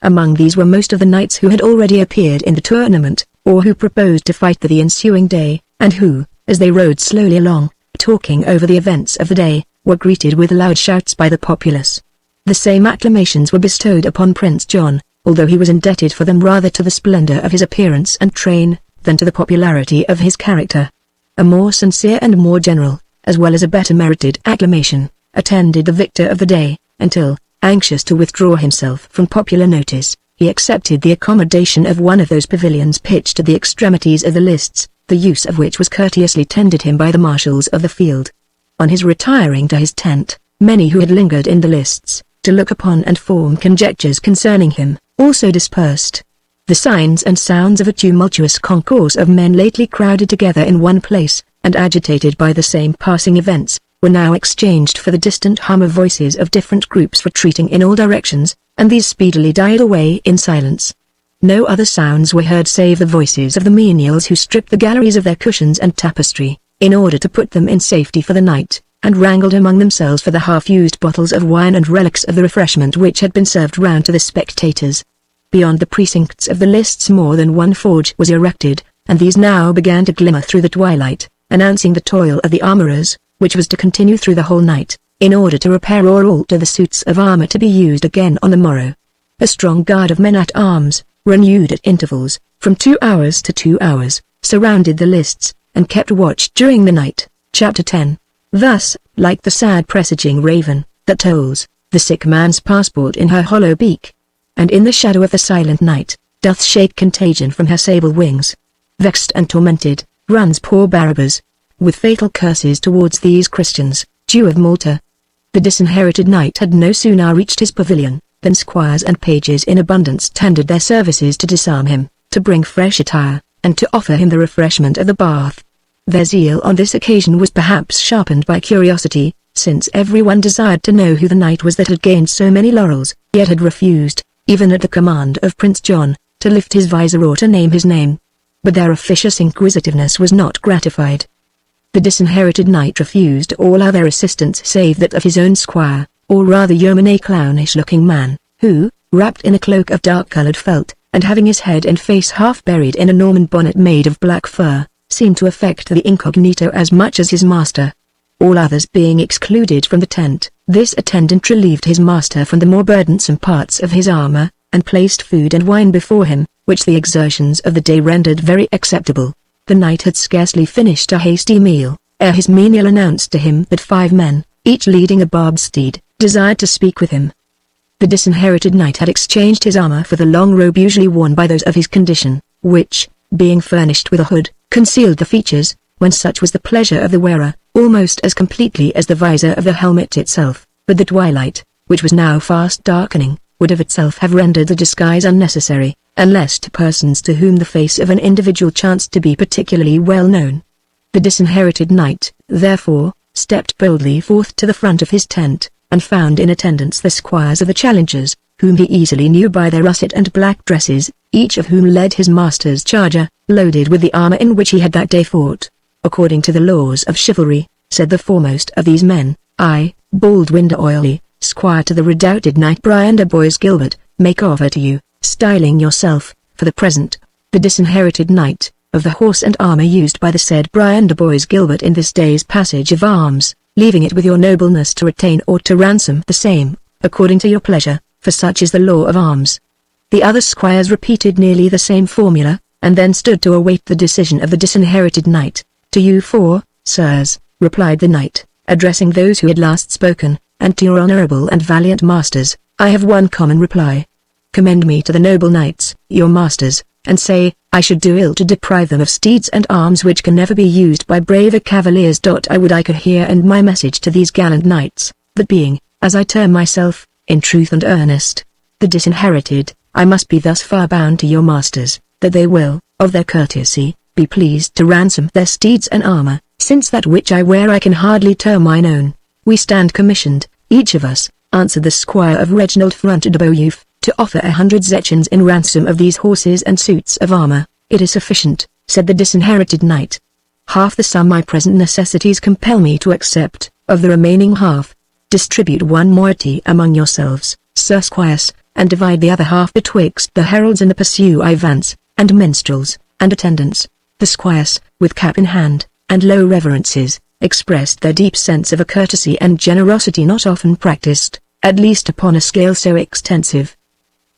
Among these were most of the knights who had already appeared in the tournament, or who proposed to fight for the ensuing day, and who, as they rode slowly along, talking over the events of the day, were greeted with loud shouts by the populace. The same acclamations were bestowed upon Prince John, although he was indebted for them rather to the splendor of his appearance and train, than to the popularity of his character. A more sincere and more general, as well as a better merited acclamation, attended the victor of the day, until, anxious to withdraw himself from popular notice, he accepted the accommodation of one of those pavilions pitched at the extremities of the lists, the use of which was courteously tendered him by the marshals of the field. On his retiring to his tent, many who had lingered in the lists, to look upon and form conjectures concerning him, also dispersed. The signs and sounds of a tumultuous concourse of men lately crowded together in one place, and agitated by the same passing events, were now exchanged for the distant hum of voices of different groups retreating in all directions, and these speedily died away in silence. No other sounds were heard save the voices of the menials who stripped the galleries of their cushions and tapestry, in order to put them in safety for the night, and wrangled among themselves for the half-used bottles of wine and relics of the refreshment which had been served round to the spectators. Beyond the precincts of the lists more than one forge was erected, and these now began to glimmer through the twilight, announcing the toil of the armorers, which was to continue through the whole night, in order to repair or alter the suits of armor to be used again on the morrow. A strong guard of men-at-arms, renewed at intervals, from 2 hours to 2 hours, surrounded the lists, and kept watch during the night. Chapter 10. Thus, like the sad presaging raven, that tolls, the sick man's passport in her hollow beak, and in the shadow of the silent night, doth shake contagion from her sable wings. Vexed and tormented, runs poor Barabbas, with fatal curses towards these Christians, Jew of Malta. The disinherited knight had no sooner reached his pavilion, than squires and pages in abundance tendered their services to disarm him, to bring fresh attire, and to offer him the refreshment of the bath. Their zeal on this occasion was perhaps sharpened by curiosity, since everyone desired to know who the knight was that had gained so many laurels, yet had refused, even at the command of Prince John, to lift his visor or to name his name. But their officious inquisitiveness was not gratified. The disinherited knight refused all other assistance save that of his own squire, or rather yeoman, a clownish-looking man, who, wrapped in a cloak of dark-coloured felt, and having his head and face half buried in a Norman bonnet made of black fur, seemed to affect the incognito as much as his master. All others being excluded from the tent, this attendant relieved his master from the more burdensome parts of his armor, and placed food and wine before him, which the exertions of the day rendered very acceptable. The knight had scarcely finished a hasty meal, ere his menial announced to him that 5 men, each leading a barbed steed, desired to speak with him. The disinherited knight had exchanged his armor for the long robe usually worn by those of his condition, which, being furnished with a hood, concealed the features, when such was the pleasure of the wearer, almost as completely as the visor of the helmet itself. But the twilight, which was now fast darkening, would of itself have rendered the disguise unnecessary, unless to persons to whom the face of an individual chanced to be particularly well known. The disinherited knight, therefore, stepped boldly forth to the front of his tent, and found in attendance the squires of the challengers, whom he easily knew by their russet and black dresses, each of whom led his master's charger, loaded with the armor in which he had that day fought. According to the laws of chivalry, said the foremost of these men, I, Baldwin de Oily, squire to the redoubted knight Brian de Bois Gilbert, make offer to you, styling yourself, for the present, the disinherited knight, of the horse and armor used by the said Brian de Bois Gilbert in this day's passage of arms, leaving it with your nobleness to retain or to ransom the same, according to your pleasure, for such is the law of arms. The other squires repeated nearly the same formula, and then stood to await the decision of the disinherited knight. To you 4, sirs, replied the knight, addressing those who had last spoken, and to your honorable and valiant masters, I have one common reply. Commend me to the noble knights, your masters, and say, I should do ill to deprive them of steeds and arms which can never be used by braver cavaliers. I would I could hear and my message to these gallant knights, that being, as I term myself, in truth and earnest, the disinherited, I must be thus far bound to your masters, that they will, of their courtesy, be pleased to ransom their steeds and armor, since that which I wear I can hardly term mine own. We stand commissioned, each of us, answered the squire of Reginald Front de Beaulieu, to offer 100 zechins in ransom of these horses and suits of armor. It is sufficient, said the disinherited knight. Half the sum my present necessities compel me to accept, of the remaining half, distribute 1 moiety among yourselves, sir squires, and divide the other half betwixt the heralds and the pursuivants, and minstrels, and attendants. The squires, with cap in hand, and low reverences, expressed their deep sense of a courtesy and generosity not often practiced, at least upon a scale so extensive.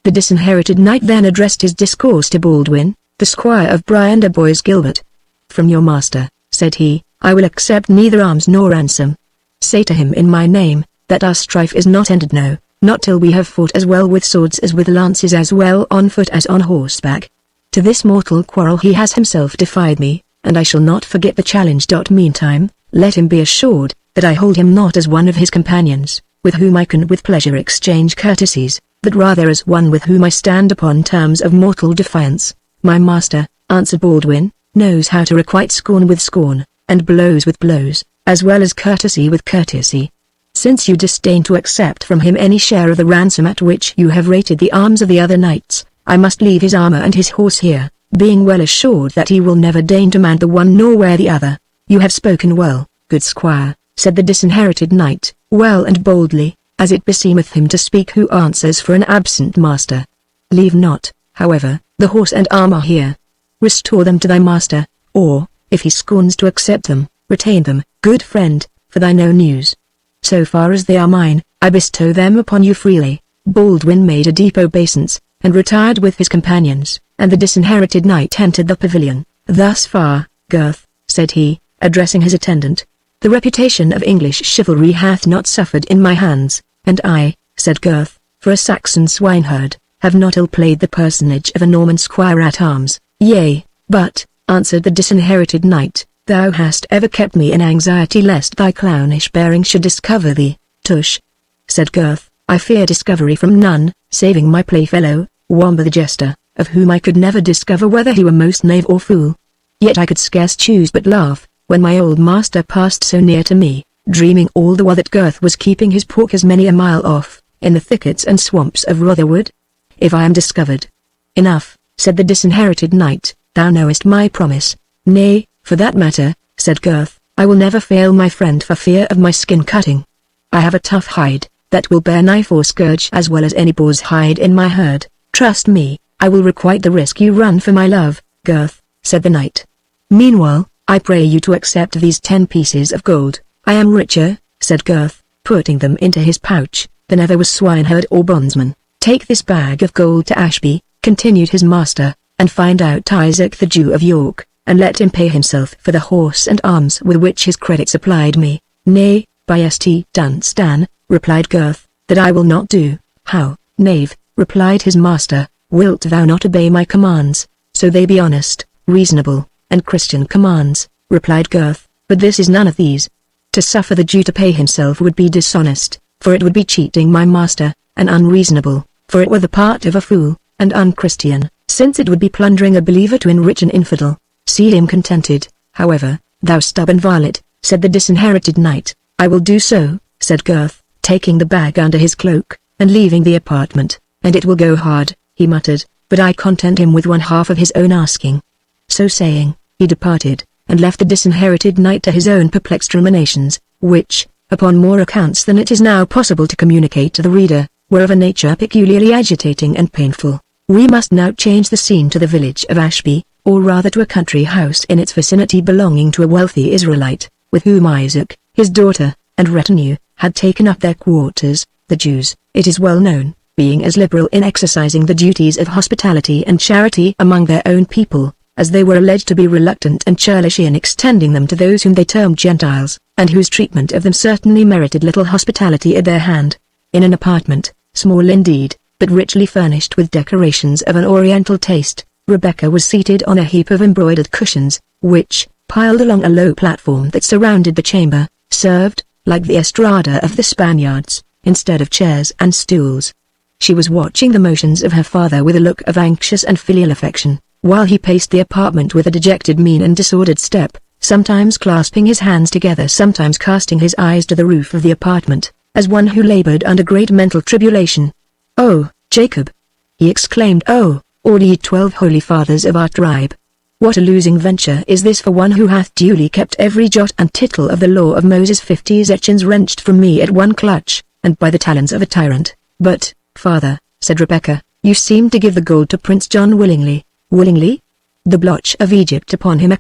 The disinherited knight then addressed his discourse to Baldwin, the squire of Brian de Bois Gilbert. From your master, said he, I will accept neither arms nor ransom. Say to him in my name, that our strife is not ended, no, not till we have fought as well with swords as with lances, as well on foot as on horseback. To this mortal quarrel he has himself defied me, and I shall not forget the challenge. Meantime, let him be assured, that I hold him not as one of his companions, with whom I can with pleasure exchange courtesies, but rather as one with whom I stand upon terms of mortal defiance. My master, answered Baldwin, knows how to requite scorn with scorn, and blows with blows, as well as courtesy with courtesy. Since you disdain to accept from him any share of the ransom at which you have rated the arms of the other knights, I must leave his armor and his horse here, being well assured that he will never deign to mount the one nor wear the other. You have spoken well, good squire, said the disinherited knight, well and boldly, as it beseemeth him to speak who answers for an absent master. Leave not, however, the horse and armor here. Restore them to thy master, or, if he scorns to accept them, retain them, good friend, for thine own use. So far as they are mine, I bestow them upon you freely." Baldwin made a deep obeisance, and retired with his companions, and the Disinherited Knight entered the pavilion. "Thus far, Gurth," said he, addressing his attendant, "the reputation of English chivalry hath not suffered in my hands, and I," said Gurth, "for a Saxon swineherd, have not ill-played the personage of a Norman squire-at-arms." "Yea, but," answered the Disinherited Knight, "thou hast ever kept me in anxiety lest thy clownish bearing should discover thee." "Tush," said Gurth, "I fear discovery from none, saving my playfellow, Wamba the Jester, of whom I could never discover whether he were most knave or fool. Yet I could scarce choose but laugh, when my old master passed so near to me, dreaming all the while that Gurth was keeping his porkers many a mile off, in the thickets and swamps of Rotherwood. If I am discovered—" "Enough," said the Disinherited Knight, "thou knowest my promise." "Nay, for that matter," said Gurth, "I will never fail my friend for fear of my skin cutting. I have a tough hide, that will bear knife or scourge as well as any boar's hide in my herd. Trust me, I will requite the risk you run for my love, Gurth," said the knight. "Meanwhile, I pray you to accept these 10 pieces of gold. I am richer," said Gurth, putting them into his pouch, "than ever was swineherd or bondsman. Take this bag of gold to Ashby," continued his master, "and find out Isaac the Jew of York, and let him pay himself for the horse and arms with which his credit supplied me." "Nay, by St. Dunstan," replied Gurth, "that I will not do." "How, knave," replied his master, "wilt thou not obey my commands, so they be honest, reasonable, and Christian commands?" replied Gurth, "but this is none of these. To suffer the Jew to pay himself would be dishonest, for it would be cheating my master, and unreasonable, for it were the part of a fool, and unchristian, since it would be plundering a believer to enrich an infidel. See him contented, however, thou stubborn varlet," said the Disinherited Knight. "I will do so," said Gurth, taking the bag under his cloak, and leaving the apartment. "And it will go hard," he muttered, "but I content him with one half of his own asking." So saying, he departed, and left the Disinherited Knight to his own perplexed ruminations, which, upon more accounts than it is now possible to communicate to the reader, were of a nature peculiarly agitating and painful. We must now change the scene to the village of Ashby, or rather to a country house in its vicinity belonging to a wealthy Israelite, with whom Isaac, his daughter, and retinue, had taken up their quarters. The Jews, it is well known, being as liberal in exercising the duties of hospitality and charity among their own people, as they were alleged to be reluctant and churlish in extending them to those whom they termed Gentiles, and whose treatment of them certainly merited little hospitality at their hand. In an apartment, small indeed, but richly furnished with decorations of an oriental taste, Rebecca was seated on a heap of embroidered cushions, which, piled along a low platform that surrounded the chamber, served, like the estrada of the Spaniards, instead of chairs and stools. She was watching the motions of her father with a look of anxious and filial affection, while he paced the apartment with a dejected mien and disordered step, sometimes clasping his hands together, sometimes casting his eyes to the roof of the apartment, as one who labored under great mental tribulation. "Oh, Jacob!" he exclaimed. "Oh, all ye 12 holy fathers of our tribe! What a losing venture is this for one who hath duly kept every jot and tittle of the law of Moses. 50 zechins wrenched from me at one clutch, and by the talons of a tyrant." "But, father," said Rebecca, "you seem to give the gold to Prince John willingly." "Willingly? The blotch of Egypt upon him!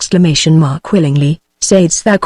Willingly, saidst thou?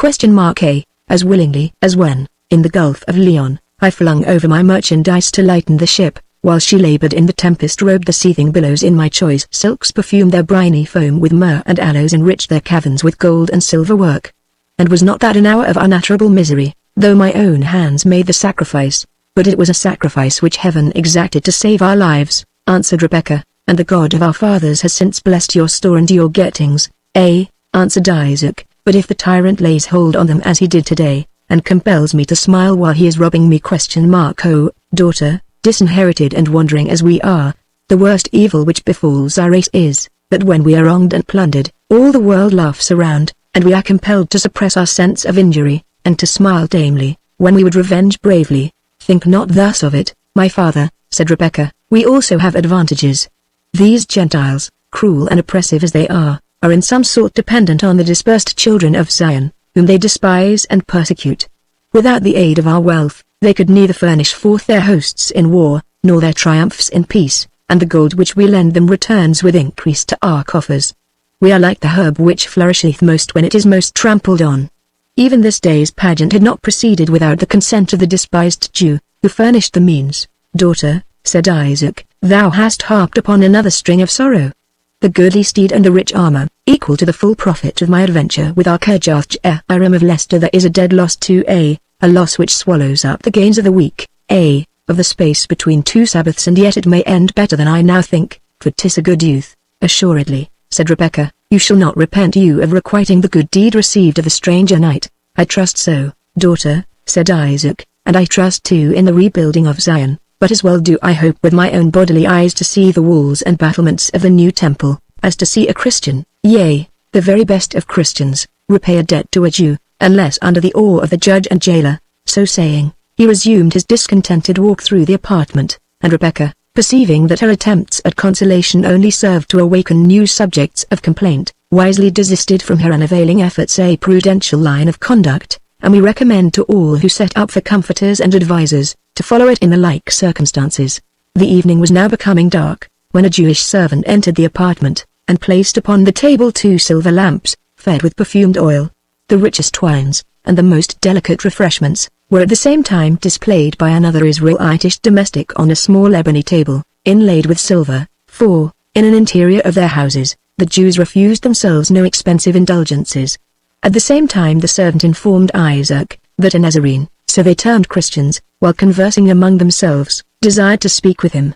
As willingly as when, in the Gulf of Leon, I flung over my merchandise to lighten the ship, while she labored in the tempest, robed the seething billows in my choice silks, perfumed their briny foam with myrrh and aloes, enriched their caverns with gold and silver work. And was not that an hour of unutterable misery, though my own hands made the sacrifice? But it was a sacrifice which heaven exacted to save our lives," answered Rebecca, "and the God of our fathers has since blessed your store and your gettings." "Ay," answered Isaac, "but if the tyrant lays hold on them as he did today, and compels me to smile while he is robbing me? Oh, daughter, disinherited and wandering as we are, the worst evil which befalls our race is, that when we are wronged and plundered, all the world laughs around, and we are compelled to suppress our sense of injury, and to smile tamely, when we would revenge bravely. Think not thus of it, my father," said Rebecca, "we also have advantages. These Gentiles, cruel and oppressive as they are in some sort dependent on the dispersed children of Zion, whom they despise and persecute. Without the aid of our wealth, they could neither furnish forth their hosts in war, nor their triumphs in peace. and the gold which we lend them returns with increase to our coffers. We are like the herb which flourisheth most when it is most trampled on. Even this day's pageant had not proceeded without the consent of the despised Jew, who furnished the means. Daughter, said Isaac, thou hast harped upon another string of sorrow. The goodly steed and the rich armor, equal to the full profit of my adventure with our Hiram of Leicester, there is a dead loss to a loss which swallows up the gains of the week, of the space between 2 Sabbaths, and yet it may end better than I now think, for 'tis a good youth. Assuredly, said Rebekah, you shall not repent you of requiting the good deed received of the stranger knight. I trust so, daughter, said Isaac, and I trust too in the rebuilding of Zion, but as well do I hope with my own bodily eyes to see the walls and battlements of the new temple, as to see a Christian, yea, the very best of Christians, repay a debt to a Jew, unless under the awe of the judge and jailer. So saying, he resumed his discontented walk through the apartment, and Rebekah, perceiving that her attempts at consolation only served to awaken new subjects of complaint, wisely desisted from her unavailing efforts. A prudential line of conduct, and we recommend to all who set up for comforters and advisers, to follow it in the like circumstances. The evening was now becoming dark, when a Jewish servant entered the apartment, and placed upon the table 2 silver lamps, fed with perfumed oil. The richest wines, and the most delicate refreshments, were at the same time displayed by another Israelitish domestic on a small ebony table, inlaid with silver, for, in an interior of their houses, the Jews refused themselves no expensive indulgences. At the same time the servant informed Isaac, that a Nazarene, so they termed Christians, while conversing among themselves, desired to speak with him.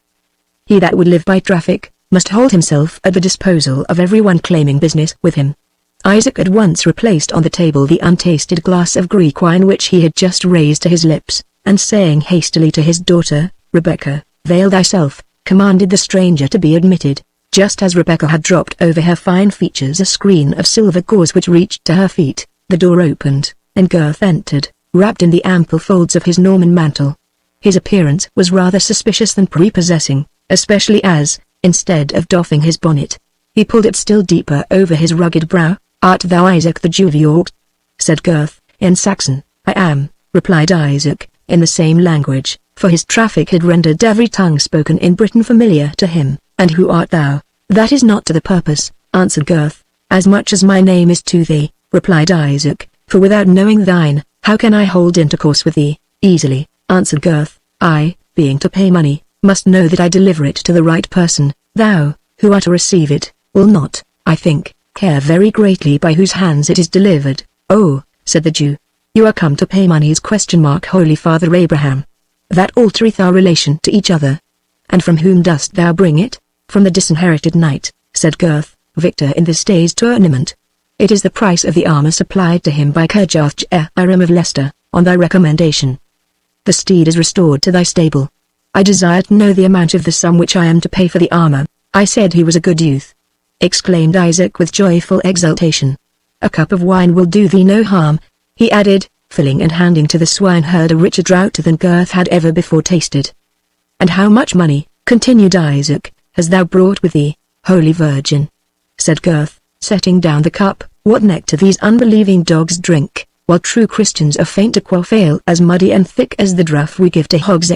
He that would live by traffic, must hold himself at the disposal of everyone claiming business with him. Isaac at once replaced on the table the untasted glass of Greek wine which he had just raised to his lips, and saying hastily to his daughter, Rebekah, veil thyself, commanded the stranger to be admitted. Just as Rebekah had dropped over her fine features a screen of silver gauze which reached to her feet, the door opened, and Gurth entered, wrapped in the ample folds of his Norman mantle. His appearance was rather suspicious than prepossessing, especially as, instead of doffing his bonnet, he pulled it still deeper over his rugged brow. Art thou Isaac the Jew of York? Said Gurth, in Saxon. I am, replied Isaac, in the same language, for his traffic had rendered every tongue spoken in Britain familiar to him. And who art thou? That is not to the purpose, answered Gurth. As much as my name is to thee, replied Isaac, for without knowing thine, how can I hold intercourse with thee? Easily, answered Gurth. I, being to pay money, must know that I deliver it to the right person. Thou, who art to receive it, will not, I think, care very greatly by whose hands it is delivered. Oh, said the Jew, you are come to pay money? Holy Father Abraham. That altereth our relation to each other. And from whom dost thou bring it? From the disinherited knight, said Gurth, victor in this day's tournament. It is the price of the armor supplied to him by Hiram of Leicester, on thy recommendation. The steed is restored to thy stable. I desire to know the amount of the sum which I am to pay for the armor. I said he was a good youth, exclaimed Isaac with joyful exultation. A cup of wine will do thee no harm, he added, filling and handing to the swineherd a richer draught than Gurth had ever before tasted. And how much money, continued Isaac, hast thou brought with thee, Holy Virgin? Said Gurth, setting down the cup. What nectar these unbelieving dogs drink, while true Christians are faint to quaff ale as muddy and thick as the druff we give to hogs!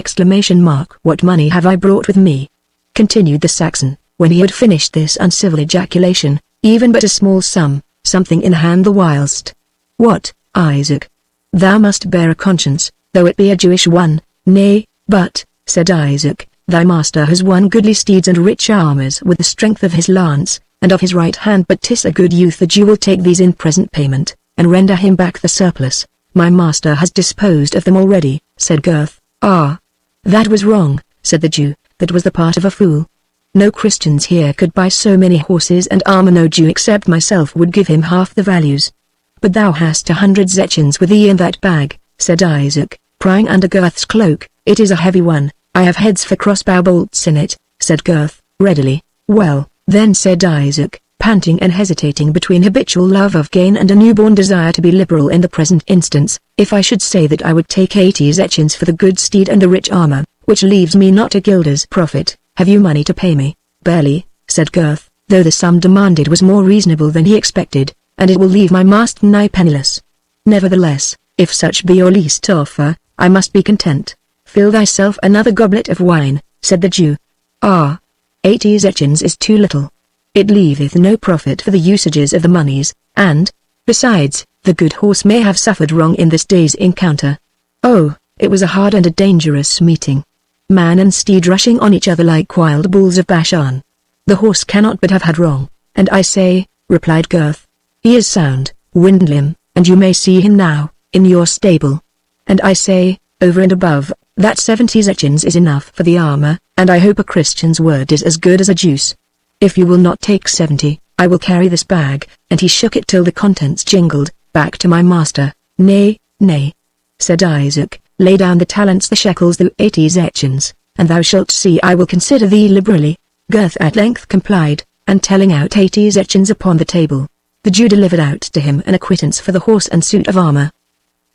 What money have I brought with me? Continued the Saxon, when he had finished this uncivil ejaculation. Even but a small sum, something in hand the whilst. What, Isaac? Thou must bear a conscience, though it be a Jewish one. Nay, but, said Isaac, thy master has won goodly steeds and rich armors with the strength of his lance, and of his right hand. But 'tis a good youth. The Jew will take these in present payment, and render him back the surplus. My master has disposed of them already, said Gurth. Ah, that was wrong, said the Jew, that was the part of a fool. No Christians here could buy so many horses and armor. No Jew except myself would give him half the values. But thou hast 100 zechins with thee in that bag, said Isaac, prying under Gurth's cloak. It is a heavy one. I have heads for crossbow bolts in it, said Gurth, readily. Well, then, said Isaac, panting and hesitating between habitual love of gain and a newborn desire to be liberal in the present instance, if I should say that I would take 80 zechins for the good steed and the rich armor, which leaves me not a guilder's profit, have you money to pay me? Barely, said Gurth, though the sum demanded was more reasonable than he expected, and it will leave my master nigh penniless. Nevertheless, if such be your least offer, I must be content. Fill thyself another goblet of wine, said the Jew. Ah, 80 zechins is too little. It leaveth no profit for the usages of the moneys, and, besides, the good horse may have suffered wrong in this day's encounter. Oh, it was a hard and a dangerous meeting. Man and steed rushing on each other like wild bulls of Bashan. The horse cannot but have had wrong, and I say, replied Gurth. He is sound, wind and limb, and you may see him now, in your stable. And I say, over and above, that 70 zechins is enough for the armor, and I hope a Christian's word is as good as a Jew's. If you will not take 70, I will carry this bag, and he shook it till the contents jingled, back to my master. Nay, nay, said Isaac, lay down the talents, the shekels, the 80 zechins, and thou shalt see I will consider thee liberally. Gurth at length complied, and telling out 80 zechins upon the table, the Jew delivered out to him an acquittance for the horse and suit of armor.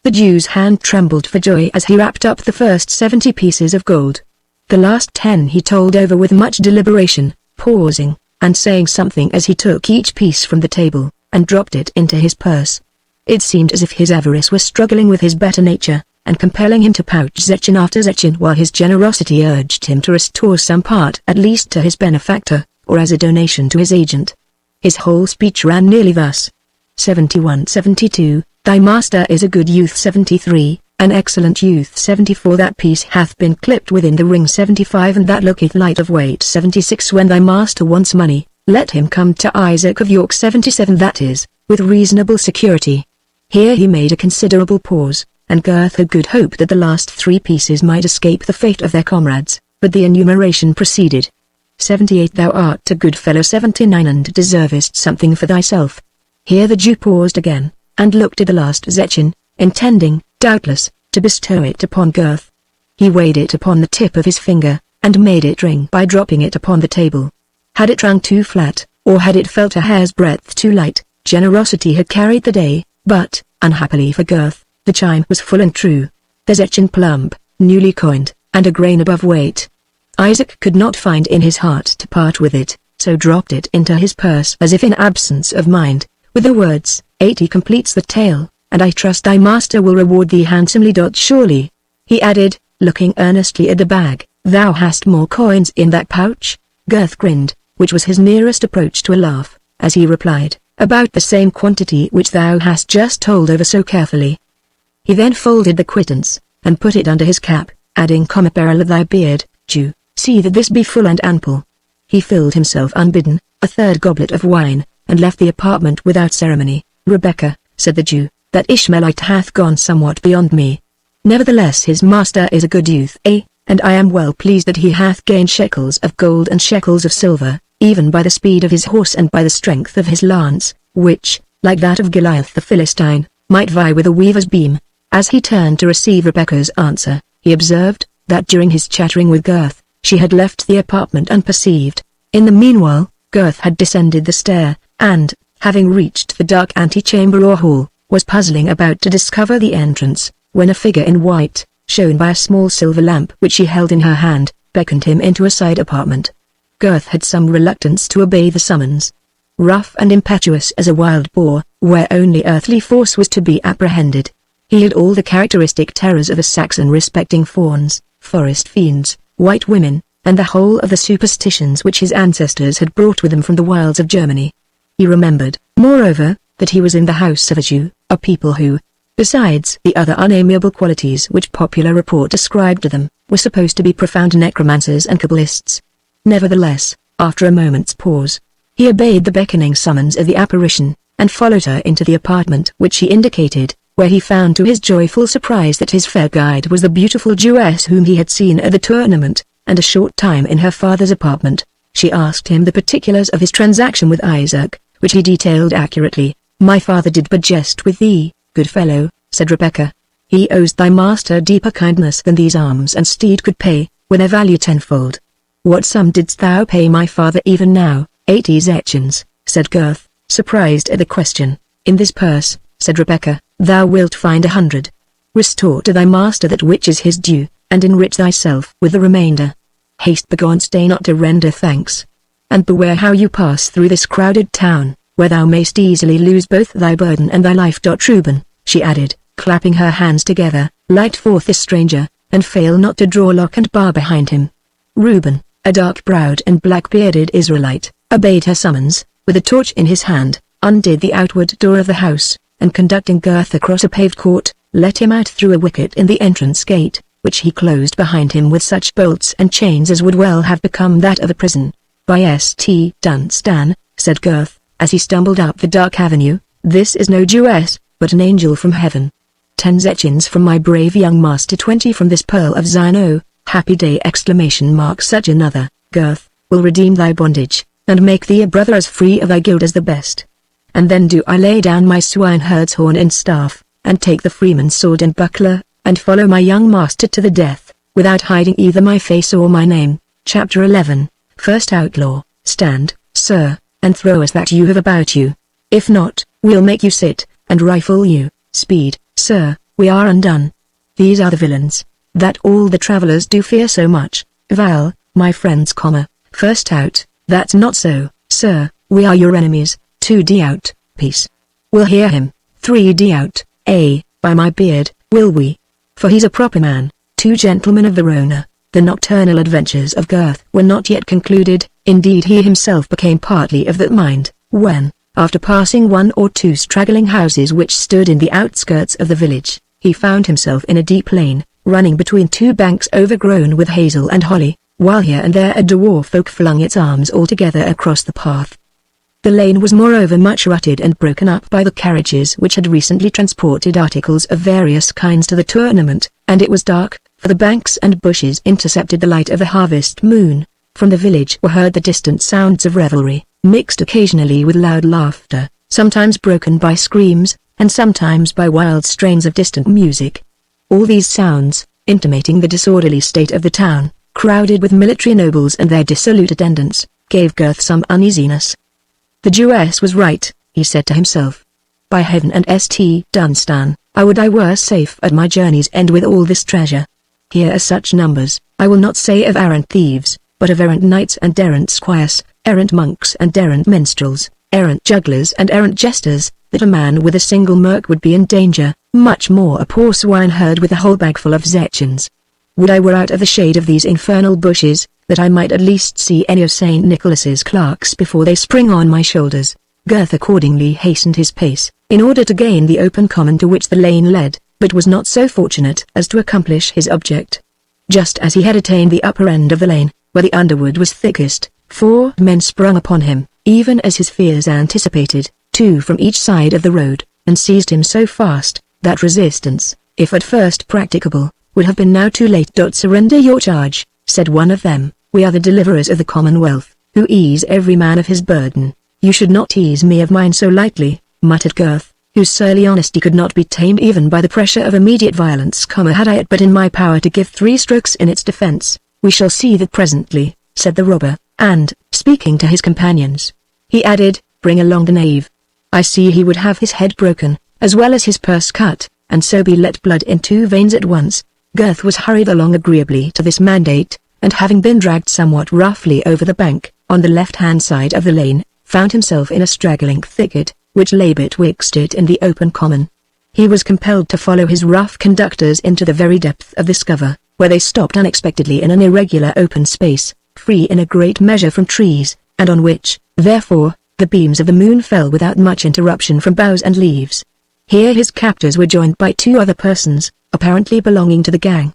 The Jew's hand trembled for joy as he wrapped up the first 70 pieces of gold. The last 10 he told over with much deliberation, pausing, and saying something as he took each piece from the table, and dropped it into his purse. It seemed as if his avarice were struggling with his better nature, and compelling him to pouch zechin after zechin, while his generosity urged him to restore some part at least to his benefactor, or as a donation to his agent. His whole speech ran nearly thus. 71-72, thy master is a good youth. 73, an excellent youth. 74, that piece hath been clipped within the ring. 75, and that looketh light of weight. 76, when thy master wants money, let him come to Isaac of York. 77, that is, with reasonable security. Here he made a considerable pause, and Gurth had good hope that the last 3 pieces might escape the fate of their comrades, but the enumeration proceeded. 78, thou art a good fellow. 79, and deservest something for thyself. Here the Jew paused again, and looked at the last zechin, intending, doubtless, to bestow it upon Gurth. He weighed it upon the tip of his finger, and made it ring by dropping it upon the table. Had it rung too flat, or had it felt a hair's breadth too light, generosity had carried the day, but, unhappily for Gurth, the chime was full and true. The zechin plumb, newly coined, and a grain above weight. Isaac could not find in his heart to part with it, so dropped it into his purse as if in absence of mind, with the words, 80 completes the tale, and I trust thy master will reward thee handsomely. Surely, he added, looking earnestly at the bag, thou hast more coins in that pouch? Gurth grinned, which was his nearest approach to a laugh, as he replied, about the same quantity which thou hast just told over so carefully. He then folded the quittance, and put it under his cap, adding, peril of thy beard, Jew, see that this be full and ample. He filled himself unbidden, a third goblet of wine, and left the apartment without ceremony. Rebecca, said the Jew, that Ishmaelite hath gone somewhat beyond me. Nevertheless his master is a good youth, and I am well pleased that he hath gained shekels of gold and shekels of silver, even by the speed of his horse and by the strength of his lance, which, like that of Goliath the Philistine, might vie with a weaver's beam. As he turned to receive Rebecca's answer, he observed, that during his chattering with Gurth, she had left the apartment unperceived. In the meanwhile, Gurth had descended the stair, and, having reached the dark antechamber or hall, was puzzling about to discover the entrance, when a figure in white, shown by a small silver lamp which she held in her hand, beckoned him into a side apartment. Gurth had some reluctance to obey the summons. Rough and impetuous as a wild boar, where only earthly force was to be apprehended, he had all the characteristic terrors of a Saxon respecting fauns, forest fiends, white women, and the whole of the superstitions which his ancestors had brought with them from the wilds of Germany. He remembered, moreover, that he was in the house of a Jew, a people who, besides the other unamiable qualities which popular report ascribed to them, were supposed to be profound necromancers and Kabbalists. Nevertheless, after a moment's pause, he obeyed the beckoning summons of the apparition, and followed her into the apartment which he indicated, where he found to his joyful surprise that his fair guide was the beautiful Jewess whom he had seen at the tournament, and a short time in her father's apartment. She asked him the particulars of his transaction with Isaac, which he detailed accurately. My father did but jest with thee, good fellow, said Rebecca. He owes thy master deeper kindness than these arms and steed could pay, with their value tenfold. What sum didst thou pay my father even now? 80 zechins, said Gurth, surprised at the question. In this purse, said Rebecca, thou wilt find 100. Restore to thy master that which is his due, and enrich thyself with the remainder. Haste begone, stay not to render thanks. And beware how you pass through this crowded town, where thou mayst easily lose both thy burden and thy life. Reuben, she added, clapping her hands together, light forth this stranger, and fail not to draw lock and bar behind him. Reuben, a dark-browed and black-bearded Israelite, obeyed her summons, with a torch in his hand, undid the outward door of the house, and conducting Gurth across a paved court, let him out through a wicket in the entrance gate, which he closed behind him with such bolts and chains as would well have become that of a prison. "By St. Dunstan," said Gurth, as he stumbled up the dark avenue, "this is no Jewess, but an angel from heaven. 10 zechins from my brave young master, 20 from this pearl of Zion. Oh, happy day! Such another, Gurth, will redeem thy bondage, and make thee a brother as free of thy guilt as the best. And then do I lay down my swineherd's horn and staff, and take the freeman's sword and buckler, and follow my young master to the death, without hiding either my face or my name." Chapter 11. First Outlaw, stand, sir, and throw us that you have about you. If not, we'll make you sit, and rifle you. Speed, sir, we are undone. These are the villains, that all the travellers do fear so much. Vile, my friends, first out, that's not so, sir, we are your enemies. 2d out, peace. We'll hear him. 3d out, by my beard, will we? For he's a proper man. 2 gentlemen of Verona. The nocturnal adventures of Gurth were not yet concluded, indeed he himself became partly of that mind, when, after passing 1 or 2 straggling houses which stood in the outskirts of the village, he found himself in a deep lane, running between 2 banks overgrown with hazel and holly, while here and there a dwarf oak flung its arms all together across the path. The lane was moreover much rutted and broken up by the carriages which had recently transported articles of various kinds to the tournament, and it was dark, for the banks and bushes intercepted the light of the harvest moon. From the village were heard the distant sounds of revelry, mixed occasionally with loud laughter, sometimes broken by screams, and sometimes by wild strains of distant music. All these sounds, intimating the disorderly state of the town, crowded with military nobles and their dissolute attendants, gave Gurth some uneasiness. The Jewess was right, he said to himself. By heaven and St. Dunstan, I would I were safe at my journey's end with all this treasure. Here are such numbers, I will not say of arrant thieves, but of errant knights and errant squires, errant monks and errant minstrels, errant jugglers and errant jesters, that a man with a single merk would be in danger, much more a poor swineherd with a whole bagful of zechins. Would I were out of the shade of these infernal bushes, that I might at least see any of St. Nicholas's clerks before they spring on my shoulders. Gurth accordingly hastened his pace, in order to gain the open common to which the lane led, but was not so fortunate as to accomplish his object. Just as he had attained the upper end of the lane, where the underwood was thickest, 4 men sprung upon him, even as his fears anticipated, 2 from each side of the road, and seized him so fast, that resistance, if at first practicable, would have been now too late. "Surrender your charge," said one of them. "We are the deliverers of the Commonwealth, who ease every man of his burden. You should not tease me of mine so lightly," muttered Gurth, whose surly honesty could not be tamed even by the pressure of immediate violence. "Had I it but in my power to give 3 strokes in its defense, we shall see that presently," said the robber, and, speaking to his companions, he added, "Bring along the knave. I see he would have his head broken, as well as his purse cut, and so be let blood in 2 veins at once." Gurth was hurried along agreeably to this mandate, and having been dragged somewhat roughly over the bank, on the left-hand side of the lane, found himself in a straggling thicket, which lay betwixt it and the open common. He was compelled to follow his rough conductors into the very depth of this cover, where they stopped unexpectedly in an irregular open space, free in a great measure from trees, and on which, therefore, the beams of the moon fell without much interruption from boughs and leaves. Here his captors were joined by 2 other persons, apparently belonging to the gang.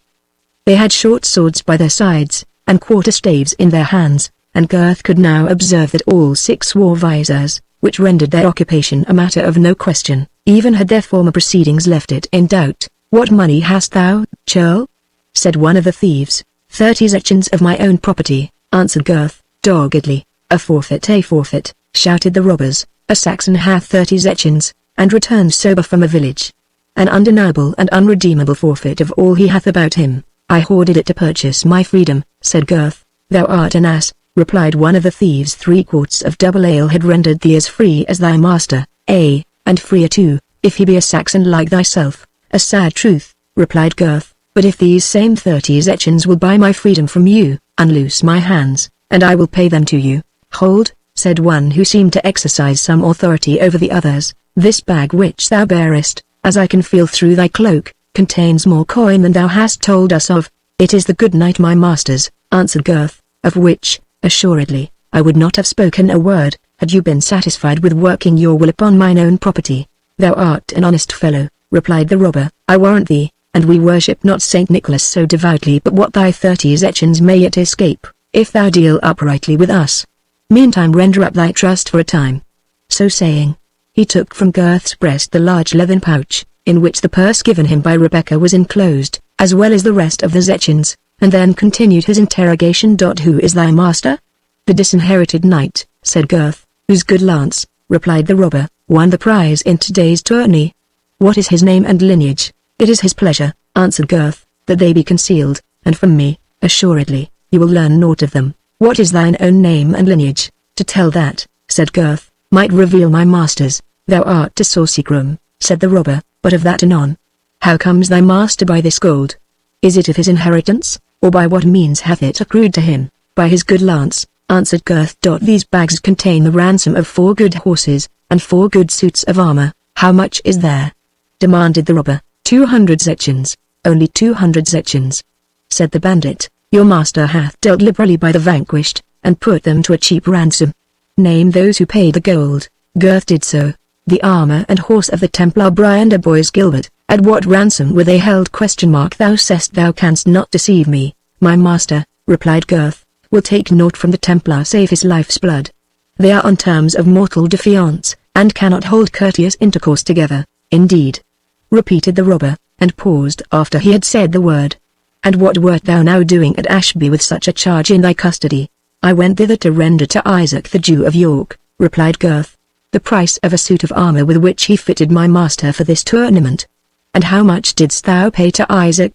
They had short swords by their sides, and quarter-staves in their hands, and Gurth could now observe that all 6 wore visors, which rendered their occupation a matter of no question, even had their former proceedings left it in doubt. "What money hast thou, churl?" said one of the thieves. 30 zechins of my own property," answered Gurth, doggedly. A forfeit, shouted the robbers. "A Saxon hath 30 zechins, and returns sober from a village. An undeniable and unredeemable forfeit of all he hath about him. I hoarded it to purchase my freedom," said Gurth. "Thou art an ass," replied one of the thieves. 3 quarts of double ale had rendered thee as free as thy master, and freer too, if he be a Saxon like thyself." "A sad truth," replied Gurth, "but if these same 30 zechins will buy my freedom from you, unloose my hands, and I will pay them to you." "Hold," said one who seemed to exercise some authority over the others, "this bag which thou bearest, as I can feel through thy cloak, contains more coin than thou hast told us of." "It is the good knight my master's," answered Gurth, of which, assuredly, I would not have spoken a word, had you been satisfied with working your will upon mine own property. Thou art an honest fellow, replied the robber. I warrant thee, and we worship not Saint Nicholas so devoutly but what thy 30 zechins may yet escape, if thou deal uprightly with us. Meantime render up thy trust for a time. So saying, he took from Gurth's breast the large leathern pouch, in which the purse given him by Rebecca was enclosed, as well as the rest of the zechins, and then continued his interrogation. Who is thy master? The disinherited knight, said Gurth, whose good lance, replied the robber, won the prize in today's tourney. What is his name and lineage? It is his pleasure, answered Gurth, that they be concealed, and from me, assuredly, you will learn naught of them. What is thine own name and lineage? To tell that, said Gurth, might reveal my master's. Thou art to Saucicrum, said the robber, but of that anon. How comes thy master by this gold? Is it of his inheritance, or by what means hath it accrued to him? By his good lance, answered Gurth. These bags contain the ransom of 4 good horses, and 4 good suits of armor. How much is there? Demanded the robber. 200 zechins, only 200 zechins. Said the bandit, your master hath dealt liberally by the vanquished, and put them to a cheap ransom. Name those who paid the gold. Gurth did so. The armor and horse of the Templar Brian de Bois Gilbert. At what ransom were they held? Thou sayest thou canst not deceive me. My master, replied Gurth, will take naught from the Templar save his life's blood. They are on terms of mortal defiance, and cannot hold courteous intercourse together. Indeed, repeated the robber, and paused after he had said the word. And what wert thou now doing at Ashby with such a charge in thy custody? I went thither to render to Isaac the Jew of York, replied Gurth, the price of a suit of armor with which he fitted my master for this tournament. And how much didst thou pay to Isaac?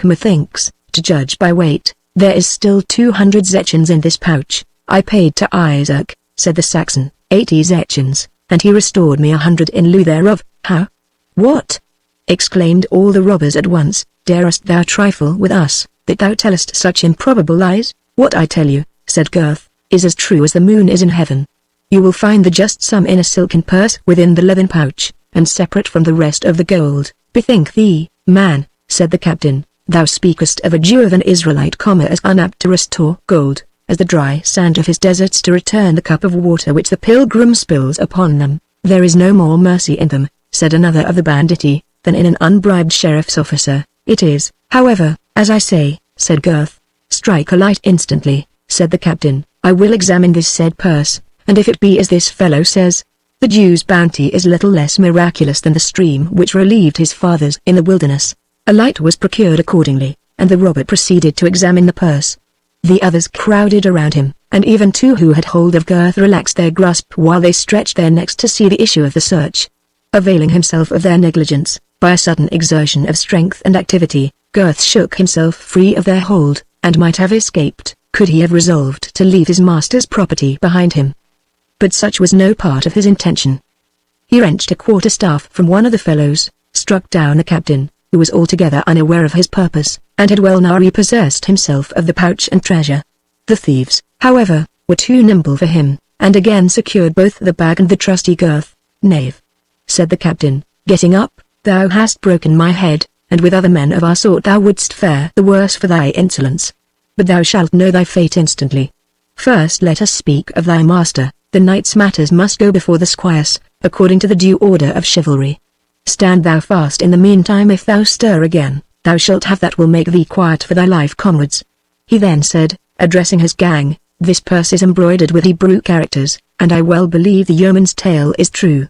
Methinks, to judge by weight, there is still 200 zechins in this pouch. I paid to Isaac, said the Saxon, 80 zechins, and he restored me 100 in lieu thereof. How? What? Exclaimed all the robbers at once. Darest thou trifle with us, that thou tellest such improbable lies? What I tell you, said Gurth, is as true as the moon is in heaven. You will find the just sum in a silken purse within the leathern pouch, and separate from the rest of the gold. Bethink thee, man, said the captain, thou speakest of a Jew of an Israelite, as unapt to restore gold, as the dry sand of his deserts to return the cup of water which the pilgrim spills upon them. There is no more mercy in them, said another of the banditti, than in an unbribed sheriff's officer. It is, however, as I say, said Gurth. Strike a light instantly, said the captain. I will examine this said purse, and if it be as this fellow says, the Jew's bounty is little less miraculous than the stream which relieved his fathers in the wilderness. A light was procured accordingly, and the robber proceeded to examine the purse. The others crowded around him, and even 2 who had hold of Gurth relaxed their grasp while they stretched their necks to see the issue of the search. Availing himself of their negligence, by a sudden exertion of strength and activity, Gurth shook himself free of their hold, and might have escaped, could he have resolved to leave his master's property behind him. But such was no part of his intention. He wrenched a quarterstaff from one of the fellows, struck down the captain, who was altogether unaware of his purpose, and had well nigh repossessed himself of the pouch and treasure. The thieves, however, were too nimble for him, and again secured both the bag and the trusty Gurth. Knave, said the captain, getting up, thou hast broken my head, and with other men of our sort thou wouldst fare the worse for thy insolence. But thou shalt know thy fate instantly. First let us speak of thy master. The knight's matters must go before the squires, according to the due order of chivalry. Stand thou fast in the meantime. If thou stir again, thou shalt have that will make thee quiet for thy life, comrades. He then said, addressing his gang, this purse is embroidered with Hebrew characters, and I well believe the yeoman's tale is true.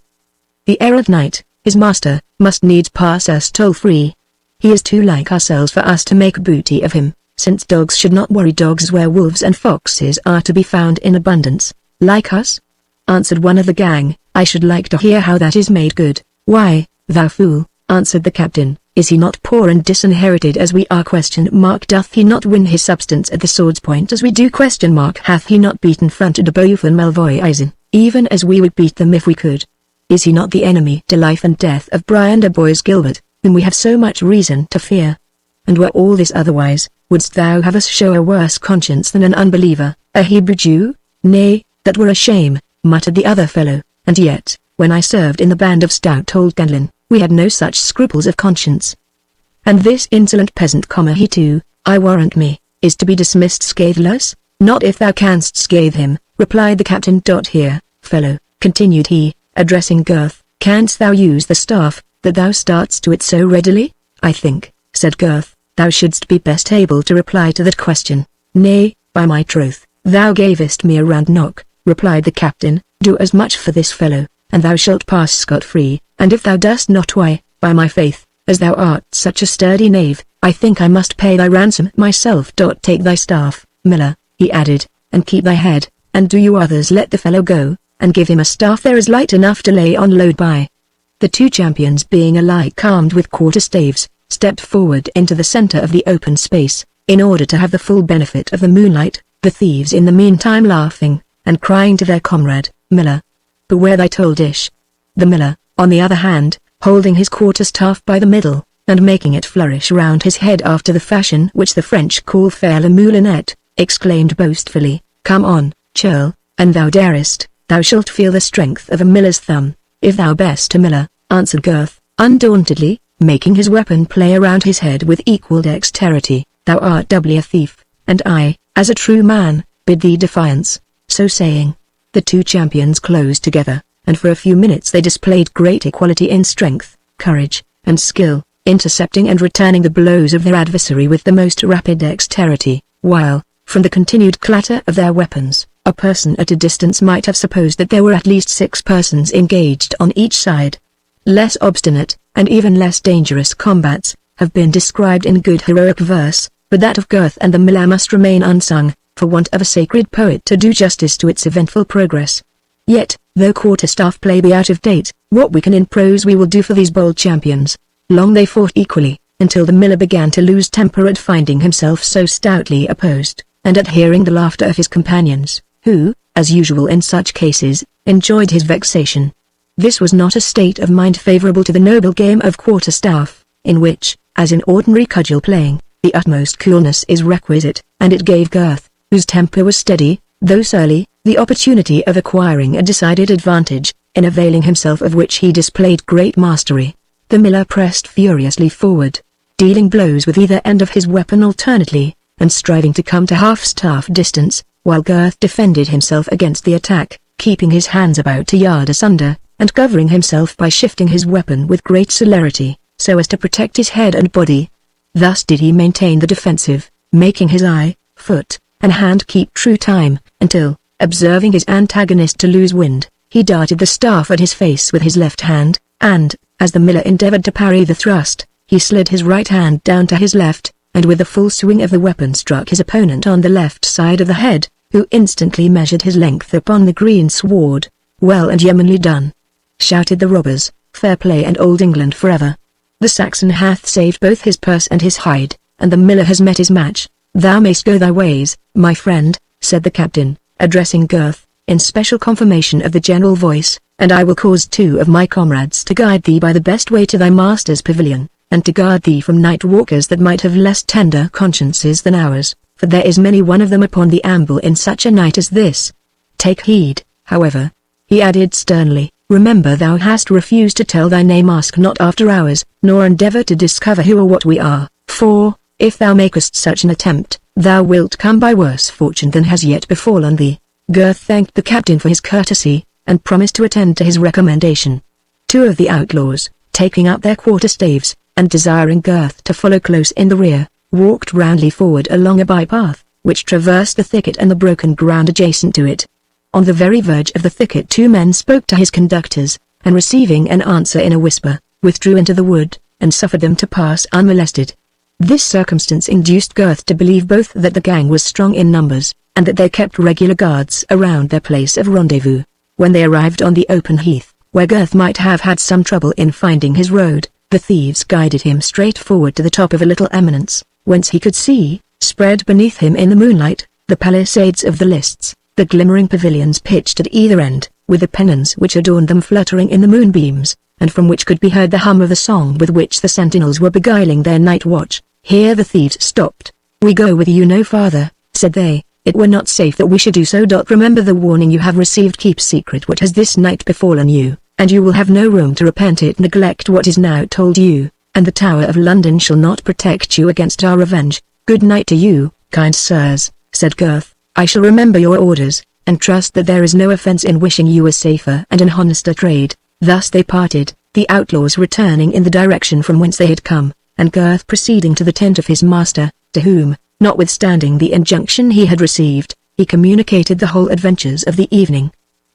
The errant knight, his master, must needs pass us toll-free. He is too like ourselves for us to make booty of him, since dogs should not worry dogs where wolves and foxes are to be found in abundance. Like us? Answered one of the gang. I should like to hear how that is made good. Why, thou fool, answered the captain, is he not poor and disinherited as we are? Doth he not win his substance at the sword's point as we do? Hath he not beaten Front de Boeuf and Malvoisin, even as we would beat them if we could? Is he not the enemy to life and death of Brian de Bois Gilbert, whom we have so much reason to fear? And were all this otherwise, wouldst thou have us show a worse conscience than an unbeliever, a Hebrew Jew? Nay, that were a shame, muttered the other fellow, and yet, when I served in the band of stout old Ganlin, we had no such scruples of conscience. And this insolent peasant, he too, I warrant me, is to be dismissed scatheless? "Not if thou canst scathe him," replied the captain. "Here, fellow," continued he, addressing Gurth, "canst thou use the staff, that thou starts to it so readily?" "I think," said Gurth, "thou shouldst be best able to reply to that question." "Nay, by my troth, thou gavest me a round knock," replied the captain. "Do as much for this fellow, and thou shalt pass scot-free, and if thou dost not, why, by my faith, as thou art such a sturdy knave, I think I must pay thy ransom myself. Take thy staff, Miller," he added, "and keep thy head, and do you others let the fellow go, and give him a staff there is light enough to lay on load by." The two champions, being alike armed with quarter-staves, stepped forward into the center of the open space, in order to have the full benefit of the moonlight, the thieves in the meantime laughing, and crying to their comrade, "Miller, beware thy toll dish." The miller, on the other hand, holding his quarterstaff by the middle, and making it flourish round his head after the fashion which the French call faire le moulinet, exclaimed boastfully, "Come on, churl, an thou darest, thou shalt feel the strength of a miller's thumb." "If thou best a miller," answered Gurth, undauntedly, making his weapon play around his head with equal dexterity, "thou art doubly a thief, and I, as a true man, bid thee defiance." So saying, the two champions closed together, and for a few minutes they displayed great equality in strength, courage, and skill, intercepting and returning the blows of their adversary with the most rapid dexterity, while, from the continued clatter of their weapons, a person at a distance might have supposed that there were at least 6 persons engaged on each side. Less obstinate, and even less dangerous combats, have been described in good heroic verse, but that of Gurth and the miller must remain unsung, for want of a sacred poet to do justice to its eventful progress. Yet, though quarterstaff play be out of date, what we can in prose we will do for these bold champions. Long they fought equally, until the miller began to lose temper at finding himself so stoutly opposed, and at hearing the laughter of his companions, who, as usual in such cases, enjoyed his vexation. This was not a state of mind favorable to the noble game of quarterstaff, in which, as in ordinary cudgel playing, the utmost coolness is requisite, and it gave Gurth, whose temper was steady, though surly, the opportunity of acquiring a decided advantage, in availing himself of which he displayed great mastery. The miller pressed furiously forward, dealing blows with either end of his weapon alternately, and striving to come to half-staff distance, while Gurth defended himself against the attack, keeping his hands about a yard asunder, and covering himself by shifting his weapon with great celerity, so as to protect his head and body. Thus did he maintain the defensive, making his eye, foot, and hand keep true time, until, observing his antagonist to lose wind, he darted the staff at his face with his left hand, and, as the miller endeavored to parry the thrust, he slid his right hand down to his left, and with the full swing of the weapon struck his opponent on the left side of the head, who instantly measured his length upon the green sward. "Well and yeomanly done!" shouted the robbers, "fair play and Old England forever! The Saxon hath saved both his purse and his hide, and the miller has met his match. Thou mayst go thy ways, my friend," said the captain, addressing Gurth, in special confirmation of the general voice, "and I will cause 2 of my comrades to guide thee by the best way to thy master's pavilion, and to guard thee from night walkers that might have less tender consciences than ours, for there is many one of them upon the amble in such a night as this. Take heed, however," he added sternly, "remember thou hast refused to tell thy name. Ask not after ours, nor endeavor to discover who or what we are, for, if thou makest such an attempt, thou wilt come by worse fortune than has yet befallen thee." Gurth thanked the captain for his courtesy, and promised to attend to his recommendation. 2 of the outlaws, taking up their quarterstaves, and desiring Gurth to follow close in the rear, walked roundly forward along a bypath, which traversed the thicket and the broken ground adjacent to it. On the very verge of the thicket 2 men spoke to his conductors, and receiving an answer in a whisper, withdrew into the wood, and suffered them to pass unmolested. This circumstance induced Gurth to believe both that the gang was strong in numbers, and that they kept regular guards around their place of rendezvous. When they arrived on the open heath, where Gurth might have had some trouble in finding his road, the thieves guided him straight forward to the top of a little eminence, whence he could see, spread beneath him in the moonlight, the palisades of the lists, the glimmering pavilions pitched at either end, with the pennons which adorned them fluttering in the moonbeams, and from which could be heard the hum of the song with which the sentinels were beguiling their night watch. Here the thieves stopped. "We go with you no farther," said they. "It were not safe that we should do so. Remember the warning you have received. Keep secret what has this night befallen you, and you will have no room to repent it. Neglect what is now told you, and the Tower of London shall not protect you against our revenge. Good night to you, kind sirs," said Gurth, I shall remember your orders, and trust that there is no offense in wishing you a safer and an honester trade." Thus they parted, the outlaws returning in the direction from whence they had come, and Gurth proceeding to the tent of his master, to whom, notwithstanding the injunction he had received, he communicated the whole adventures of the evening.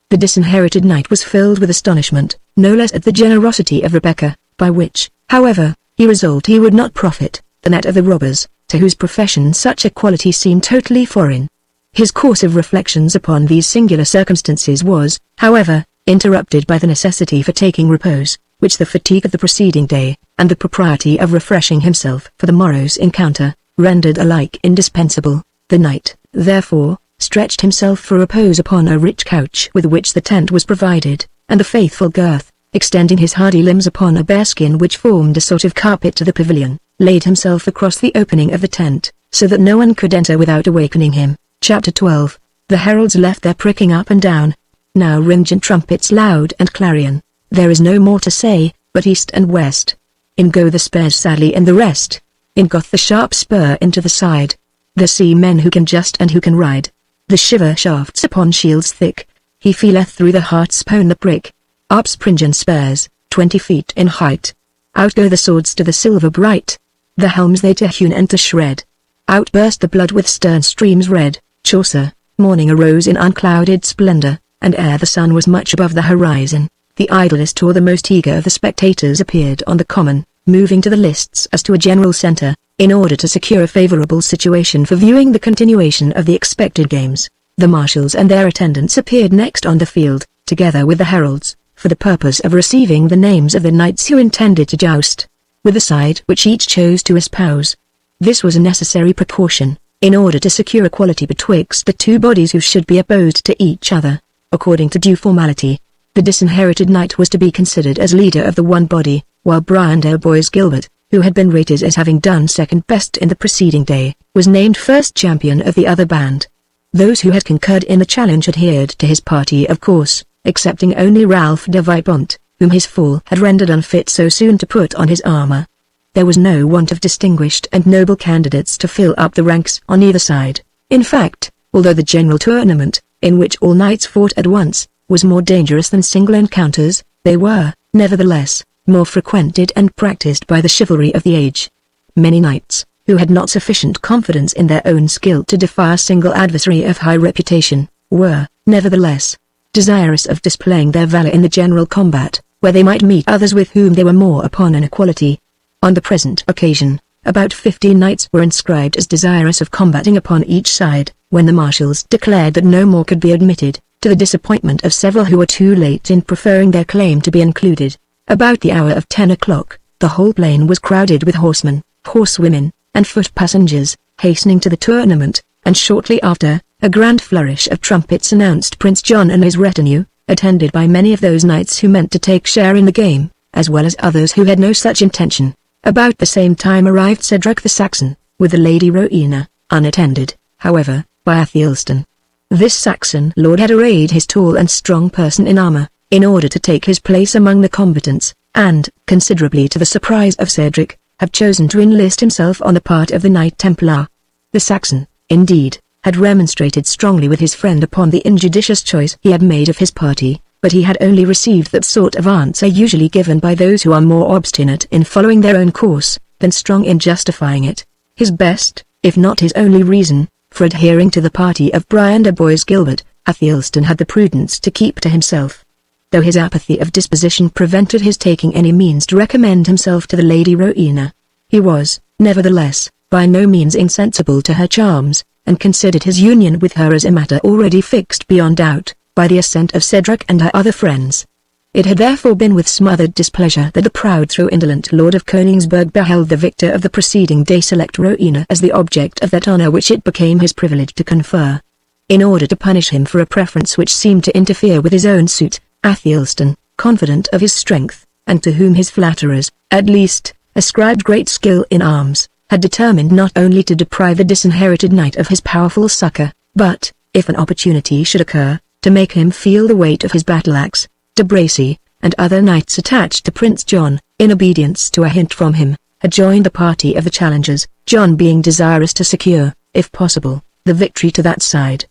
The Disinherited Knight was filled with astonishment, no less at the generosity of Rebecca, by which, however, he resolved he would not profit, than that of the robbers, to whose profession such a quality seemed totally foreign. His course of reflections upon these singular circumstances was, however, interrupted by the necessity for taking repose, which the fatigue of the preceding day, and the propriety of refreshing himself for the morrow's encounter, rendered alike indispensable. The knight, therefore, stretched himself for repose upon a rich couch with which the tent was provided, and the faithful Gurth, extending his hardy limbs upon a bearskin which formed a sort of carpet to the pavilion, laid himself across the opening of the tent, so that no one could enter without awakening him. Chapter 12. The heralds left their pricking up and down. Now ringed trumpets loud and clarion. There is no more to say, but east and west. In go the spears sadly and the rest. In goth the sharp spur into the side. There see men who can just and who can ride. The shiver shafts upon shields thick. He feeleth through the heart's pone the prick. Up springen spurs, 20 feet in height. Out go the swords to the silver bright. The helms they to hewn and to shred. Out burst the blood with stern streams red. Chaucer, morning arose in unclouded splendor, and ere the sun was much above the horizon, the idlest or the most eager of the spectators appeared on the common, moving to the lists as to a general centre, in order to secure a favourable situation for viewing the continuation of the expected games. The marshals and their attendants appeared next on the field, together with the heralds, for the purpose of receiving the names of the knights who intended to joust, with the side which each chose to espouse. This was a necessary precaution, in order to secure equality betwixt the two bodies who should be opposed to each other. According to due formality, the Disinherited Knight was to be considered as leader of the one body, while Brian Boys Gilbert, who had been rated as having done second best in the preceding day, was named first champion of the other band. Those who had concurred in the challenge adhered to his party of course, excepting only Ralph de Vipont, whom his fall had rendered unfit so soon to put on his armor. There was no want of distinguished and noble candidates to fill up the ranks on either side. In fact, although the general tournament, in which all knights fought at once, was more dangerous than single encounters, they were, nevertheless, more frequented and practiced by the chivalry of the age. Many knights, who had not sufficient confidence in their own skill to defy a single adversary of high reputation, were, nevertheless, desirous of displaying their valor in the general combat, where they might meet others with whom they were more upon an equality. On the present occasion, about 15 knights were inscribed as desirous of combating upon each side, when the marshals declared that no more could be admitted, to the disappointment of several who were too late in preferring their claim to be included. About the hour of 10 o'clock, the whole plain was crowded with horsemen, horsewomen, and foot passengers, hastening to the tournament, and shortly after, a grand flourish of trumpets announced Prince John and his retinue, attended by many of those knights who meant to take share in the game, as well as others who had no such intention. About the same time arrived Cedric the Saxon, with the Lady Rowena, unattended, however, by Athelstan. This Saxon lord had arrayed his tall and strong person in armor, in order to take his place among the combatants, and, considerably to the surprise of Cedric, had chosen to enlist himself on the part of the Knight Templar. The Saxon, indeed, had remonstrated strongly with his friend upon the injudicious choice he had made of his party, but he had only received that sort of answer usually given by those who are more obstinate in following their own course, than strong in justifying it. His best, if not his only reason, for adhering to the party of Brian de Bois Gilbert, Athelstan had the prudence to keep to himself. Though his apathy of disposition prevented his taking any means to recommend himself to the Lady Rowena, he was, nevertheless, by no means insensible to her charms, and considered his union with her as a matter already fixed beyond doubt, by the assent of Cedric and her other friends. It had therefore been with smothered displeasure that the proud though indolent Lord of Königsberg beheld the victor of the preceding day select Rowena as the object of that honor which it became his privilege to confer. In order to punish him for a preference which seemed to interfere with his own suit, Athelstan, confident of his strength, and to whom his flatterers, at least, ascribed great skill in arms, had determined not only to deprive the Disinherited Knight of his powerful succor, but, if an opportunity should occur, to make him feel the weight of his battle-axe. De Bracy, and other knights attached to Prince John, in obedience to a hint from him, had joined the party of the challengers, John being desirous to secure, if possible, the victory to that side,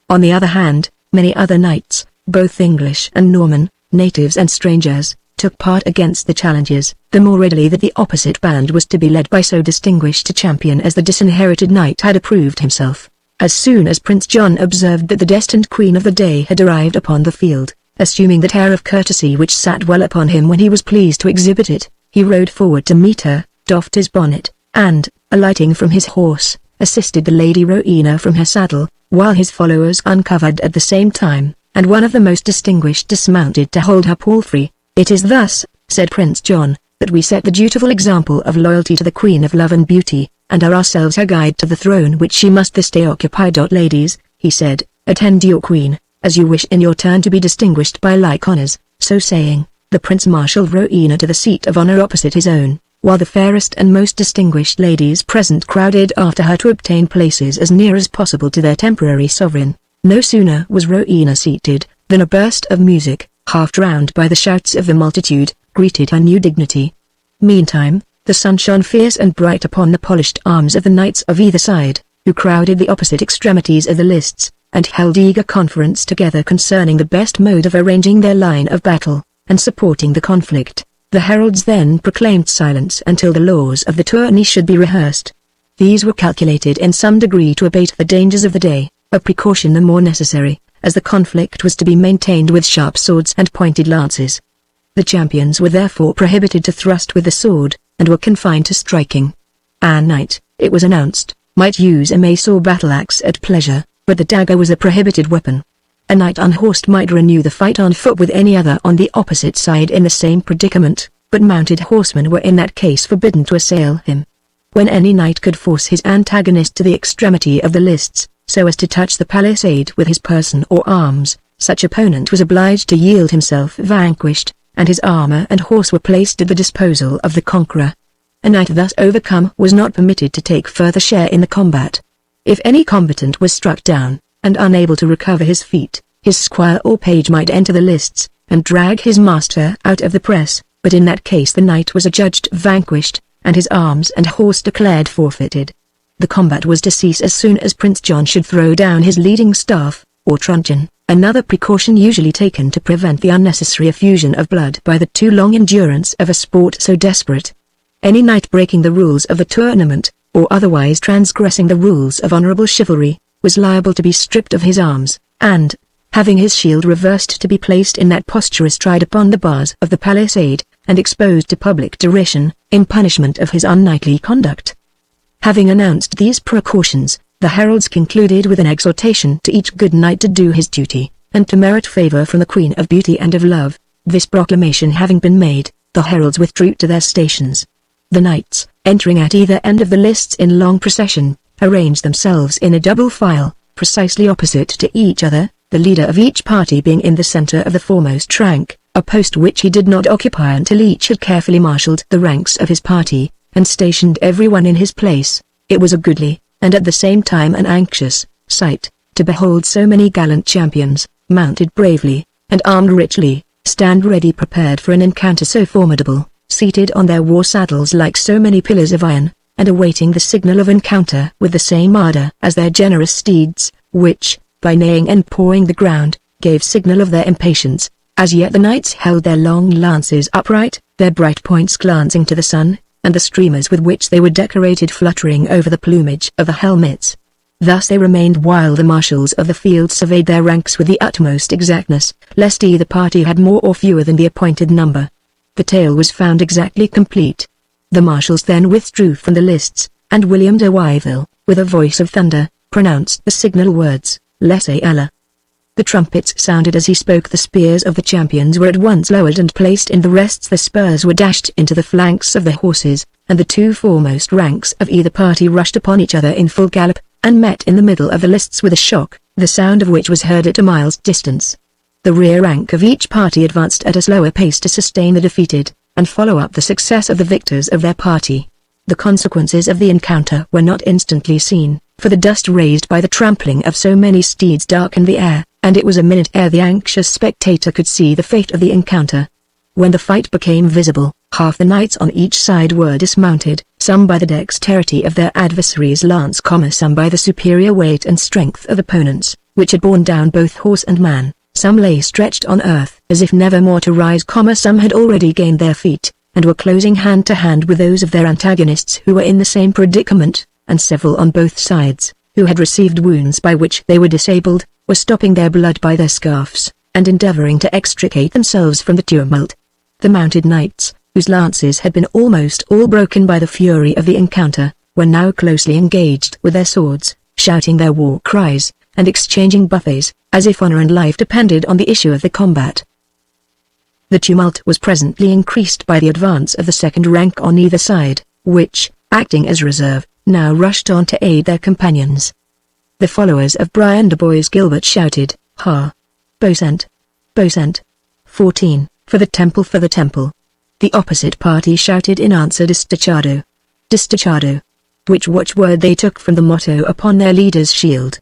On the other hand, many other knights, both English and Norman, natives and strangers, took part against the challengers, the more readily that the opposite band was to be led by so distinguished a champion as the disinherited knight had approved himself. As soon as Prince John observed that the destined queen of the day had arrived upon the field, assuming that air of courtesy which sat well upon him when he was pleased to exhibit it, he rode forward to meet her, doffed his bonnet, and, alighting from his horse, assisted the Lady Rowena from her saddle, while his followers uncovered at the same time, and one of the most distinguished dismounted to hold her palfrey. "It is thus," said Prince John, "that we set the dutiful example of loyalty to the Queen of Love and Beauty, and are ourselves her guide to the throne which she must this day occupy." "Ladies," he said, "attend your queen, as you wish in your turn to be distinguished by like honors." So saying, the prince marshalled Rowena to the seat of honor opposite his own, while the fairest and most distinguished ladies present crowded after her to obtain places as near as possible to their temporary sovereign. No sooner was Rowena seated, than a burst of music, half drowned by the shouts of the multitude, greeted her new dignity. Meantime, the sun shone fierce and bright upon the polished arms of the knights of either side, who crowded the opposite extremities of the lists, and held eager conference together concerning the best mode of arranging their line of battle, and supporting the conflict. The heralds then proclaimed silence until the laws of the tourney should be rehearsed. These were calculated in some degree to abate the dangers of the day, a precaution the more necessary, as the conflict was to be maintained with sharp swords and pointed lances. The champions were therefore prohibited to thrust with the sword, and were confined to striking. A knight, it was announced, might use a mace or battle-axe at pleasure, but the dagger was a prohibited weapon. A knight unhorsed might renew the fight on foot with any other on the opposite side in the same predicament, but mounted horsemen were in that case forbidden to assail him. When any knight could force his antagonist to the extremity of the lists, so as to touch the palisade with his person or arms, such opponent was obliged to yield himself vanquished, and his armor and horse were placed at the disposal of the conqueror. A knight thus overcome was not permitted to take further share in the combat. If any combatant was struck down, and unable to recover his feet, his squire or page might enter the lists, and drag his master out of the press, but in that case the knight was adjudged vanquished, and his arms and horse declared forfeited. The combat was to cease as soon as Prince John should throw down his leading staff, or truncheon, another precaution usually taken to prevent the unnecessary effusion of blood by the too long endurance of a sport so desperate. Any knight breaking the rules of the tournament, or otherwise transgressing the rules of honorable chivalry, was liable to be stripped of his arms, and, having his shield reversed to be placed in that posture astride upon the bars of the palisade, and exposed to public derision, in punishment of his unknightly conduct. Having announced these precautions, the heralds concluded with an exhortation to each good knight to do his duty, and to merit favor from the Queen of Beauty and of Love. This proclamation having been made, the heralds withdrew to their stations. The knights, entering at either end of the lists in long procession, arranged themselves in a double file, precisely opposite to each other, the leader of each party being in the center of the foremost rank, a post which he did not occupy until each had carefully marshaled the ranks of his party, and stationed everyone in his place. It was a goodly, and at the same time an anxious, sight, to behold so many gallant champions, mounted bravely, and armed richly, stand ready prepared for an encounter so formidable, seated on their war saddles like so many pillars of iron, and awaiting the signal of encounter with the same ardor as their generous steeds, which, by neighing and pawing the ground, gave signal of their impatience. As yet the knights held their long lances upright, their bright points glancing to the sun, and the streamers with which they were decorated fluttering over the plumage of the helmets. Thus they remained while the marshals of the field surveyed their ranks with the utmost exactness, lest either party had more or fewer than the appointed number. The tale was found exactly complete. The marshals then withdrew from the lists, and William de Wyville, with a voice of thunder, pronounced the signal words, "Laissez aller." The trumpets sounded as he spoke. The spears of the champions were at once lowered and placed in the rests. The spurs were dashed into the flanks of the horses, and the two foremost ranks of either party rushed upon each other in full gallop, and met in the middle of the lists with a shock, the sound of which was heard at a mile's distance. The rear rank of each party advanced at a slower pace to sustain the defeated, and follow up the success of the victors of their party. The consequences of the encounter were not instantly seen, for the dust raised by the trampling of so many steeds darkened the air, and it was a minute ere the anxious spectator could see the fate of the encounter. When the fight became visible, half the knights on each side were dismounted, some by the dexterity of their adversaries' lance, some by the superior weight and strength of opponents, which had borne down both horse and man. Some lay stretched on earth as if never more to rise, some had already gained their feet, and were closing hand to hand with those of their antagonists who were in the same predicament, and several on both sides, who had received wounds by which they were disabled, were stopping their blood by their scarfs, and endeavoring to extricate themselves from the tumult. The mounted knights, whose lances had been almost all broken by the fury of the encounter, were now closely engaged with their swords, shouting their war cries, and exchanging buffets, as if honor and life depended on the issue of the combat. The tumult was presently increased by the advance of the second rank on either side, which, acting as reserve, now rushed on to aid their companions. The followers of Brian de Bois Gilbert shouted, "Ha! Beaucent! Beaucent! 14, for the temple, for the temple!" The opposite party shouted in answer, "Destachado! Destachado!" which watchword they took from the motto upon their leader's shield.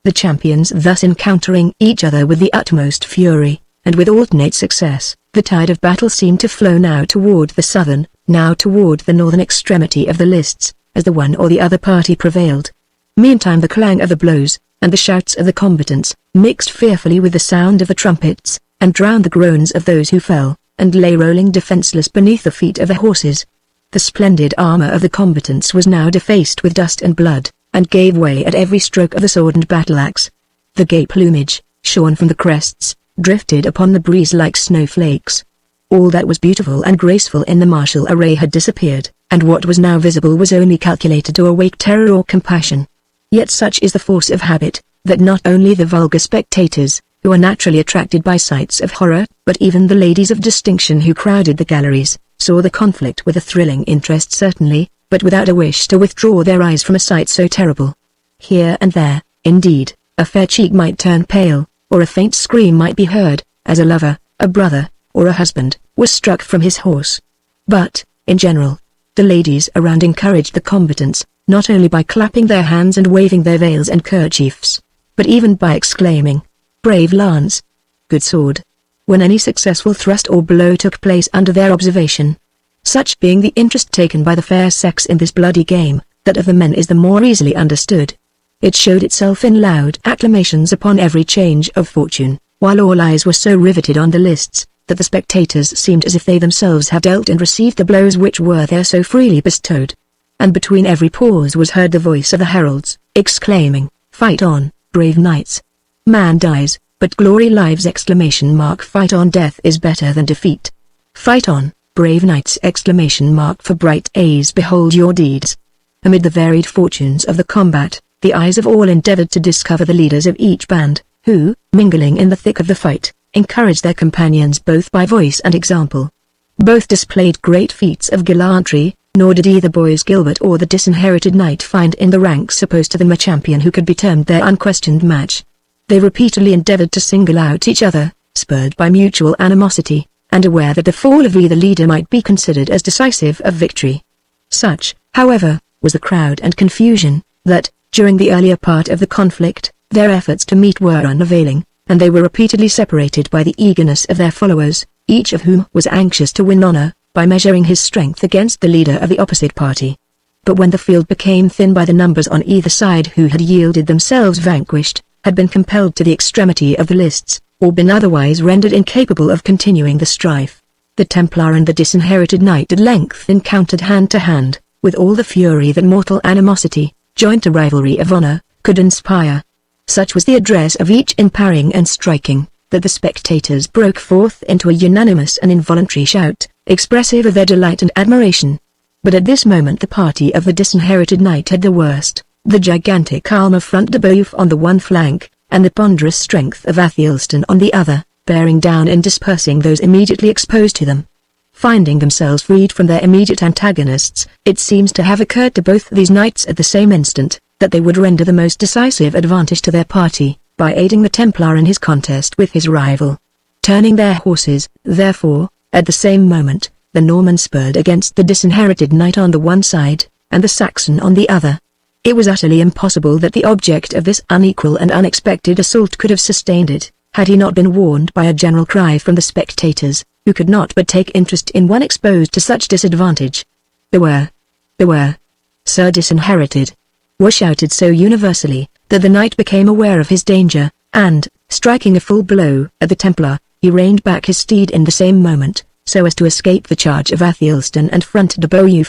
The champions thus encountering each other with the utmost fury, and with alternate success, the tide of battle seemed to flow now toward the southern, now toward the northern extremity of the lists, as the one or the other party prevailed. Meantime the clang of the blows, and the shouts of the combatants, mixed fearfully with the sound of the trumpets, and drowned the groans of those who fell, and lay rolling defenseless beneath the feet of the horses. The splendid armor of the combatants was now defaced with dust and blood, and gave way at every stroke of the sword and battle-axe. The gay plumage, shorn from the crests, drifted upon the breeze like snowflakes. All that was beautiful and graceful in the martial array had disappeared, and what was now visible was only calculated to awake terror or compassion. Yet such is the force of habit, that not only the vulgar spectators, who are naturally attracted by sights of horror, but even the ladies of distinction who crowded the galleries, saw the conflict with a thrilling interest certainly, but without a wish to withdraw their eyes from a sight so terrible. Here and there, indeed, a fair cheek might turn pale, or a faint scream might be heard, as a lover, a brother, or a husband, was struck from his horse. But, in general, the ladies around encouraged the combatants, not only by clapping their hands and waving their veils and kerchiefs, but even by exclaiming, "Brave lance! Good sword!" when any successful thrust or blow took place under their observation. Such being the interest taken by the fair sex in this bloody game, that of the men is the more easily understood. It showed itself in loud acclamations upon every change of fortune, while all eyes were so riveted on the lists, that the spectators seemed as if they themselves had dealt and received the blows which were there so freely bestowed. And between every pause was heard the voice of the heralds, exclaiming, "Fight on, brave knights! Man dies, but glory lives!" Fight on, death is better than defeat. Fight on, brave knights! For bright days behold your deeds. Amid the varied fortunes of the combat, the eyes of all endeavored to discover the leaders of each band, who, mingling in the thick of the fight, encouraged their companions both by voice and example. Both displayed great feats of gallantry, nor did either Bois Gilbert or the Disinherited Knight find in the ranks opposed to them a champion who could be termed their unquestioned match. They repeatedly endeavored to single out each other, spurred by mutual animosity, and aware that the fall of either leader might be considered as decisive of victory. Such, however, was the crowd and confusion, that, during the earlier part of the conflict, their efforts to meet were unavailing, and they were repeatedly separated by the eagerness of their followers, each of whom was anxious to win honor, by measuring his strength against the leader of the opposite party. But when the field became thin by the numbers on either side who had yielded themselves vanquished, had been compelled to the extremity of the lists, or been otherwise rendered incapable of continuing the strife, the Templar and the Disinherited Knight at length encountered hand to hand, with all the fury that mortal animosity, joined to rivalry of honor, could inspire. Such was the address of each in parrying and striking, that the spectators broke forth into a unanimous and involuntary shout, expressive of their delight and admiration. But at this moment the party of the Disinherited Knight had the worst, the gigantic arm of Front de Boeuf on the one flank, and the ponderous strength of Athelstan on the other, bearing down and dispersing those immediately exposed to them. Finding themselves freed from their immediate antagonists, it seems to have occurred to both these knights at the same instant, that they would render the most decisive advantage to their party, by aiding the Templar in his contest with his rival. Turning their horses, therefore, at the same moment, the Norman spurred against the Disinherited Knight on the one side, and the Saxon on the other. It was utterly impossible that the object of this unequal and unexpected assault could have sustained it, had he not been warned by a general cry from the spectators, who could not but take interest in one exposed to such disadvantage. "Beware! Beware! Sir Disinherited! was shouted so universally, that the knight became aware of his danger, and, striking a full blow at the Templar, he reined back his steed in the same moment, so as to escape the charge of Athelstan and Front de Beaujeu.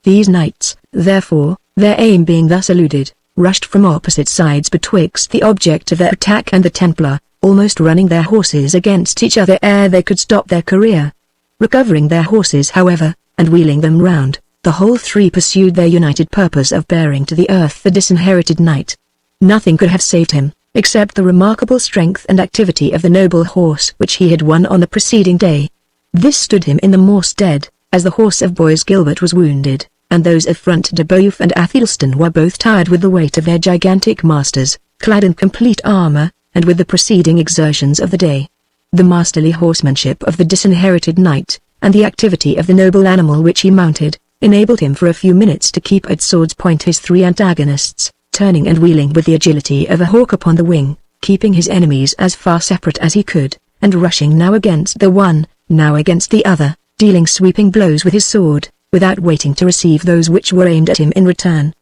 These knights, therefore, their aim being thus eluded, rushed from opposite sides betwixt the object of their attack and the Templar, almost running their horses against each other ere they could stop their career. Recovering their horses however, and wheeling them round, the whole three pursued their united purpose of bearing to the earth the disinherited knight. Nothing could have saved him, except the remarkable strength and activity of the noble horse which he had won on the preceding day. This stood him in the more stead, as the horse of Bois Gilbert was wounded, and those of Front de Beaujeu and Athelstan were both tired with the weight of their gigantic masters, clad in complete armor, and with the preceding exertions of the day. The masterly horsemanship of the disinherited knight, and the activity of the noble animal which he mounted, enabled him for a few minutes to keep at sword's point his three antagonists, turning and wheeling with the agility of a hawk upon the wing, keeping his enemies as far separate as he could, and rushing now against the one, now against the other, dealing sweeping blows with his sword, without waiting to receive those which were aimed at him in return.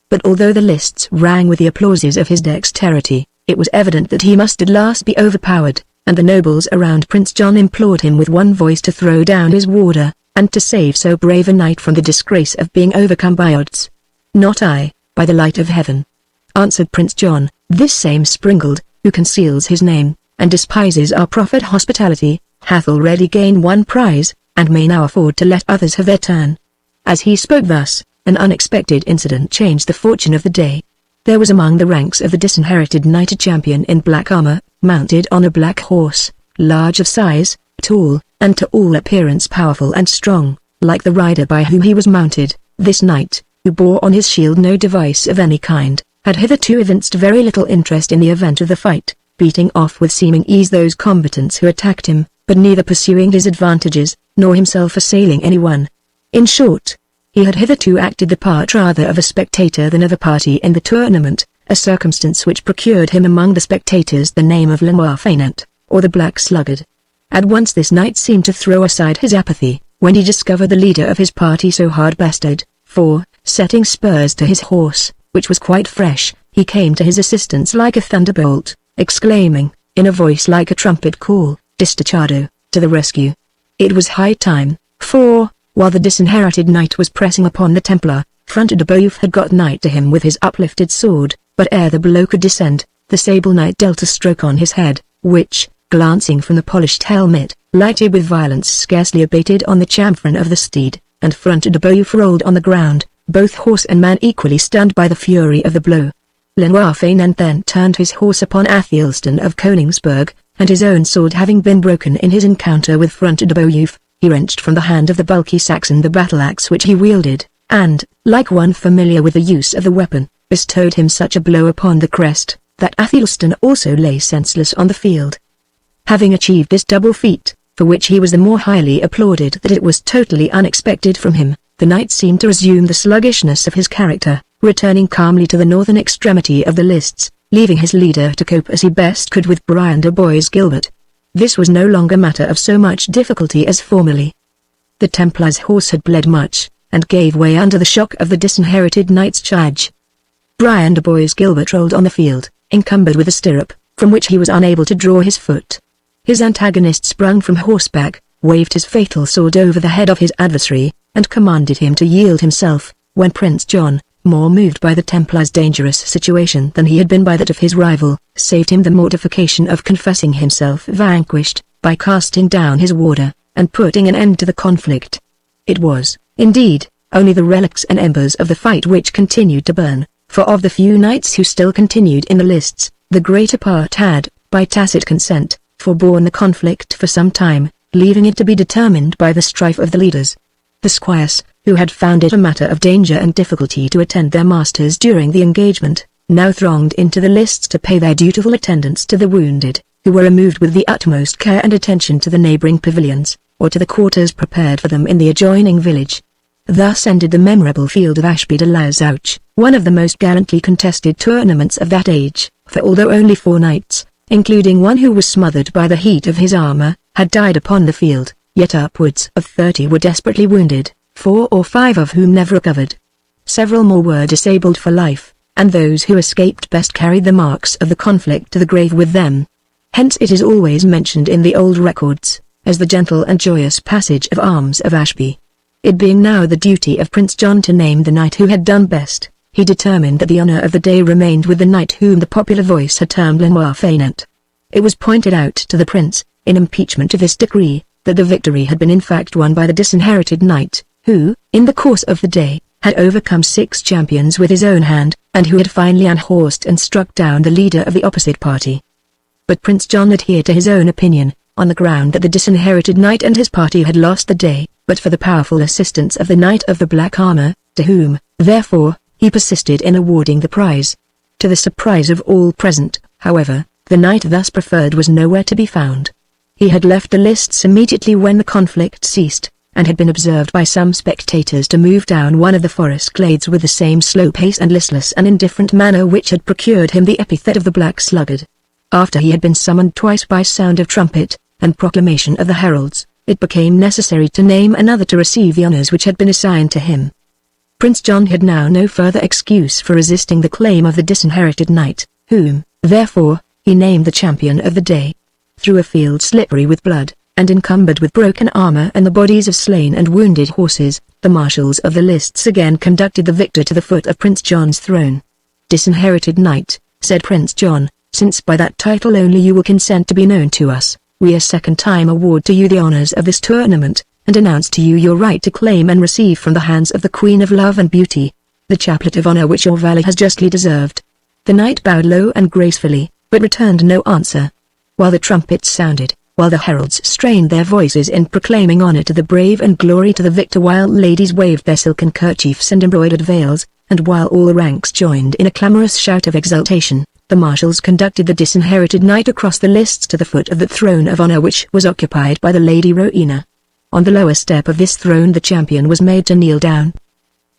But although the lists rang with the applauses of his dexterity, it was evident that he must at last be overpowered, and the nobles around Prince John implored him with one voice to throw down his warder, and to save so brave a knight from the disgrace of being overcome by odds. "Not I, by the light of heaven," answered Prince John. "This same Springald, who conceals his name, and despises our proffered hospitality, hath already gained one prize, and may now afford to let others have their turn." As he spoke thus, an unexpected incident changed the fortune of the day. There was among the ranks of the disinherited knight a champion in black armor, mounted on a black horse, large of size, tall, and to all appearance powerful and strong, like the rider by whom he was mounted. This knight, who bore on his shield no device of any kind, had hitherto evinced very little interest in the event of the fight, beating off with seeming ease those combatants who attacked him, but neither pursuing his advantages, nor himself assailing anyone. In short, he had hitherto acted the part rather of a spectator than of a party in the tournament, a circumstance which procured him among the spectators the name of Lenoir Fainéant, or the Black Sluggard. At once this knight seemed to throw aside his apathy, when he discovered the leader of his party so hard bested, for, setting spurs to his horse, which was quite fresh, he came to his assistance like a thunderbolt, exclaiming, in a voice like a trumpet call, "Distachado, to the rescue!" It was high time, for, while the disinherited knight was pressing upon the Templar, Front de Beaujeu had got nigh to him with his uplifted sword, but ere the blow could descend, the sable knight dealt a stroke on his head, which, glancing from the polished helmet, lighted with violence scarcely abated on the chamfron of the steed, and Front de Beaujeu rolled on the ground, both horse and man equally stunned by the fury of the blow. Lenoir Fainéant then turned his horse upon Athelstan of Koningsberg, and his own sword having been broken in his encounter with Front de Beaujeu, he wrenched from the hand of the bulky Saxon the battle-axe which he wielded, and, like one familiar with the use of the weapon, bestowed him such a blow upon the crest, that Athelstan also lay senseless on the field. Having achieved this double feat, for which he was the more highly applauded that it was totally unexpected from him, the knight seemed to resume the sluggishness of his character, returning calmly to the northern extremity of the lists, leaving his leader to cope as he best could with Brian de Bois Gilbert. This was no longer matter of so much difficulty as formerly. The Templar's horse had bled much, and gave way under the shock of the disinherited knight's charge. Brian de Bois Gilbert rolled on the field, encumbered with a stirrup, from which he was unable to draw his foot. His antagonist sprung from horseback, waved his fatal sword over the head of his adversary, and commanded him to yield himself, when Prince John, more moved by the Templar's dangerous situation than he had been by that of his rival, saved him the mortification of confessing himself vanquished, by casting down his warder, and putting an end to the conflict. It was, indeed, only the relics and embers of the fight which continued to burn, for of the few knights who still continued in the lists, the greater part had, by tacit consent, forborne the conflict for some time, leaving it to be determined by the strife of the leaders. The squires, who had found it a matter of danger and difficulty to attend their masters during the engagement, now thronged into the lists to pay their dutiful attendance to the wounded, who were removed with the utmost care and attention to the neighboring pavilions, or to the quarters prepared for them in the adjoining village. Thus ended the memorable field of Ashby de la Zouch, one of the most gallantly contested tournaments of that age, for although only 4 knights, including one who was smothered by the heat of his armor, had died upon the field, yet upwards of 30 were desperately wounded, 4 or 5 of whom never recovered. Several more were disabled for life, and those who escaped best carried the marks of the conflict to the grave with them. Hence it is always mentioned in the old records, as the gentle and joyous passage of arms of Ashby. It being now the duty of Prince John to name the knight who had done best, he determined that the honour of the day remained with the knight whom the popular voice had termed Le Noir-Faineant. It was pointed out to the prince, in impeachment of this decree, that the victory had been in fact won by the disinherited knight, who, in the course of the day, had overcome 6 champions with his own hand, and who had finally unhorsed and struck down the leader of the opposite party. But Prince John adhered to his own opinion, on the ground that the disinherited knight and his party had lost the day, but for the powerful assistance of the knight of the black armour, to whom, therefore, he persisted in awarding the prize. To the surprise of all present, however, the knight thus preferred was nowhere to be found. He had left the lists immediately when the conflict ceased, and had been observed by some spectators to move down one of the forest glades with the same slow pace and listless and indifferent manner which had procured him the epithet of the Black Sluggard. After he had been summoned twice by sound of trumpet, and proclamation of the heralds, it became necessary to name another to receive the honours which had been assigned to him. Prince John had now no further excuse for resisting the claim of the disinherited knight, whom, therefore, he named the champion of the day. Through a field slippery with blood, and encumbered with broken armour and the bodies of slain and wounded horses, the marshals of the lists again conducted the victor to the foot of Prince John's throne. "Disinherited knight," said Prince John, "since by that title only you will consent to be known to us, we a second time award to you the honours of this tournament, and announce to you your right to claim and receive from the hands of the Queen of Love and Beauty, the chaplet of honour which your valour has justly deserved." The knight bowed low and gracefully, but returned no answer. While the trumpets sounded, while the heralds strained their voices in proclaiming honour to the brave and glory to the victor, while ladies waved their silken kerchiefs and embroidered veils, and while all the ranks joined in a clamorous shout of exultation, the marshals conducted the disinherited knight across the lists to the foot of the throne of honour which was occupied by the Lady Rowena. On the lower step of this throne the champion was made to kneel down.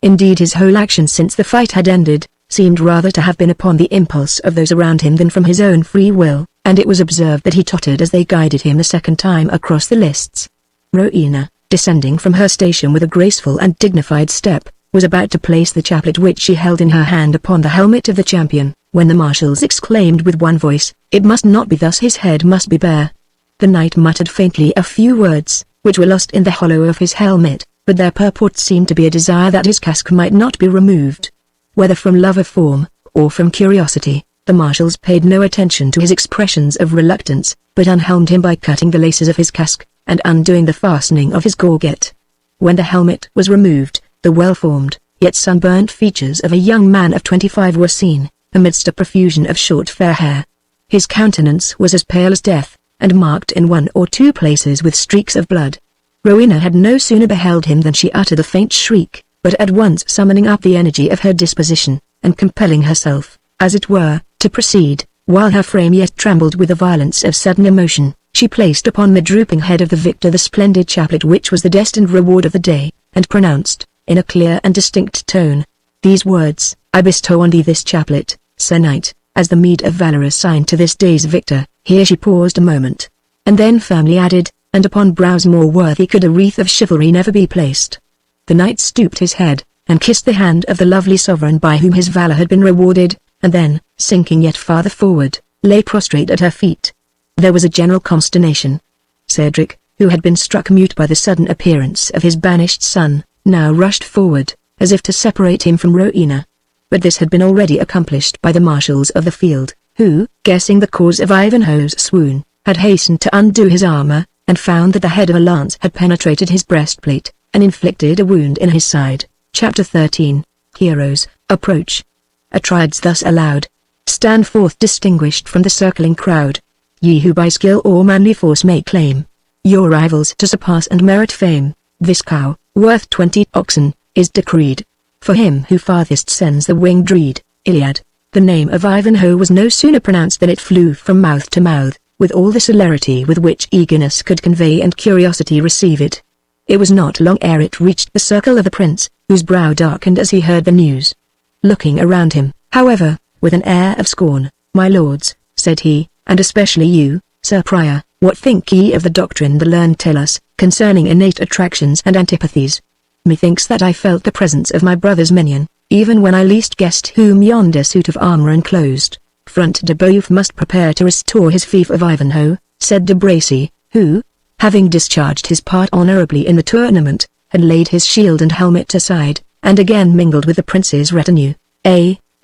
Indeed his whole action since the fight had ended, seemed rather to have been upon the impulse of those around him than from his own free will, and it was observed that he tottered as they guided him the second time across the lists. Rowena, descending from her station with a graceful and dignified step, was about to place the chaplet which she held in her hand upon the helmet of the champion, when the marshals exclaimed with one voice, "It must not be thus, his head must be bare." The knight muttered faintly a few words, which were lost in the hollow of his helmet, but their purport seemed to be a desire that his casque might not be removed. Whether from love of form, or from curiosity, the marshals paid no attention to his expressions of reluctance, but unhelmed him by cutting the laces of his casque, and undoing the fastening of his gorget. When the helmet was removed, the well-formed, yet sunburnt features of a young man of 25 were seen, amidst a profusion of short fair hair. His countenance was as pale as death, and marked in 1 or 2 places with streaks of blood. Rowena had no sooner beheld him than she uttered a faint shriek, but at once summoning up the energy of her disposition, and compelling herself, as it were, to proceed, while her frame yet trembled with the violence of sudden emotion, she placed upon the drooping head of the victor the splendid chaplet which was the destined reward of the day, and pronounced, in a clear and distinct tone, these words, "I bestow on thee this chaplet, Sir Knight, as the meed of valour assigned to this day's victor." Here she paused a moment, and then firmly added, "And upon brows more worthy could a wreath of chivalry never be placed." The knight stooped his head, and kissed the hand of the lovely sovereign by whom his valour had been rewarded, and then, sinking yet farther forward, lay prostrate at her feet. There was a general consternation. Cedric, who had been struck mute by the sudden appearance of his banished son, now rushed forward, as if to separate him from Rowena. But this had been already accomplished by the marshals of the field, who, guessing the cause of Ivanhoe's swoon, had hastened to undo his armour, and found that the head of a lance had penetrated his breastplate, and inflicted a wound in his side. Chapter 13. Heroes, approach. Atrides thus aloud. Stand forth distinguished from the circling crowd. Ye who by skill or manly force may claim your rivals to surpass and merit fame. This cow, worth 20 oxen, is decreed. For him who farthest sends the winged reed. Iliad. The name of Ivanhoe was no sooner pronounced than it flew from mouth to mouth, with all the celerity with which eagerness could convey and curiosity receive it. It was not long ere it reached the circle of the prince, whose brow darkened as he heard the news. Looking around him, however, with an air of scorn, "My lords," said he, "and especially you, Sir Prior, what think ye of the doctrine the learned tell us, concerning innate attractions and antipathies? Methinks that I felt the presence of my brother's minion, Even when I least guessed whom yonder suit of armor enclosed, Front de Bœuf must prepare to restore his fief of Ivanhoe, said de Bracy, who, having discharged his part honorably in the tournament, had laid his shield and helmet aside, and again mingled with the prince's retinue.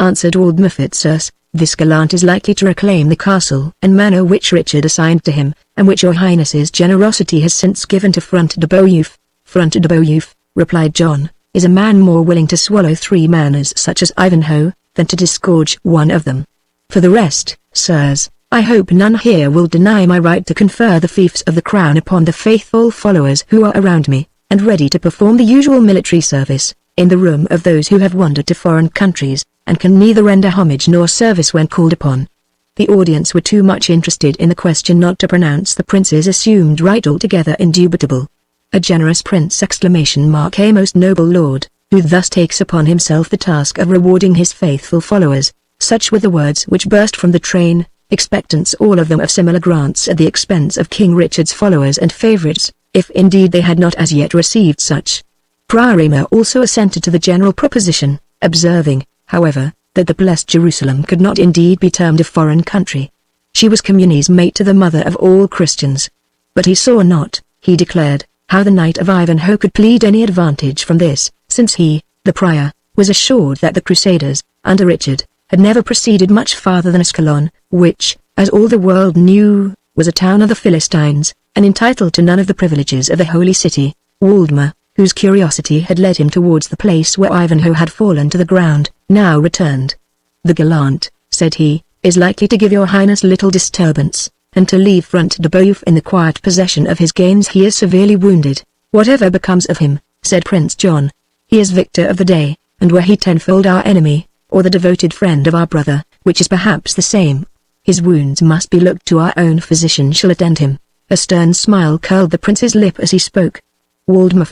Answered old Moffatt's, this gallant is likely to reclaim the castle and manor which Richard assigned to him, and which your highness's generosity has since given to Front de Bœuf. Front de Bœuf, replied John, is a man more willing to swallow 3 manors such as Ivanhoe, than to disgorge one of them. For the rest, sirs, I hope none here will deny my right to confer the fiefs of the crown upon the faithful followers who are around me, and ready to perform the usual military service, in the room of those who have wandered to foreign countries, and can neither render homage nor service when called upon. The audience were too much interested in the question not to pronounce the prince's assumed right altogether indubitable. A generous prince! A most noble lord, who thus takes upon himself the task of rewarding his faithful followers. Such were the words which burst from the train, expectants all of them of similar grants at the expense of King Richard's followers and favourites, if indeed they had not as yet received such. Prior Aymer also assented to the general proposition, observing, however, that the blessed Jerusalem could not indeed be termed a foreign country. She was commune's mate to the mother of all Christians. But he saw not, he declared, how the Knight of Ivanhoe could plead any advantage from this, since he, the prior, was assured that the Crusaders, under Richard, had never proceeded much farther than Ascalon, which, as all the world knew, was a town of the Philistines, and entitled to none of the privileges of the holy city. Waldemar, whose curiosity had led him towards the place where Ivanhoe had fallen to the ground, now returned. The gallant, said he, is likely to give your highness little disturbance, and to leave Front de Bœuf in the quiet possession of his gains. He is severely wounded. Whatever becomes of him, said Prince John, he is victor of the day, and were he tenfold our enemy, or the devoted friend of our brother, which is perhaps the same, his wounds must be looked to. Our own physician shall attend him. A stern smile curled the prince's lip as he spoke. Waldemar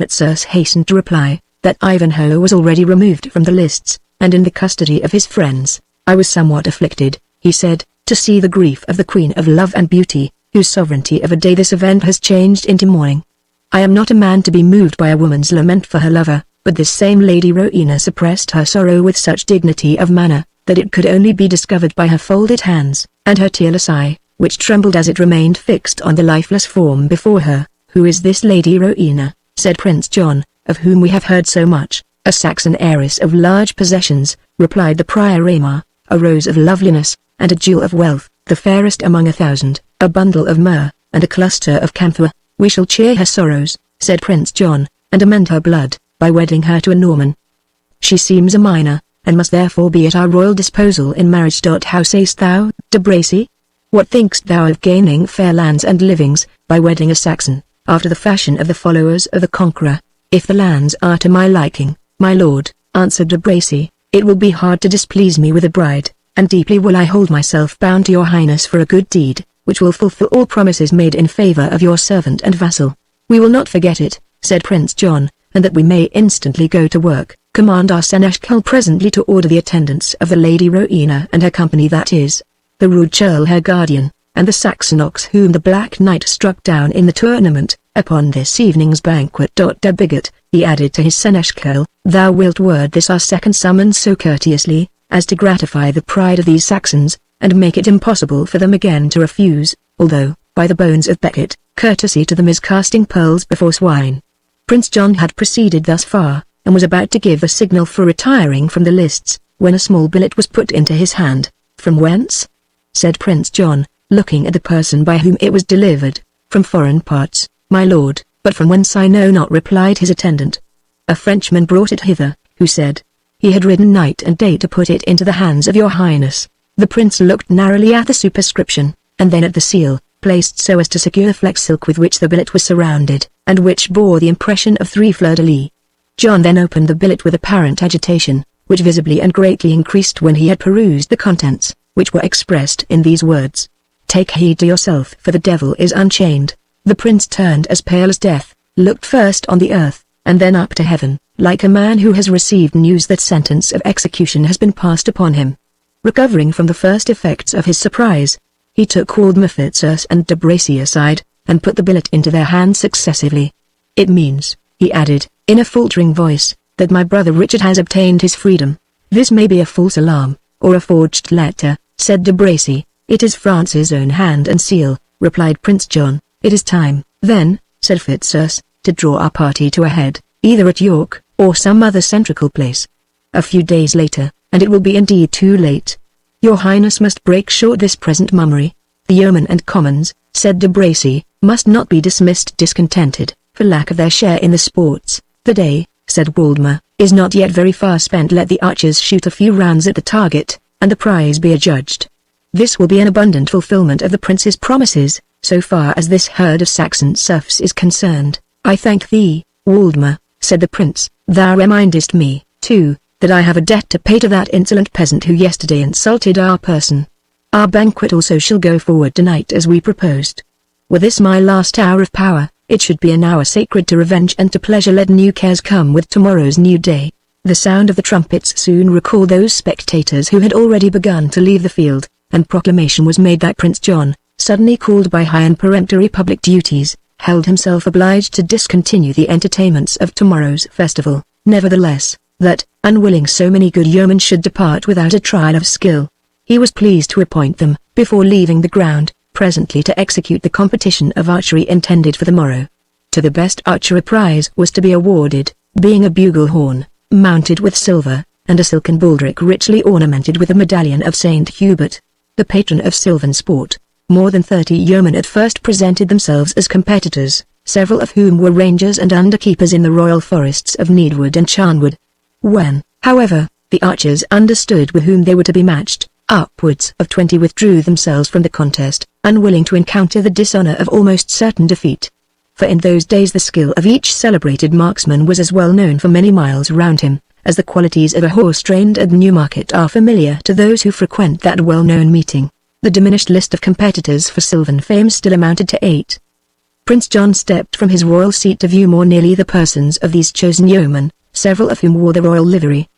hastened to reply, that Ivanhoe was already removed from the lists, and in the custody of his friends. I was somewhat afflicted, he said, to see the grief of the Queen of Love and Beauty, whose sovereignty of a day this event has changed into mourning. I am not a man to be moved by a woman's lament for her lover, but this same Lady Rowena suppressed her sorrow with such dignity of manner, that it could only be discovered by her folded hands, and her tearless eye, which trembled as it remained fixed on the lifeless form before her. Who is this Lady Rowena, said Prince John, of whom we have heard so much? A Saxon heiress of large possessions, replied the Prior Aymer, a rose of loveliness, and a jewel of wealth, the fairest among 1,000, a bundle of myrrh, and a cluster of camphor. We shall cheer her sorrows, said Prince John, and amend her blood, by wedding her to a Norman. She seems a minor, and must therefore be at our royal disposal in marriage. How sayst thou, de Bracy? What thinkst thou of gaining fair lands and livings, by wedding a Saxon, after the fashion of the followers of the Conqueror? If the lands are to my liking, my lord, answered de Bracy, it will be hard to displease me with a bride, and deeply will I hold myself bound to your highness for a good deed, which will fulfill all promises made in favour of your servant and vassal. We will not forget it, said Prince John, and that we may instantly go to work, command our seneschal presently to order the attendance of the Lady Rowena and her company, that is, the rude churl her guardian, and the Saxon ox whom the Black Knight struck down in the tournament, upon this evening's banquet. De Bigot, he added to his seneschal, thou wilt word this our second summons so courteously, as to gratify the pride of these Saxons, and make it impossible for them again to refuse, although, by the bones of Becket, courtesy to them is casting pearls before swine. Prince John had proceeded thus far, and was about to give the signal for retiring from the lists, when a small billet was put into his hand. From whence? Said Prince John, looking at the person by whom it was delivered. From foreign parts, my lord, but from whence I know not, replied his attendant. A Frenchman brought it hither, who said he had ridden night and day to put it into the hands of your highness. The prince looked narrowly at the superscription, and then at the seal, placed so as to secure the flex silk with which the billet was surrounded, and which bore the impression of 3 fleurs-de-lis. John then opened the billet with apparent agitation, which visibly and greatly increased when he had perused the contents, which were expressed in these words: Take heed to yourself, for the devil is unchained. The prince turned as pale as death, looked first on the earth, and then up to heaven, like a man who has received news that sentence of execution has been passed upon him. Recovering from the first effects of his surprise, he took Waldemar and de Bracy aside, and put the billet into their hands successively. It means, he added, in a faltering voice, that my brother Richard has obtained his freedom, "This may be a false alarm, or a forged letter," said de Bracy. "It is France's own hand and seal," replied Prince John. "It is time, then," said Fitzurse, "to draw our party to a head, either at York, or some other central place. A few days later, and it will be indeed too late. Your Highness must break short this present mummery." "The yeomen and commons," said de Bracy, "must not be dismissed discontented, for lack of their share in the sports." "The day," said Waldemar, "is not yet very far spent. Let the archers shoot a few rounds at the target, and the prize be adjudged." This will be an abundant fulfillment of the prince's promises, so far as this herd of Saxon serfs is concerned. "I thank thee, Waldemar," said the prince. "Thou remindest me, too, that I have a debt to pay to that insolent peasant who yesterday insulted our person. Our banquet also shall go forward tonight as we proposed. Were this my last hour of power, it should be an hour sacred to revenge and to pleasure. Let new cares come with tomorrow's new day." The sound of the trumpets soon recalled those spectators who had already begun to leave the field, and proclamation was made that Prince John, suddenly called by high and peremptory public duties, held himself obliged to discontinue the entertainments of tomorrow's festival. Nevertheless, that, unwilling so many good yeomen should depart without a trial of skill, he was pleased to appoint them, before leaving the ground, presently to execute the competition of archery intended for the morrow. To the best archer a prize was to be awarded, being a bugle horn, mounted with silver, and a silken baldric richly ornamented with a medallion of St. Hubert, the patron of sylvan sport. More than 30 yeomen at first presented themselves as competitors, several of whom were rangers and underkeepers in the royal forests of Needwood and Charnwood. When, however, the archers understood with whom they were to be matched, upwards of 20 withdrew themselves from the contest, unwilling to encounter the dishonor of almost certain defeat. For in those days the skill of each celebrated marksman was as well known for many miles round him, as the qualities of a horse trained at Newmarket are familiar to those who frequent that well-known meeting. The diminished list of competitors for sylvan fame still amounted to 8. Prince John stepped from his royal seat to view more nearly the persons of these chosen yeomen, several of whom wore the royal livery.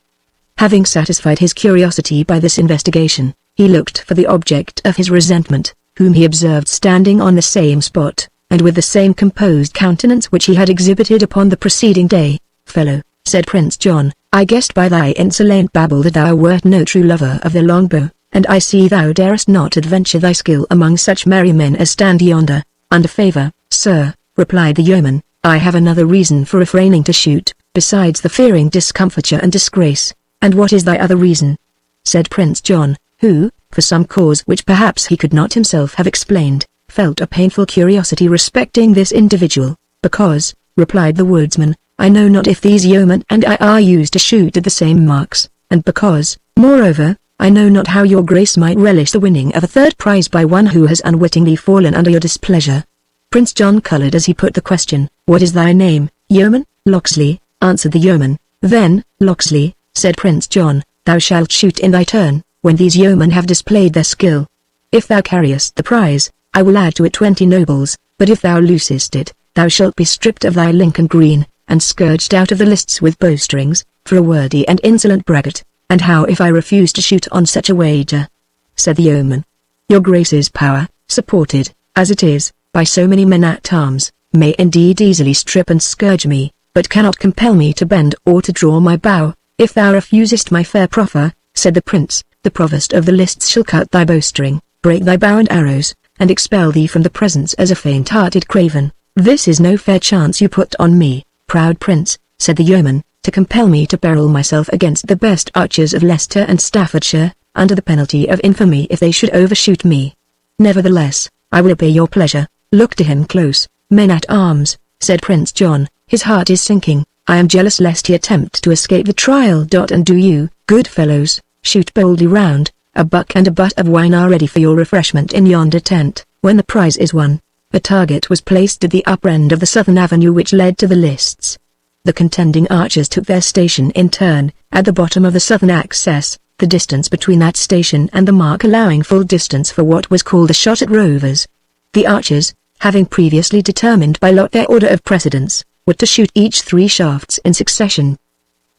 Having satisfied his curiosity by this investigation, he looked for the object of his resentment, whom he observed standing on the same spot, and with the same composed countenance which he had exhibited upon the preceding day. "Fellow," said Prince John, "I guessed by thy insolent babble that thou wert no true lover of the longbow, and I see thou darest not adventure thy skill among such merry men as stand yonder, under favour." "Sir," replied the yeoman, "I have another reason for refraining to shoot, besides the fearing discomfiture and disgrace." "And what is thy other reason?" said Prince John, who, for some cause which perhaps he could not himself have explained, felt a painful curiosity respecting this individual. "Because," replied the woodsman, "I know not if these yeomen and I are used to shoot at the same marks, and because, moreover, I know not how your grace might relish the winning of a third prize by one who has unwittingly fallen under your displeasure." Prince John coloured as he put the question. "What is thy name, yeoman?" "Locksley," answered the yeoman. "Then, Locksley," said Prince John, "thou shalt shoot in thy turn, when these yeomen have displayed their skill. If thou carriest the prize, I will add to it 20 nobles, but if thou losest it, thou shalt be stripped of thy Lincoln green, and scourged out of the lists with bowstrings, for a wordy and insolent braggart." "And how if I refuse to shoot on such a wager?" said the yeoman. "Your grace's power, supported, as it is, by so many men-at-arms, may indeed easily strip and scourge me, but cannot compel me to bend or to draw my bow. If thou refusest my fair proffer," said the prince, "the provost of the lists shall cut thy bowstring, break thy bow and arrows, and expel thee from the presence as a faint-hearted craven." "This is no fair chance you put on me, proud prince," said the yeoman, "to compel me to peril myself against the best archers of Leicester and Staffordshire, under the penalty of infamy if they should overshoot me. Nevertheless, I will obey your pleasure." "Look to him close, men-at-arms," said Prince John, "his heart is sinking. I am jealous lest he attempt to escape the trial. And do you, good fellows, shoot boldly round. A buck and a butt of wine are ready for your refreshment in yonder tent, when the prize is won." A target was placed at the upper end of the southern avenue which led to the lists. The contending archers took their station in turn, at the bottom of the southern access, the distance between that station and the mark allowing full distance for what was called a shot at rovers. The archers, having previously determined by lot their order of precedence, were to shoot each 3 shafts in succession.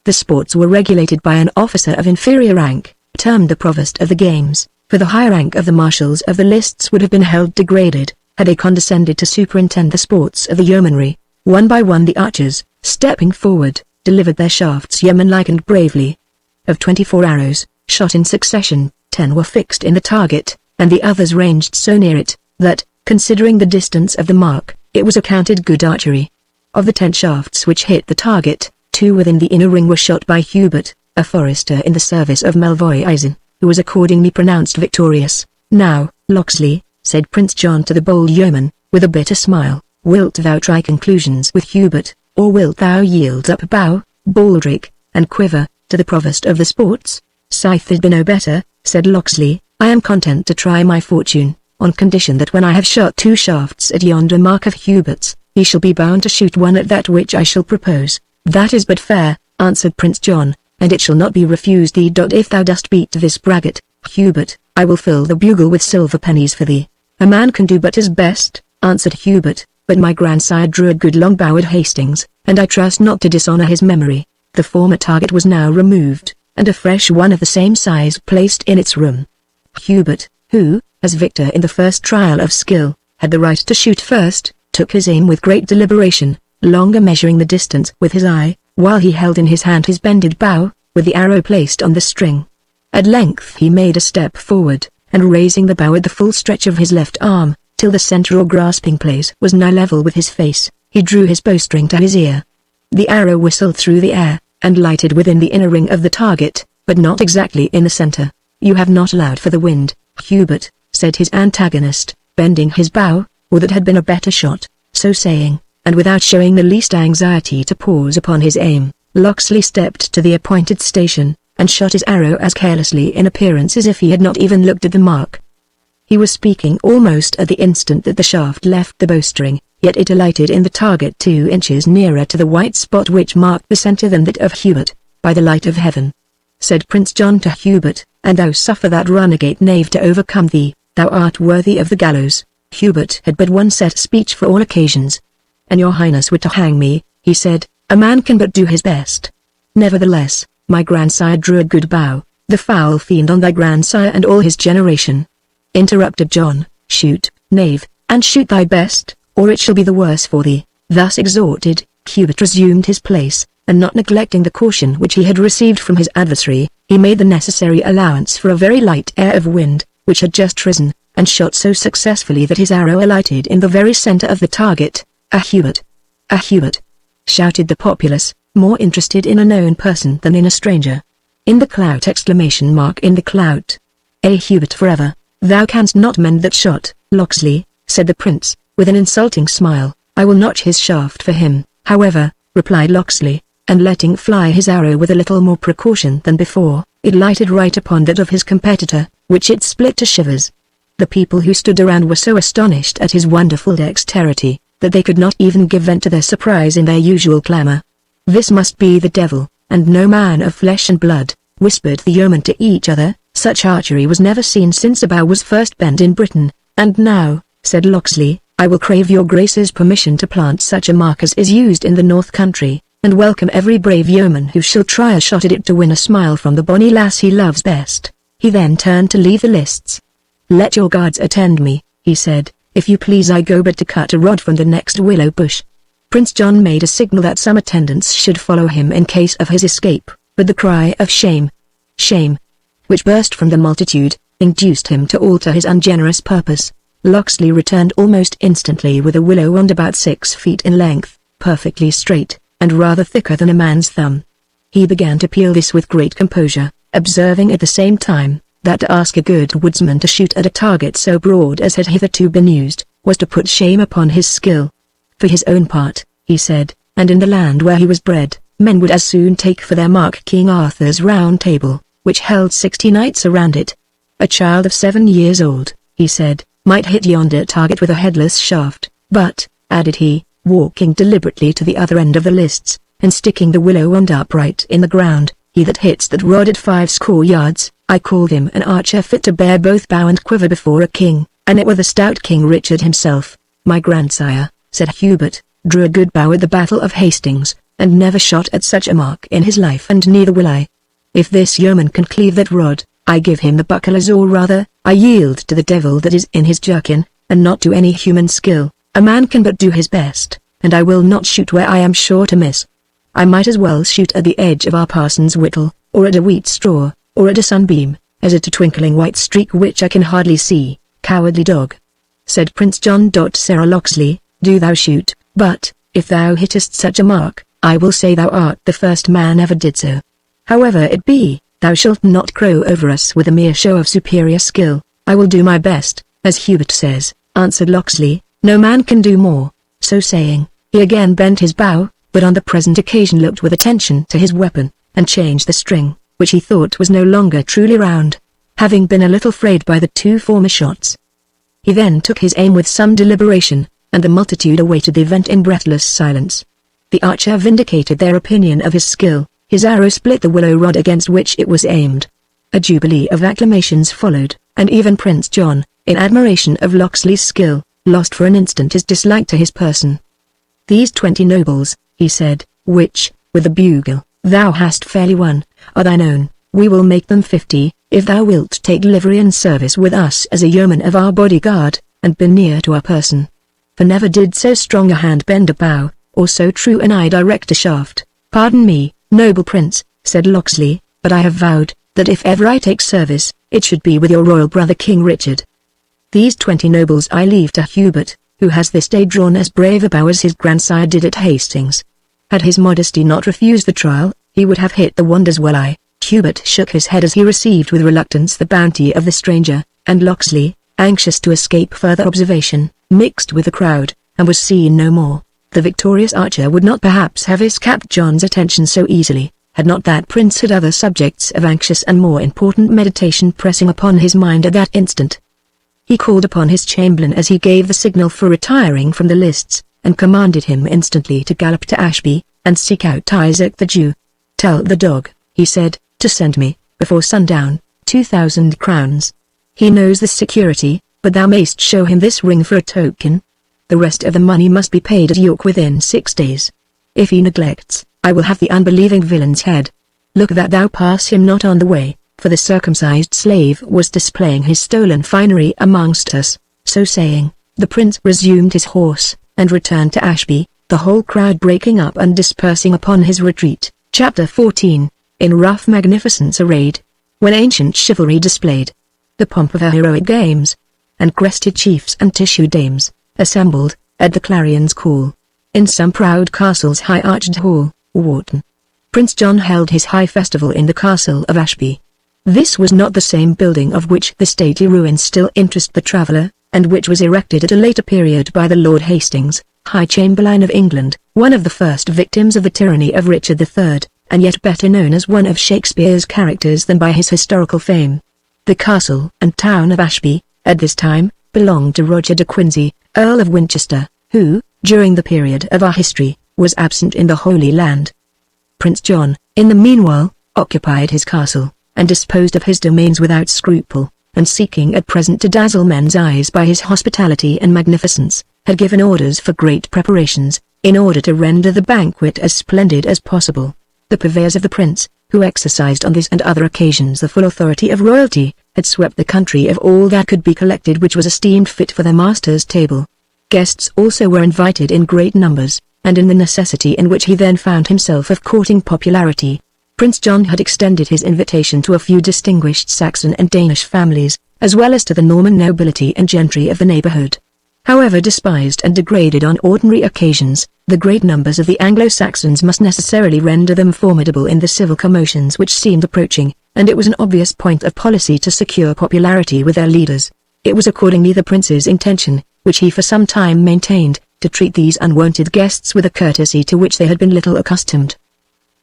The sports were regulated by an officer of inferior rank, termed the provost of the games, for the higher rank of the marshals of the lists would have been held degraded, had they condescended to superintend the sports of the yeomanry. One by one the archers, stepping forward, delivered their shafts yeomanlike and bravely. of 24 arrows, shot in succession. 10 were fixed in the target, and the others ranged so near it, that, considering the distance of the mark, it was accounted good archery. Of the 10 shafts which hit the target, 2 within the inner ring were shot by Hubert, a forester in the service of Melvoy Eisen, who was accordingly pronounced victorious. "Now, Locksley," said Prince John to the bold yeoman, with a bitter smile, "wilt thou try conclusions with Hubert, or wilt thou yield up bow, baldric, and quiver, to the provost of the sports?" "Sith had been no better," said Locksley, "I am content to try my fortune, on condition that when I have shot 2 shafts at yonder mark of Hubert's, he shall be bound to shoot 1 at that which I shall propose." "That is but fair," answered Prince John, "and it shall not be refused thee. If thou dost beat this braggart, Hubert, I will fill the bugle with silver pennies for thee." "A man can do but his best," answered Hubert, "but my grandsire drew a good long bow at Hastings, and I trust not to dishonor his memory." The former target was now removed, and a fresh one of the same size placed in its room. Hubert, who, as victor in the first trial of skill, had the right to shoot first, took his aim with great deliberation, longer measuring the distance with his eye, while he held in his hand his bended bow, with the arrow placed on the string. At length he made a step forward, and raising the bow at the full stretch of his left arm, till the center or grasping place was now level with his face, he drew his bowstring to his ear. The arrow whistled through the air, and lighted within the inner ring of the target, but not exactly in the center. "You have not allowed for the wind, Hubert," said his antagonist, bending his bow, "or that had been a better shot." So saying, and without showing the least anxiety to pause upon his aim, Locksley stepped to the appointed station, and shot his arrow as carelessly in appearance as if he had not even looked at the mark. He was speaking almost at the instant that the shaft left the bowstring, yet it alighted in the target 2 inches nearer to the white spot which marked the center than that of Hubert. "By the light of heaven," said Prince John to Hubert, "and thou suffer that runagate knave to overcome thee, thou art worthy of the gallows." Hubert had but one set speech for all occasions. "And your highness were to hang me," he said, "a man can but do his best." "Nevertheless, my grandsire drew a good bow, the foul fiend on thy grandsire and all his generation," interrupted John. "Shoot, knave, and shoot thy best, or it shall be the worse for thee." Thus exhorted, Hubert resumed his place, and not neglecting the caution which he had received from his adversary, he made the necessary allowance for a very light air of wind, which had just risen, and shot so successfully that his arrow alighted in the very center of the target. "A Hubert! A Hubert!" shouted the populace, more interested in a known person than in a stranger. In the clout! In the clout! "A Hubert forever! Thou canst not mend that shot, Locksley," said the prince, with an insulting smile. "I will notch his shaft for him, however," replied Locksley, and letting fly his arrow with a little more precaution than before, it lighted right upon that of his competitor, which it split to shivers. The people who stood around were so astonished at his wonderful dexterity, that they could not even give vent to their surprise in their usual clamor. "This must be the devil, and no man of flesh and blood," whispered the yeomen to each other. "Such archery was never seen since a bow was first bent in Britain." "And now," said Locksley, "I will crave your grace's permission to plant such a mark as is used in the North Country, and welcome every brave yeoman who shall try a shot at it to win a smile from the bonny lass he loves best." He then turned to leave the lists. "Let your guards attend me," he said, "if you please. I go but to cut a rod from the next willow bush." Prince John made a signal that some attendants should follow him in case of his escape, but the cry of "Shame! Shame!" which burst from the multitude, induced him to alter his ungenerous purpose. Locksley returned almost instantly with a willow wand about 6 feet in length, perfectly straight, and rather thicker than a man's thumb. He began to peel this with great composure, observing at the same time, that to ask a good woodsman to shoot at a target so broad as had hitherto been used, was to put shame upon his skill. For his own part, he said, and in the land where he was bred, men would as soon take for their mark King Arthur's round table, which held 60 knights around it. A child of 7 years old, he said, might hit yonder target with a headless shaft, but, added he, walking deliberately to the other end of the lists, and sticking the willow wand upright in the ground, he that hits that rod at 50 yards, I called him an archer fit to bear both bow and quiver before a king, and it were the stout King Richard himself. My grandsire, said Hubert, drew a good bow at the Battle of Hastings, and never shot at such a mark in his life, and neither will I. If this yeoman can cleave that rod, I give him the bucklers, or rather, I yield to the devil that is in his jerkin, and not to any human skill. A man can but do his best, and I will not shoot where I am sure to miss. I might as well shoot at the edge of our parson's whittle, or at a wheat straw, or at a sunbeam, as at a twinkling white streak which I can hardly see, cowardly dog. Said Prince John. Sarah Locksley, do thou shoot, but, if thou hittest such a mark, I will say thou art the first man ever did so. However it be, thou shalt not crow over us with a mere show of superior skill. I will do my best, as Hubert says, answered Locksley, no man can do more. So saying, he again bent his bow, but on the present occasion looked with attention to his weapon, and changed the string, which he thought was no longer truly round, having been a little frayed by the two former shots. He then took his aim with some deliberation, and the multitude awaited the event in breathless silence. The archer vindicated their opinion of his skill, his arrow split the willow rod against which it was aimed. A jubilee of acclamations followed, and even Prince John, in admiration of Locksley's skill, lost for an instant his dislike to his person. These 20 nobles, he said, which, with the bugle, thou hast fairly won, are thine own. We will make them 50, if thou wilt take livery and service with us as a yeoman of our bodyguard, and be near to our person. For never did so strong a hand bend a bow, or so true an eye direct a shaft. Pardon me, noble prince, said Locksley, but I have vowed, that if ever I take service, it should be with your royal brother King Richard. These 20 nobles I leave to Hubert, who has this day drawn as brave a bow as his grandsire did at Hastings. Had his modesty not refused the trial, he would have hit the wonders well. Hubert shook his head as he received with reluctance the bounty of the stranger, and Locksley, anxious to escape further observation, mixed with the crowd, and was seen no more. The victorious archer would not perhaps have escaped John's attention so easily, had not that prince had other subjects of anxious and more important meditation pressing upon his mind at that instant. He called upon his chamberlain as he gave the signal for retiring from the lists, and commanded him instantly to gallop to Ashby, and seek out Isaac the Jew. Tell the dog, he said, to send me, before sundown, 2,000 crowns. He knows the security, but thou mayst show him this ring for a token. The rest of the money must be paid at York within 6 days. If he neglects, I will have the unbelieving villain's head. Look that thou pass him not on the way, for the circumcised slave was displaying his stolen finery amongst us. So saying, the prince resumed his horse, and returned to Ashby, the whole crowd breaking up and dispersing upon his retreat. Chapter 14. In rough magnificence arrayed, when ancient chivalry displayed the pomp of her heroic games, and crested chiefs and tissue dames, assembled, at the clarion's call, in some proud castle's high-arched hall, Wharton. Prince John held his high festival in the castle of Ashby. This was not the same building of which the stately ruins still interest the traveller, and which was erected at a later period by the Lord Hastings, High Chamberlain of England, one of the first victims of the tyranny of Richard III, and yet better known as one of Shakespeare's characters than by his historical fame. The castle and town of Ashby, at this time, belonged to Roger de Quincey, Earl of Winchester, who, during the period of our history, was absent in the Holy Land. Prince John, in the meanwhile, occupied his castle, and disposed of his domains without scruple, and seeking at present to dazzle men's eyes by his hospitality and magnificence, had given orders for great preparations, in order to render the banquet as splendid as possible. The purveyors of the prince, who exercised on this and other occasions the full authority of royalty, had swept the country of all that could be collected which was esteemed fit for their master's table. Guests also were invited in great numbers, and in the necessity in which he then found himself of courting popularity, Prince John had extended his invitation to a few distinguished Saxon and Danish families, as well as to the Norman nobility and gentry of the neighborhood. However despised and degraded on ordinary occasions, the great numbers of the Anglo-Saxons must necessarily render them formidable in the civil commotions which seemed approaching, and it was an obvious point of policy to secure popularity with their leaders. It was accordingly the prince's intention, which he for some time maintained, to treat these unwonted guests with a courtesy to which they had been little accustomed.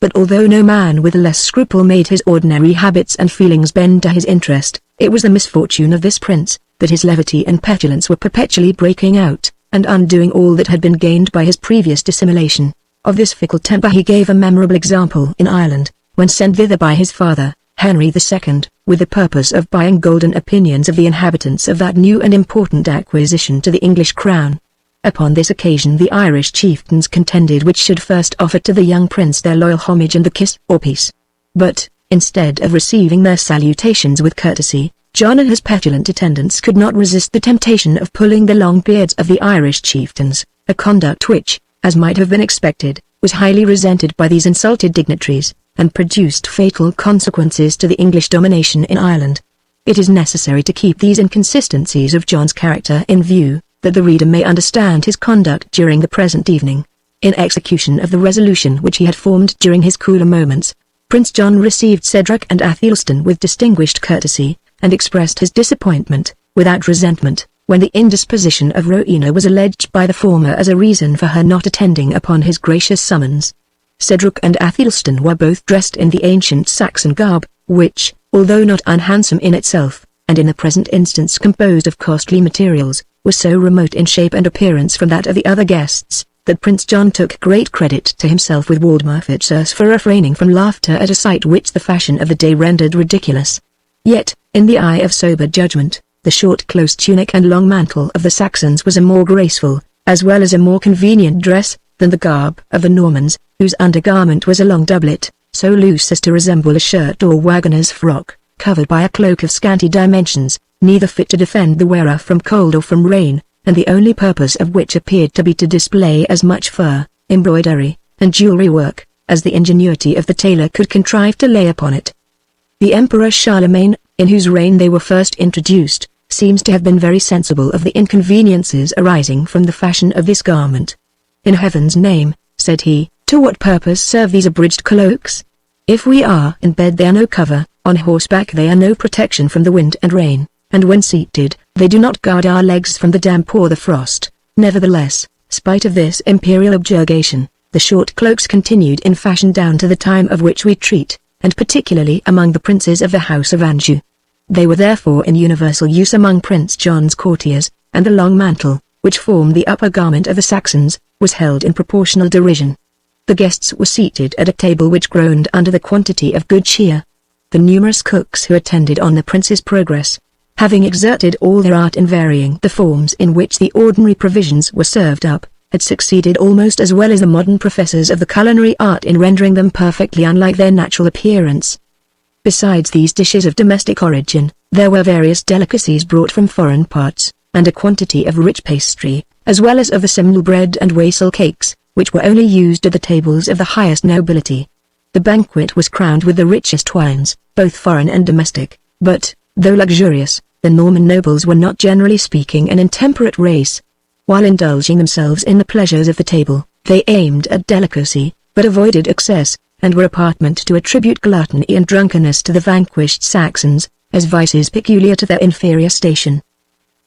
But although no man with less scruple made his ordinary habits and feelings bend to his interest, it was the misfortune of this prince, that his levity and petulance were perpetually breaking out, and undoing all that had been gained by his previous dissimulation. Of this fickle temper he gave a memorable example in Ireland, when sent thither by his father, Henry II, with the purpose of buying golden opinions of the inhabitants of that new and important acquisition to the English crown. Upon this occasion the Irish chieftains contended which should first offer to the young prince their loyal homage and the kiss or peace. But, instead of receiving their salutations with courtesy, John and his petulant attendants could not resist the temptation of pulling the long beards of the Irish chieftains, a conduct which, as might have been expected, was highly resented by these insulted dignitaries. and produced fatal consequences to the English domination in Ireland. It is necessary to keep these inconsistencies of John's character in view, that the reader may understand his conduct during the present evening. In execution of the resolution which he had formed during his cooler moments, Prince John received Cedric and Athelstan with distinguished courtesy, and expressed his disappointment, without resentment, when the indisposition of Rowena was alleged by the former as a reason for her not attending upon his gracious summons. Cedric and Athelstan were both dressed in the ancient Saxon garb, which, although not unhandsome in itself, and in the present instance composed of costly materials, was so remote in shape and appearance from that of the other guests, that Prince John took great credit to himself with Waldemar Fitzurse for refraining from laughter at a sight which the fashion of the day rendered ridiculous. Yet, in the eye of sober judgment, the short close tunic and long mantle of the Saxons was a more graceful, as well as a more convenient dress, than the garb of the Normans, whose undergarment was a long doublet, so loose as to resemble a shirt or wagoner's frock, covered by a cloak of scanty dimensions, neither fit to defend the wearer from cold or from rain, and the only purpose of which appeared to be to display as much fur, embroidery, and jewelry work, as the ingenuity of the tailor could contrive to lay upon it. The Emperor Charlemagne, in whose reign they were first introduced, seems to have been very sensible of the inconveniences arising from the fashion of this garment. "In heaven's name," said he, "to what purpose serve these abridged cloaks? If we are in bed they are no cover, on horseback they are no protection from the wind and rain, and when seated, they do not guard our legs from the damp or the frost." Nevertheless, spite of this imperial objurgation, the short cloaks continued in fashion down to the time of which we treat, and particularly among the princes of the House of Anjou. They were therefore in universal use among Prince John's courtiers, and the long mantle, which formed the upper garment of the Saxons, was held in proportional derision. The guests were seated at a table which groaned under the quantity of good cheer. The numerous cooks who attended on the prince's progress, having exerted all their art in varying the forms in which the ordinary provisions were served up, had succeeded almost as well as the modern professors of the culinary art in rendering them perfectly unlike their natural appearance. Besides these dishes of domestic origin, there were various delicacies brought from foreign parts, and a quantity of rich pastry, as well as of the semel bread and wassail cakes, which were only used at the tables of the highest nobility. The banquet was crowned with the richest wines, both foreign and domestic, but, though luxurious, the Norman nobles were not generally speaking an intemperate race. While indulging themselves in the pleasures of the table, they aimed at delicacy, but avoided excess, and were apartment to attribute gluttony and drunkenness to the vanquished Saxons, as vices peculiar to their inferior station.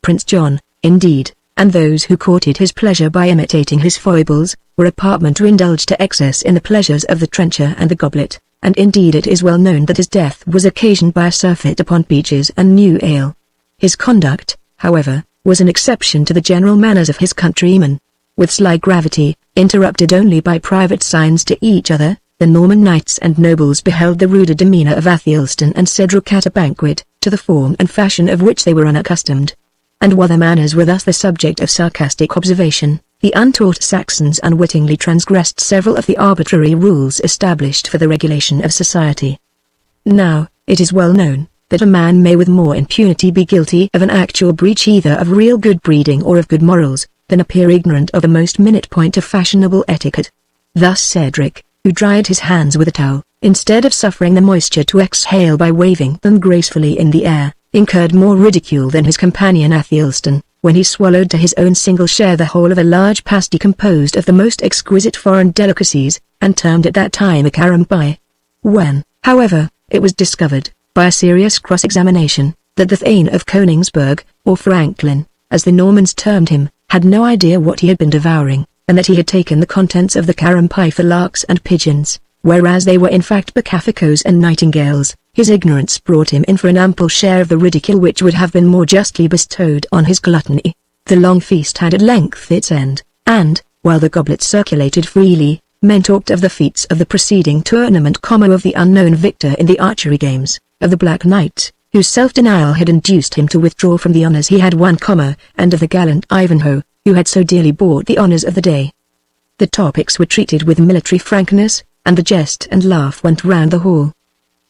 Prince John, indeed, and those who courted his pleasure by imitating his foibles, were apartment to indulge to excess in the pleasures of the trencher and the goblet, and indeed it is well known that his death was occasioned by a surfeit upon peaches and new ale. His conduct, however, was an exception to the general manners of his countrymen. With sly gravity, interrupted only by private signs to each other, the Norman knights and nobles beheld the ruder demeanour of Athelstan and Cedric at a banquet, to the form and fashion of which they were unaccustomed. And while their manners were thus the subject of sarcastic observation, the untaught Saxons unwittingly transgressed several of the arbitrary rules established for the regulation of society. Now, it is well known, that a man may with more impunity be guilty of an actual breach either of real good breeding or of good morals, than appear ignorant of the most minute point of fashionable etiquette. Thus Cedric, who dried his hands with a towel, instead of suffering the moisture to exhale by waving them gracefully in the air, incurred more ridicule than his companion Athelstan, when he swallowed to his own single share the whole of a large pasty composed of the most exquisite foreign delicacies, and termed at that time a carom pie. When, however, it was discovered, by a serious cross-examination, that the Thane of Koningsberg, or Franklin, as the Normans termed him, had no idea what he had been devouring, and that he had taken the contents of the carom pie for larks and pigeons, whereas they were in fact bocaficos and nightingales, his ignorance brought him in for an ample share of the ridicule which would have been more justly bestowed on his gluttony. The long feast had at length its end, and, while the goblets circulated freely, men talked of the feats of the preceding tournament, of the unknown victor in the archery games, of the Black Knight, whose self-denial had induced him to withdraw from the honours he had won, and of the gallant Ivanhoe, who had so dearly bought the honours of the day. The topics were treated with military frankness, and the jest and laugh went round the hall.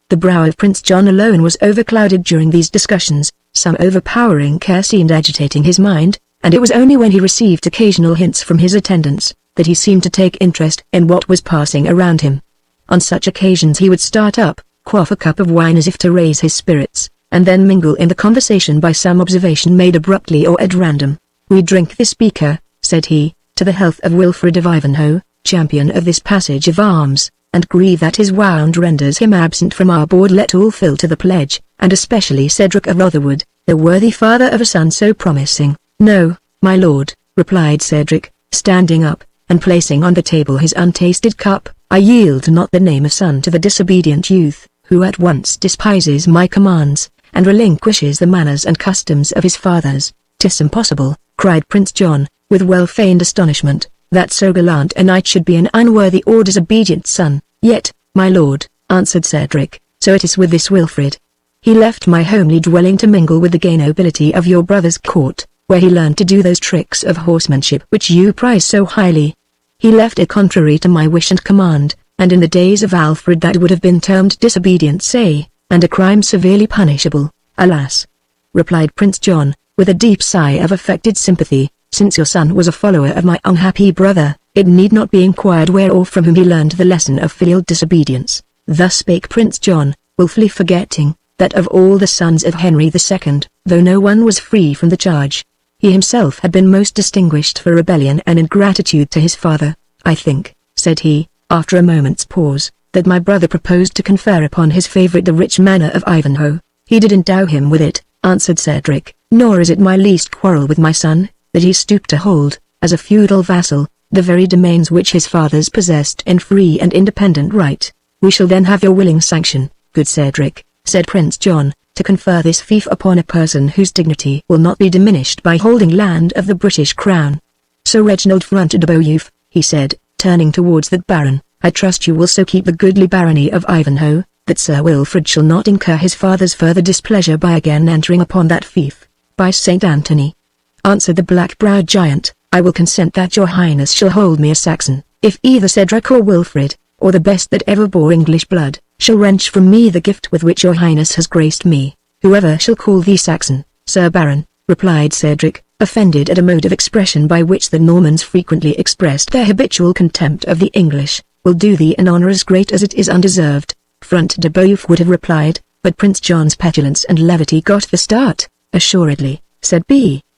The brow of Prince John alone was overclouded during these discussions, some overpowering care seemed agitating his mind, and it was only when he received occasional hints from his attendants, that he seemed to take interest in what was passing around him. On such occasions he would start up, quaff a cup of wine as if to raise his spirits, and then mingle in the conversation by some observation made abruptly or at random. "We drink this beaker," said he, "to the health of Wilfred of Ivanhoe, champion of this passage of arms, and grieve that his wound renders him absent from our board. Let all fill to the pledge, and especially Cedric of Rotherwood, the worthy father of a son so promising." "No, my lord," replied Cedric, standing up, and placing on the table his untasted cup, "I yield not the name of son to the disobedient youth, who at once despises my commands, and relinquishes the manners and customs of his fathers." "'Tis impossible," cried Prince John, with well-feigned astonishment, "that so gallant a knight should be an unworthy or disobedient son." "Yet, my lord," answered Cedric, "so it is with this Wilfred. He left my homely dwelling to mingle with the gay nobility of your brother's court, where he learned to do those tricks of horsemanship which you prize so highly. He left it contrary to my wish and command, and in the days of Alfred that would have been termed disobedience, and a crime severely punishable." "Alas!" replied Prince John, with a deep sigh of affected sympathy, "since your son was a follower of my unhappy brother, it need not be inquired where or from whom he learned the lesson of filial disobedience." Thus spake Prince John, wilfully forgetting that of all the sons of Henry II, though no one was free from the charge, he himself had been most distinguished for rebellion and ingratitude to his father. "I think," said he, after a moment's pause, "that my brother proposed to confer upon his favorite the rich manor of Ivanhoe." "He did endow him with it," answered Cedric, "nor is it my least quarrel with my son, that he stooped to hold, as a feudal vassal, the very domains which his fathers possessed in free and independent right." "We shall then have your willing sanction, good Cedric," said Prince John, "to confer this fief upon a person whose dignity will not be diminished by holding land of the British crown. Sir Reginald Front de Beauf," he said, turning towards that baron, "I trust you will so keep the goodly barony of Ivanhoe, that Sir Wilfred shall not incur his father's further displeasure by again entering upon that fief." "By St. Anthony," answered the black-browed giant, "I will consent that your highness shall hold me a Saxon, if either Cedric or Wilfred, or the best that ever bore English blood, shall wrench from me the gift with which your highness has graced me." "Whoever shall call thee Saxon, Sir Baron," replied Cedric, offended at a mode of expression by which the Normans frequently expressed their habitual contempt of the English, "will do thee an honor as great as it is undeserved." Front de Beauf would have replied, but Prince John's petulance and levity got the start. "Assuredly," said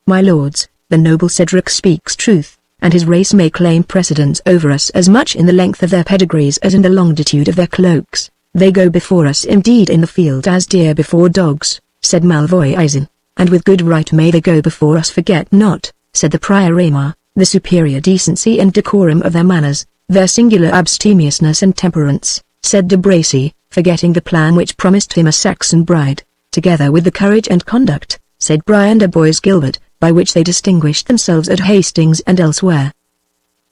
my lords, "the noble Cedric speaks truth, and his race may claim precedence over us as much in the length of their pedigrees as in the longitude of their cloaks. They go before us indeed in the field as deer before dogs," said Malvoisin, "and with good right may they go before us. Forget not," said the Prior Aymar, "the superior decency and decorum of their manners, their singular abstemiousness and temperance," said de Bracy, forgetting the plan which promised him a Saxon bride, "together with the courage and conduct," said Brian de Bois Gilbert, "by which they distinguished themselves at Hastings and elsewhere."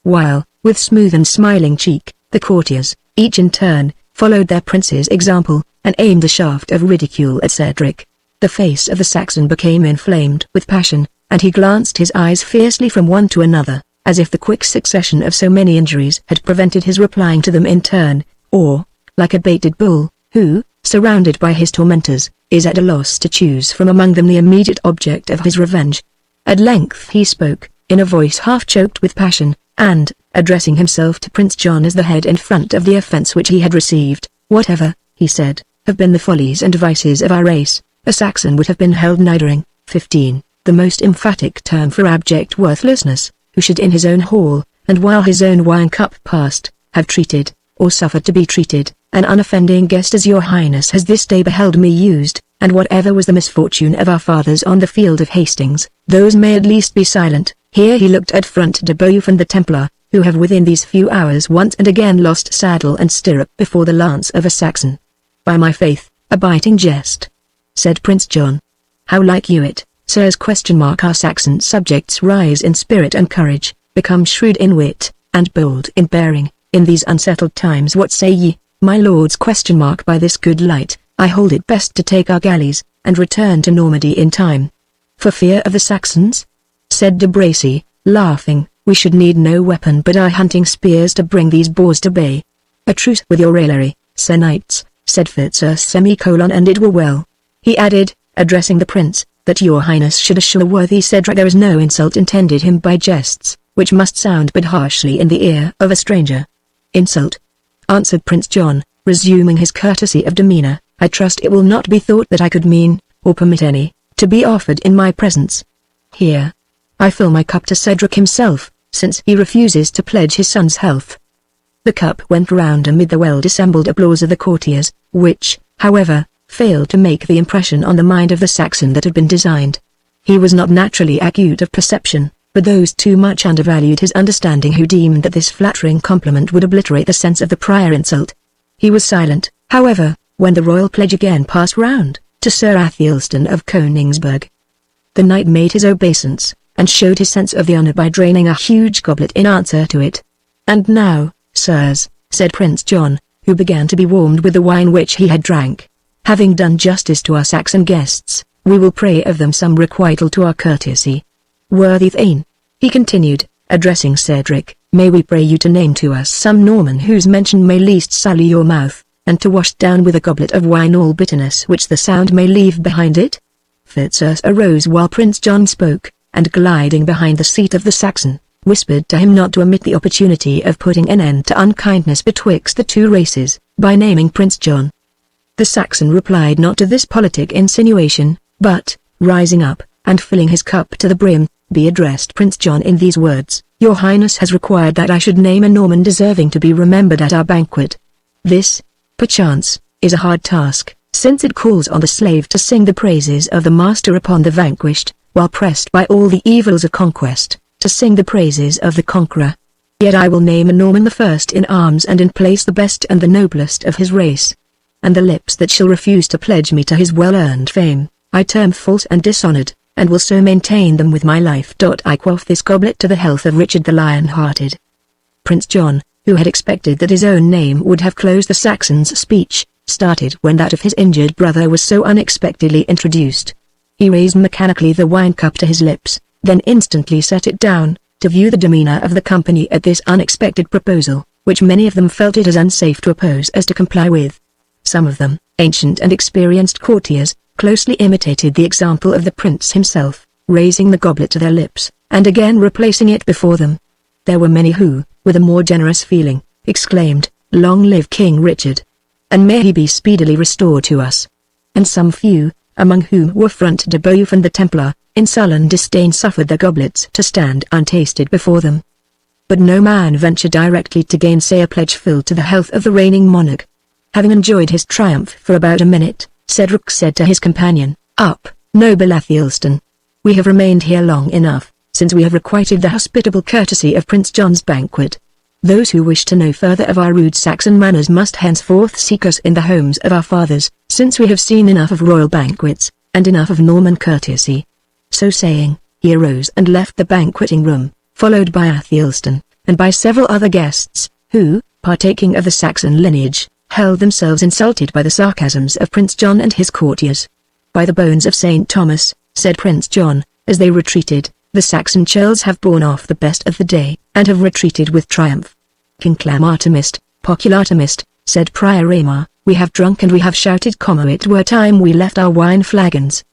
While, with smooth and smiling cheek, the courtiers, each in turn, followed their prince's example, and aimed a shaft of ridicule at Cedric. The face of the Saxon became inflamed with passion, and he glanced his eyes fiercely from one to another, as if the quick succession of so many injuries had prevented his replying to them in turn, or, like a baited bull, who, surrounded by his tormentors, is at a loss to choose from among them the immediate object of his revenge. At length he spoke, in a voice half-choked with passion, and, addressing himself to Prince John as the head and front of the offence which he had received, "Whatever," he said, "have been the follies and vices of our race, a Saxon would have been held nidering." 15. The most emphatic term for abject worthlessness, who should in his own hall, and while his own wine-cup passed, have treated, or suffered to be treated, an unoffending guest as your highness has this day beheld me used, and whatever was the misfortune of our fathers on the field of Hastings, those may at least be silent. Here he looked at Front de Beauf and the Templar, who have within these few hours once and again lost saddle and stirrup before the lance of a Saxon. "By my faith, a biting jest," said Prince John. "How like you it, sirs? Our Saxon subjects rise in spirit and courage, become shrewd in wit, and bold in bearing, in these unsettled times. What say ye, my lords? By this good light, I hold it best to take our galleys, and return to Normandy in time." "For fear of the Saxons?" said de Bracy, laughing. "We should need no weapon but our hunting spears to bring these boars to bay." "A truce with your raillery, sir knights," said Fitzurse and it were well, he added, addressing the prince, "that your highness should assure worthy Cedric there is no insult intended him by jests, which must sound but harshly in the ear of a stranger." "Insult?" answered Prince John, resuming his courtesy of demeanor. I trust it will not be thought that I could mean, or permit any, to be offered in my presence. Here. I fill my cup to Cedric himself, since he refuses to pledge his son's health. The cup went round amid the well-dissembled applause of the courtiers, which, however, failed to make the impression on the mind of the Saxon that had been designed. He was not naturally acute of perception, but those too much undervalued his understanding who deemed that this flattering compliment would obliterate the sense of the prior insult. He was silent, however, when the royal pledge again passed round, to Sir Athelstan of Königsberg. The knight made his obeisance, and showed his sense of the honour by draining a huge goblet in answer to it. And now, sirs, said Prince John, who began to be warmed with the wine which he had drank, having done justice to our Saxon guests, we will pray of them some requital to our courtesy. Worthy Thane, he continued, addressing Cedric, may we pray you to name to us some Norman whose mention may least sully your mouth, and to wash down with a goblet of wine all bitterness which the sound may leave behind it? Fitzurse arose while Prince John spoke, and gliding behind the seat of the Saxon, whispered to him not to omit the opportunity of putting an end to unkindness betwixt the two races, by naming Prince John. The Saxon replied not to this politic insinuation, but, rising up, and filling his cup to the brim, he addressed Prince John in these words, Your Highness has required that I should name a Norman deserving to be remembered at our banquet. This, perchance, is a hard task, since it calls on the slave to sing the praises of the master upon the vanquished, while pressed by all the evils of conquest, to sing the praises of the conqueror. Yet I will name a Norman the first in arms and in place the best and the noblest of his race. And the lips that shall refuse to pledge me to his well-earned fame, I term false and dishonored, and will so maintain them with my life. I quaff this goblet to the health of Richard the Lion-Hearted. Prince John, who had expected that his own name would have closed the Saxon's speech, started when that of his injured brother was so unexpectedly introduced. He raised mechanically the wine cup to his lips, then instantly set it down, to view the demeanor of the company at this unexpected proposal, which many of them felt it as unsafe to oppose as to comply with. Some of them, ancient and experienced courtiers, closely imitated the example of the prince himself, raising the goblet to their lips, and again replacing it before them. There were many who, with a more generous feeling, exclaimed, Long live King Richard! And may he be speedily restored to us! And some few, among whom were Front de Boeuf and the Templar, in sullen disdain suffered their goblets to stand untasted before them. But no man ventured directly to gainsay a pledge filled to the health of the reigning monarch. Having enjoyed his triumph for about a minute, Cedric said to his companion, Up, noble Athelstan. We have remained here long enough, since we have requited the hospitable courtesy of Prince John's banquet. Those who wish to know further of our rude Saxon manners must henceforth seek us in the homes of our fathers, since we have seen enough of royal banquets, and enough of Norman courtesy. So saying, he arose and left the banqueting room, followed by Athelstan, and by several other guests, who, partaking of the Saxon lineage, held themselves insulted by the sarcasms of Prince John and his courtiers. By the bones of St. Thomas, said Prince John, as they retreated, the Saxon churls have borne off the best of the day, and have retreated with triumph. Conclam Artemist, Populatemist, said Prior Ramar, we have drunk and we have shouted, it were time we left our wine flagons.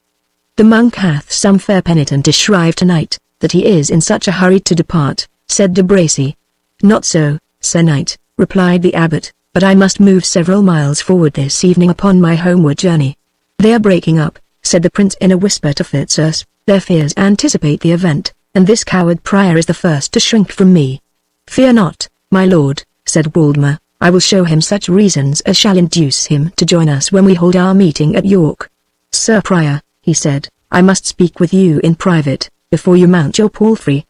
The monk hath some fair penitent to shrive tonight, that he is in such a hurry to depart, said de Bracy. Not so, Sir Knight, replied the abbot, but I must move several miles forward this evening upon my homeward journey. They are breaking up, said the prince in a whisper to Fitzurse, their fears anticipate the event, and this coward prior is the first to shrink from me. Fear not, my lord, said Waldemar, I will show him such reasons as shall induce him to join us when we hold our meeting at York. Sir Prior, he said, I must speak with you in private, before you mount your palfrey.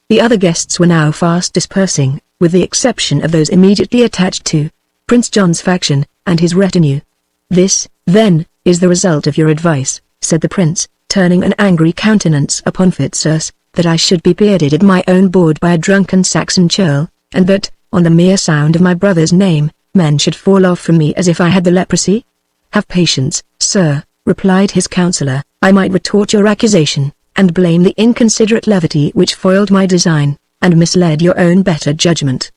The other guests were now fast dispersing, with the exception of those immediately attached to Prince John's faction, and his retinue. This, then, is the result of your advice, said the prince, turning an angry countenance upon Fitzurse, that I should be bearded at my own board by a drunken Saxon churl, and that, on the mere sound of my brother's name, men should fall off from me as if I had the leprosy? Have patience, sir, replied his counsellor, I might retort your accusation, and blame the inconsiderate levity which foiled my design, and misled your own better judgment.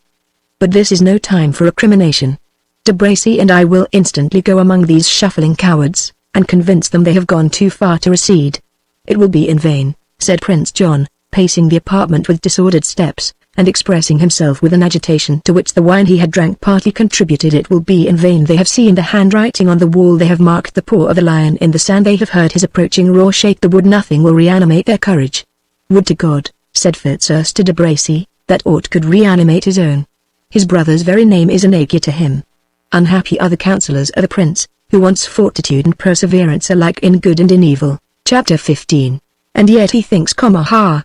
But this is no time for recrimination. De Bracy and I will instantly go among these shuffling cowards, and convince them they have gone too far to recede. It will be in vain, said Prince John, pacing the apartment with disordered steps, and expressing himself with an agitation to which the wine he had drank partly contributed. "It will be in vain. They have seen the handwriting on the wall, they have marked the paw of the lion in the sand, they have heard his approaching roar shake the wood. Nothing will reanimate their courage." "Would to God," said Fitzurse to de Bracy, "that aught could reanimate his own. His brother's very name is an ague to him. Unhappy are the counsellors of the prince, who wants fortitude and perseverance alike in good and in evil." Chapter 15. "And yet he thinks, ha,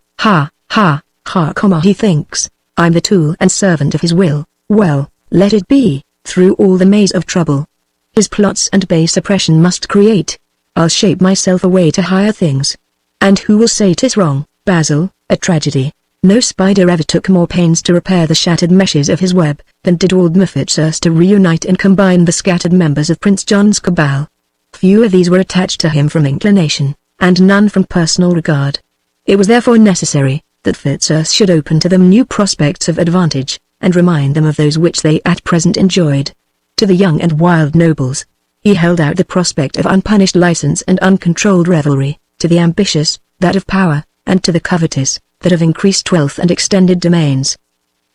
he thinks, I'm the tool and servant of his will. Well, let it be, through all the maze of trouble his plots and base oppression must create. I'll shape myself away to higher things. And who will say 'tis wrong, Basil, a tragedy? No spider ever took more pains to repair the shattered meshes of his web, than did Waldemar Fitzurse to reunite and combine the scattered members of Prince John's cabal. Few of these were attached to him from inclination, and none from personal regard. It was therefore necessary that Fitzurse should open to them new prospects of advantage, and remind them of those which they at present enjoyed. To the young and wild nobles, he held out the prospect of unpunished license and uncontrolled revelry; to the ambitious, that of power; and to the covetous, that of increased wealth and extended domains.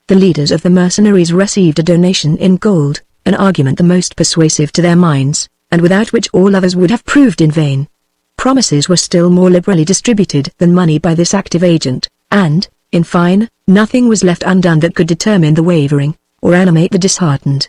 The leaders of the mercenaries received a donation in gold, an argument the most persuasive to their minds, and without which all others would have proved in vain. Promises were still more liberally distributed than money by this active agent, and, in fine, nothing was left undone that could determine the wavering, or animate the disheartened.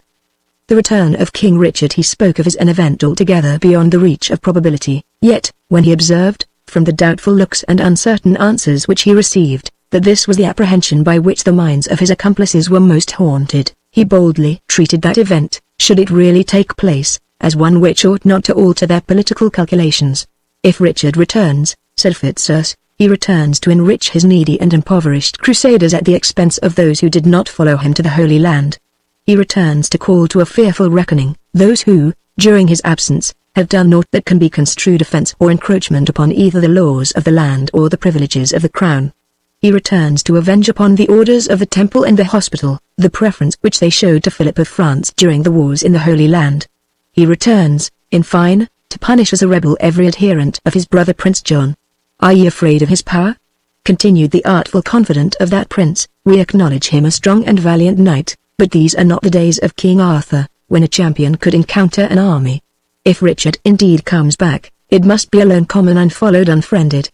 The return of King Richard he spoke of as an event altogether beyond the reach of probability, yet, when he observed, from the doubtful looks and uncertain answers which he received, that this was the apprehension by which the minds of his accomplices were most haunted, he boldly treated that event, should it really take place, as one which ought not to alter their political calculations. "If Richard returns," said Fitzurse, "he returns to enrich his needy and impoverished crusaders at the expense of those who did not follow him to the Holy Land. He returns to call to a fearful reckoning those who, during his absence, have done naught that can be construed offence or encroachment upon either the laws of the land or the privileges of the crown. He returns to avenge upon the orders of the Temple and the Hospital the preference which they showed to Philip of France during the wars in the Holy Land. He returns, in fine, to punish as a rebel every adherent of his brother Prince John. Are ye afraid of his power?" continued the artful confidant of that prince. "We acknowledge him a strong and valiant knight, but these are not the days of King Arthur, when a champion could encounter an army. If Richard indeed comes back, it must be alone, common, unfollowed, unfriended.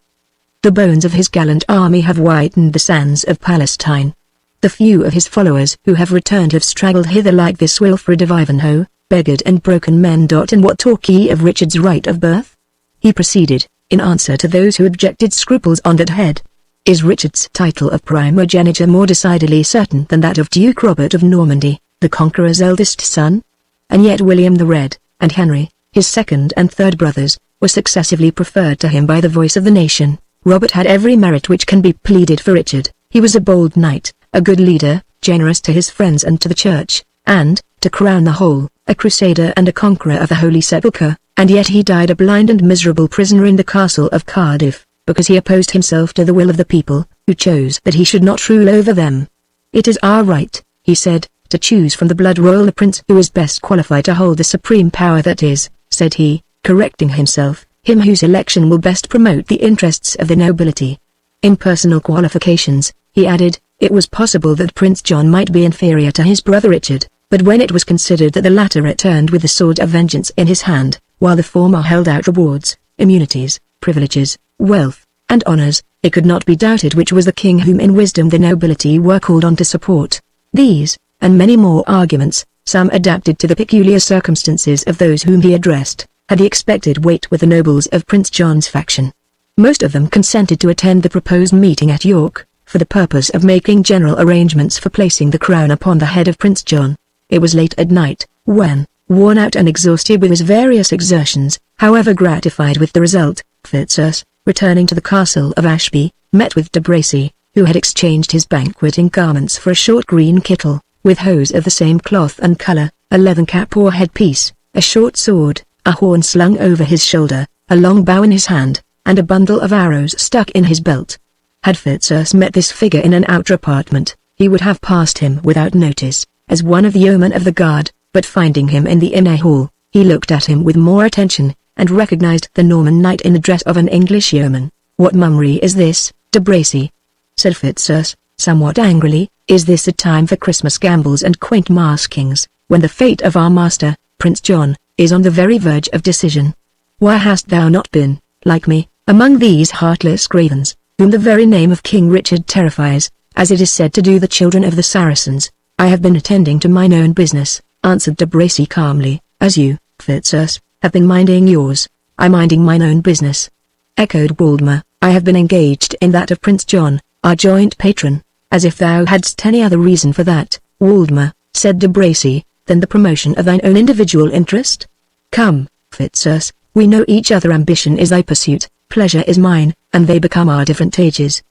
The bones of his gallant army have whitened the sands of Palestine. The few of his followers who have returned have straggled hither like this Wilfred of Ivanhoe, beggared and broken men. And what talk ye of Richard's right of birth?" he proceeded, in answer to those who objected scruples on that head. "Is Richard's title of primogeniture more decidedly certain than that of Duke Robert of Normandy, the Conqueror's eldest son? And yet William the Red, and Henry, his second and third brothers, were successively preferred to him by the voice of the nation. Robert had every merit which can be pleaded for Richard. He was a bold knight, a good leader, generous to his friends and to the church, and, to crown the whole, a crusader and a conqueror of the Holy Sepulchre, and yet he died a blind and miserable prisoner in the castle of Cardiff, because he opposed himself to the will of the people, who chose that he should not rule over them. It is our right, he said, to choose from the blood royal the prince who is best qualified to hold the supreme power, that is, said he, correcting himself, him whose election will best promote the interests of the nobility. In personal qualifications, he added, it was possible that Prince John might be inferior to his brother Richard, but when it was considered that the latter returned with the sword of vengeance in his hand, while the former held out rewards, immunities, privileges, wealth, and honors, it could not be doubted which was the king whom in wisdom the nobility were called on to support. These, and many more arguments, some adapted to the peculiar circumstances of those whom he addressed, had the expected weight with the nobles of Prince John's faction. Most of them consented to attend the proposed meeting at York, for the purpose of making general arrangements for placing the crown upon the head of Prince John. It was late at night, when, worn out and exhausted with his various exertions, however gratified with the result, Fitzurse, returning to the castle of Ashby, met with de Bracy, who had exchanged his banqueting garments for a short green kittle, with hose of the same cloth and colour, a leathern cap or headpiece, a short sword, a horn slung over his shoulder, a long bow in his hand, and a bundle of arrows stuck in his belt. Had Fitzurse met this figure in an outer apartment, he would have passed him without notice, as one of the yeomen of the guard, but finding him in the inner hall, he looked at him with more attention, and recognized the Norman knight in the dress of an English yeoman. "What mummery is this, de Bracy?" said Fitzurse, somewhat angrily, Is this a time for Christmas gambols and quaint maskings, when the fate of our master, Prince John, is on the very verge of decision? Why hast thou not been, like me, among these heartless cravens, whom the very name of King Richard terrifies, as it is said to do the children of the Saracens? I have been attending to mine own business, answered de Bracy calmly, as you, Fitzurse, have been minding yours. I minding mine own business, echoed Waldemar. I have been engaged in that of Prince John, our joint patron. As if thou hadst any other reason for that, Waldemar, said de Bracy, than the promotion of thine own individual interest? Come, Fitzurse, we know each other. Ambition is thy pursuit, pleasure is mine, and they become our different ages.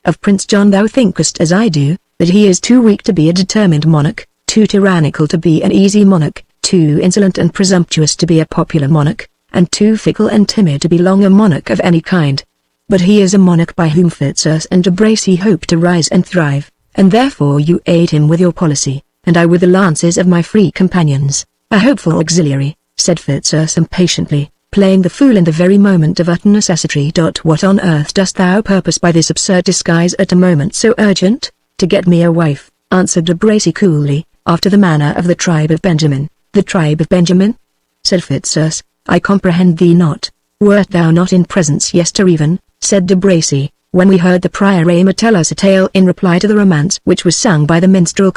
Of Prince John thou thinkest as I do, that he is too weak to be a determined monarch, too tyrannical to be an easy monarch, too insolent and presumptuous to be a popular monarch, and too fickle and timid to be long a monarch of any kind. But he is a monarch by whom Fitzurse and de Bracy hope to rise and thrive, and therefore you aid him with your policy, and I with the lances of my free companions. A hopeful auxiliary, said Fitzurse impatiently, playing the fool in the very moment of utter necessity. What on earth dost thou purpose by this absurd disguise at a moment so urgent? To get me a wife, answered de Bracy coolly, after the manner of the tribe of Benjamin. The tribe of Benjamin? Said Fitzurse, I comprehend thee not. Wert thou not in presence yestereven, said de Bracy, when we heard the Prior Aymer tell us a tale in reply to the romance which was sung by the minstrel?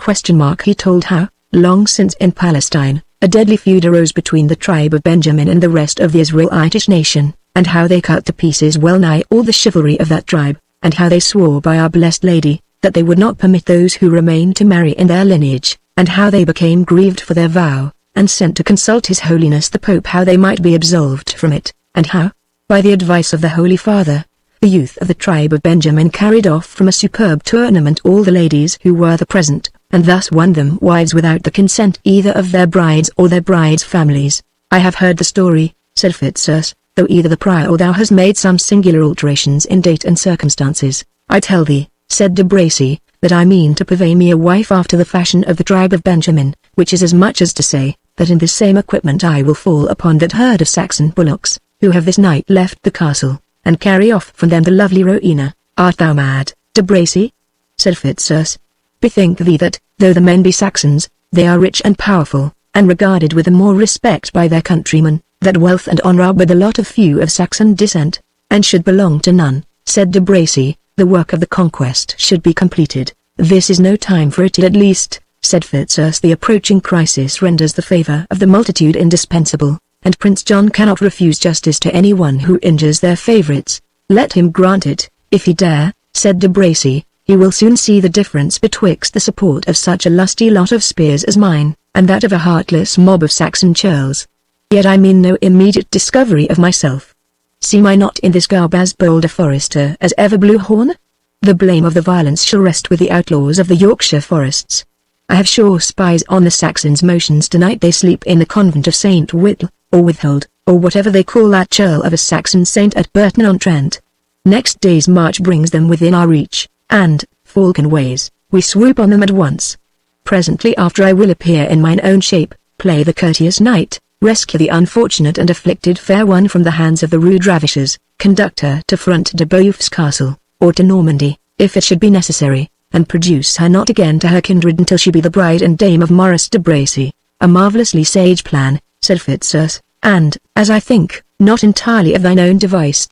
He told how, long since in Palestine, a deadly feud arose between the tribe of Benjamin and the rest of the Israelitish nation, and how they cut to pieces well nigh all the chivalry of that tribe, and how they swore by our blessed Lady, that they would not permit those who remained to marry in their lineage, and how they became grieved for their vow, and sent to consult His Holiness the Pope how they might be absolved from it, and how, by the advice of the Holy Father, the youth of the tribe of Benjamin carried off from a superb tournament all the ladies who were present, and thus won them wives without the consent either of their brides or their brides' families. I have heard the story, said Fitzurse, though either the prior or thou has made some singular alterations in date and circumstances. I tell thee, said de Bracy, that I mean to purvey me a wife after the fashion of the tribe of Benjamin, which is as much as to say, that in this same equipment I will fall upon that herd of Saxon bullocks, who have this night left the castle, and carry off from them the lovely Rowena. Art thou mad, de Bracy? Said Fitzurse. Bethink thee that, though the men be Saxons, they are rich and powerful, and regarded with the more respect by their countrymen, that wealth and honour are but the lot of few of Saxon descent, and should belong to none. Said de Bracy, the work of the conquest should be completed. This is no time for it. At least, said Fitzurse, the approaching crisis renders the favour of the multitude indispensable, and Prince John cannot refuse justice to anyone who injures their favourites. Let him grant it, if he dare, said de Bracy. He will soon see the difference betwixt the support of such a lusty lot of spears as mine, and that of a heartless mob of Saxon churls. Yet I mean no immediate discovery of myself. Seem I not in this garb as bold a forester as ever blew horn? The blame of the violence shall rest with the outlaws of the Yorkshire forests. I have sure spies on the Saxons' motions tonight. They sleep in the convent of St. Whittle, or Withold, or whatever they call that churl of a Saxon saint at Burton-on-Trent. Next day's march brings them within our reach, and, falcon ways, we swoop on them at once. Presently after I will appear in mine own shape, play the courteous knight, rescue the unfortunate and afflicted fair one from the hands of the rude ravishers, conduct her to Front de Beauf's castle, or to Normandy, if it should be necessary, and produce her not again to her kindred until she be the bride and dame of Maurice de Bracy. A marvellously sage plan, said Fitzurse, and, as I think, not entirely of thine own device.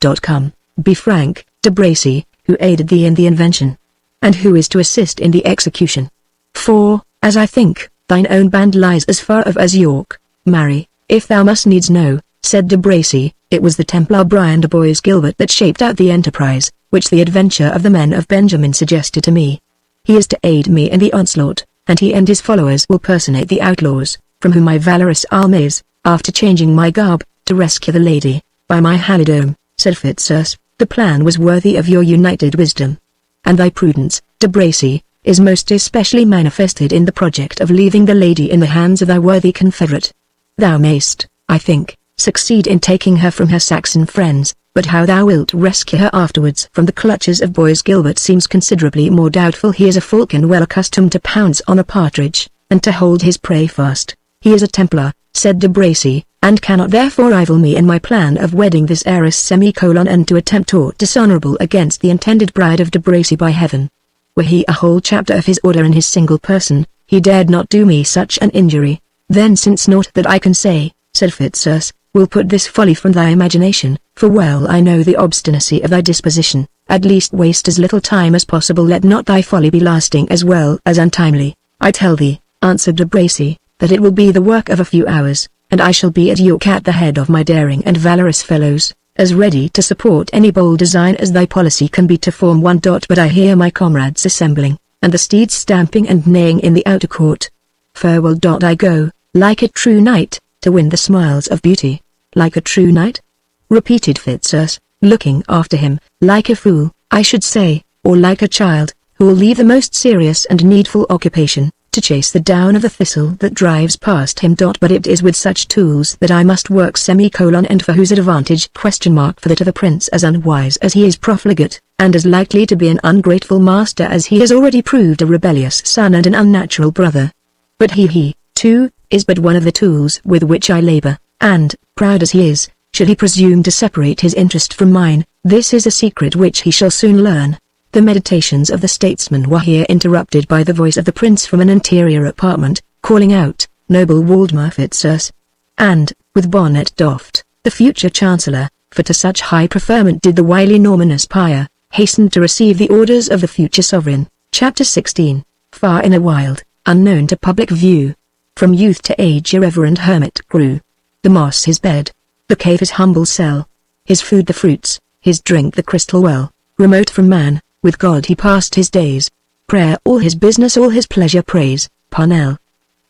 Be frank, de Bracy, who aided thee in the invention, and who is to assist in the execution. For, as I think, thine own band lies as far off as York. Marry, if thou must needs know, said de Bracy, it was the Templar Brian de Bois Gilbert that shaped out the enterprise, which the adventure of the men of Benjamin suggested to me. He is to aid me in the onslaught, and he and his followers will personate the outlaws, from whom my valorous arm is, after changing my garb, to rescue the lady. By my halidome, said Fitzurse, the plan was worthy of your united wisdom. And thy prudence, de Bracy, is most especially manifested in the project of leaving the lady in the hands of thy worthy confederate. Thou mayst, I think, succeed in taking her from her Saxon friends, but how thou wilt rescue her afterwards from the clutches of Bois Gilbert seems considerably more doubtful. He is a falcon well accustomed to pounce on a partridge, and to hold his prey fast. He is a Templar, said de Bracy, and cannot therefore rival me in my plan of wedding this heiress and to attempt aught dishonourable against the intended bride of de Bracy. By heaven, were he a whole chapter of his order in his single person, he dared not do me such an injury. Then since naught that I can say, said Fitzurse, will put this folly from thy imagination, for well I know the obstinacy of thy disposition, at least waste as little time as possible, let not thy folly be lasting as well as untimely. I tell thee, answered de Bracy, that it will be the work of a few hours, and I shall be at York at the head of my daring and valorous fellows, as ready to support any bold design as thy policy can be to form one. But I hear my comrades assembling, and the steeds stamping and neighing in the outer court. Farewell. I go, like a true knight, to win the smiles of beauty. Like a true knight? Repeated Fitzurse, looking after him, like a fool, I should say, or like a child, who will leave the most serious and needful occupation, to chase the down of the thistle that drives past him. But it is with such tools that I must work, and for whose advantage? For that of a prince as unwise as he is profligate, and as likely to be an ungrateful master as he has already proved a rebellious son and an unnatural brother. But he, too, is but one of the tools with which I labor, and, proud as he is, should he presume to separate his interest from mine, this is a secret which he shall soon learn. The meditations of the statesman were here interrupted by the voice of the prince from an interior apartment, calling out, "Noble Waldemar Fitzurse!" And, with bonnet doffed, the future chancellor, for to such high preferment did the wily Norman aspire, hastened to receive the orders of the future sovereign. Chapter 16. Far in a wild, unknown to public view. From youth to age irreverent hermit grew. The moss his bed, the cave his humble cell, his food the fruits, his drink the crystal well. Remote from man, with God he passed his days. Prayer all his business, all his pleasure praise. Parnell.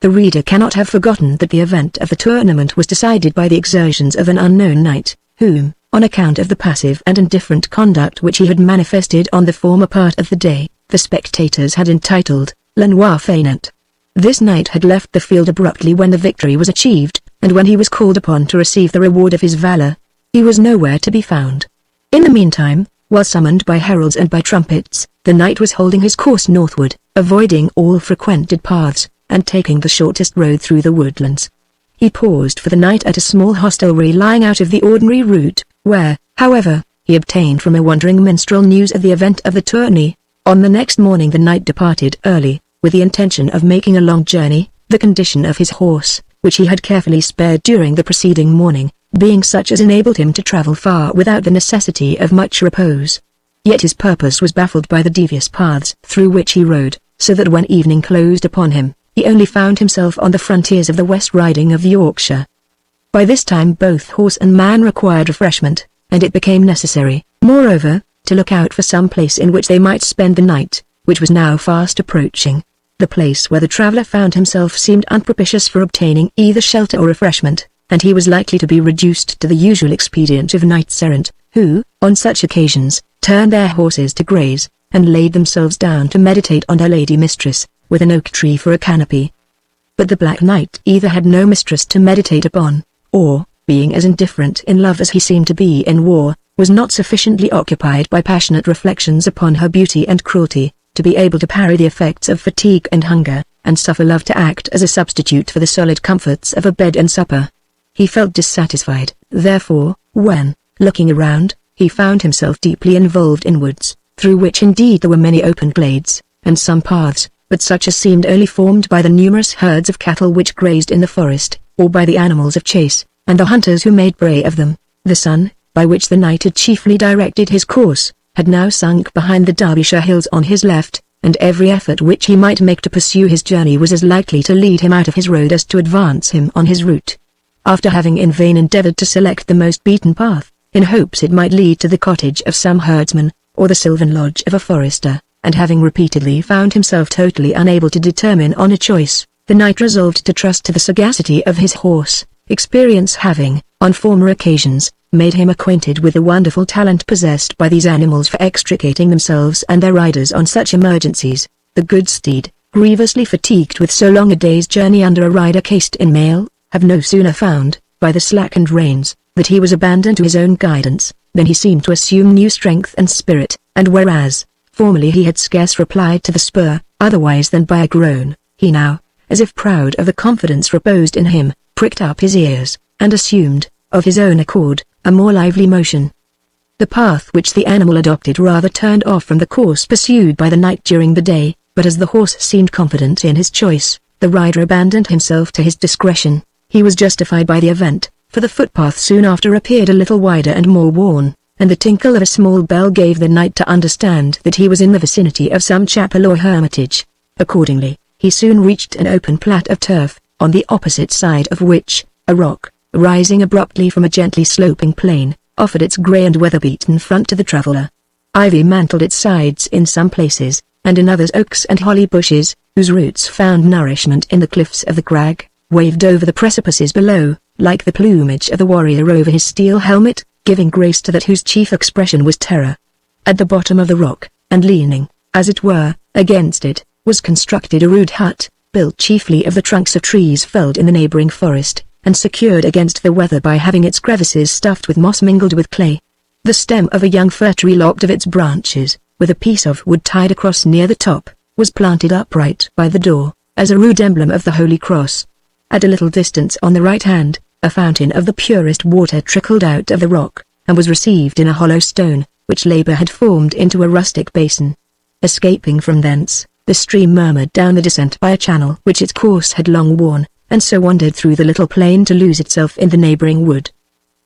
The reader cannot have forgotten that the event of the tournament was decided by the exertions of an unknown knight, whom, on account of the passive and indifferent conduct which he had manifested on the former part of the day, the spectators had entitled, Le Noir Faineant. This knight had left the field abruptly when the victory was achieved, and when he was called upon to receive the reward of his valor, he was nowhere to be found. In the meantime, while summoned by heralds and by trumpets, the knight was holding his course northward, avoiding all frequented paths, and taking the shortest road through the woodlands. He paused for the night at a small hostelry lying out of the ordinary route, where, however, he obtained from a wandering minstrel news of the event of the tourney. On the next morning the knight departed early, with the intention of making a long journey, the condition of his horse, which he had carefully spared during the preceding morning, being such as enabled him to travel far without the necessity of much repose. Yet his purpose was baffled by the devious paths through which he rode, so that when evening closed upon him, he only found himself on the frontiers of the West Riding of Yorkshire. By this time both horse and man required refreshment, and it became necessary, moreover, to look out for some place in which they might spend the night, which was now fast approaching. The place where the traveller found himself seemed unpropitious for obtaining either shelter or refreshment, and he was likely to be reduced to the usual expedient of knights-errant, who, on such occasions, turned their horses to graze, and laid themselves down to meditate on their lady mistress, with an oak tree for a canopy. But the Black Knight either had no mistress to meditate upon, or, being as indifferent in love as he seemed to be in war, was not sufficiently occupied by passionate reflections upon her beauty and cruelty, to be able to parry the effects of fatigue and hunger, and suffer love to act as a substitute for the solid comforts of a bed and supper. He felt dissatisfied, therefore, when, looking around, he found himself deeply involved in woods, through which indeed there were many open glades, and some paths, but such as seemed only formed by the numerous herds of cattle which grazed in the forest, or by the animals of chase, and the hunters who made prey of them. The sun, by which the knight had chiefly directed his course, had now sunk behind the Derbyshire hills on his left, and every effort which he might make to pursue his journey was as likely to lead him out of his road as to advance him on his route. After having in vain endeavoured to select the most beaten path, in hopes it might lead to the cottage of some herdsman, or the sylvan lodge of a forester, and having repeatedly found himself totally unable to determine on a choice, the knight resolved to trust to the sagacity of his horse, experience having, on former occasions, made him acquainted with the wonderful talent possessed by these animals for extricating themselves and their riders on such emergencies. The good steed, grievously fatigued with so long a day's journey under a rider cased in mail, have no sooner found, by the slackened reins, that he was abandoned to his own guidance, than he seemed to assume new strength and spirit, and whereas, formerly he had scarce replied to the spur, otherwise than by a groan, he now, as if proud of the confidence reposed in him, pricked up his ears, and assumed, of his own accord, a more lively motion. The path which the animal adopted rather turned off from the course pursued by the knight during the day, but as the horse seemed confident in his choice, the rider abandoned himself to his discretion. He was justified by the event, for the footpath soon after appeared a little wider and more worn, and the tinkle of a small bell gave the knight to understand that he was in the vicinity of some chapel or hermitage. Accordingly, he soon reached an open plat of turf, on the opposite side of which, a rock, rising abruptly from a gently sloping plain, offered its grey and weather-beaten front to the traveller. Ivy mantled its sides in some places, and in others oaks and holly bushes, whose roots found nourishment in the cliffs of the crag, waved over the precipices below, like the plumage of the warrior over his steel helmet, giving grace to that whose chief expression was terror. At the bottom of the rock, and leaning, as it were, against it, was constructed a rude hut, built chiefly of the trunks of trees felled in the neighbouring forest, and secured against the weather by having its crevices stuffed with moss mingled with clay. The stem of a young fir tree lopped of its branches, with a piece of wood tied across near the top, was planted upright by the door, as a rude emblem of the Holy Cross. At a little distance on the right hand, a fountain of the purest water trickled out of the rock, and was received in a hollow stone, which labour had formed into a rustic basin. Escaping from thence, the stream murmured down the descent by a channel which its course had long worn, and so wandered through the little plain to lose itself in the neighbouring wood.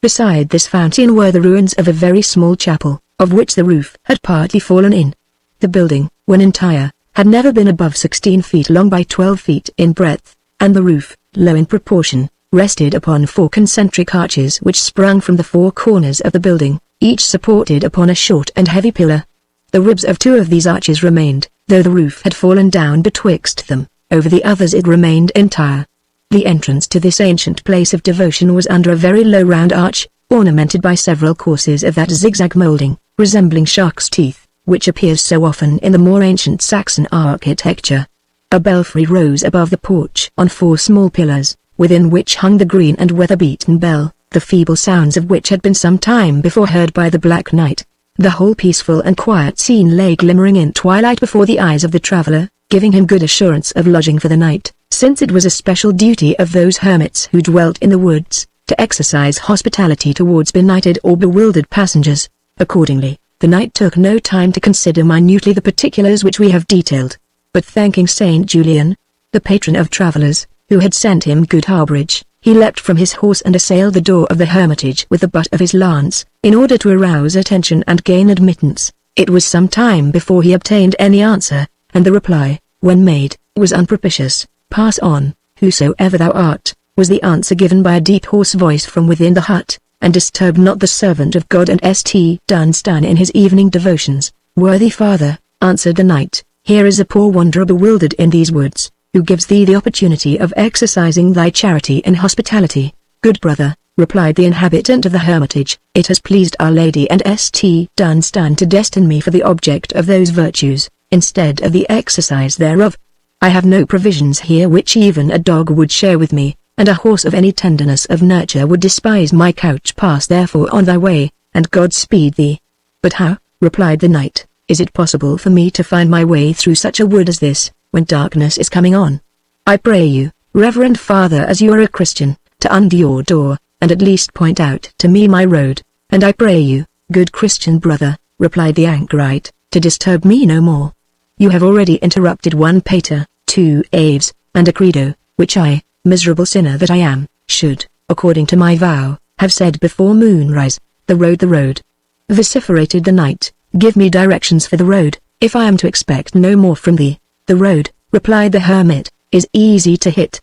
Beside this fountain were the ruins of a very small chapel, of which the roof had partly fallen in. The building, when entire, had never been above 16 feet long by 12 feet in breadth, and the roof, low in proportion, rested upon 4 concentric arches which sprung from the 4 corners of the building, each supported upon a short and heavy pillar. The ribs of 2 of these arches remained, though the roof had fallen down betwixt them; over the others it remained entire. The entrance to this ancient place of devotion was under a very low round arch, ornamented by several courses of that zigzag moulding, resembling shark's teeth, which appears so often in the more ancient Saxon architecture. A belfry rose above the porch on 4 small pillars, within which hung the green and weather-beaten bell, the feeble sounds of which had been some time before heard by the Black Knight. The whole peaceful and quiet scene lay glimmering in twilight before the eyes of the traveller, giving him good assurance of lodging for the night, since it was a special duty of those hermits who dwelt in the woods, to exercise hospitality towards benighted or bewildered passengers. Accordingly, the knight took no time to consider minutely the particulars which we have detailed, but thanking Saint Julian, the patron of travellers, who had sent him good harbourage, he leapt from his horse and assailed the door of the hermitage with the butt of his lance, in order to arouse attention and gain admittance. It was some time before he obtained any answer, and the reply, when made, was unpropitious. "Pass on, whosoever thou art," was the answer given by a deep hoarse voice from within the hut, "and disturb not the servant of God and St. Dunstan in his evening devotions." "Worthy father," answered the knight, "here is a poor wanderer bewildered in these woods, who gives thee the opportunity of exercising thy charity and hospitality." "Good brother," replied the inhabitant of the hermitage, "it has pleased Our Lady and St. Dunstan to destine me for the object of those virtues, instead of the exercise thereof. I have no provisions here which even a dog would share with me, and a horse of any tenderness of nurture would despise my couch. Pass therefore on thy way, and God speed thee." "But how," replied the knight, "is it possible for me to find my way through such a wood as this, when darkness is coming on? I pray you, reverend father, as you are a Christian, to undo your door, and at least point out to me my road." "And I pray you, good Christian brother," replied the anchorite, "to disturb me no more. You have already interrupted 1 pater, 2 aves, and a credo, which I, miserable sinner that I am, should, according to my vow, have said before moonrise. The road, vociferated the knight, "give me directions for the road, if I am to expect no more from thee." "The road," replied the hermit, "is easy to hit.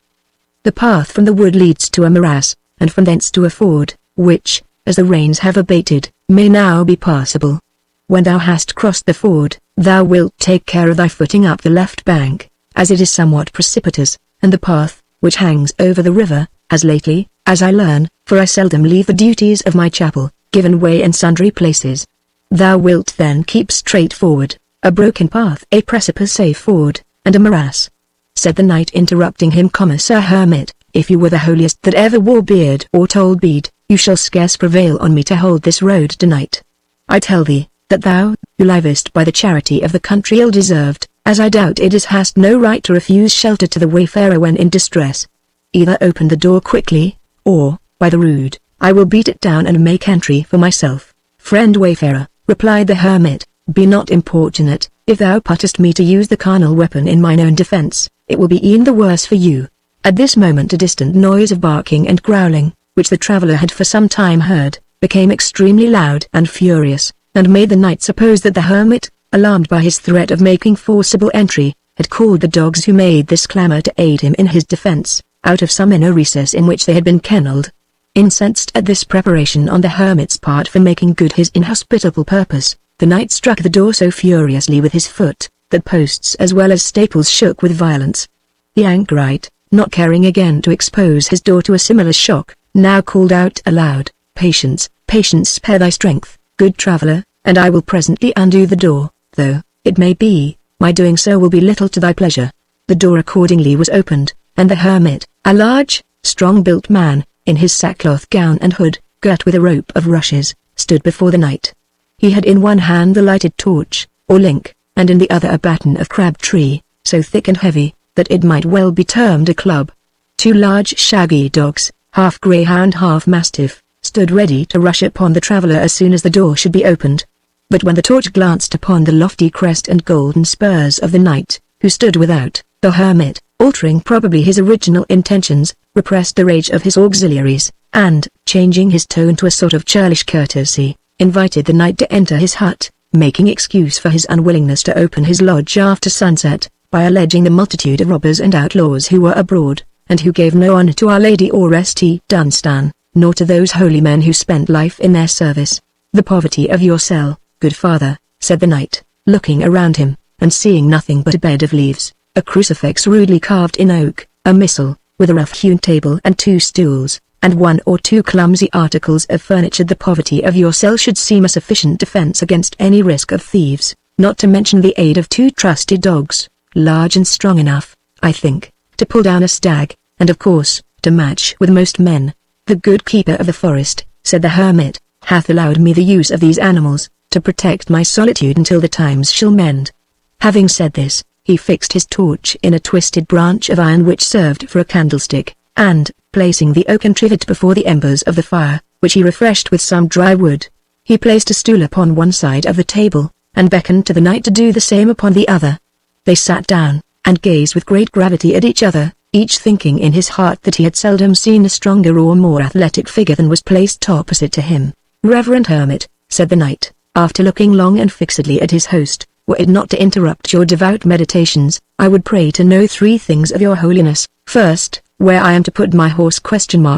The path from the wood leads to a morass, and from thence to a ford, which, as the rains have abated, may now be passable. When thou hast crossed the ford, thou wilt take care of thy footing up the left bank, as it is somewhat precipitous, and the path, which hangs over the river, has lately, as I learn, for I seldom leave the duties of my chapel, given way in sundry places. Thou wilt then keep straight forward, a broken path, a precipice, a ford, and a morass." Said the knight, interrupting him, "Sir hermit, if you were the holiest that ever wore beard or told bead, you shall scarce prevail on me to hold this road tonight. I tell thee, that thou, who livest by the charity of the country ill-deserved, as I doubt it is, hast no right to refuse shelter to the wayfarer when in distress. Either open the door quickly, or, by the rood, I will beat it down and make entry for myself, "Friend wayfarer," replied the hermit, "be not importunate. If thou puttest me to use the carnal weapon in mine own defense, it will be e'en the worse for you." At this moment a distant noise of barking and growling, which the traveller had for some time heard, became extremely loud and furious, and made the knight suppose that the hermit, alarmed by his threat of making forcible entry, had called the dogs who made this clamour to aid him in his defence, out of some inner recess in which they had been kennelled. Incensed at this preparation on the hermit's part for making good his inhospitable purpose, the knight struck the door so furiously with his foot, that posts as well as staples shook with violence. The anchorite, not caring again to expose his door to a similar shock, now called out aloud, "Patience, patience, spare thy strength, good traveller, and I will presently undo the door, though, it may be, my doing so will be little to thy pleasure." The door accordingly was opened, and the hermit, a large, strong-built man, in his sackcloth gown and hood, girt with a rope of rushes, stood before the knight. He had in one hand the lighted torch, or link, and in the other a batten of crab-tree, so thick and heavy, that it might well be termed a club. Two large shaggy dogs, half greyhound half mastiff, stood ready to rush upon the traveller as soon as the door should be opened. But when the torch glanced upon the lofty crest and golden spurs of the knight, who stood without, the hermit, altering probably his original intentions, repressed the rage of his auxiliaries, and, changing his tone to a sort of churlish courtesy, invited the knight to enter his hut, making excuse for his unwillingness to open his lodge after sunset, by alleging the multitude of robbers and outlaws who were abroad, and who gave no honour to Our Lady or St. Dunstan, nor to those holy men who spent life in their service. "The poverty of your cell, good father," said the knight, looking around him, and seeing nothing but a bed of leaves, a crucifix rudely carved in oak, a missal, with a rough-hewn table and 2 stools, and 1 or 2 clumsy articles of furniture. "The poverty of your cell should seem a sufficient defence against any risk of thieves, not to mention the aid of 2 trusty dogs, large and strong enough, I think, to pull down a stag, and of course, to match with most men. The good keeper of the forest," said the hermit, "hath allowed me the use of these animals, to protect my solitude until the times shall mend." Having said this, he fixed his torch in a twisted branch of iron which served for a candlestick, and, placing the oaken trivet before the embers of the fire, which he refreshed with some dry wood, he placed a stool upon one side of the table, and beckoned to the knight to do the same upon the other. They sat down, and gazed with great gravity at each other, each thinking in his heart that he had seldom seen a stronger or more athletic figure than was placed opposite to him. "Reverend hermit," said the knight, after looking long and fixedly at his host, "were it not to interrupt your devout meditations, I would pray to know 3 things of your holiness. First, where I am to put my horse?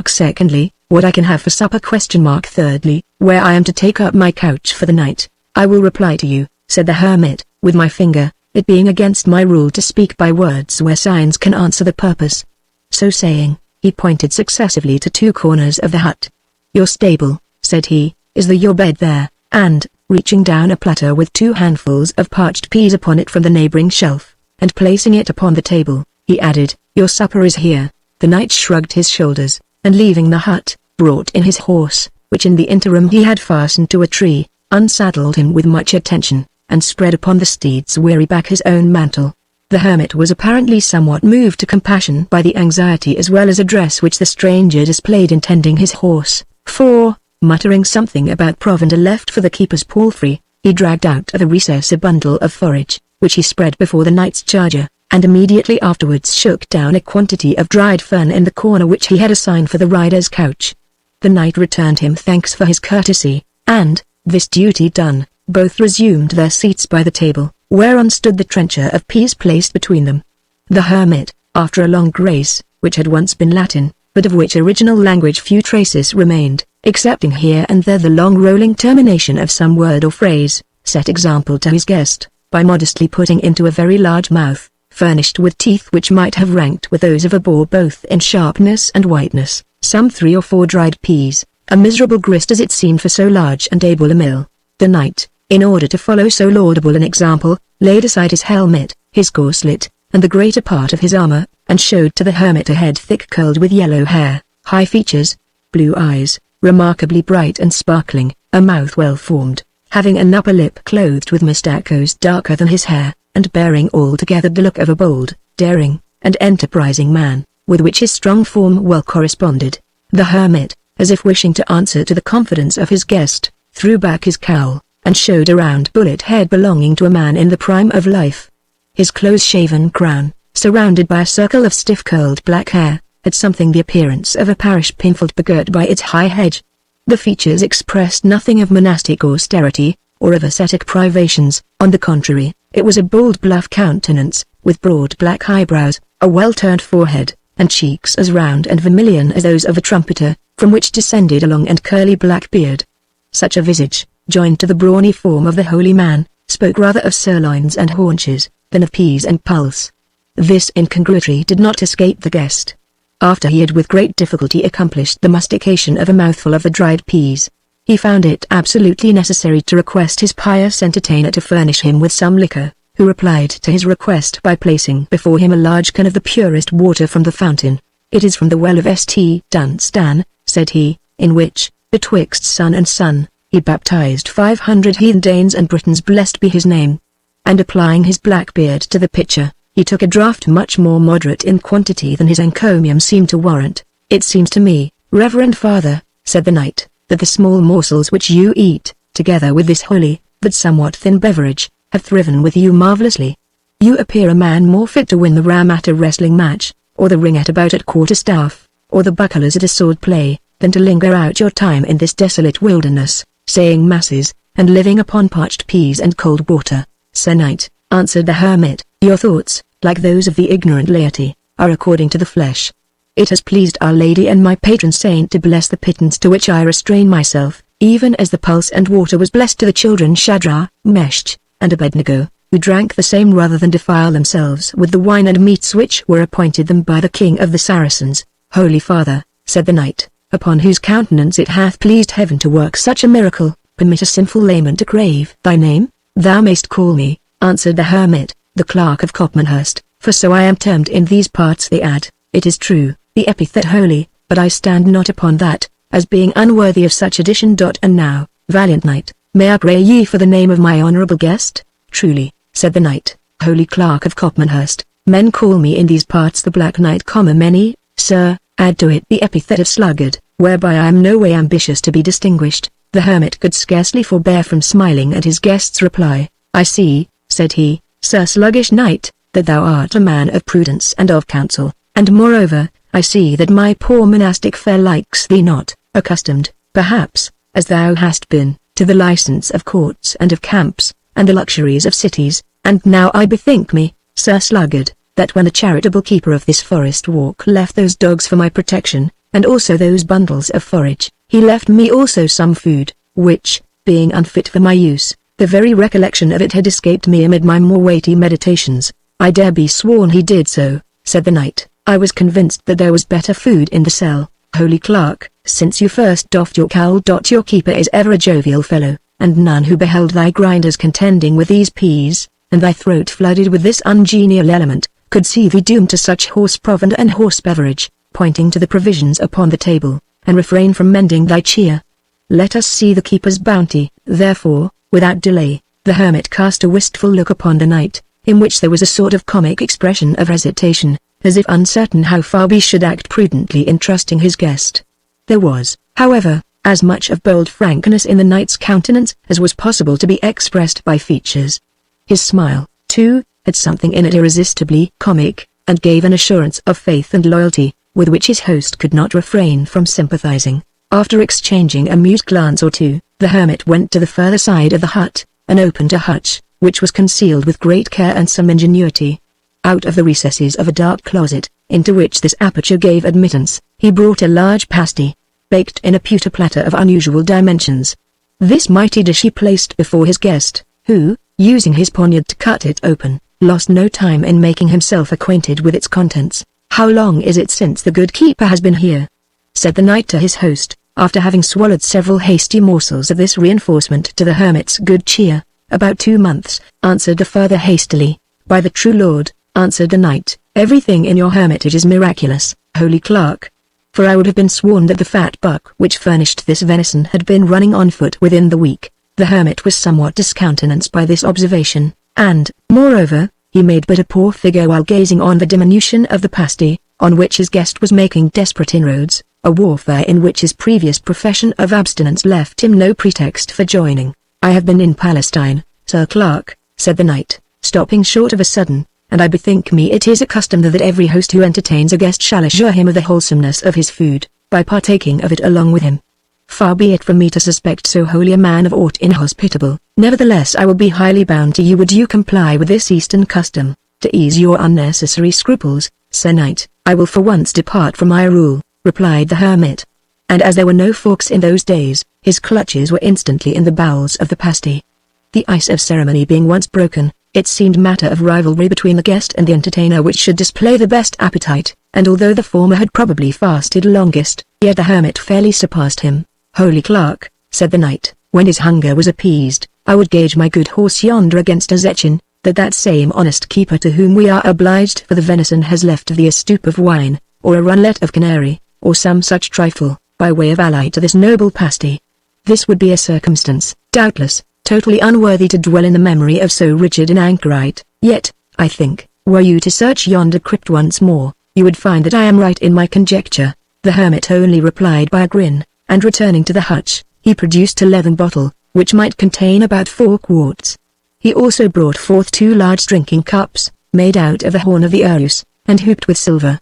Secondly, what I can have for supper? Thirdly, where I am to take up my couch for the night." "I will reply to you," said the hermit, "with my finger, it being against my rule to speak by words where signs can answer the purpose." So saying, he pointed successively to 2 corners of the hut. "Your stable," said he, "is your bed there?" And, reaching down a platter with 2 handfuls of parched peas upon it from the neighbouring shelf, and placing it upon the table, he added, "Your supper is here." The knight shrugged his shoulders, and leaving the hut, brought in his horse, which in the interim he had fastened to a tree, unsaddled him with much attention, and spread upon the steed's weary back his own mantle. The hermit was apparently somewhat moved to compassion by the anxiety as well as address which the stranger displayed in tending his horse, for, muttering something about provender left for the keeper's palfrey, he dragged out of a recess a bundle of forage, which he spread before the knight's charger, and immediately afterwards shook down a quantity of dried fern in the corner which he had assigned for the rider's couch. The knight returned him thanks for his courtesy, and, this duty done, both resumed their seats by the table, whereon stood the trencher of peas placed between them. The hermit, after a long grace, which had once been Latin, but of which original language few traces remained, excepting here and there the long rolling termination of some word or phrase, set example to his guest, by modestly putting into a very large mouth, furnished with teeth which might have ranked with those of a boar both in sharpness and whiteness, some 3 or 4 dried peas, a miserable grist as it seemed for so large and able a meal. The knight, in order to follow so laudable an example, laid aside his helmet, his corslet, and the greater part of his armor, and showed to the hermit a head thick curled with yellow hair, high features, blue eyes, remarkably bright and sparkling, a mouth well formed, having an upper lip clothed with moustaches darker than his hair, and bearing altogether the look of a bold, daring, and enterprising man, with which his strong form well corresponded. The hermit, as if wishing to answer to the confidence of his guest, threw back his cowl, and showed a round bullet head belonging to a man in the prime of life. His close-shaven crown, surrounded by a circle of stiff-curled black hair, had something the appearance of a parish pinfold begirt by its high hedge. The features expressed nothing of monastic austerity, or of ascetic privations. On the contrary, it was a bold bluff countenance, with broad black eyebrows, a well-turned forehead, and cheeks as round and vermilion as those of a trumpeter, from which descended a long and curly black beard. Such a visage, joined to the brawny form of the holy man, spoke rather of sirloins and haunches, than of peas and pulse. This incongruity did not escape the guest. After he had with great difficulty accomplished the mastication of a mouthful of the dried peas, he found it absolutely necessary to request his pious entertainer to furnish him with some liquor, who replied to his request by placing before him a large can of the purest water from the fountain. "It is from the well of St. Dunstan," said he, "in which, betwixt sun and sun, he baptized 500 heathen Danes and Britons, blessed be his name." And applying his black beard to the pitcher, he took a draught much more moderate in quantity than his encomium seemed to warrant. "It seems to me, reverend father," said the knight, "that the small morsels which you eat, together with this holy, but somewhat thin beverage, have thriven with you marvellously. You appear a man more fit to win the ram at a wrestling match, or the ring at a bout at quarterstaff, or the bucklers at a sword play, than to linger out your time in this desolate wilderness, saying masses, and living upon parched peas and cold water." "Sir Knight," answered the hermit, "your thoughts, like those of the ignorant laity, are according to the flesh. It has pleased Our Lady and my patron saint to bless the pittance to which I restrain myself, even as the pulse and water was blessed to the children Shadrach, Meshach, and Abednego, who drank the same rather than defile themselves with the wine and meats which were appointed them by the King of the Saracens." "Holy Father," said the knight, "upon whose countenance it hath pleased heaven to work such a miracle, permit a sinful layman to crave thy name." "Thou mayst call me," answered the hermit, "the Clerk of Copmanhurst, for so I am termed in these parts." They add, "It is true, the epithet holy, but I stand not upon that, as being unworthy of such addition. And now, valiant knight, may I pray ye for the name of my honourable guest?" "Truly," said the knight, "Holy Clerk of Copmanhurst, men call me in these parts the Black Knight, many, sir, add to it the epithet of sluggard, whereby I am no way ambitious to be distinguished." The hermit could scarcely forbear from smiling at his guest's reply. "I see," said he, "Sir Sluggish Knight, that thou art a man of prudence and of counsel, and moreover, I see that my poor monastic fare likes thee not, accustomed, perhaps, as thou hast been, to the license of courts and of camps, and the luxuries of cities, and now I bethink me, Sir Sluggard, that when the charitable keeper of this forest walk left those dogs for my protection, and also those bundles of forage, he left me also some food, which, being unfit for my use, the very recollection of it had escaped me amid my more weighty meditations." "I dare be sworn he did so," said the knight. "I was convinced that there was better food in the cell, holy clerk, since you first doffed your cowl. Your keeper is ever a jovial fellow, and none who beheld thy grinders contending with these peas, and thy throat flooded with this ungenial element, could see thee doomed to such horse provender and horse beverage," pointing to the provisions upon the table, "and refrain from mending thy cheer. Let us see the keeper's bounty." Therefore, without delay, the hermit cast a wistful look upon the knight, in which there was a sort of comic expression of hesitation, as if uncertain how far he should act prudently in trusting his guest. There was, however, as much of bold frankness in the knight's countenance as was possible to be expressed by features. His smile, too, had something in it irresistibly comic, and gave an assurance of faith and loyalty, with which his host could not refrain from sympathizing. After exchanging a mute glance or two, the hermit went to the further side of the hut, and opened a hutch, which was concealed with great care and some ingenuity. Out of the recesses of a dark closet, into which this aperture gave admittance, he brought a large pasty, baked in a pewter platter of unusual dimensions. This mighty dish he placed before his guest, who, using his poniard to cut it open, lost no time in making himself acquainted with its contents. "How long is it since the good keeper has been here?" said the knight to his host, after having swallowed several hasty morsels of this reinforcement to the hermit's good cheer. "About 2 months," answered the father hastily. "By the true Lord," answered the knight, "everything in your hermitage is miraculous, holy clerk. For I would have been sworn that the fat buck which furnished this venison had been running on foot within the week." The hermit was somewhat discountenanced by this observation, and, moreover, he made but a poor figure while gazing on the diminution of the pasty, on which his guest was making desperate inroads. a warfare in which his previous profession of abstinence left him no pretext for joining. "I have been in Palestine, Sir Clerk," said the knight, stopping short of a sudden, "and I bethink me it is a custom that every host who entertains a guest shall assure him of the wholesomeness of his food, by partaking of it along with him. Far be it from me to suspect so holy a man of aught inhospitable. Nevertheless I will be highly bound to you would you comply with this Eastern custom. To ease your unnecessary scruples, Sir Knight, I will for once depart from my rule," replied the hermit. And as there were no forks in those days, his clutches were instantly in the bowels of the pasty. The ice of ceremony being once broken, it seemed matter of rivalry between the guest and the entertainer which should display the best appetite, and although the former had probably fasted longest, yet the hermit fairly surpassed him. "Holy Clerk," said the knight, when his hunger was appeased, "I would gauge my good horse yonder against a zechin, that same honest keeper to whom we are obliged for the venison has left thee a stoup of wine, or a runlet of canary, or some such trifle, by way of ally to this noble pasty. This would be a circumstance, doubtless, totally unworthy to dwell in the memory of so rigid an anchorite, yet, I think, were you to search yonder crypt once more, you would find that I am right in my conjecture." The hermit only replied by a grin, and returning to the hutch, he produced a leathern bottle, which might contain about 4 quarts. He also brought forth 2 large drinking cups, made out of the horn of the urus, and hooped with silver.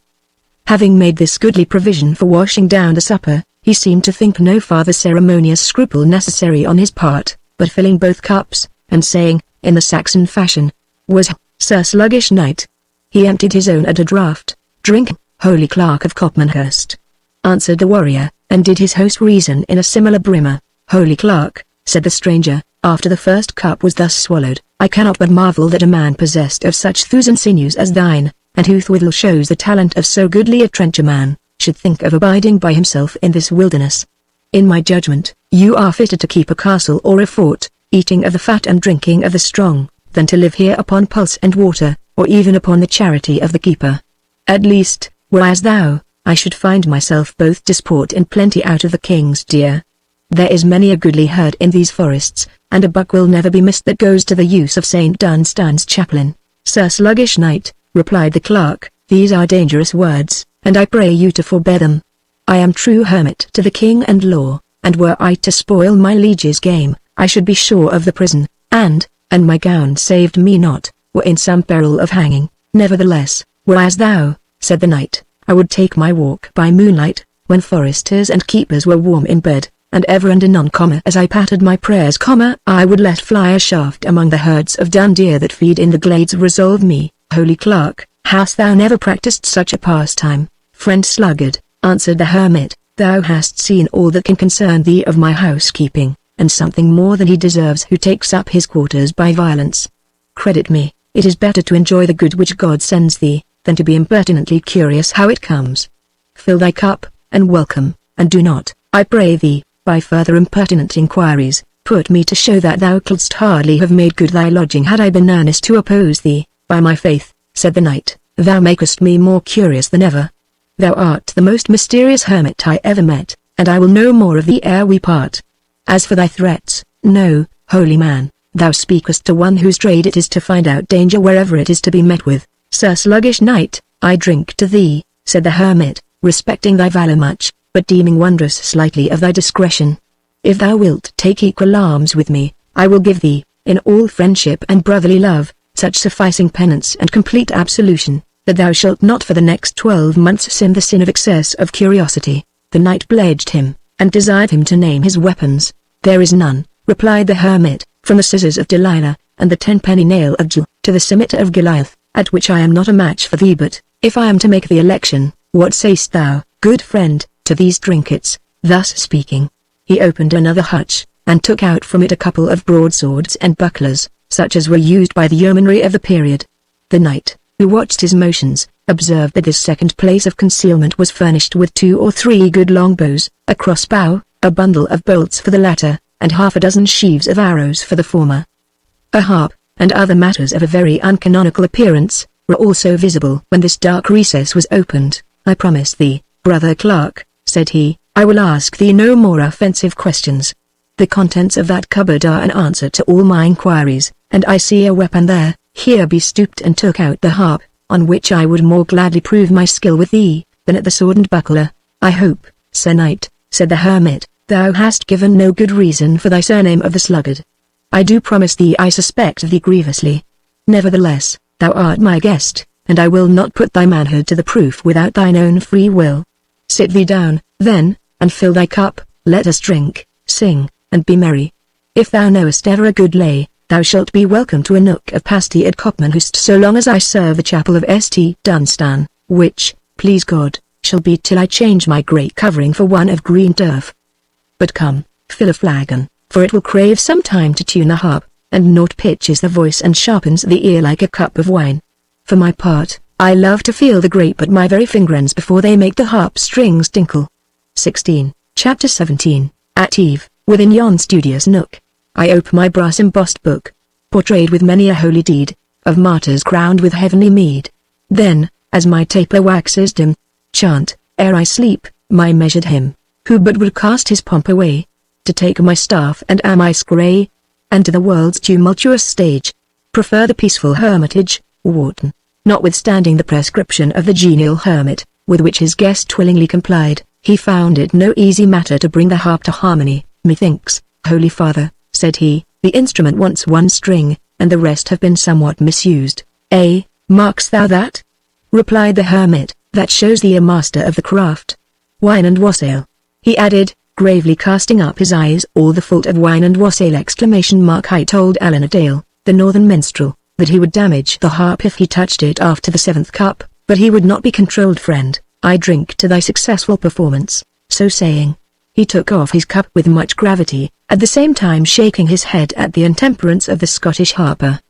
Having made this goodly provision for washing down the supper, he seemed to think no farther ceremonious scruple necessary on his part, but filling both cups, and saying, in the Saxon fashion, "Was Sir Sluggish Knight?" he emptied his own at a draught. "Drink, Holy Clerk of Copmanhurst," answered the warrior, and did his host reason in a similar brimmer. "Holy Clerk," said the stranger, after the first cup was thus swallowed, "I cannot but marvel that a man possessed of such thews and sinews as thine, and who withal shows the talent of so goodly a trencherman, should think of abiding by himself in this wilderness. In my judgment, you are fitter to keep a castle or a fort, eating of the fat and drinking of the strong, than to live here upon pulse and water, or even upon the charity of the keeper. At least, were I as thou, I should find myself both disport and plenty out of the king's deer. There is many a goodly herd in these forests, and a buck will never be missed that goes to the use of St. Dunstan's chaplain." "Sir Sluggish Knight," replied the clerk, "these are dangerous words, and I pray you to forbear them. I am true hermit to the king and law, and were I to spoil my liege's game, I should be sure of the prison, and my gown saved me not, were in some peril of hanging. Nevertheless, were I as thou," said the knight, "I would take my walk by moonlight, when foresters and keepers were warm in bed, and ever and anon, as I pattered my prayers, I would let fly a shaft among the herds of dun deer that feed in the glades. Resolve me, Holy Clerk, hast thou never practiced such a pastime?" "Friend sluggard," answered the hermit, "thou hast seen all that can concern thee of my housekeeping, and something more than he deserves who takes up his quarters by violence. Credit me, it is better to enjoy the good which God sends thee, than to be impertinently curious how it comes. Fill thy cup, and welcome, and do not, I pray thee, by further impertinent inquiries, put me to show that thou couldst hardly have made good thy lodging had I been earnest to oppose thee." "By my faith," said the knight, "thou makest me more curious than ever. Thou art the most mysterious hermit I ever met, and I will know more of thee ere we part. As for thy threats, no, holy man, thou speakest to one whose trade it is to find out danger wherever it is to be met with. Sir Sluggish Knight, I drink to thee," said the hermit, "respecting thy valor much, but deeming wondrous slightly of thy discretion. If thou wilt take equal arms with me, I will give thee, in all friendship and brotherly love, such sufficing penance and complete absolution, that thou shalt not for the next 12 months sin the sin of excess of curiosity." The knight pledged him, and desired him to name his weapons. "There is none," replied the hermit, "from the scissors of Delilah, and the 10-penny nail of Jewel, to the scimitar of Goliath, at which I am not a match for thee. But, if I am to make the election, what sayst thou, good friend, to these trinkets?" Thus speaking, he opened another hutch, and took out from it a couple of broadswords and bucklers, such as were used by the yeomanry of the period. The knight, who watched his motions, observed that this second place of concealment was furnished with 2 or 3 good longbows, a crossbow, a bundle of bolts for the latter, and half a dozen sheaves of arrows for the former. A harp, and other matters of a very uncanonical appearance, were also visible when this dark recess was opened. "I promise thee, brother clerk," said he, "I will ask thee no more offensive questions. The contents of that cupboard are an answer to all my inquiries, and I see a weapon there." Here he stooped and took out the harp, "on which I would more gladly prove my skill with thee, than at the sword and buckler. I hope, Sir Knight, said the hermit, thou hast given no good reason for thy surname of the sluggard. I do promise thee I suspect thee grievously. Nevertheless, thou art my guest, and I will not put thy manhood to the proof without thine own free will. Sit thee down, then, and fill thy cup, let us drink, sing, and be merry. If thou knowest ever a good lay, thou shalt be welcome to a nook of pasty at Copmanhurst so long as I serve the chapel of St. Dunstan, which, please God, shall be till I change my great covering for one of green turf. But come, fill a flagon, for it will crave some time to tune the harp, and naught pitches the voice and sharpens the ear like a cup of wine. For my part, I love to feel the grape at my very fingerends before they make the harp strings tinkle. 16. Chapter 17. At eve, within yon studious nook, I ope my brass-embossed book, portrayed with many a holy deed, of martyrs crowned with heavenly meed. Then, as my taper waxes dim, chant, ere I sleep, my measured hymn. Who but would cast his pomp away, to take my staff and my scray, and to the world's tumultuous stage, prefer the peaceful hermitage, Wharton. Notwithstanding the prescription of the genial hermit, with which his guest willingly complied, he found it no easy matter to bring the harp to harmony. Methinks, Holy Father, said he, the instrument wants one string, and the rest have been somewhat misused. Mark'st thou that? Replied the hermit, that shows thee a master of the craft. Wine and wassail. He added, gravely casting up his eyes. All the fault of wine and wassail! I told Eleanor Dale, the northern minstrel, that he would damage the harp if he touched it after the 7th cup, but he would not be controlled. Friend, I drink to thy successful performance. So saying, he took off his cup with much gravity, at the same time shaking his head at the intemperance of the Scottish harper.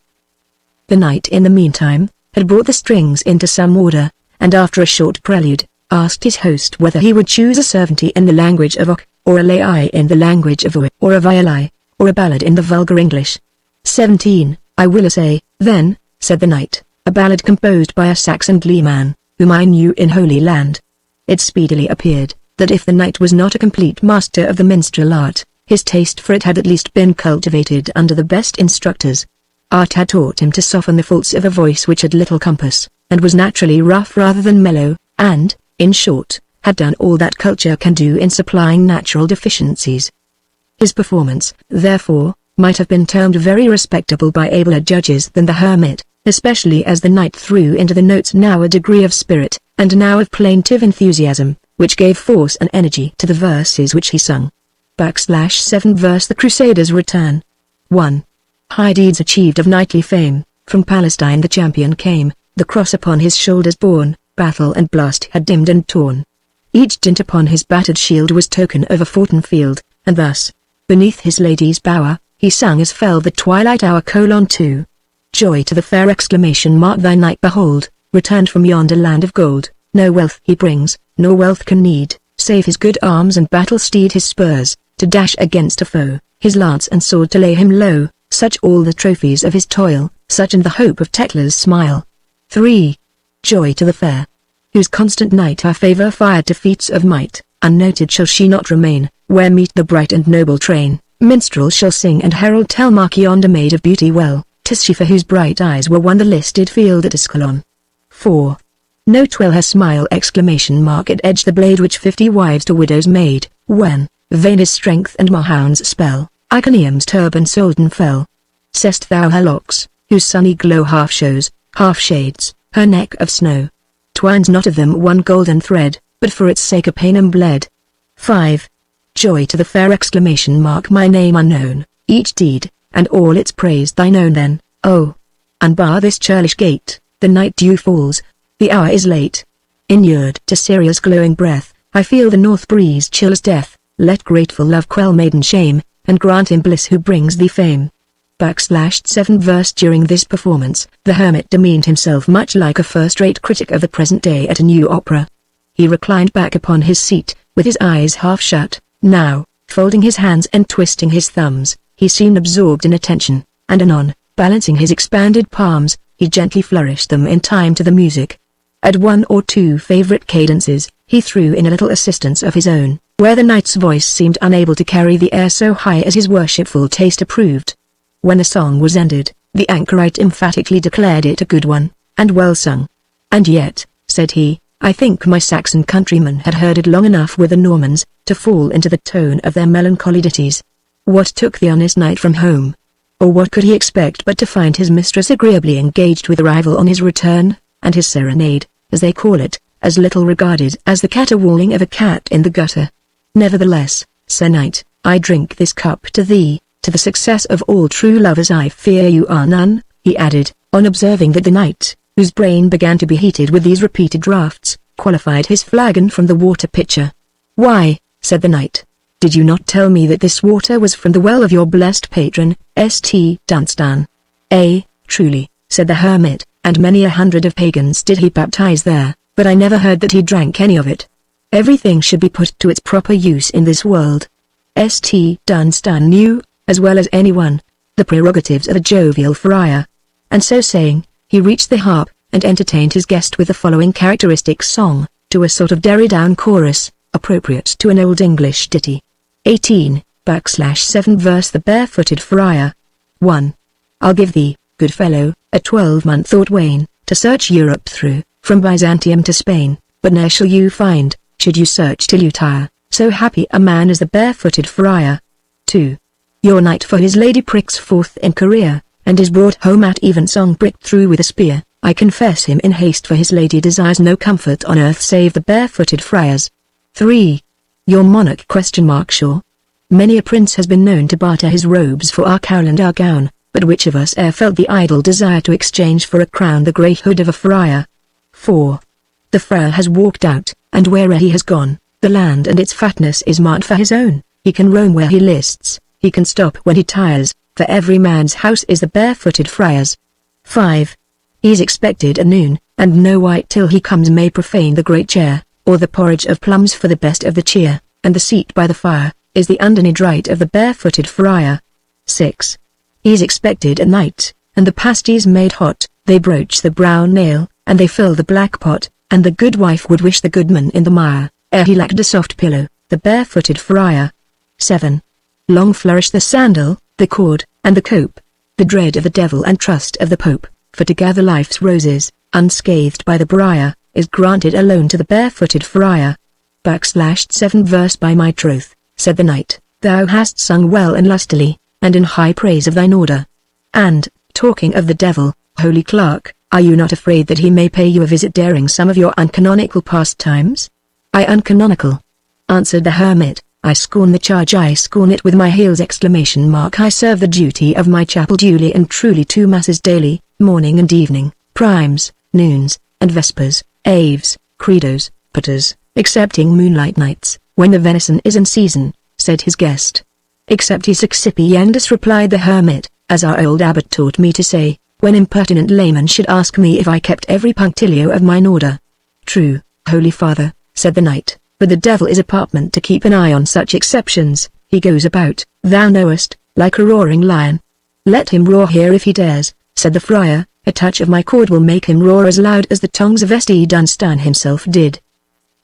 The knight in the meantime, had brought the strings into some order, and after a short prelude, asked his host whether he would choose a servanty in the language of Oc, or a lay in the language of Oc, or a violai, or a ballad in the vulgar English. 17. I will essay, then, said the knight, a ballad composed by a Saxon gleeman, whom I knew in Holy Land. It speedily appeared, that if the knight was not a complete master of the minstrel art, his taste for it had at least been cultivated under the best instructors. Art had taught him to soften the faults of a voice which had little compass, and was naturally rough rather than mellow, and, in short, had done all that culture can do in supplying natural deficiencies. His performance, therefore, might have been termed very respectable by abler judges than the hermit, especially as the knight threw into the notes now a degree of spirit, and now of plaintive enthusiasm, which gave force and energy to the verses which he sung. /7 verse The Crusaders return. 1. High deeds achieved of knightly fame, from Palestine the champion came, the cross upon his shoulders borne, battle and blast had dimmed and torn. Each dint upon his battered shield was token of a foughten field, and thus, beneath his lady's bower, he sung as fell the twilight hour. 2. Joy to the fair! Thy knight behold, returned from yonder land of gold, no wealth he brings, nor wealth can need, save his good arms and battle steed, his spurs, to dash against a foe, his lance and sword to lay him low, such all the trophies of his toil, such and the hope of Tekla's smile. 3. Joy to the fair, whose constant knight her favour fired to feats of might, unnoted shall she not remain, where meet the bright and noble train, minstrel shall sing and herald tell, mark yonder maid of beauty well, 'tis she for whose bright eyes were won the listed field at Ascalon. 4. Note well her smile! It edged the blade which 50 wives to widows made, when, vain is strength and Mahound's spell, Iconium's turban Soldan fell. Seest thou her locks, whose sunny glow half shows, half shades, her neck of snow? Twines not of them one golden thread, but for its sake a Paynim bled. 5. Joy to the fair! My name unknown, each deed, and all its praise thine own. Then, oh, unbar this churlish gate, the night dew falls, the hour is late. Inured to Syria's glowing breath, I feel the north breeze chill as death. Let grateful love quell maiden shame, and grant him bliss who brings thee fame. /7 verse During this performance, the hermit demeaned himself much like a first-rate critic of the present day at a new opera. He reclined back upon his seat, with his eyes half shut. Now, folding his hands and twisting his thumbs, he seemed absorbed in attention, and anon, balancing his expanded palms, he gently flourished them in time to the music. At one or two favorite cadences, he threw in a little assistance of his own, where the knight's voice seemed unable to carry the air so high as his worshipful taste approved. When the song was ended, the anchorite emphatically declared it a good one, and well sung. And yet, said he, I think my Saxon countrymen had heard it long enough with the Normans, to fall into the tone of their melancholy ditties. What took the honest knight from home? Or what could he expect but to find his mistress agreeably engaged with a rival on his return, and his serenade, as they call it, as little regarded as the caterwauling of a cat in the gutter. Nevertheless, Sir Knight, I drink this cup to thee, to the success of all true lovers. I fear you are none, he added, on observing that the knight, whose brain began to be heated with these repeated draughts, qualified his flagon from the water pitcher. Why, said the knight, did you not tell me that this water was from the well of your blessed patron, St. Dunstan? Truly, said the hermit, and many a hundred of pagans did he baptize there, but I never heard that he drank any of it. Everything should be put to its proper use in this world. St. Dunstan knew, as well as anyone, the prerogatives of a jovial friar. And so saying, he reached the harp, and entertained his guest with the following characteristic song, to a sort of derry-down chorus, appropriate to an old English ditty. 18/7 verse The Barefooted Friar. 1. I'll give thee, good fellow, a 12-month Wain, to search Europe through, from Byzantium to Spain, but ne'er shall you find, should you search till you tire, so happy a man as the barefooted friar. 2. Your knight for his lady pricks forth in career, and is brought home at evensong pricked through with a spear. I confess him in haste, for his lady desires no comfort on earth save the barefooted friars. 3. Your monarch sure. Many a prince has been known to barter his robes for our cowl and our gown, but which of us e'er felt the idle desire to exchange for a crown the grey hood of a friar? 4. The friar has walked out, and where'er he has gone, the land and its fatness is marked for his own. He can roam where he lists, he can stop when he tires, for every man's house is the barefooted friar's. 5. He's expected at noon, and no wight till he comes may profane the great chair, or the porridge of plums for the best of the cheer, and the seat by the fire, is the underneath right of the barefooted friar. 6. He's expected at night, and the pasties made hot, they broach the brown ale, and they fill the black pot, and the good wife would wish the goodman in the mire, ere he lacked a soft pillow, the barefooted friar. 7. Long flourish the sandal, the cord, and the cope, the dread of the devil and trust of the Pope, for to gather life's roses, unscathed by the briar, is granted alone to the barefooted friar. 7 verse By my troth, said the knight, thou hast sung well and lustily, and in high praise of thine order. And, talking of the devil, holy clerk, are you not afraid that he may pay you a visit during some of your uncanonical pastimes? I uncanonical, answered the hermit, I scorn the charge, I scorn it with my heels! I serve the duty of my chapel duly and truly, 2 masses daily, morning and evening, primes, noons, and vespers, aves, credos, paters, excepting moonlight nights, when the venison is in season, said his guest. Exceptis excipiendus, replied the hermit, as our old abbot taught me to say, when impertinent laymen should ask me if I kept every punctilio of mine order. True, holy father, said the knight, but the devil is apartment to keep an eye on such exceptions. He goes about, thou knowest, like a roaring lion. Let him roar here if he dares, said the friar, a touch of my cord will make him roar as loud as the tongues of St. Dunstan himself did.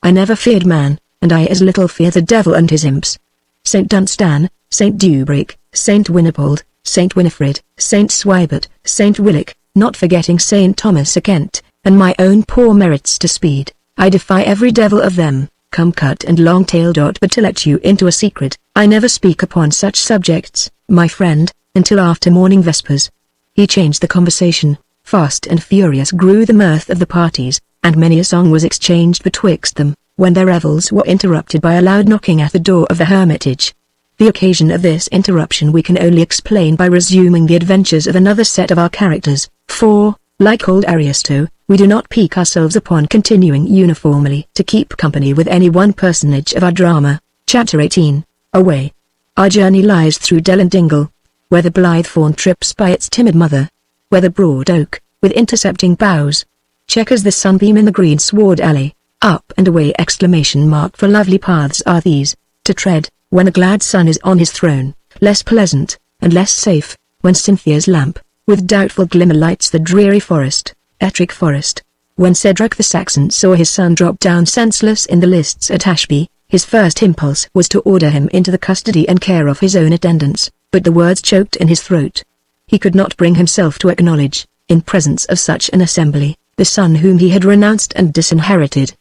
I never feared man, and I as little fear the devil and his imps. St. Dunstan, St. Dubrake, St. Winipold, St. Winifred, St. Swibert, St. Willick, not forgetting St. Thomas a Kent, and my own poor merits to speed, I defy every devil of them. Come cut and long-tailed, but to let you into a secret, I never speak upon such subjects, my friend, until after morning vespers. He changed the conversation, fast and furious grew the mirth of the parties, and many a song was exchanged betwixt them, when their revels were interrupted by a loud knocking at the door of the hermitage. The occasion of this interruption we can only explain by resuming the adventures of another set of our characters, for, like old Ariosto, we do not pique ourselves upon continuing uniformly to keep company with any one personage of our drama. Chapter 18, Away. Our journey lies through dell and dingle, where the blithe fawn trips by its timid mother, where the broad oak, with intercepting boughs, checkers the sunbeam in the green sward alley. Up and away! For lovely paths are these, to tread, when the glad sun is on his throne, less pleasant, and less safe, when Cynthia's lamp, with doubtful glimmer lights the dreary forest, Ettrick Forest. When Cedric the Saxon saw his son drop down senseless in the lists at Ashby, his first impulse was to order him into the custody and care of his own attendants, but the words choked in his throat. He could not bring himself to acknowledge, in presence of such an assembly, the son whom he had renounced and disinherited,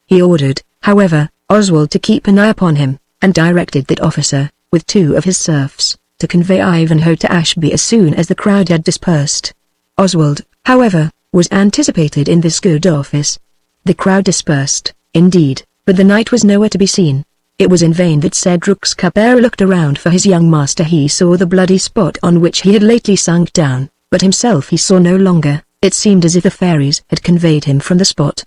He ordered, however, Oswald to keep an eye upon him, and directed that officer, with 2 of his serfs, to convey Ivanhoe to Ashby as soon as the crowd had dispersed. Oswald, however, was anticipated in this good office. The crowd dispersed, indeed, but the knight was nowhere to be seen. It was in vain that Cedric's cupbearer looked around for his young master. He saw the bloody spot on which he had lately sunk down, but himself he saw no longer. It seemed as if the fairies had conveyed him from the spot.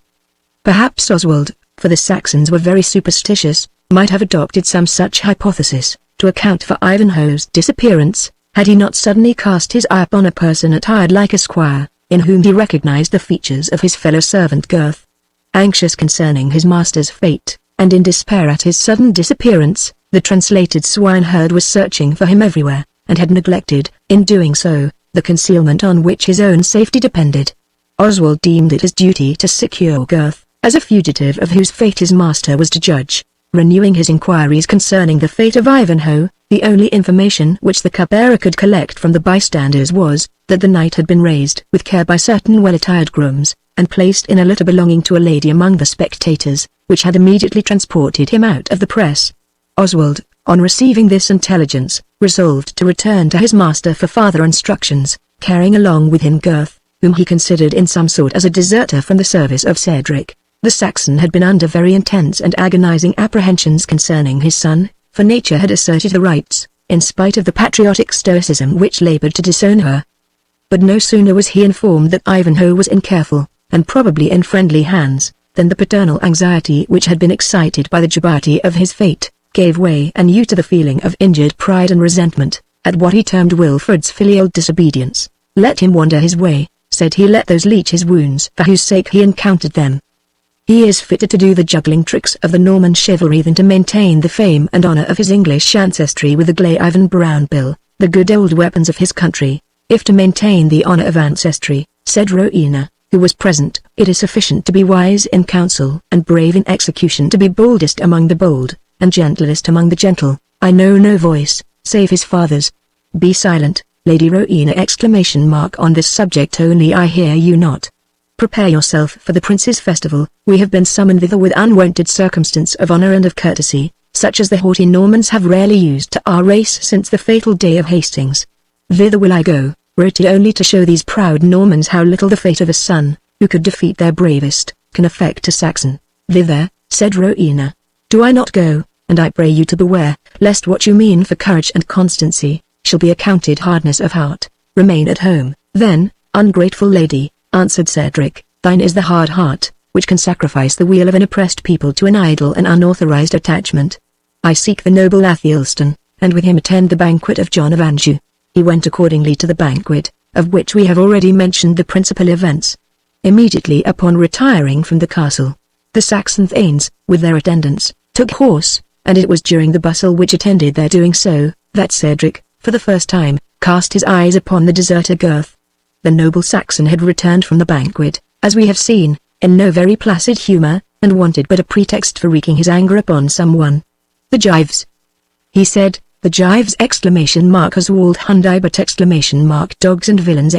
Perhaps Oswald, for the Saxons were very superstitious, might have adopted some such hypothesis, to account for Ivanhoe's disappearance, had he not suddenly cast his eye upon a person attired like a squire, in whom he recognized the features of his fellow servant Gurth. Anxious concerning his master's fate, and in despair at his sudden disappearance, the translated swineherd was searching for him everywhere, and had neglected, in doing so, the concealment on which his own safety depended. Oswald deemed it his duty to secure Gurth, as a fugitive of whose fate his master was to judge. Renewing his inquiries concerning the fate of Ivanhoe, the only information which the cupbearer could collect from the bystanders was, that the knight had been raised with care by certain well-attired grooms, and placed in a litter belonging to a lady among the spectators, which had immediately transported him out of the press. Oswald, on receiving this intelligence, resolved to return to his master for farther instructions, carrying along with him Gurth, whom he considered in some sort as a deserter from the service of Cedric. The Saxon had been under very intense and agonizing apprehensions concerning his son, for nature had asserted the rights, in spite of the patriotic stoicism which labored to disown her. But no sooner was he informed that Ivanhoe was in careful, and probably in friendly hands, than the paternal anxiety which had been excited by the jeopardy of his fate, gave way anew to the feeling of injured pride and resentment, at what he termed Wilfred's filial disobedience. "Let him wander his way," said he, "let those leech his wounds for whose sake he encountered them. He is fitter to do the juggling tricks of the Norman chivalry than to maintain the fame and honor of his English ancestry with the glaive and brown bill, the good old weapons of his country. If to maintain the honor of ancestry," said Rowena, who was present, "it is sufficient to be wise in council and brave in execution, to be boldest among the bold, and gentlest among the gentle. I know no voice, save his father's." "Be silent, Lady Rowena!" On this subject only I hear you not. Prepare yourself for the prince's festival. We have been summoned thither with unwonted circumstance of honor and of courtesy, such as the haughty Normans have rarely used to our race since the fatal day of Hastings. Thither will I go, rooted only to show these proud Normans how little the fate of a son, who could defeat their bravest, can affect a Saxon. "Thither," said Rowena. "Do I not go, and I pray you to beware, lest what you mean for courage and constancy, shall be accounted hardness of heart. Remain at home, then, ungrateful lady," answered Cedric. "Thine is the hard heart, which can sacrifice the weal of an oppressed people to an idle and unauthorized attachment. I seek the noble Athelstan, and with him attend the banquet of John of Anjou." He went accordingly to the banquet, of which we have already mentioned the principal events. Immediately upon retiring from the castle, the Saxon thanes, with their attendants, took horse, and it was during the bustle which attended their doing so, that Cedric, for the first time, cast his eyes upon the deserter Gurth. The noble Saxon had returned from the banquet, as we have seen, in no very placid humor, and wanted but a pretext for wreaking his anger upon someone. "The gyves," he said, "the gyves!" Oswald Hundibert! "Dogs and villains!"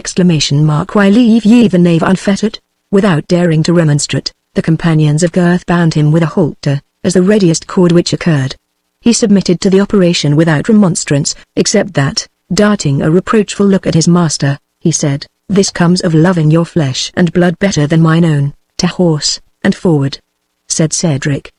"Why leave ye the knave unfettered?" Without daring to remonstrate, the companions of Gurth bound him with a halter, as the readiest cord which occurred. He submitted to the operation without remonstrance, except that, darting a reproachful look at his master, he said, "This comes of loving your flesh and blood better than mine own. To horse, and forward," said Cedric.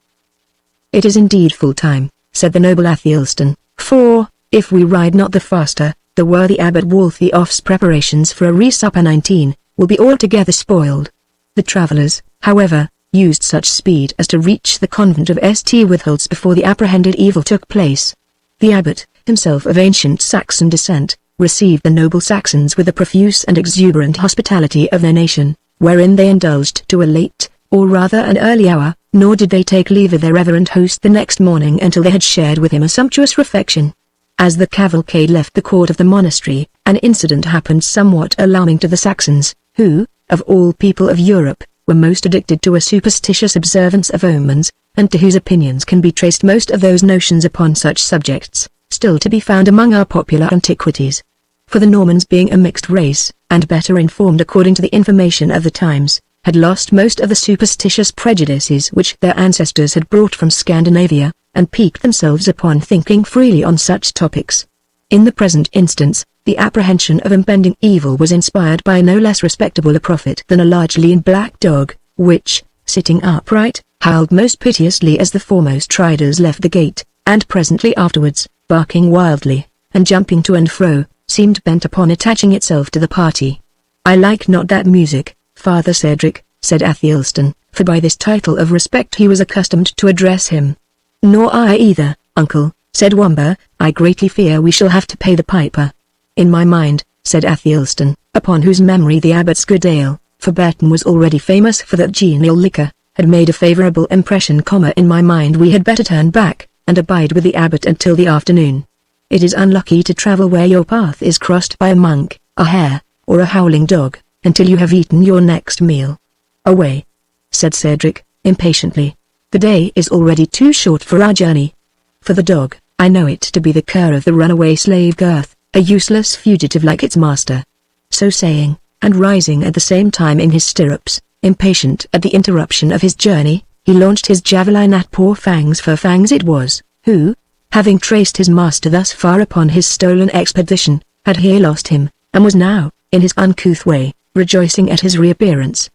"It is indeed full time," said the noble Athelstan, "for, if we ride not the faster, the worthy Abbot Waltheoff's preparations for a re-supper 19, will be altogether spoiled." The travellers, however, used such speed as to reach the convent of St. Withold's before the apprehended evil took place. The abbot, himself of ancient Saxon descent, received the noble Saxons with the profuse and exuberant hospitality of their nation, wherein they indulged to a late, or rather an early hour, nor did they take leave of their reverend host the next morning until they had shared with him a sumptuous refection. As the cavalcade left the court of the monastery, an incident happened somewhat alarming to the Saxons, who, of all people of Europe, were most addicted to a superstitious observance of omens, and to whose opinions can be traced most of those notions upon such subjects, still to be found among our popular antiquities. For the Normans being a mixed race, and better informed according to the information of the times, had lost most of the superstitious prejudices which their ancestors had brought from Scandinavia, and piqued themselves upon thinking freely on such topics. In the present instance, the apprehension of impending evil was inspired by no less respectable a prophet than a large lean black dog, which, sitting upright, howled most piteously as the foremost riders left the gate, and presently afterwards, barking wildly, and jumping to and fro, seemed bent upon attaching itself to the party. "I like not that music, Father Cedric," said Athelstan, for by this title of respect he was accustomed to address him. "Nor I either, uncle," said Wamba. "I greatly fear we shall have to pay the piper." "In my mind," said Athelstan, upon whose memory the abbot's good ale, for Burton was already famous for that genial liquor, had made a favourable impression, "in my mind we had better turn back, and abide with the abbot until the afternoon. It is unlucky to travel where your path is crossed by a monk, a hare, or a howling dog, until you have eaten your next meal." "Away," said Cedric, impatiently. "The day is already too short for our journey. For the dog, I know it to be the cur of the runaway slave Gurth, a useless fugitive like its master." So saying, and rising at the same time in his stirrups, impatient at the interruption of his journey, he launched his javelin at poor Fangs, for Fangs it was, who, having traced his master thus far upon his stolen expedition, had here lost him, and was now, in his uncouth way, rejoicing at his reappearance.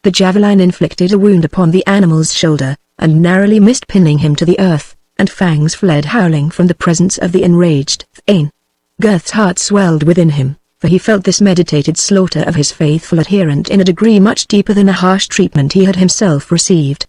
The javelin inflicted a wound upon the animal's shoulder, and narrowly missed pinning him to the earth, and Fangs fled howling from the presence of the enraged Thane. Gurth's heart swelled within him, for he felt this meditated slaughter of his faithful adherent in a degree much deeper than the harsh treatment he had himself received.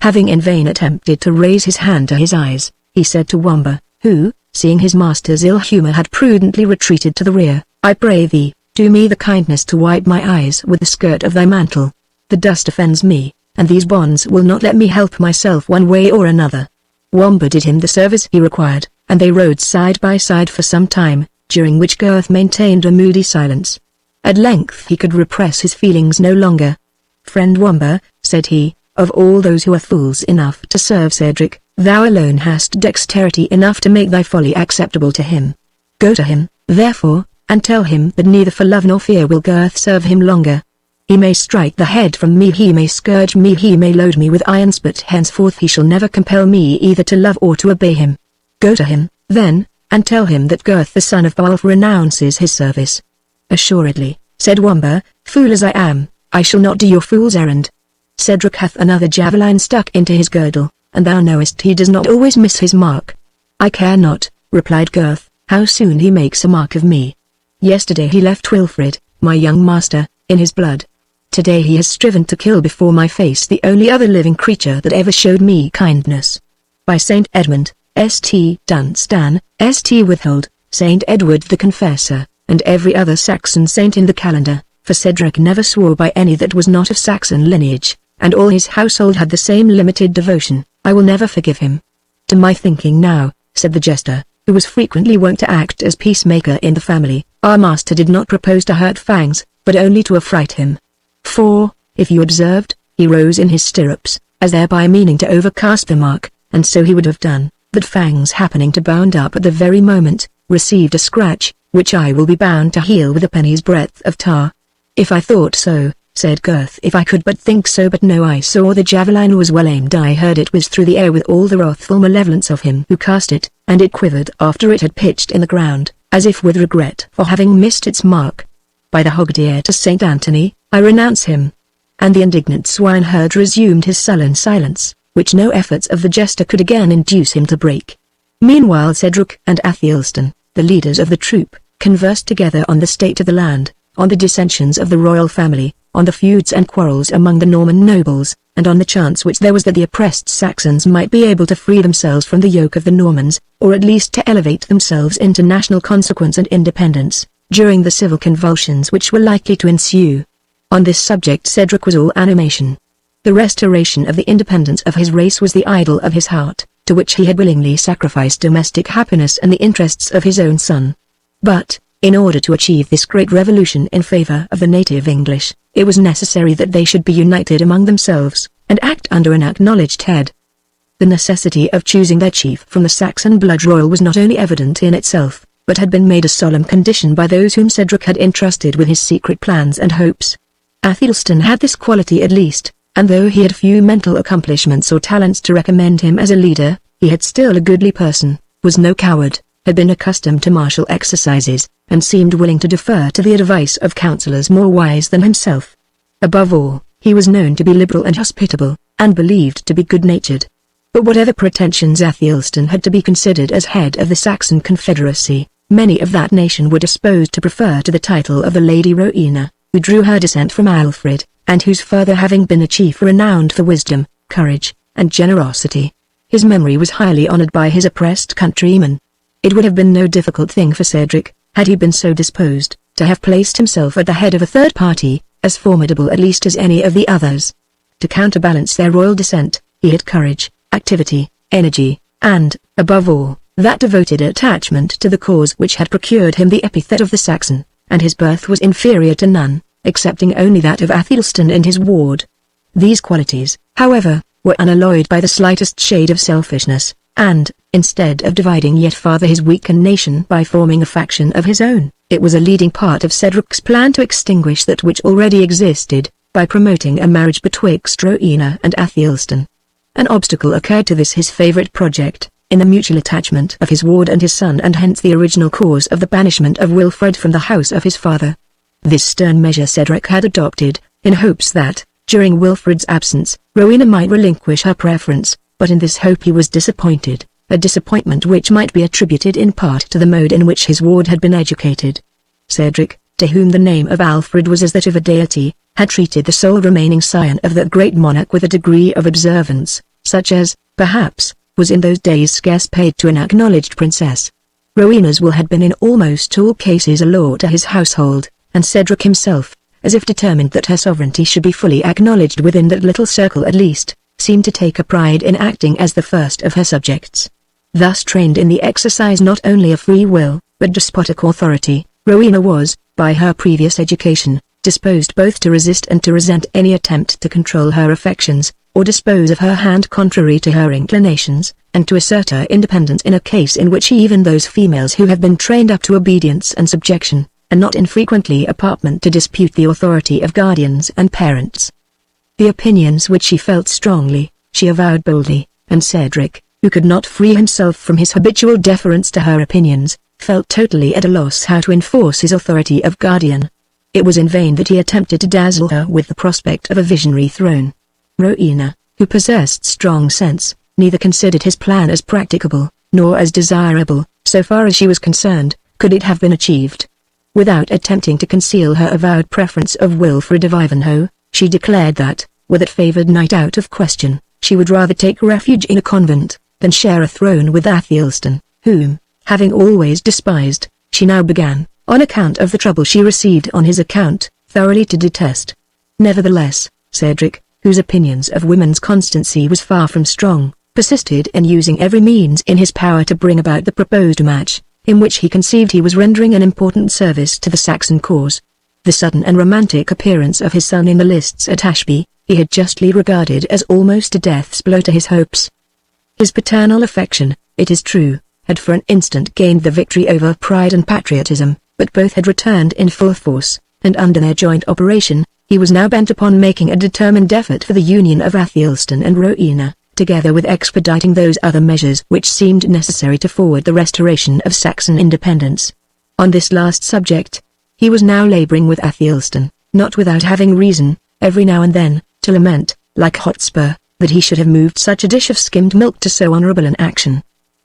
Having in vain attempted to raise his hand to his eyes, he said to Wamba, who, seeing his master's ill humour had prudently retreated to the rear, "I pray thee, do me the kindness to wipe my eyes with the skirt of thy mantle. The dust offends me, and these bonds will not let me help myself one way or another." Wamba did him the service he required, and they rode side by side for some time, during which Gurth maintained a moody silence. At length he could repress his feelings no longer. "Friend Wamba," said he, "of all those who are fools enough to serve Cedric, thou alone hast dexterity enough to make thy folly acceptable to him. Go to him, therefore, and tell him that neither for love nor fear will Gurth serve him longer. He may strike the head from me, he may scourge me, he may load me with irons, but henceforth he shall never compel me either to love or to obey him. Go to him, then, and tell him that Gurth the son of Beowulf renounces his service." "Assuredly," said Wamba, "fool as I am, I shall not do your fool's errand. Cedric hath another javelin stuck into his girdle, and thou knowest he does not always miss his mark." "I care not," replied Gurth, "how soon he makes a mark of me. Yesterday he left Wilfred, my young master, in his blood. Today he has striven to kill before my face the only other living creature that ever showed me kindness. By Saint Edmund, St. Dunstan, St. Withold, Saint Edward the Confessor, and every other Saxon saint in the calendar, for Cedric never swore by any that was not of Saxon lineage, and all his household had the same limited devotion, I will never forgive him. To my thinking now," said the jester, who was frequently wont to act as peacemaker in the family, "our master did not propose to hurt Fangs, but only to affright him. For, if you observed, he rose in his stirrups, as thereby meaning to overcast the mark, and so he would have done, but Fangs happening to bound up at the very moment, received a scratch, which I will be bound to heal with a penny's breadth of tar." "If I thought so," said Gurth, "if I could but think so, but no, I saw the javelin was well aimed, I heard it whiz through the air with all the wrathful malevolence of him who cast it, and it quivered after it had pitched in the ground, as if with regret for having missed its mark. By the hog-dear to St. Anthony, I renounce him." And the indignant swineherd resumed his sullen silence, which no efforts of the jester could again induce him to break. Meanwhile Cedric and Athelstan, the leaders of the troop, conversed together on the state of the land, on the dissensions of the royal family, on the feuds and quarrels among the Norman nobles, and on the chance which there was that the oppressed Saxons might be able to free themselves from the yoke of the Normans, or at least to elevate themselves into national consequence and independence, during the civil convulsions which were likely to ensue. On this subject Cedric was all animation. The restoration of the independence of his race was the idol of his heart, to which he had willingly sacrificed domestic happiness and the interests of his own son. But, in order to achieve this great revolution in favor of the native English, it was necessary that they should be united among themselves, and act under an acknowledged head. The necessity of choosing their chief from the Saxon blood royal was not only evident in itself, but had been made a solemn condition by those whom Cedric had entrusted with his secret plans and hopes. Athelstan had this quality at least, and though he had few mental accomplishments or talents to recommend him as a leader, he had still a goodly person, was no coward, had been accustomed to martial exercises, and seemed willing to defer to the advice of counselors more wise than himself. Above all, he was known to be liberal and hospitable, and believed to be good-natured. But whatever pretensions Athelstan had to be considered as head of the Saxon Confederacy, many of that nation were disposed to prefer to the title of the Lady Rowena, who drew her descent from Alfred, and whose father having been a chief renowned for wisdom, courage, and generosity, his memory was highly honored by his oppressed countrymen. It would have been no difficult thing for Cedric, had he been so disposed, to have placed himself at the head of a third party, as formidable at least as any of the others. To counterbalance their royal descent, he had courage, activity, energy, and, above all, that devoted attachment to the cause which had procured him the epithet of the Saxon, and his birth was inferior to none, excepting only that of Athelstan and his ward. These qualities, however, were unalloyed by the slightest shade of selfishness, and, instead of dividing yet farther his weakened nation by forming a faction of his own, it was a leading part of Cedric's plan to extinguish that which already existed, by promoting a marriage betwixt Rowena and Athelstan. An obstacle occurred to this his favourite project, in the mutual attachment of his ward and his son, and hence the original cause of the banishment of Wilfred from the house of his father. This stern measure Cedric had adopted, in hopes that, during Wilfred's absence, Rowena might relinquish her preference, but in this hope he was disappointed, a disappointment which might be attributed in part to the mode in which his ward had been educated. Cedric, to whom the name of Alfred was as that of a deity, had treated the sole remaining scion of that great monarch with a degree of observance, such as, perhaps, was in those days scarce paid to an acknowledged princess. Rowena's will had been in almost all cases a law to his household, and Cedric himself, as if determined that her sovereignty should be fully acknowledged within that little circle at least, seemed to take a pride in acting as the first of her subjects. Thus trained in the exercise not only of free will, but despotic authority, Rowena was, by her previous education, disposed both to resist and to resent any attempt to control her affections, or dispose of her hand contrary to her inclinations, and to assert her independence in a case in which even those females who have been trained up to obedience and subjection, are not infrequently apartment to dispute the authority of guardians and parents. The opinions which she felt strongly, she avowed boldly, and Cedric, who could not free himself from his habitual deference to her opinions, felt totally at a loss how to enforce his authority of guardian. It was in vain that he attempted to dazzle her with the prospect of a visionary throne. Rowena, who possessed strong sense, neither considered his plan as practicable, nor as desirable, so far as she was concerned, could it have been achieved. Without attempting to conceal her avowed preference of Wilfred of Ivanhoe, she declared that, were that favoured knight out of question, she would rather take refuge in a convent, than share a throne with Athelstan, whom, having always despised, she now began, on account of the trouble she received on his account, thoroughly to detest. Nevertheless, Cedric, whose opinions of women's constancy was far from strong, persisted in using every means in his power to bring about the proposed match, in which he conceived he was rendering an important service to the Saxon cause. The sudden and romantic appearance of his son in the lists at Ashby, he had justly regarded as almost a death's blow to his hopes. His paternal affection, it is true, had for an instant gained the victory over pride and patriotism, but both had returned in full force, and under their joint operation, he was now bent upon making a determined effort for the union of Athelstan and Rowena, together with expediting those other measures which seemed necessary to forward the restoration of Saxon independence. On this last subject, he was now labouring with Athelstan, not without having reason, every now and then, to lament, like Hotspur, that he should have moved such a dish of skimmed milk to so honourable an action.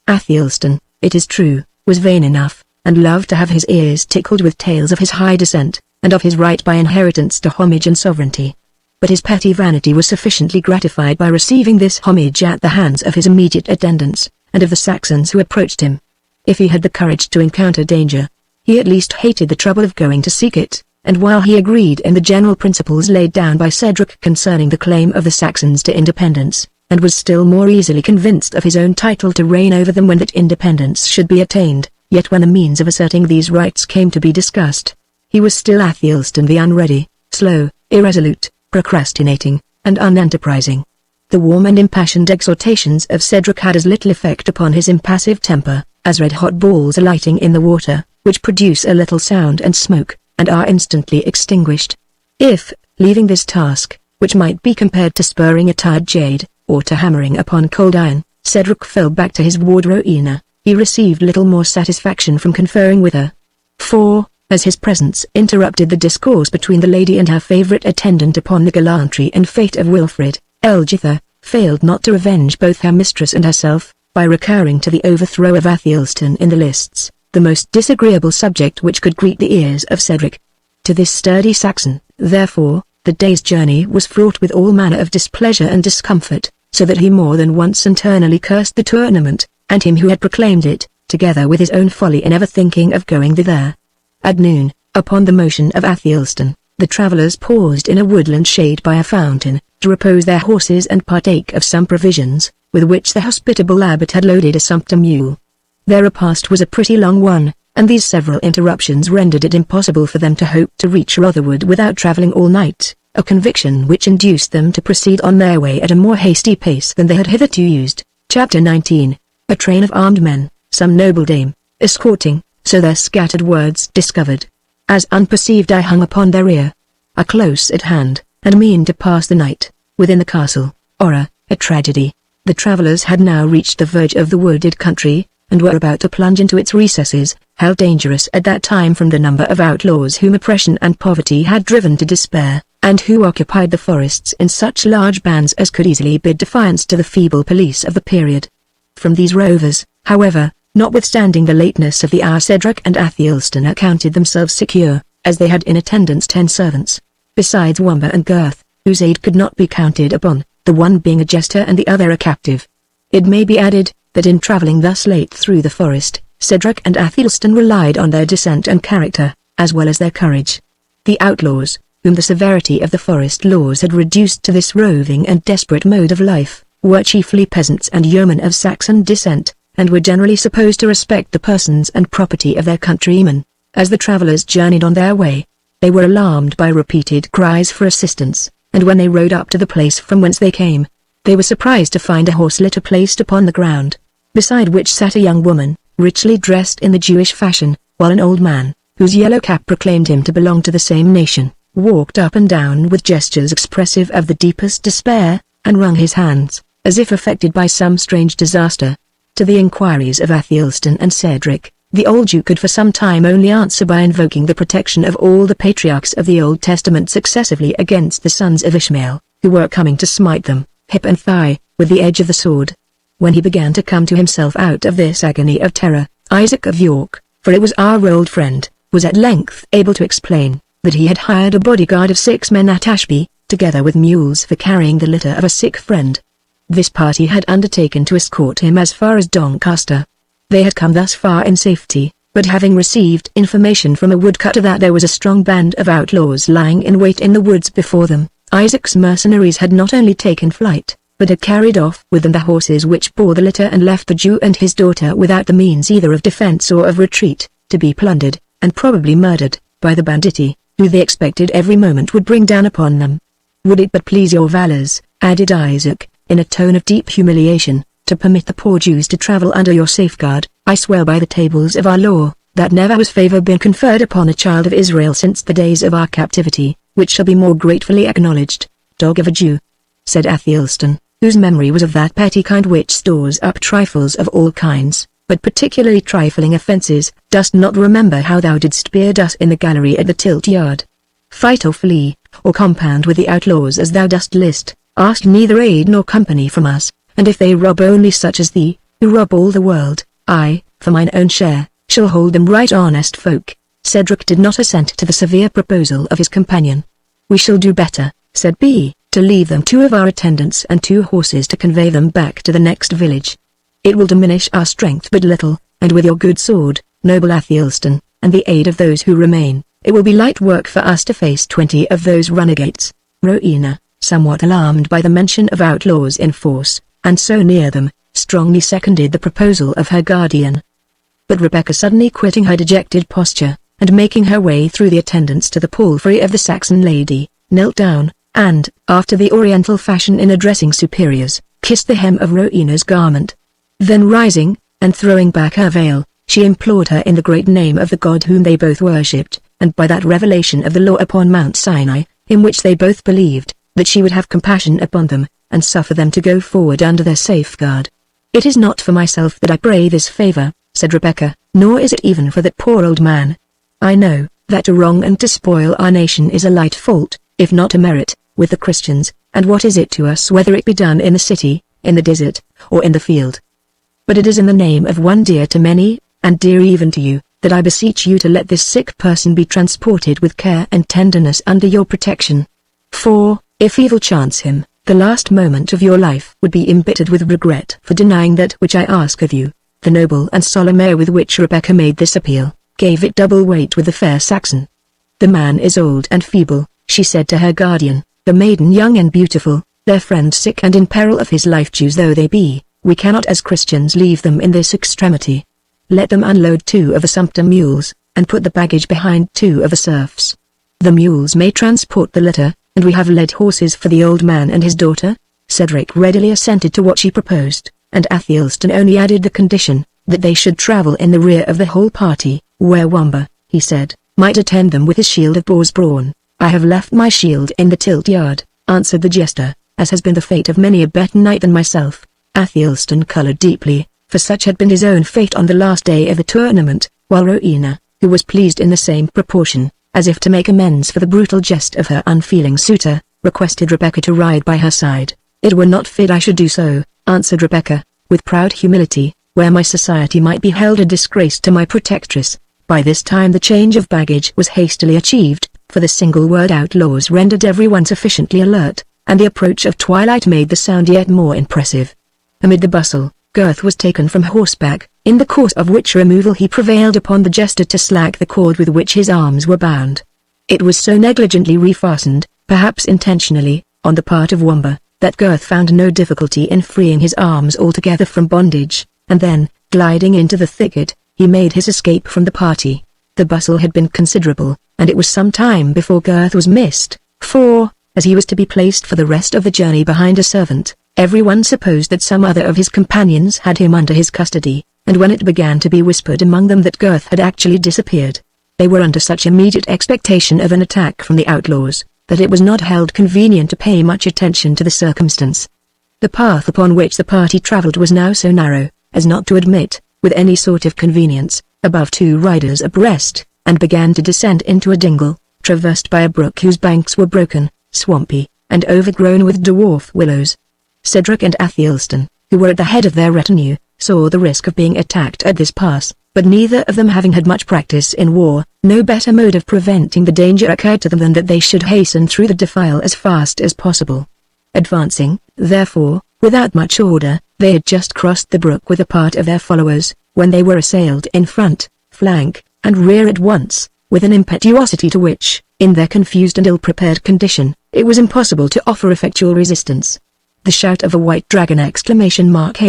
Athelstan, it is true, was vain enough, and loved to have his ears tickled with tales of his high descent, and of his right by inheritance to homage and sovereignty. But his petty vanity was sufficiently gratified by receiving this homage at the hands of his immediate attendants, and of the Saxons who approached him. If he had the courage to encounter danger, he at least hated the trouble of going to seek it, and while he agreed in the general principles laid down by Cedric concerning the claim of the Saxons to independence, and was still more easily convinced of his own title to reign over them when that independence should be attained, yet when the means of asserting these rights came to be discussed, he was still Athelstan the unready, slow, irresolute, procrastinating, and unenterprising. The warm and impassioned exhortations of Cedric had as little effect upon his impassive temper, as red-hot balls alighting in the water, which produce a little sound and smoke, and are instantly extinguished. If, Leaving this task, which might be compared to spurring a tired jade, or to hammering upon cold iron, Cedric fell back to his ward Rowena. He received little more satisfaction from conferring with her. For, as his presence interrupted the discourse between the lady and her favourite attendant upon the gallantry and fate of Wilfred, Elgitha failed not to revenge both her mistress and herself, by recurring to the overthrow of Athelstan in the lists, the most disagreeable subject which could greet the ears of Cedric. To this sturdy Saxon, therefore, the day's journey was fraught with all manner of displeasure and discomfort, so that he more than once internally cursed the tournament, and him who had proclaimed it, together with his own folly in ever thinking of going thither. At noon, upon the motion of Athelstan, the travellers paused in a woodland shade by a fountain, to repose their horses and partake of some provisions, with which the hospitable abbot had loaded a sumpter mule. Their repast was a pretty long one, and these several interruptions rendered it impossible for them to hope to reach Rotherwood without travelling all night, a conviction which induced them to proceed on their way at a more hasty pace than they had hitherto used. Chapter 19. A train of armed men, some noble dame, escorting, so their scattered words discovered. As unperceived I hung upon their ear. A close at hand, and mean to pass the night, within the castle. Horror, a tragedy. The travellers had now reached the verge of the wooded country, and were about to plunge into its recesses, held dangerous at that time from the number of outlaws whom oppression and poverty had driven to despair, and who occupied the forests in such large bands as could easily bid defiance to the feeble police of the period. From these rovers, however, notwithstanding the lateness of the hour, Cedric and Athelstan accounted themselves secure, as they had in attendance 10 servants, besides Wamba and Gurth, whose aid could not be counted upon, the one being a jester and the other a captive. It may be added, that in travelling thus late through the forest, Cedric and Athelstan relied on their descent and character, as well as their courage. The outlaws, whom the severity of the forest laws had reduced to this roving and desperate mode of life, were chiefly peasants and yeomen of Saxon descent, and were generally supposed to respect the persons and property of their countrymen. As the travellers journeyed on their way, they were alarmed by repeated cries for assistance, and when they rode up to the place from whence they came, they were surprised to find a horse litter placed upon the ground, beside which sat a young woman, richly dressed in the Jewish fashion, while an old man, whose yellow cap proclaimed him to belong to the same nation, walked up and down with gestures expressive of the deepest despair, and wrung his hands, as if affected by some strange disaster. To the inquiries of Athelstan and Cedric, the old Jew could for some time only answer by invoking the protection of all the patriarchs of the Old Testament successively against the sons of Ishmael, who were coming to smite them, hip and thigh, with the edge of the sword. When he began to come to himself out of this agony of terror, Isaac of York, for it was our old friend, was at length able to explain that he had hired a bodyguard of 6 men at Ashby, together with mules for carrying the litter of a sick friend. This party had undertaken to escort him as far as Doncaster. They had come thus far in safety, but having received information from a woodcutter that there was a strong band of outlaws lying in wait in the woods before them, Isaac's mercenaries had not only taken flight, but had carried off with them the horses which bore the litter and left the Jew and his daughter without the means either of defense or of retreat, to be plundered, and probably murdered, by the banditti, who they expected every moment would bring down upon them. Would it but please your valors, added Isaac, in a tone of deep humiliation, to permit the poor Jews to travel under your safeguard, I swear by the tables of our law, that never has favour been conferred upon a child of Israel since the days of our captivity, which shall be more gratefully acknowledged. Dog of a Jew, said Athelstan, whose memory was of that petty kind which stores up trifles of all kinds, but particularly trifling offences. Dost not remember how thou didst beard us in the gallery at the tilt yard? Fight or flee, or compound with the outlaws as thou dost list, ask neither aid nor company from us, and if they rob only such as thee, who rob all the world, I, for mine own share, shall hold them right honest folk. Cedric did not assent to the severe proposal of his companion. We shall do better, said B, to leave them 2 of our attendants and 2 horses to convey them back to the next village. It will diminish our strength but little, and with your good sword, noble Athelstan, and the aid of those who remain, it will be light work for us to face 20 of those renegades. Rowena, somewhat alarmed by the mention of outlaws in force, and so near them, strongly seconded the proposal of her guardian. But Rebecca, suddenly quitting her dejected posture, and making her way through the attendants to the palfrey of the Saxon lady, knelt down, and, after the oriental fashion in addressing superiors, kissed the hem of Rowena's garment. Then rising, and throwing back her veil, she implored her in the great name of the God whom they both worshipped, and by that revelation of the law upon Mount Sinai, in which they both believed that she would have compassion upon them, and suffer them to go forward under their safeguard. "It is not for myself that I pray this favor," said Rebecca, "nor is it even for that poor old man. I know that to wrong and to spoil our nation is a light fault, if not a merit, with the Christians, and what is it to us whether it be done in the city, in the desert, or in the field? But it is in the name of one dear to many, and dear even to you, that I beseech you to let this sick person be transported with care and tenderness under your protection. For, if evil chance him, the last moment of your life would be embittered with regret for denying that which I ask of you." The noble and solemn air with which Rebecca made this appeal, gave it double weight with the fair Saxon. "The man is old and feeble," she said to her guardian, "the maiden young and beautiful, their friend sick and in peril of his life. Jews though they be, we cannot as Christians leave them in this extremity. Let them unload 2 of the sumpter mules, and put the baggage behind 2 of the serfs. The mules may transport the litter, and we have led horses for the old man and his daughter." Cedric readily assented to what she proposed, and Athelstan only added the condition that they should travel in the rear of the whole party, where Wamba, he said, might attend them with his shield of boar's brawn. "I have left my shield in the tilt yard," answered the jester, "as has been the fate of many a better knight than myself." Athelstan coloured deeply, for such had been his own fate on the last day of the tournament, while Rowena, who was pleased in the same proportion, as if to make amends for the brutal jest of her unfeeling suitor, requested Rebecca to ride by her side. "It were not fit I should do so," answered Rebecca, with proud humility, "where my society might be held a disgrace to my protectress." By this time the change of baggage was hastily achieved, for the single word outlaws rendered everyone sufficiently alert, and the approach of twilight made the sound yet more impressive. Amid the bustle, Gurth was taken from horseback, in the course of which removal he prevailed upon the jester to slack the cord with which his arms were bound. It was so negligently refastened, perhaps intentionally, on the part of Wamba, that Gurth found no difficulty in freeing his arms altogether from bondage, and then, gliding into the thicket, he made his escape from the party. The bustle had been considerable, and it was some time before Gurth was missed, for, as he was to be placed for the rest of the journey behind a servant, everyone supposed that some other of his companions had him under his custody, and when it began to be whispered among them that Gurth had actually disappeared, they were under such immediate expectation of an attack from the outlaws, that it was not held convenient to pay much attention to the circumstance. The path upon which the party travelled was now so narrow, as not to admit, with any sort of convenience, above 2 riders abreast, and began to descend into a dingle, traversed by a brook whose banks were broken, swampy, and overgrown with dwarf willows. Cedric and Athelstan, who were at the head of their retinue, saw the risk of being attacked at this pass, but neither of them having had much practice in war, no better mode of preventing the danger occurred to them than that they should hasten through the defile as fast as possible. Advancing, therefore, without much order, they had just crossed the brook with a part of their followers, when they were assailed in front, flank, and rear at once, with an impetuosity to which, in their confused and ill-prepared condition, it was impossible to offer effectual resistance. The shout of a white dragon! A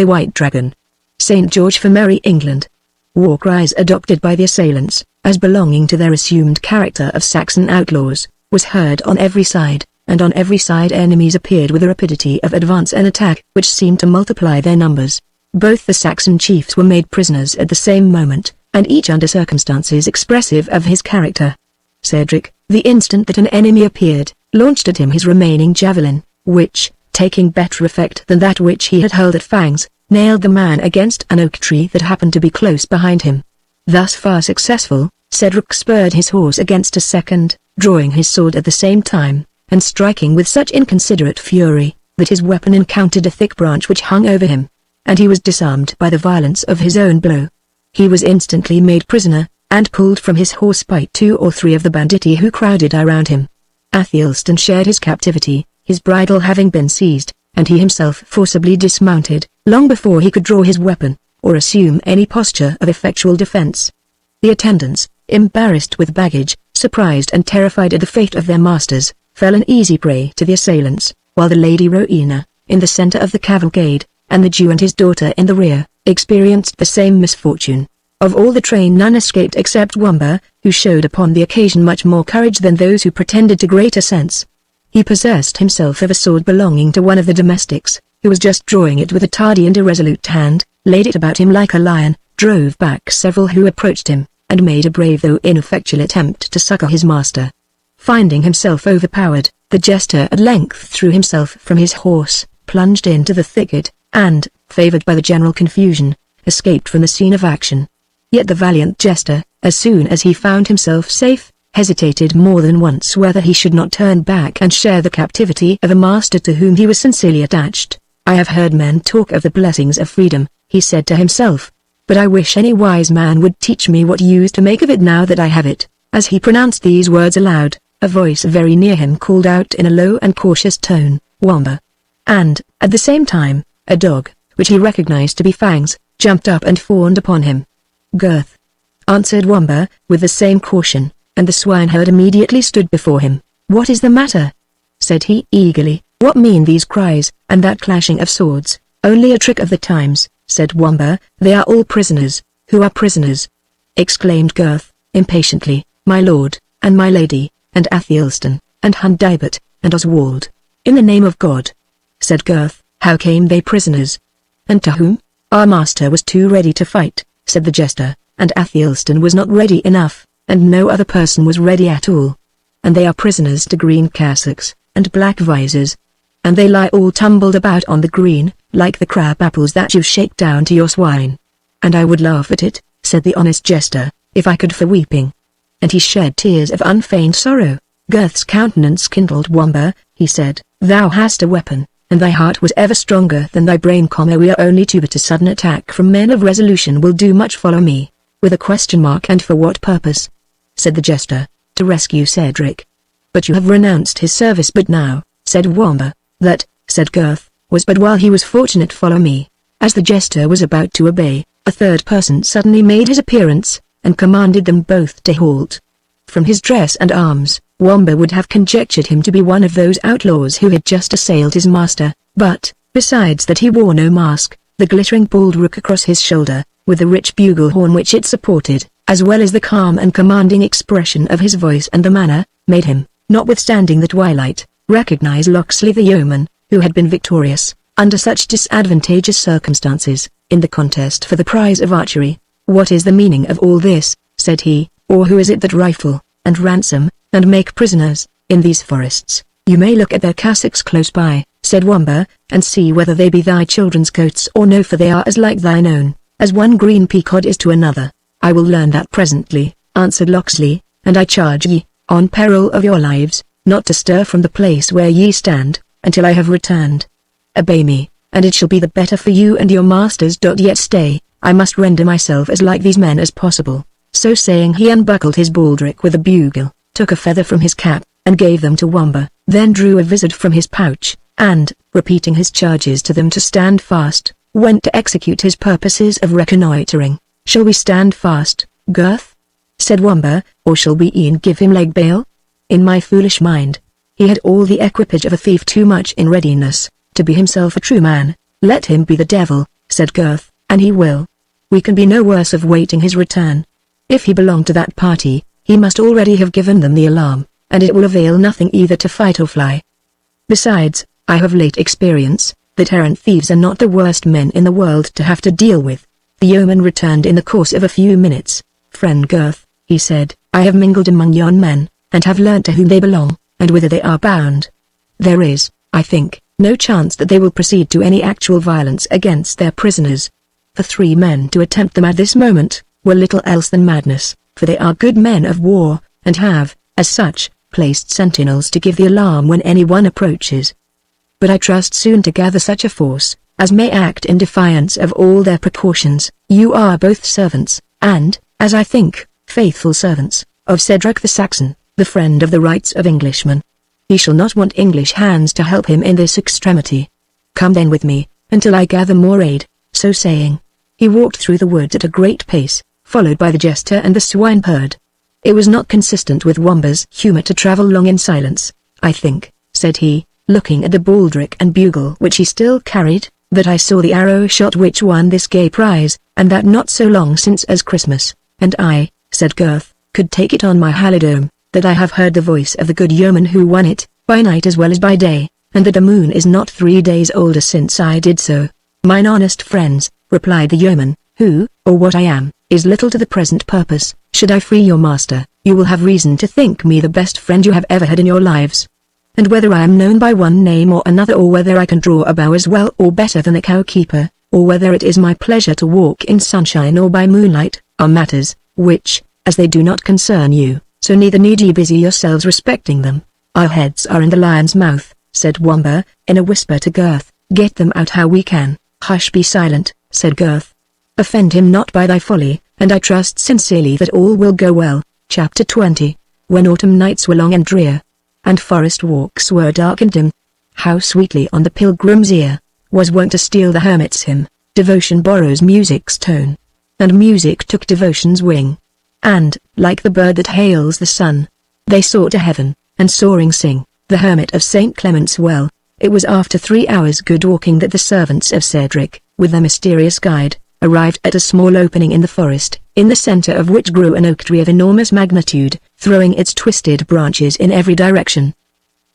white dragon! St. George for Merry England! War cries adopted by the assailants, as belonging to their assumed character of Saxon outlaws, was heard on every side, and on every side enemies appeared with a rapidity of advance and attack which seemed to multiply their numbers. Both the Saxon chiefs were made prisoners at the same moment, and each under circumstances expressive of his character. Cedric, the instant that an enemy appeared, launched at him his remaining javelin, which, taking better effect than that which he had hurled at Fangs, nailed the man against an oak tree that happened to be close behind him. Thus far successful, Cedric spurred his horse against a second, drawing his sword at the same time, and striking with such inconsiderate fury, that his weapon encountered a thick branch which hung over him, and he was disarmed by the violence of his own blow. He was instantly made prisoner, and pulled from his horse by 2 or 3 of the banditti who crowded around him. Athelstan shared his captivity, his bridle having been seized, and he himself forcibly dismounted, long before he could draw his weapon, or assume any posture of effectual defense. The attendants, embarrassed with baggage, surprised and terrified at the fate of their masters, fell an easy prey to the assailants, while the Lady Rowena, in the centre of the cavalcade, and the Jew and his daughter in the rear, experienced the same misfortune. Of all the train none escaped except Wamba, who showed upon the occasion much more courage than those who pretended to greater sense. He possessed himself of a sword belonging to one of the domestics, who was just drawing it with a tardy and irresolute hand, laid it about him like a lion, drove back several who approached him, and made a brave though ineffectual attempt to succour his master. Finding himself overpowered, the jester at length threw himself from his horse, plunged into the thicket, and, favored by the general confusion, escaped from the scene of action. Yet the valiant jester, as soon as he found himself safe, hesitated more than once whether he should not turn back and share the captivity of a master to whom he was sincerely attached. "I have heard men talk of the blessings of freedom," he said to himself, "but I wish any wise man would teach me what use to make of it now that I have it." As he pronounced these words aloud, a voice very near him called out in a low and cautious tone, "Wamba!" And, at the same time, a dog, which he recognized to be Fangs, jumped up and fawned upon him. "Girth," answered Wamba, with the same caution, and the swineherd immediately stood before him. "What is the matter?" said he eagerly. "What mean these cries, and that clashing of swords?" "Only a trick of the times," said Wamba. "They are all prisoners." "Who are prisoners?" exclaimed Girth, impatiently. "My lord, and my lady, and Athelstan, and Hundibert, and Oswald." "In the name of God," said Girth, "how came they prisoners?" "And to whom?" "Our master was too ready to fight," said the jester, "and Athelstan was not ready enough, and no other person was ready at all. And they are prisoners to green cassocks, and black visors. And they lie all tumbled about on the green, like the crab apples that you shake down to your swine." "And I would laugh at it," said the honest jester, "if I could for weeping." And he shed tears of unfeigned sorrow. Girth's countenance kindled. "Wamba," he said, "thou hast a weapon, and thy heart was ever stronger than thy brain, we are only too but a sudden attack from men of resolution will do much. Follow me." With a question mark. "And for what purpose?" said the jester. "To rescue Cedric." "But you have renounced his service." "But now," said Wamba. "That," said Girth, "was but while he was fortunate. Follow me." As the jester was about to obey, a third person suddenly made his appearance, and commanded them both to halt. From his dress and arms, Wamba would have conjectured him to be one of those outlaws who had just assailed his master, but, besides that he wore no mask, the glittering baldric across his shoulder, with the rich bugle horn which it supported, as well as the calm and commanding expression of his voice and the manner, made him, notwithstanding the twilight, recognize Locksley the yeoman, who had been victorious, under such disadvantageous circumstances, in the contest for the prize of archery. "What is the meaning of all this?" said he, "or who is it that rifle, and ransom, and make prisoners, in these forests?" "You may look at their cassocks close by," said Wamba, "and see whether they be thy children's coats or no, for they are as like thine own, as one green peacock is to another." "I will learn that presently," answered Locksley, "and I charge ye, on peril of your lives, not to stir from the place where ye stand, until I have returned. Obey me, and it shall be the better for you and your masters. Yet stay, I must render myself as like these men as possible." So saying, he unbuckled his baldric with a bugle, took a feather from his cap, and gave them to Wamba, then drew a vizard from his pouch, and, repeating his charges to them to stand fast, went to execute his purposes of reconnoitering. "Shall we stand fast, Girth?" said Wamba, "or shall we e'en give him leg bail?" In my foolish mind, he had all the equipage of a thief, too much in readiness, to be himself a true man. "Let him be the devil," said Girth, "and he will. We can be no worse of waiting his return. If he belonged to that party, he must already have given them the alarm, and it will avail nothing either to fight or fly. Besides, I have late experience, that errant thieves are not the worst men in the world to have to deal with." The yeoman returned in the course of a few minutes. "Friend Girth," he said, "I have mingled among yon men, and have learnt to whom they belong, and whither they are bound. There is, I think, no chance that they will proceed to any actual violence against their prisoners. For 3 men to attempt them at this moment, were little else than madness, for they are good men of war, and have, as such, placed sentinels to give the alarm when anyone approaches. But I trust soon to gather such a force, as may act in defiance of all their precautions. You are both servants, and, as I think, faithful servants, of Cedric the Saxon, the friend of the rights of Englishmen. He shall not want English hands to help him in this extremity. Come then with me, until I gather more aid." So saying, he walked through the woods at a great pace, followed by the jester and the swineherd. It was not consistent with Wamba's humor to travel long in silence. "I think," said he, looking at the baldric and bugle which he still carried, "that I saw the arrow shot which won this gay prize, and that not so long since as Christmas. And I," said Girth, "could take it on my halidome, that I have heard the voice of the good yeoman who won it, by night as well as by day, and that the moon is not 3 days older since I did so." "Mine honest friends," replied the yeoman, "who, or what I am, is little to the present purpose. Should I free your master, you will have reason to think me the best friend you have ever had in your lives. And whether I am known by one name or another, or whether I can draw a bow as well or better than the cowkeeper, or whether it is my pleasure to walk in sunshine or by moonlight, are matters which, as they do not concern you, so neither need ye busy yourselves respecting them. Our heads are in the lion's mouth, said Wamba, in a whisper to Gurth. Get them out how we can. Hush, be silent, said Gurth. Offend him not by thy folly, and I trust sincerely that all will go well. Chapter 20. When autumn nights were long and drear, and forest walks were dark and dim, how sweetly on the pilgrim's ear was wont to steal the hermit's hymn. Devotion borrows music's tone, and music took devotion's wing. And, like the bird that hails the sun, they soar to heaven, and soaring sing, the hermit of St. Clement's Well. It was after 3 hours good walking that the servants of Cedric, with their mysterious guide, arrived at a small opening in the forest, in the center of which grew an oak tree of enormous magnitude, throwing its twisted branches in every direction.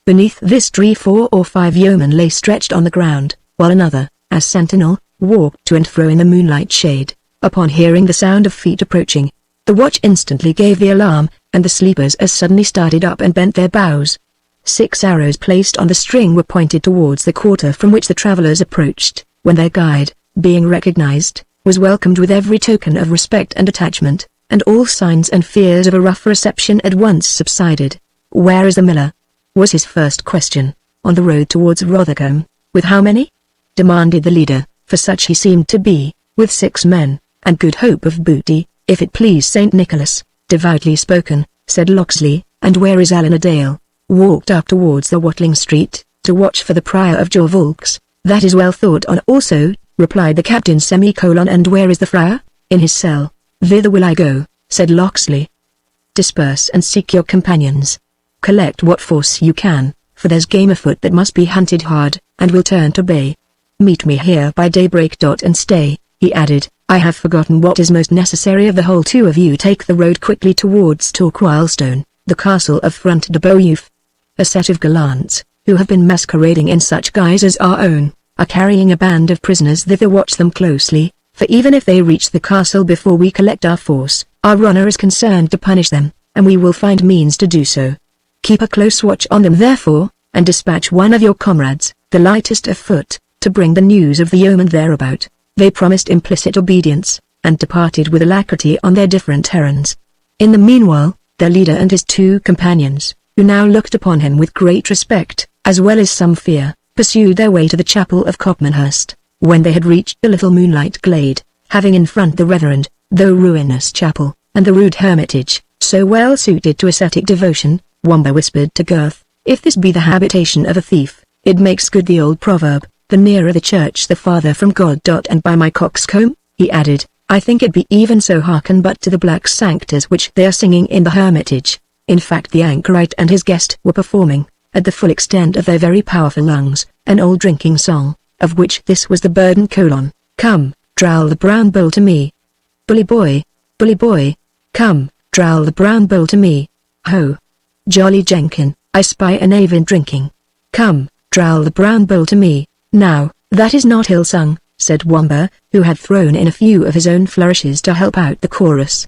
Beneath this tree 4 or 5 yeomen lay stretched on the ground, while another, as sentinel, walked to and fro in the moonlight shade. Upon hearing the sound of feet approaching, the watch instantly gave the alarm, and the sleepers as suddenly started up and bent their bows. 6 arrows placed on the string were pointed towards the quarter from which the travelers approached, when their guide, being recognized, was welcomed with every token of respect and attachment, and all signs and fears of a rough reception at once subsided. "Where is the miller?" was his first question. "On the road towards Rothercombe." "With how many?" demanded the leader, for such he seemed to be. "With 6 men, and good hope of booty, if it please St. Nicholas." "Devoutly spoken," said Locksley. "And where is Eleanor Dale?" "Walked up towards the Watling Street, to watch for the Prior of Jorvolks." "That is well thought on also," replied the captain. "And where is the friar?" "In his cell." "Thither will I go," said Locksley. "Disperse and seek your companions. Collect what force you can, for there's game afoot that must be hunted hard, and will turn to bay. Meet me here by daybreak. And stay," he added, "I have forgotten what is most necessary of the whole. 2 of you take the road quickly towards Torquilstone, the castle of Front de Beaulieu. A set of gallants, who have been masquerading in such guise as our own, are carrying a band of prisoners thither. Watch them closely, for even if they reach the castle before we collect our force, our honor is concerned to punish them, and we will find means to do so. Keep a close watch on them therefore, and dispatch one of your comrades, the lightest of foot, to bring the news of the yeomen thereabout." They promised implicit obedience, and departed with alacrity on their different errands. In the meanwhile, their leader and his 2 companions, who now looked upon him with great respect, as well as some fear, pursued their way to the chapel of Copmanhurst. When they had reached the little moonlight glade, having in front the reverend, though ruinous chapel, and the rude hermitage, so well suited to ascetic devotion, Wamba whispered to Gurth, "If this be the habitation of a thief, it makes good the old proverb, the nearer the church the farther from God. And by my coxcomb," he added, "I think it be even so. Hearken but to the black sancters which they are singing in the hermitage." In fact the anchorite and his guest were performing, at the full extent of their very powerful lungs, an old drinking song, of which this was the burden: "Come, drowl the brown bull to me. Bully boy, come, drowl the brown bull to me. Ho! Jolly Jenkin, I spy a knave in drinking. Come, drowl the brown bull to me." "Now, that is not ill sung," said Wamba, who had thrown in a few of his own flourishes to help out the chorus.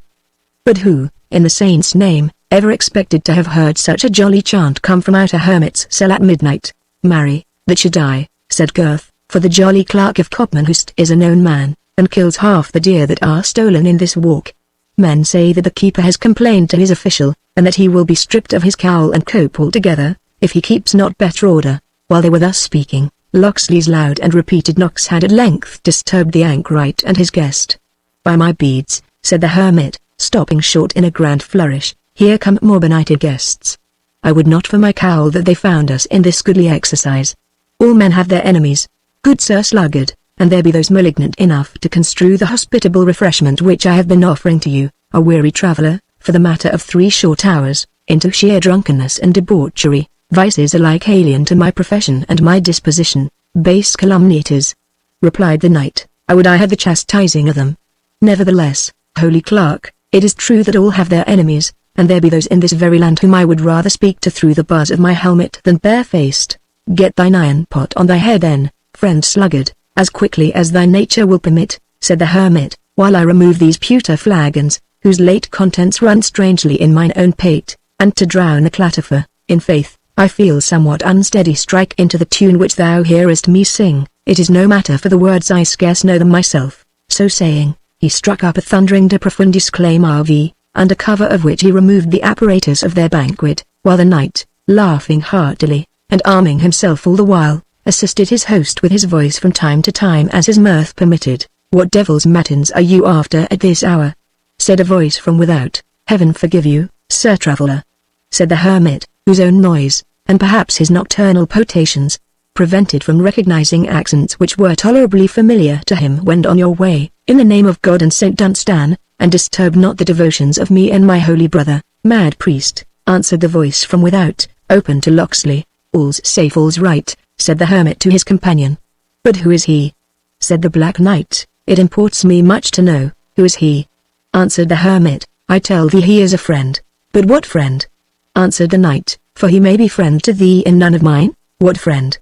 "But who, in the saint's name, ever expected to have heard such a jolly chant come from out a hermit's cell at midnight?" "Marry, that should I," said Gurth, "for the jolly clerk of Copmanhurst is a known man, and kills half the deer that are stolen in this walk. Men say that the keeper has complained to his official, and that he will be stripped of his cowl and cope altogether, if he keeps not better order." While they were thus speaking, Locksley's loud and repeated knocks had at length disturbed the anchorite and his guest. "By my beads," said the hermit, stopping short in a grand flourish, "here come more benighted guests. I would not for my cowl that they found us in this goodly exercise. All men have their enemies, good Sir Sluggard, and there be those malignant enough to construe the hospitable refreshment which I have been offering to you, a weary traveller, for the matter of 3 short hours, into sheer drunkenness and debauchery, vices alike alien to my profession and my disposition, base calumniators," replied the knight. "I would I had the chastising of them. Nevertheless, holy clerk, it is true that all have their enemies, and there be those in this very land whom I would rather speak to through the bars of my helmet than barefaced. Get thine iron pot on thy head then, friend Sluggard, as quickly as thy nature will permit," said the hermit, "while I remove these pewter flagons, whose late contents run strangely in mine own pate, and to drown the clatter for, in faith, I feel somewhat unsteady strike into the tune which thou hearest me sing, it is no matter for the words I scarce know them myself. So saying, he struck up a thundering de profundis clamavi, under cover of which he removed the apparatus of their banquet, while the knight, laughing heartily, and arming himself all the while, assisted his host with his voice from time to time as his mirth permitted. "What devil's matins are you after at this hour?" said a voice from without. "Heaven forgive you, Sir Traveller," said the hermit, whose own noise, and perhaps his nocturnal potations, prevented from recognizing accents which were tolerably familiar to him. "Wend on your way, in the name of God and Saint Dunstan, and disturb not the devotions of me and my holy brother." "Mad priest," answered the voice from without, "open to Locksley." "All's safe, all's right," said the hermit to his companion. "But who is he?" said the Black Knight. "It imports me much to know, who is he?" answered the hermit. "I tell thee he is a friend." "But what friend?" answered the knight, "for he may be friend to thee and none of mine." "What friend?"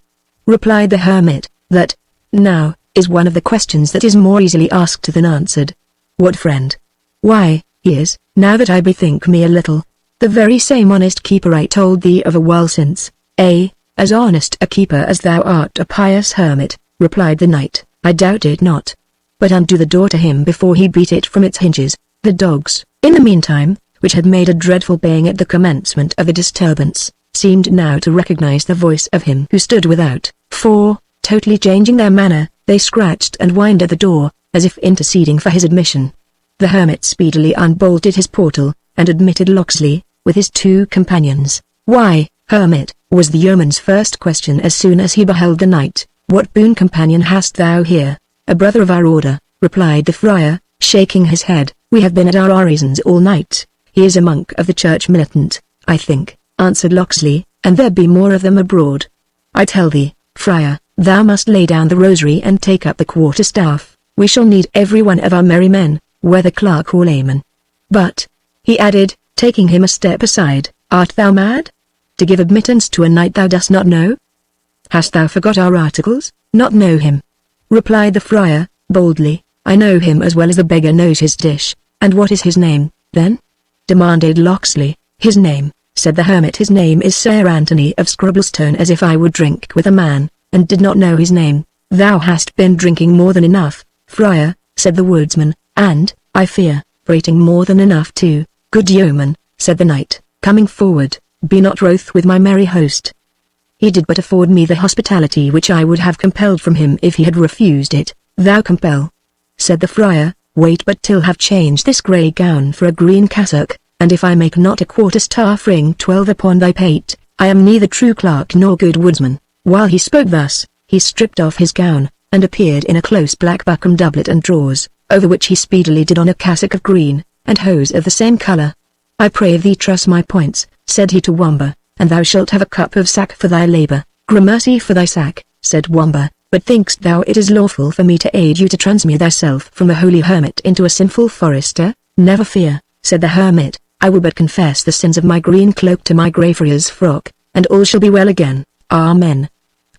replied the hermit. "That, now, is one of the questions that is more easily asked than answered." "What friend?" "Why, he is, now that I bethink me a little, the very same honest keeper I told thee of a while since." "As honest a keeper as thou art a pious hermit," replied the knight. "I doubt it not. But undo the door to him before he beat it from its hinges." The dogs, in the meantime, which had made a dreadful baying at the commencement of the disturbance, seemed now to recognize the voice of him who stood without, for, totally changing their manner, they scratched and whined at the door, as if interceding for his admission. The hermit speedily unbolted his portal, and admitted Locksley, with his two companions. "Why, hermit," was the yeoman's first question as soon as he beheld the knight, "what boon companion hast thou here?" "A brother of our order," replied the friar, shaking his head. "We have been at our orisons all night." "He is a monk of the church militant, I think," answered Locksley, "and there be more of them abroad. I tell thee, friar, thou must lay down the rosary and take up the quarterstaff. We shall need every one of our merry men, whether clerk or layman. But," he added, taking him a step aside, "art thou mad? To give admittance to a knight thou dost not know? Hast thou forgot our articles?" "Not know him," replied the friar, boldly. "I know him as well as the beggar knows his dish." "And what is his name, then?" demanded Locksley. "His name," said the hermit, "his name is Sir Anthony of Scrobblestone." "As if I would drink with a man, and did not know his name." "Thou hast been drinking more than enough, friar," said the woodsman, "and, I fear, prating more than enough too." "Good yeoman," said the knight, coming forward, "be not wroth with my merry host. He did but afford me the hospitality which I would have compelled from him if he had refused it." "Thou compel," said the friar. "Wait but till have changed this grey gown for a green cassock, and if I make not a quarterstaff ring 12 upon thy pate, I am neither true clerk nor good woodsman." While he spoke thus, he stripped off his gown, and appeared in a close black buckram doublet and drawers, over which he speedily did on a cassock of green, and hose of the same colour. "I pray thee truss my points," said he to Wamba, "and thou shalt have a cup of sack for thy labour." "Gramercy for thy sack," said Wamba, "but thinkst thou it is lawful for me to aid you to transmute thyself from a holy hermit into a sinful forester?" "Never fear," said the hermit, "I will but confess the sins of my green cloak to my grey friar's frock, and all shall be well again." "Amen,"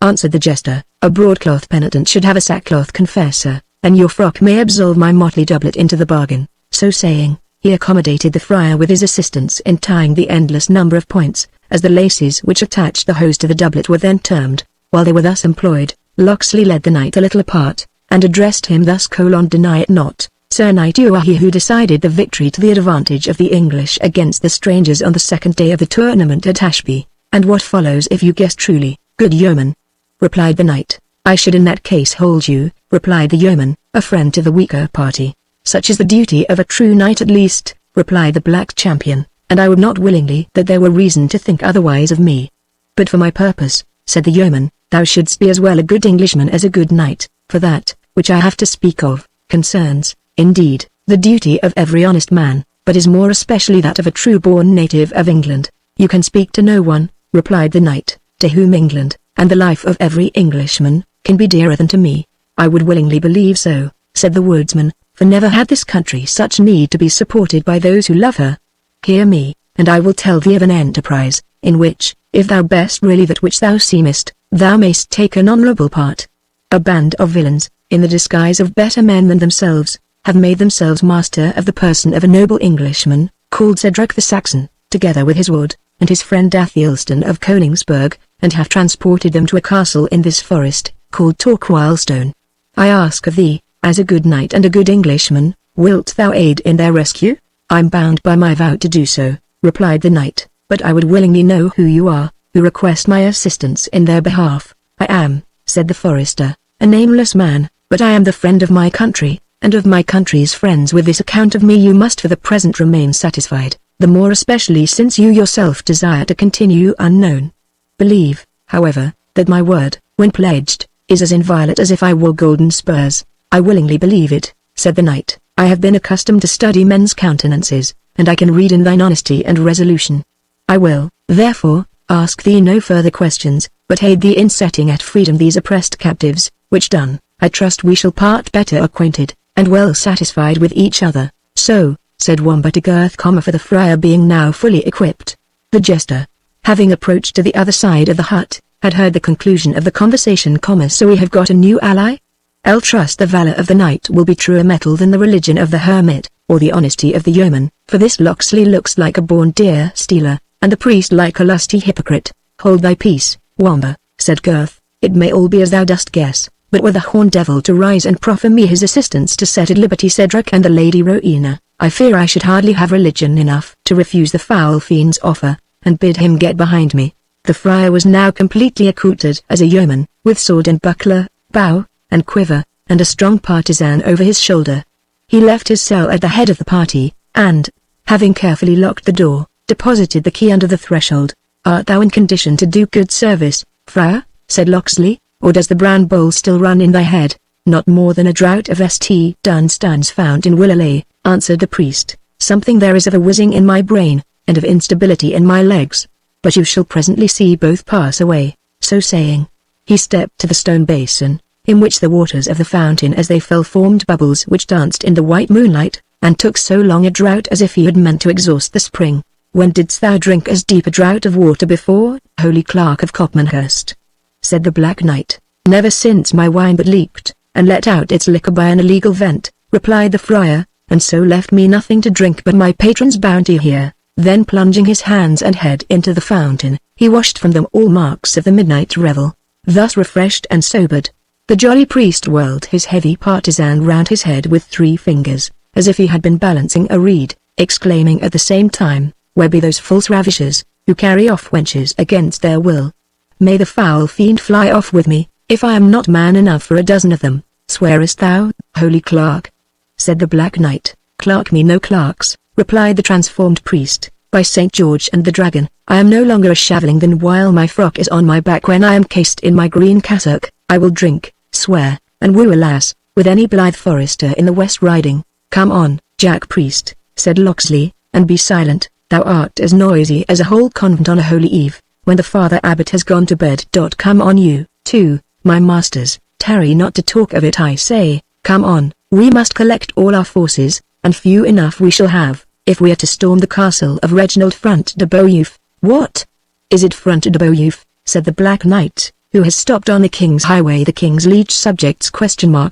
answered the jester. "A broadcloth penitent should have a sackcloth confessor, and your frock may absolve my motley doublet into the bargain." So saying, he accommodated the friar with his assistance in tying the endless number of points, as the laces which attached the hose to the doublet were then termed. While they were thus employed, Locksley led the knight a little apart, and addressed him thus: "Deny it not, Sir Knight, you are he who decided the victory to the advantage of the English against the strangers on the second day of the tournament at Ashby, and what follows if you guess truly?" "Good yeoman," replied the knight, "I should in that case hold you," replied the yeoman, "a friend to the weaker party." "Such is the duty of a true knight at least," replied the black champion, "and I would not willingly that there were reason to think otherwise of me. But for my purpose," said the yeoman, "thou shouldst be as well a good Englishman as a good knight, for that, which I have to speak of, concerns, indeed, the duty of every honest man, but is more especially that of a true-born native of England." "You can speak to no one," replied the knight, "to whom England, and the life of every Englishman, can be dearer than to me." "I would willingly believe so," said the woodsman, "for never had this country such need to be supported by those who love her. Hear me, and I will tell thee of an enterprise, in which, if thou bear'st really that which thou seemest, thou mayst take an honourable part. A band of villains, in the disguise of better men than themselves, have made themselves master of the person of a noble Englishman, called Cedric the Saxon, together with his ward, and his friend Athelstan of Königsberg, and have transported them to a castle in this forest, called Torquilstone. I ask of thee, as a good knight and a good Englishman, wilt thou aid in their rescue? I'm bound by my vow to do so, replied the knight, but I would willingly know who you are, who request my assistance in their behalf. I am, said the forester, a nameless man, but I am the friend of my country, and of my country's friends. With this account of me you must for the present remain satisfied, the more especially since you yourself desire to continue unknown. Believe, however, that my word, when pledged, is as inviolate as if I wore golden spurs. I willingly believe it, said the knight. I have been accustomed to study men's countenances, and I can read in thine honesty and resolution. I will, therefore, ask thee no further questions, but aid thee in setting at freedom these oppressed captives, which done, I trust we shall part better acquainted, and well satisfied with each other. So, said Wamba to Gurth, for the friar being now fully equipped. The jester, having approached to the other side of the hut, had heard the conclusion of the conversation, so we have got a new ally? I'll trust the valor of the knight will be truer metal than the religion of the hermit, or the honesty of the yeoman, for this Locksley looks like a born deer stealer, and the priest like a lusty hypocrite. Hold thy peace, Wamba, said Gurth, it may all be as thou dost guess, but were the horned devil to rise and proffer me his assistance to set at liberty Cedric and the Lady Rowena, I fear I should hardly have religion enough to refuse the foul fiend's offer, and bid him get behind me. The friar was now completely accoutred as a yeoman, with sword and buckler, bow, and quiver, and a strong partisan over his shoulder. He left his cell at the head of the party, and, having carefully locked the door, deposited the key under the threshold. Art thou in condition to do good service, friar? Said Locksley, or does the bran bowl still run in thy head? Not more than a draught of St. Dunstan's found in Willalay, answered the priest. Something there is of a whizzing in my brain, and of instability in my legs. But you shall presently see both pass away. So saying, he stepped to the stone basin, in which the waters of the fountain as they fell formed bubbles which danced in the white moonlight, and took so long a draught as if he had meant to exhaust the spring. When didst thou drink as deep a draught of water before, holy clerk of Copmanhurst? Said the Black Knight. Never since my wine but leaked, and let out its liquor by an illegal vent, replied the friar, and so left me nothing to drink but my patron's bounty here. Then plunging his hands and head into the fountain, he washed from them all marks of the midnight revel. Thus refreshed and sobered, the jolly priest whirled his heavy partisan round his head with 3 fingers, as if he had been balancing a reed, exclaiming at the same time, where be those false ravishers, who carry off wenches against their will? May the foul fiend fly off with me, if I am not man enough for a dozen of them. Swearest thou, holy clerk? Said the Black Knight. Clerk me no clerks, replied the transformed priest. By St. George and the Dragon, I am no longer a shaveling than while my frock is on my back when I am cased in my green cassock. I will drink, swear, and woo a lass, with any blithe forester in the West Riding. Come on, Jack Priest, said Locksley, and be silent, thou art as noisy as a whole convent on a holy eve, when the Father Abbot has gone to bed. Come on you, too, my masters, tarry not to talk of it I say, come on, we must collect all our forces, and few enough we shall have, if we are to storm the castle of Reginald Front de Beaulieu. What? Is it Front de Beaulieu? Said the Black Knight, who has stopped on the king's highway. The king's liege subjects ?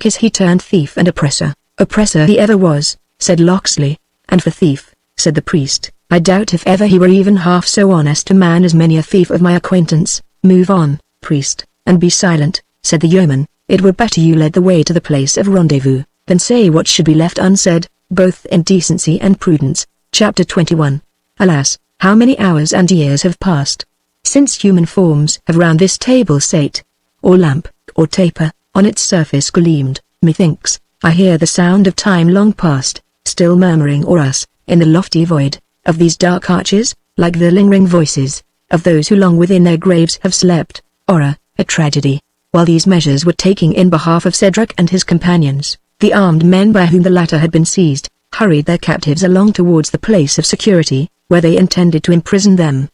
Is he turned thief and oppressor? Oppressor he ever was, said Locksley, and for thief, said the priest, I doubt if ever he were even half so honest a man as many a thief of my acquaintance. Move on, priest, and be silent, said the yeoman. It were better you led the way to the place of rendezvous, than say what should be left unsaid, both in decency and prudence. Chapter 21. Alas, how many hours and years have passed since human forms have round this table sate, or lamp, or taper, on its surface gleamed. Methinks, I hear the sound of time long past, still murmuring o'er us, in the lofty void, of these dark arches, like the lingering voices, of those who long within their graves have slept. Horror, a tragedy. While these measures were taking in behalf of Cedric and his companions, the armed men by whom the latter had been seized, hurried their captives along towards the place of security, where they intended to imprison them.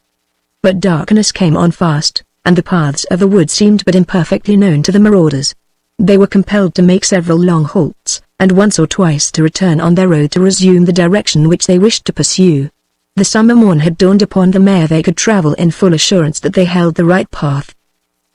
But darkness came on fast, and the paths of the wood seemed but imperfectly known to the marauders. They were compelled to make several long halts, and once or twice to return on their road to resume the direction which they wished to pursue. The summer morn had dawned upon them ere they could travel in full assurance that they held the right path.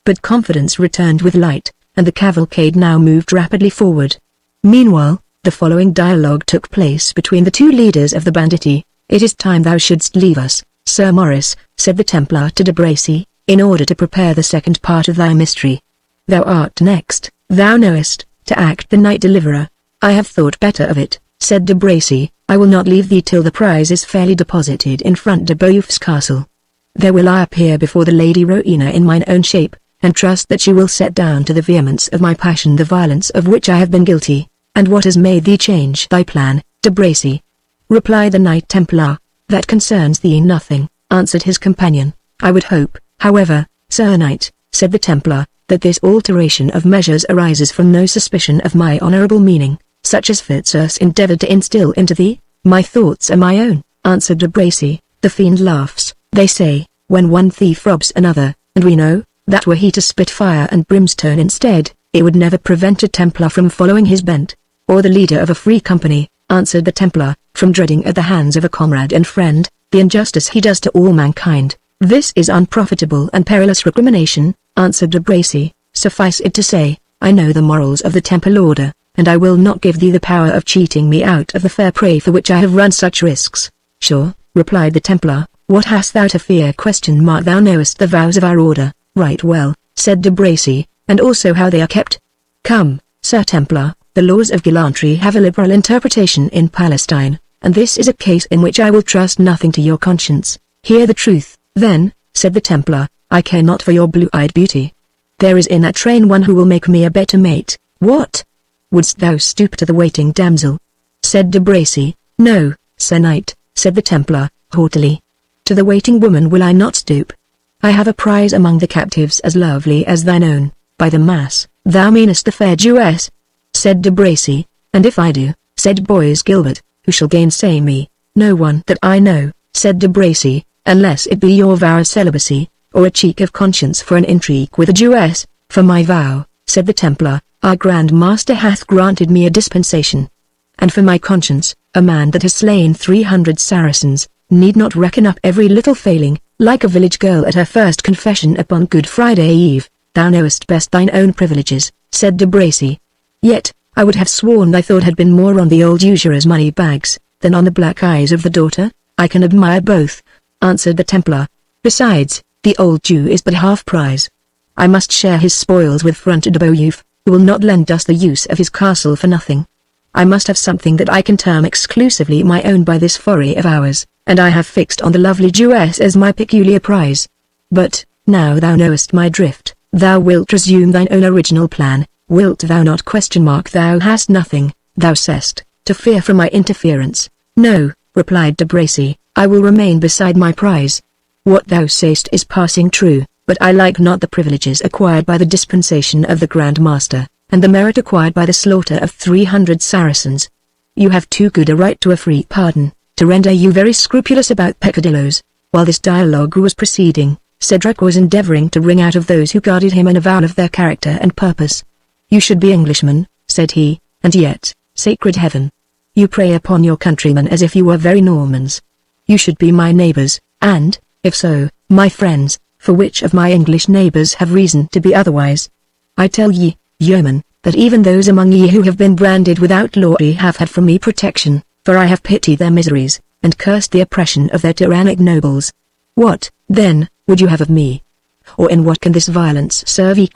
But confidence returned with light, and the cavalcade now moved rapidly forward. Meanwhile, The following dialogue took place between the two leaders of the banditti. "It is time thou shouldst leave us, Sir Maurice," said the Templar to de Bracy, "in order to prepare the second part of thy mystery. Thou art next, thou knowest, to act the Knight Deliverer." "I have thought better of it," said de Bracy. "I will not leave thee till the prize is fairly deposited in Front de Beauf's castle. There will I appear before the Lady Rowena in mine own shape, and trust that she will set down to the vehemence of my passion the violence of which I have been guilty." "And what has made thee change thy plan, de Bracy?" replied the Knight Templar. "That concerns thee nothing," answered his companion. "I would hope, however, Sir Knight," said the Templar, "that this alteration of measures arises from no suspicion of my honourable meaning, such as Fitzurse endeavoured to instill into thee." "My thoughts are my own," answered de Bracy. "The fiend laughs, they say, when one thief robs another, and we know, that were he to spit fire and brimstone instead, it would never prevent a Templar from following his bent, or the leader of a free company," answered the Templar, "from dreading at the hands of a comrade and friend, the injustice he does to all mankind." "This is unprofitable and perilous recrimination," answered de Bracy. "Suffice it to say, I know the morals of the Temple Order, and I will not give thee the power of cheating me out of the fair prey for which I have run such risks." "Sure," replied the Templar, "what hast thou to fear? Thou knowest the vows of our order." "Right well," said de Bracy, "and also how they are kept." "Come, Sir Templar, the laws of gallantry have a liberal interpretation in Palestine, and this is a case in which I will trust nothing to your conscience. Hear the truth." "Then," said the Templar, "I care not for your blue-eyed beauty. There is in that train one who will make me a better mate." "What? Wouldst thou stoop to the waiting damsel?" said de Bracy. "No, Sir Knight," said the Templar, haughtily. "To the waiting woman will I not stoop. I have a prize among the captives as lovely as thine own." "By the mass, thou meanest the fair Jewess," said de Bracy. "And if I do," said Boys Gilbert, "who shall gainsay me?" "No one that I know," said de Bracy, "unless it be your vow of celibacy, or a cheek of conscience for an intrigue with a Jewess." "For my vow," said the Templar, "our Grand Master hath granted me a dispensation. And for my conscience, a man that has slain 300 Saracens, need not reckon up every little failing, like a village girl at her first confession upon Good Friday Eve." "Thou knowest best thine own privileges," said de Bracy. "Yet, I would have sworn thy thought had been more on the old usurer's money bags, than on the black eyes of the daughter." "I can admire both," answered the Templar. "Besides, the old Jew is but half prize. I must share his spoils with Front de Beauf, who will not lend us the use of his castle for nothing. I must have something that I can term exclusively my own by this foray of ours, and I have fixed on the lovely Jewess as my peculiar prize. But, now thou knowest my drift, thou wilt resume thine own original plan, wilt thou not? Thou hast nothing, thou sayest, to fear from my interference." "No," replied de Bracy, "I will remain beside my prize. What thou sayest is passing true, but I like not the privileges acquired by the dispensation of the Grand Master, and the merit acquired by the slaughter of 300 Saracens. You have too good a right to a free pardon, to render you very scrupulous about peccadilloes." While this dialogue was proceeding, Cedric was endeavouring to wring out of those who guarded him an avowal of their character and purpose. "You should be Englishmen," said he, "and yet, sacred heaven, you prey upon your countrymen as if you were very Normans. You should be my neighbours, and, if so, my friends, for which of my English neighbours have reason to be otherwise? I tell ye, yeomen, that even those among ye who have been branded without law have had from me protection, for I have pitied their miseries, and cursed the oppression of their tyrannic nobles. What, then, would you have of me? Or in what can this violence serve ye?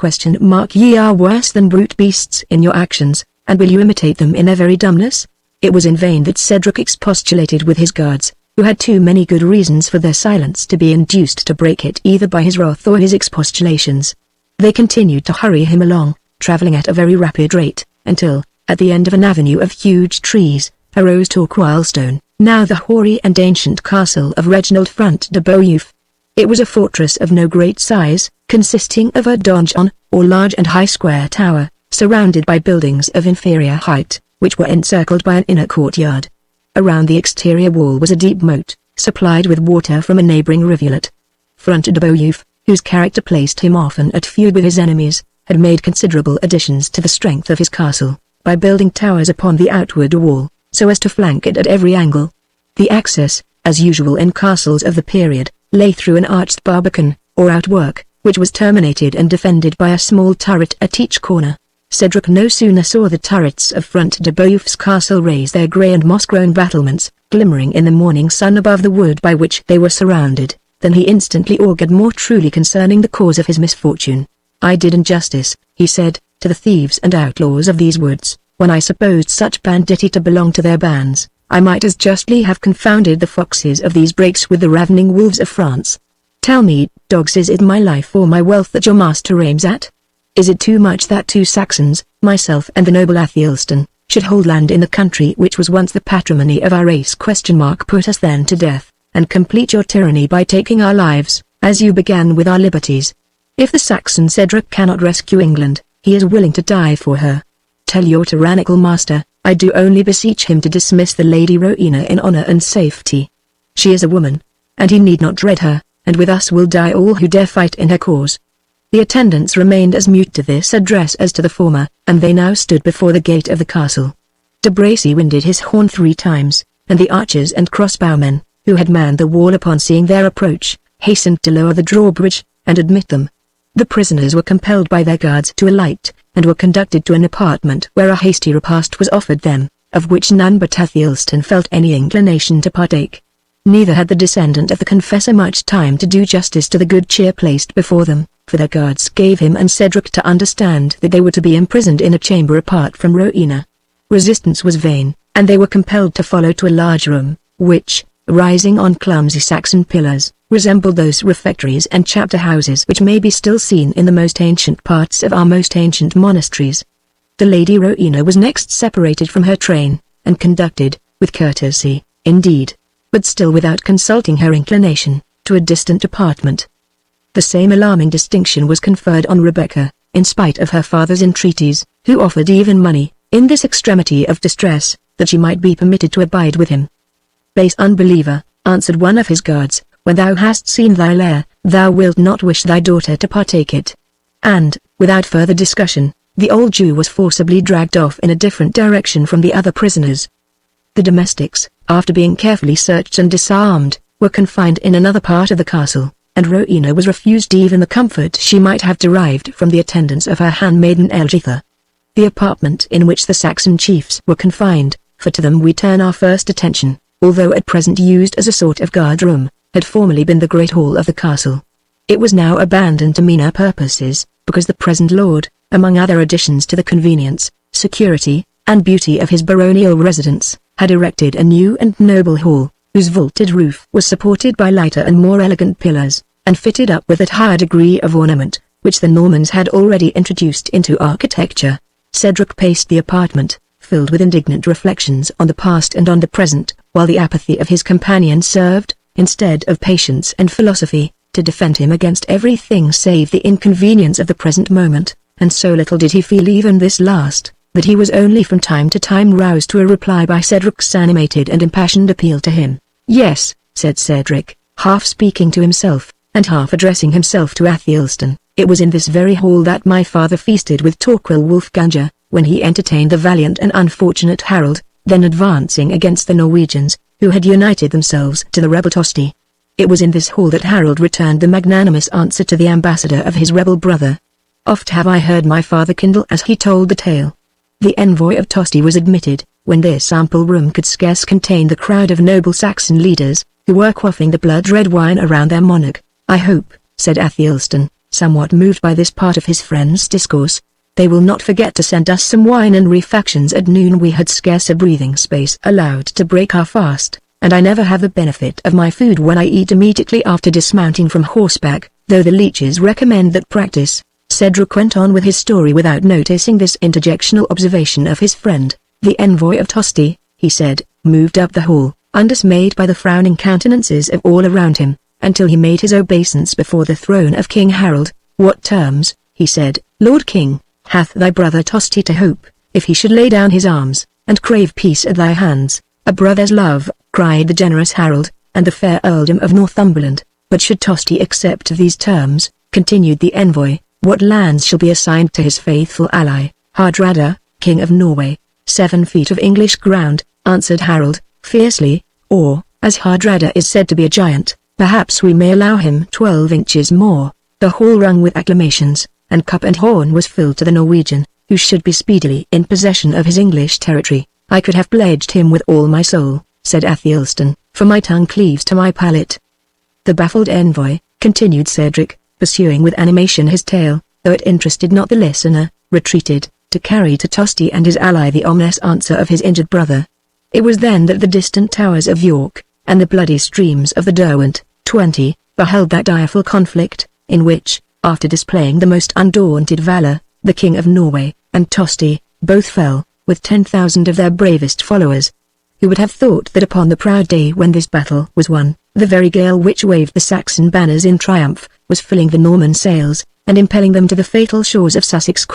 Ye are worse than brute beasts in your actions, and will you imitate them in their very dumbness?" It was in vain that Cedric expostulated with his guards, who had too many good reasons for their silence to be induced to break it either by his wrath or his expostulations. They continued to hurry him along, travelling at a very rapid rate, until, at the end of an avenue of huge trees, arose Torquilstone, now the hoary and ancient castle of Reginald Front de Beauf. It was a fortress of no great size, consisting of a donjon, or large and high square tower, surrounded by buildings of inferior height, which were encircled by an inner courtyard. Around the exterior wall was a deep moat, supplied with water from a neighbouring rivulet. Front de Beauf, whose character placed him often at feud with his enemies, had made considerable additions to the strength of his castle, by building towers upon the outward wall, so as to flank it at every angle. The access, as usual in castles of the period, lay through an arched barbican, or outwork, which was terminated and defended by a small turret at each corner. Cedric no sooner saw the turrets of Front de Beauf's castle raise their grey and moss-grown battlements, glimmering in the morning sun above the wood by which they were surrounded, than he instantly augured more truly concerning the cause of his misfortune. "I did injustice," he said, "to the thieves and outlaws of these woods, when I supposed such banditti to belong to their bands. I might as justly have confounded the foxes of these brakes with the ravening wolves of France. Tell me, dogs, is it my life or my wealth that your master aims at? Is it too much that two Saxons, myself and the noble Athelstan, should hold land in the country which was once the patrimony of our race? Put us then to death, and complete your tyranny by taking our lives, as you began with our liberties. If the Saxon Cedric cannot rescue England, he is willing to die for her. Tell your tyrannical master, I do only beseech him to dismiss the Lady Rowena in honor and safety. She is a woman, and he need not dread her, and with us will die all who dare fight in her cause." The attendants remained as mute to this address as to the former, and they now stood before the gate of the castle. De Bracy winded his horn 3 times, and the archers and crossbowmen, who had manned the wall upon seeing their approach, hastened to lower the drawbridge, and admit them. The prisoners were compelled by their guards to alight, and were conducted to an apartment where a hasty repast was offered them, of which none but Athelstan felt any inclination to partake. Neither had the descendant of the confessor much time to do justice to the good cheer placed before them, for their guards gave him and Cedric to understand that they were to be imprisoned in a chamber apart from Rowena. Resistance was vain, and they were compelled to follow to a large room, which, rising on clumsy Saxon pillars, resembled those refectories and chapter houses which may be still seen in the most ancient parts of our most ancient monasteries. The Lady Rowena was next separated from her train, and conducted, with courtesy, indeed, but still without consulting her inclination, to a distant apartment. The same alarming distinction was conferred on Rebecca, in spite of her father's entreaties, who offered even money, in this extremity of distress, that she might be permitted to abide with him. "Base unbeliever," answered one of his guards, "when thou hast seen thy lair, thou wilt not wish thy daughter to partake it." And, without further discussion, the old Jew was forcibly dragged off in a different direction from the other prisoners. The domestics, after being carefully searched and disarmed, were confined in another part of the castle, and Rowena was refused even the comfort she might have derived from the attendance of her handmaiden Elgitha. The apartment in which the Saxon chiefs were confined, for to them we turn our first attention, although at present used as a sort of guard-room, had formerly been the great hall of the castle. It was now abandoned to meaner purposes, because the present lord, among other additions to the convenience, security, and beauty of his baronial residence, had erected a new and noble hall, whose vaulted roof was supported by lighter and more elegant pillars, and fitted up with that higher degree of ornament, which the Normans had already introduced into architecture. Cedric paced the apartment, filled with indignant reflections on the past and on the present, while the apathy of his companion served, instead of patience and philosophy, to defend him against everything save the inconvenience of the present moment, and so little did he feel even this last, that he was only from time to time roused to a reply by Cedric's animated and impassioned appeal to him. "Yes," said Cedric, half speaking to himself, and half addressing himself to Athelstan, "it was in this very hall that my father feasted with Torquil Wolfganger, when he entertained the valiant and unfortunate Harold, then advancing against the Norwegians, who had united themselves to the rebel Tosti. It was in this hall that Harold returned the magnanimous answer to the ambassador of his rebel brother. Oft have I heard my father kindle as he told the tale. The envoy of Tosti was admitted, when this ample room could scarce contain the crowd of noble Saxon leaders, who were quaffing the blood-red wine around their monarch. I hope," said Athelstan, somewhat moved by this part of his friend's discourse, "they will not forget to send us some wine and refactions at noon." We had scarce a breathing space allowed to break our fast, and I never have the benefit of my food when I eat immediately after dismounting from horseback, though the leeches recommend that practice. Cedric went on with his story without noticing this interjectional observation of his friend. "The envoy of Tosti," he said, moved up the hall, undismayed by the frowning countenances of all around him, until he made his obeisance before the throne of King Harold. "What terms," he said, "Lord King, hath thy brother Tosti to hope, if he should lay down his arms, and crave peace at thy hands?" "A brother's love," cried the generous Harold, "and the fair earldom of Northumberland. But should Tosti accept these terms," continued the envoy, "what lands shall be assigned to his faithful ally, Hardrada, King of Norway?" 7 feet of English ground," answered Harold, fiercely, "or, as Hardrada is said to be a giant, perhaps we may allow him 12 inches more." The hall rung with acclamations, and cup and horn was filled to the Norwegian, who should be speedily in possession of his English territory, I could have pledged him with all my soul, said Athelstan, for my tongue cleaves to my palate. The baffled envoy, continued Cedric, pursuing with animation his tale, though it interested not the listener, retreated, to carry to Tosti and his ally the ominous answer of his injured brother. It was then that the distant towers of York, and the bloody streams of the Derwent, 20, beheld that direful conflict, in which, after displaying the most undaunted valor, the King of Norway, and Tosti, both fell, with 10,000 of their bravest followers. Who would have thought that upon the proud day when this battle was won, the very gale which waved the Saxon banners in triumph, was filling the Norman sails, and impelling them to the fatal shores of Sussex?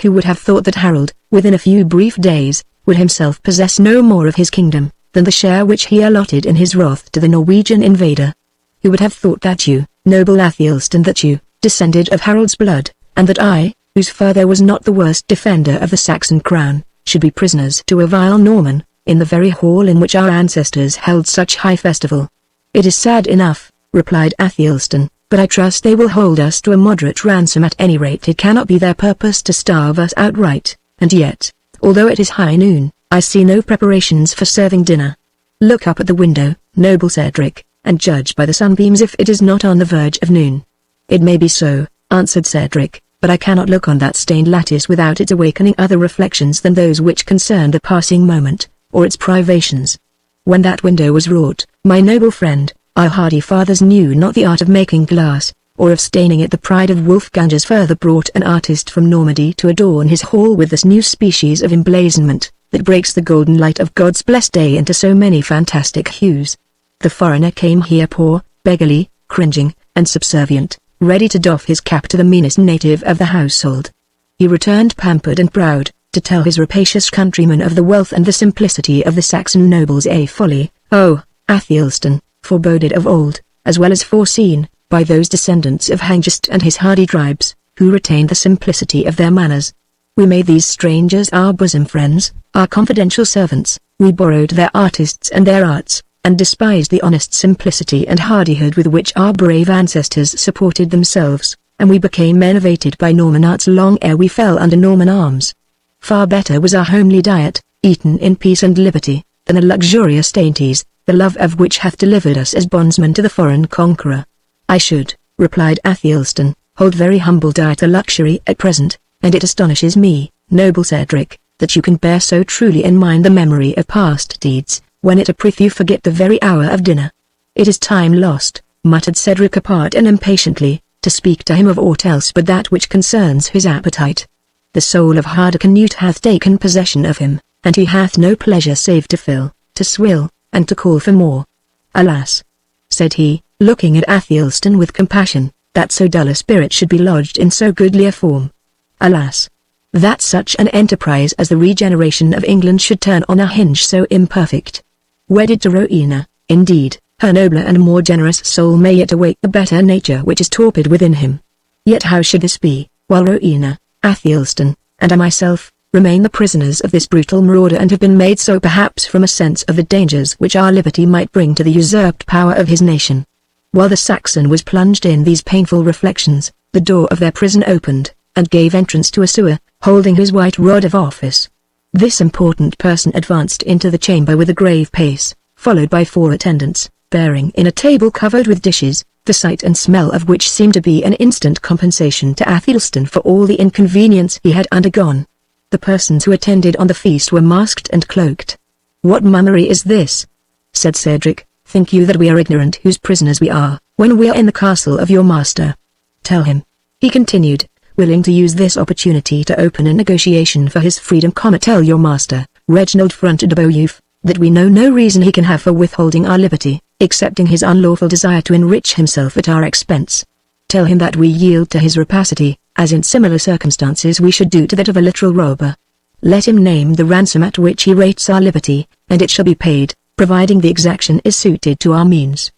Who would have thought that Harold, within a few brief days, would himself possess no more of his kingdom, than the share which he allotted in his wrath to the Norwegian invader? Who would have thought that you, noble Athelstan, that you, descended of Harold's blood, and that I, whose father was not the worst defender of the Saxon crown, should be prisoners to a vile Norman, in the very hall in which our ancestors held such high festival? It is sad enough, replied Athelstan, but I trust they will hold us to a moderate ransom. At any rate, it cannot be their purpose to starve us outright, and yet, although it is high noon, I see no preparations for serving dinner. Look up at the window, noble Cedric, and judge by the sunbeams if it is not on the verge of noon. It may be so, answered Cedric, but I cannot look on that stained lattice without its awakening other reflections than those which concern the passing moment, or its privations. When that window was wrought, my noble friend, our hardy fathers knew not the art of making glass, or of staining it. The pride of Wolfgangus further brought an artist from Normandy to adorn his hall with this new species of emblazonment, that breaks the golden light of God's blessed day into so many fantastic hues. The foreigner came here poor, beggarly, cringing, and subservient, ready to doff his cap to the meanest native of the household. He returned pampered and proud, to tell his rapacious countrymen of the wealth and the simplicity of the Saxon nobles. A folly, oh, Athelstan, foreboded of old, as well as foreseen, by those descendants of Hengist and his hardy tribes, who retained the simplicity of their manners. We made these strangers our bosom friends, our confidential servants, we borrowed their artists and their arts, and despised the honest simplicity and hardihood with which our brave ancestors supported themselves, and we became enervated by Norman arts long ere we fell under Norman arms. Far better was our homely diet, eaten in peace and liberty, than the luxurious dainties, the love of which hath delivered us as bondsmen to the foreign conqueror. I should, replied Athelstan, hold very humble diet a luxury at present, and it astonishes me, noble Cedric, that you can bear so truly in mind the memory of past deeds, when it appeareth you forget the very hour of dinner. It is time lost, muttered Cedric apart and impatiently, to speak to him of aught else but that which concerns his appetite. The soul of Hardicanute hath taken possession of him, and he hath no pleasure save to fill, to swill, and to call for more. Alas, said he, looking at Athelstan with compassion, that so dull a spirit should be lodged in so goodly a form. Alas, that such an enterprise as the regeneration of England should turn on a hinge so imperfect. Wedded to Rowena, indeed, her nobler and more generous soul may yet awake the better nature which is torpid within him. Yet how should this be, while Rowena, Athelstan, and I myself, remain the prisoners of this brutal marauder, and have been made so perhaps from a sense of the dangers which our liberty might bring to the usurped power of his nation? While the Saxon was plunged in these painful reflections, the door of their prison opened, and gave entrance to a sewer, holding his white rod of office. This important person advanced into the chamber with a grave pace, followed by 4 attendants, bearing in a table covered with dishes, the sight and smell of which seemed to be an instant compensation to Athelstan for all the inconvenience he had undergone. The persons who attended on the feast were masked and cloaked. What mummery is this? Said Cedric. Think you that we are ignorant whose prisoners we are, when we are in the castle of your master? Tell him, he continued, willing to use this opportunity to open a negotiation for his freedom. Tell your master, Reginald Front de Beauf, that we know no reason he can have for withholding our liberty, excepting his unlawful desire to enrich himself at our expense. Tell him that we yield to his rapacity, as in similar circumstances we should do to that of a literal robber. Let him name the ransom at which he rates our liberty, and it shall be paid, providing the exaction is suited to our means.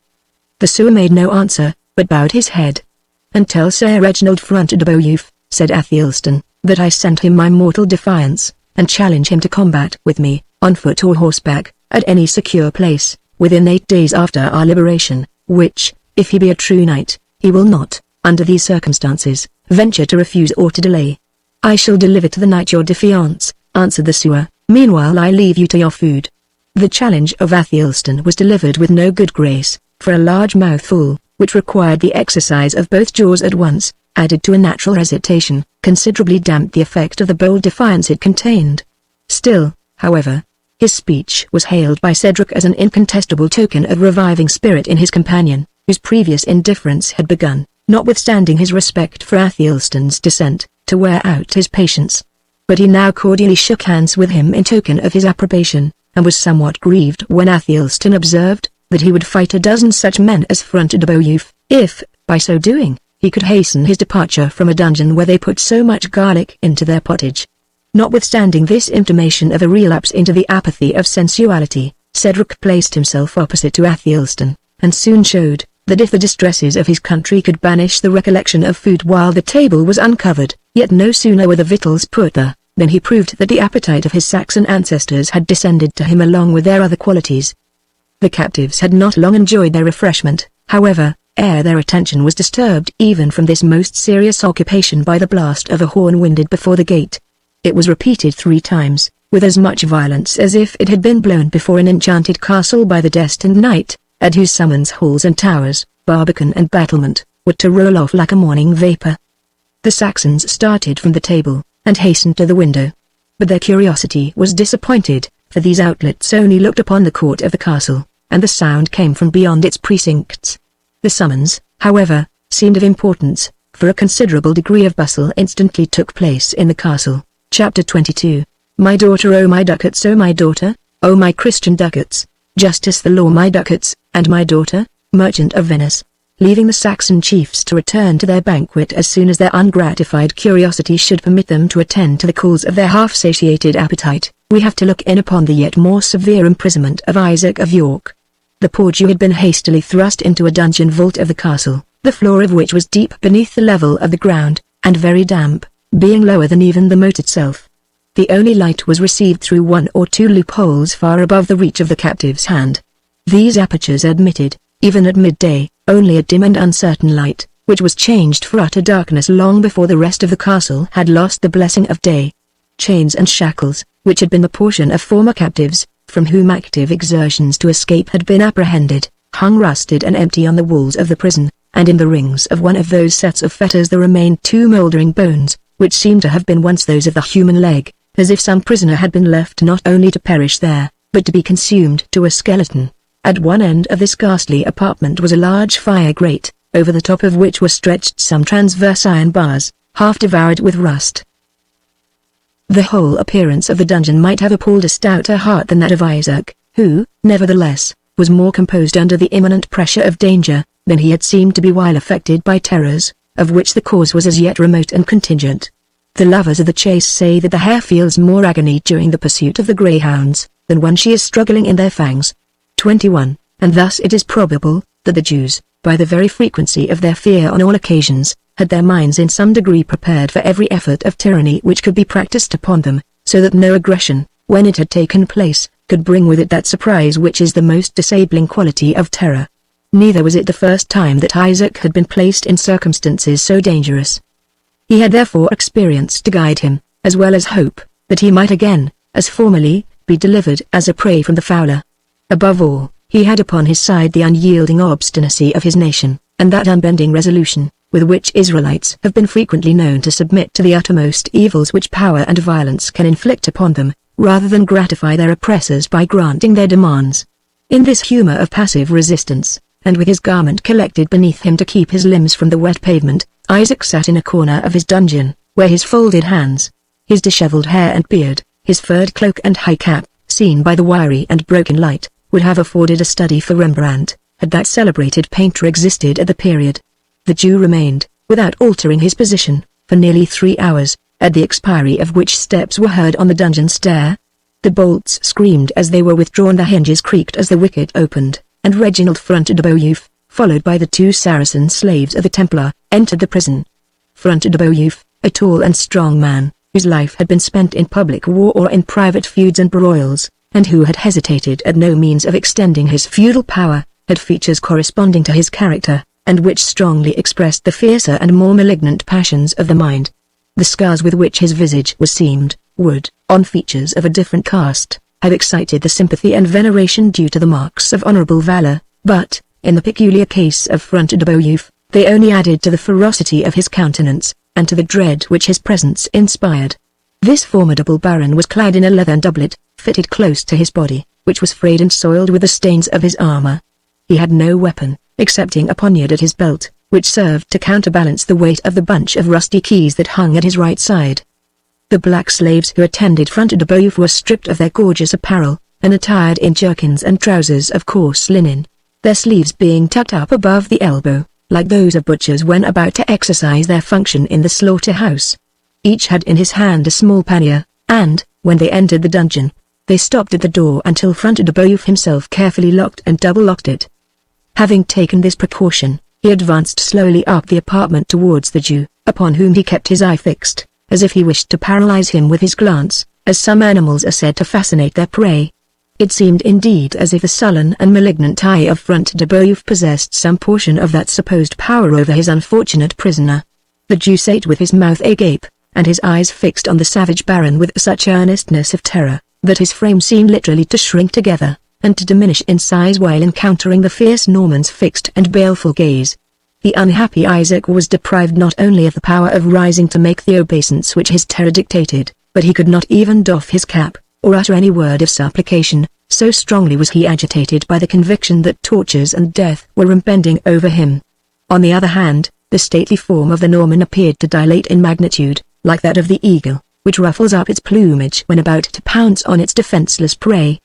The sewer made no answer, but bowed his head. And tell Sir Reginald Front de Beauf, said Athelstan, that I send him my mortal defiance, and challenge him to combat with me, on foot or horseback, at any secure place, within 8 days after our liberation, which, if he be a true knight, he will not, under these circumstances, venture to refuse or to delay. "I shall deliver to the knight your defiance," answered the sewer. "Meanwhile I leave you to your food." The challenge of Athelstan was delivered with no good grace, for a large mouthful, which required the exercise of both jaws at once, added to a natural hesitation, considerably damped the effect of the bold defiance it contained. Still, however, his speech was hailed by Cedric as an incontestable token of reviving spirit in his companion, whose previous indifference had begun, notwithstanding his respect for Athelstan's descent, to wear out his patience. But he now cordially shook hands with him in token of his approbation, and was somewhat grieved when Athelstan observed that he would fight a dozen such men as fronted a Beowulf, if, by so doing, he could hasten his departure from a dungeon where they put so much garlic into their pottage. Notwithstanding this intimation of a relapse into the apathy of sensuality, Cedric placed himself opposite to Athelstan, and soon showed that if the distresses of his country could banish the recollection of food while the table was uncovered, yet no sooner were the victuals put there, than he proved that the appetite of his Saxon ancestors had descended to him along with their other qualities. The captives had not long enjoyed their refreshment, however, ere their attention was disturbed even from this most serious occupation by the blast of a horn winded before the gate. It was repeated 3 times, with as much violence as if it had been blown before an enchanted castle by the destined knight, at whose summons halls and towers, barbican and battlement, were to roll off like a morning vapour. The Saxons started from the table, and hastened to the window. But their curiosity was disappointed, for these outlets only looked upon the court of the castle, and the sound came from beyond its precincts. The summons, however, seemed of importance, for a considerable degree of bustle instantly took place in the castle. Chapter 22. My daughter, oh my ducats, oh my daughter, oh my Christian ducats, justice the law, my ducats, and my daughter, merchant of Venice. Leaving the Saxon chiefs to return to their banquet as soon as their ungratified curiosity should permit them to attend to the calls of their half-satiated appetite, we have to look in upon the yet more severe imprisonment of Isaac of York. The poor Jew had been hastily thrust into a dungeon vault of the castle, the floor of which was deep beneath the level of the ground, and very damp, being lower than even the moat itself. The only light was received through 1 or 2 loopholes far above the reach of the captive's hand. These apertures admitted, even at midday, only a dim and uncertain light, which was changed for utter darkness long before the rest of the castle had lost the blessing of day. Chains and shackles, which had been the portion of former captives, from whom active exertions to escape had been apprehended, hung rusted and empty on the walls of the prison, and in the rings of one of those sets of fetters there remained 2 mouldering bones, which seemed to have been once those of the human leg, as if some prisoner had been left not only to perish there, but to be consumed to a skeleton. At one end of this ghastly apartment was a large fire grate, over the top of which were stretched some transverse iron bars, half devoured with rust. The whole appearance of the dungeon might have appalled a stouter heart than that of Isaac, who, nevertheless, was more composed under the imminent pressure of danger, than he had seemed to be while affected by terrors, of which the cause was as yet remote and contingent. The lovers of the chase say that the hare feels more agony during the pursuit of the greyhounds, than when she is struggling in their fangs. 21. And thus it is probable, that the Jews, by the very frequency of their fear on all occasions, had their minds in some degree prepared for every effort of tyranny which could be practiced upon them, so that no aggression, when it had taken place, could bring with it that surprise which is the most disabling quality of terror. Neither was it the first time that Isaac had been placed in circumstances so dangerous. He had therefore experience to guide him, as well as hope, that he might again, as formerly, be delivered as a prey from the fowler. Above all, he had upon his side the unyielding obstinacy of his nation, and that unbending resolution, with which Israelites have been frequently known to submit to the uttermost evils which power and violence can inflict upon them, rather than gratify their oppressors by granting their demands. In this humor of passive resistance, and with his garment collected beneath him to keep his limbs from the wet pavement, Isaac sat in a corner of his dungeon, where his folded hands, his disheveled hair and beard, his furred cloak and high cap, seen by the wiry and broken light, would have afforded a study for Rembrandt, had that celebrated painter existed at the period. The Jew remained, without altering his position, for nearly 3 hours, at the expiry of which steps were heard on the dungeon stair. The bolts screamed as they were withdrawn, the hinges creaked as the wicket opened, and Reginald fronted de Beaulieu, followed by the 2 Saracen slaves of the Templar, entered the prison. Fronted de Beaulieu, a tall and strong man, whose life had been spent in public war or in private feuds and broils, and who had hesitated at no means of extending his feudal power, had features corresponding to his character, and which strongly expressed the fiercer and more malignant passions of the mind. The scars with which his visage was seamed, would, on features of a different cast, have excited the sympathy and veneration due to the marks of honorable valor, but, in the peculiar case of Front de Beaulieu, they only added to the ferocity of his countenance, and to the dread which his presence inspired. This formidable baron was clad in a leathern doublet, fitted close to his body, which was frayed and soiled with the stains of his armor. He had no weapon, excepting a poniard at his belt, which served to counterbalance the weight of the bunch of rusty keys that hung at his right side. The black slaves who attended Front de Beaulieu were stripped of their gorgeous apparel, and attired in jerkins and trousers of coarse linen, their sleeves being tucked up above the elbow, like those of butchers when about to exercise their function in the slaughter-house. Each had in his hand a small pannier, and, when they entered the dungeon, they stopped at the door until Front de Beaulieu himself carefully locked and double-locked it. Having taken this precaution, he advanced slowly up the apartment towards the Jew, upon whom he kept his eye fixed, as if he wished to paralyze him with his glance, as some animals are said to fascinate their prey. It seemed indeed as if the sullen and malignant eye of Front de Beaulieu possessed some portion of that supposed power over his unfortunate prisoner. The Jew sat with his mouth agape, and his eyes fixed on the savage baron with such earnestness of terror, that his frame seemed literally to shrink together, and to diminish in size while encountering the fierce Norman's fixed and baleful gaze. The unhappy Isaac was deprived not only of the power of rising to make the obeisance which his terror dictated, but he could not even doff his cap, or utter any word of supplication, so strongly was he agitated by the conviction that tortures and death were impending over him. On the other hand, the stately form of the Norman appeared to dilate in magnitude, like that of the eagle, which ruffles up its plumage when about to pounce on its defenseless prey.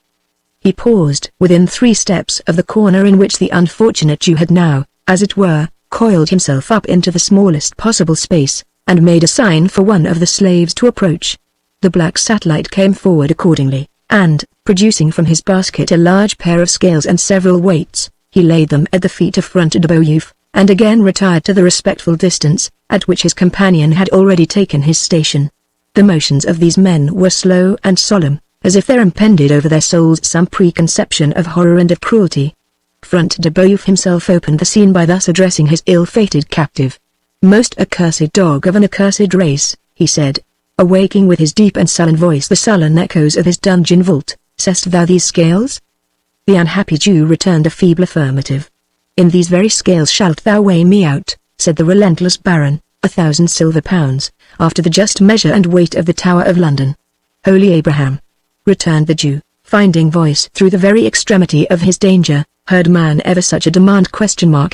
He paused within 3 steps of the corner in which the unfortunate Jew had now, as it were, coiled himself up into the smallest possible space, and made a sign for one of the slaves to approach. The black satellite came forward accordingly, and, producing from his basket a large pair of scales and several weights, he laid them at the feet of Front de Beaulieu, and again retired to the respectful distance, at which his companion had already taken his station. The motions of these men were slow and solemn, as if there impended over their souls some preconception of horror and of cruelty. Front de Beaulieu himself opened the scene by thus addressing his ill-fated captive. "Most accursed dog of an accursed race," he said, awaking with his deep and sullen voice the sullen echoes of his dungeon vault, "sayest thou these scales?" The unhappy Jew returned a feeble affirmative. "In these very scales shalt thou weigh me out," said the relentless baron, 1,000 silver pounds, after the just measure and weight of the Tower of London. "Holy Abraham!" returned the Jew, finding voice through the very extremity of his danger. "Heard man ever such a demand?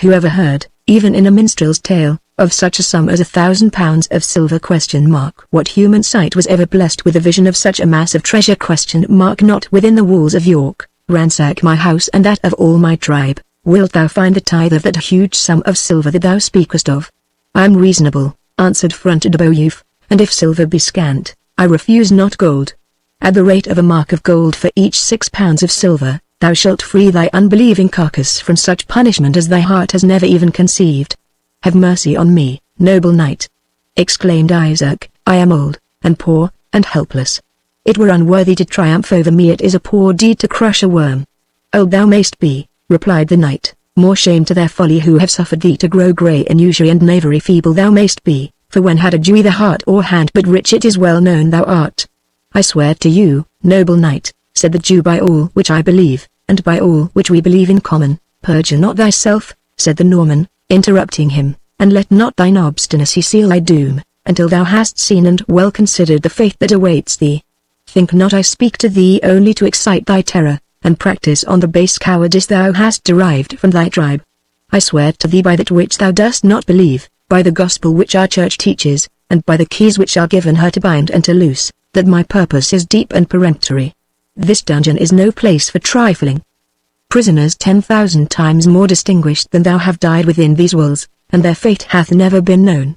Whoever heard, even in a minstrel's tale, of such a sum as 1,000 pounds of silver? What human sight was ever blessed with a vision of such a mass of treasure? Not within the walls of York. Ransack my house and that of all my tribe. Wilt thou find the tithe of that huge sum of silver that thou speakest of?" "I am reasonable," answered Front de Beaulieu, "and if silver be scant, I refuse not gold. At the rate of a mark of gold for each 6 pounds of silver, thou shalt free thy unbelieving carcass from such punishment as thy heart has never even conceived." "Have mercy on me, noble knight!" exclaimed Isaac. "I am old, and poor, and helpless. It were unworthy to triumph over me. It is a poor deed to crush a worm." "Old thou mayst be," replied the knight, "more shame to their folly who have suffered thee to grow grey in usury and knavery. Feeble thou mayst be, for when had a Jew either heart or hand? But rich it is well known thou art." "I swear to you, noble knight," said the Jew, "by all which I believe, and by all which we believe in common." "Perjure not thyself," said the Norman, interrupting him, "and let not thine obstinacy seal thy doom, until thou hast seen and well considered the fate that awaits thee. Think not I speak to thee only to excite thy terror, and practice on the base cowardice thou hast derived from thy tribe. I swear to thee by that which thou dost not believe, by the gospel which our church teaches, and by the keys which are given her to bind and to loose, that my purpose is deep and peremptory. This dungeon is no place for trifling. Prisoners 10,000 times more distinguished than thou have died within these walls, and their fate hath never been known.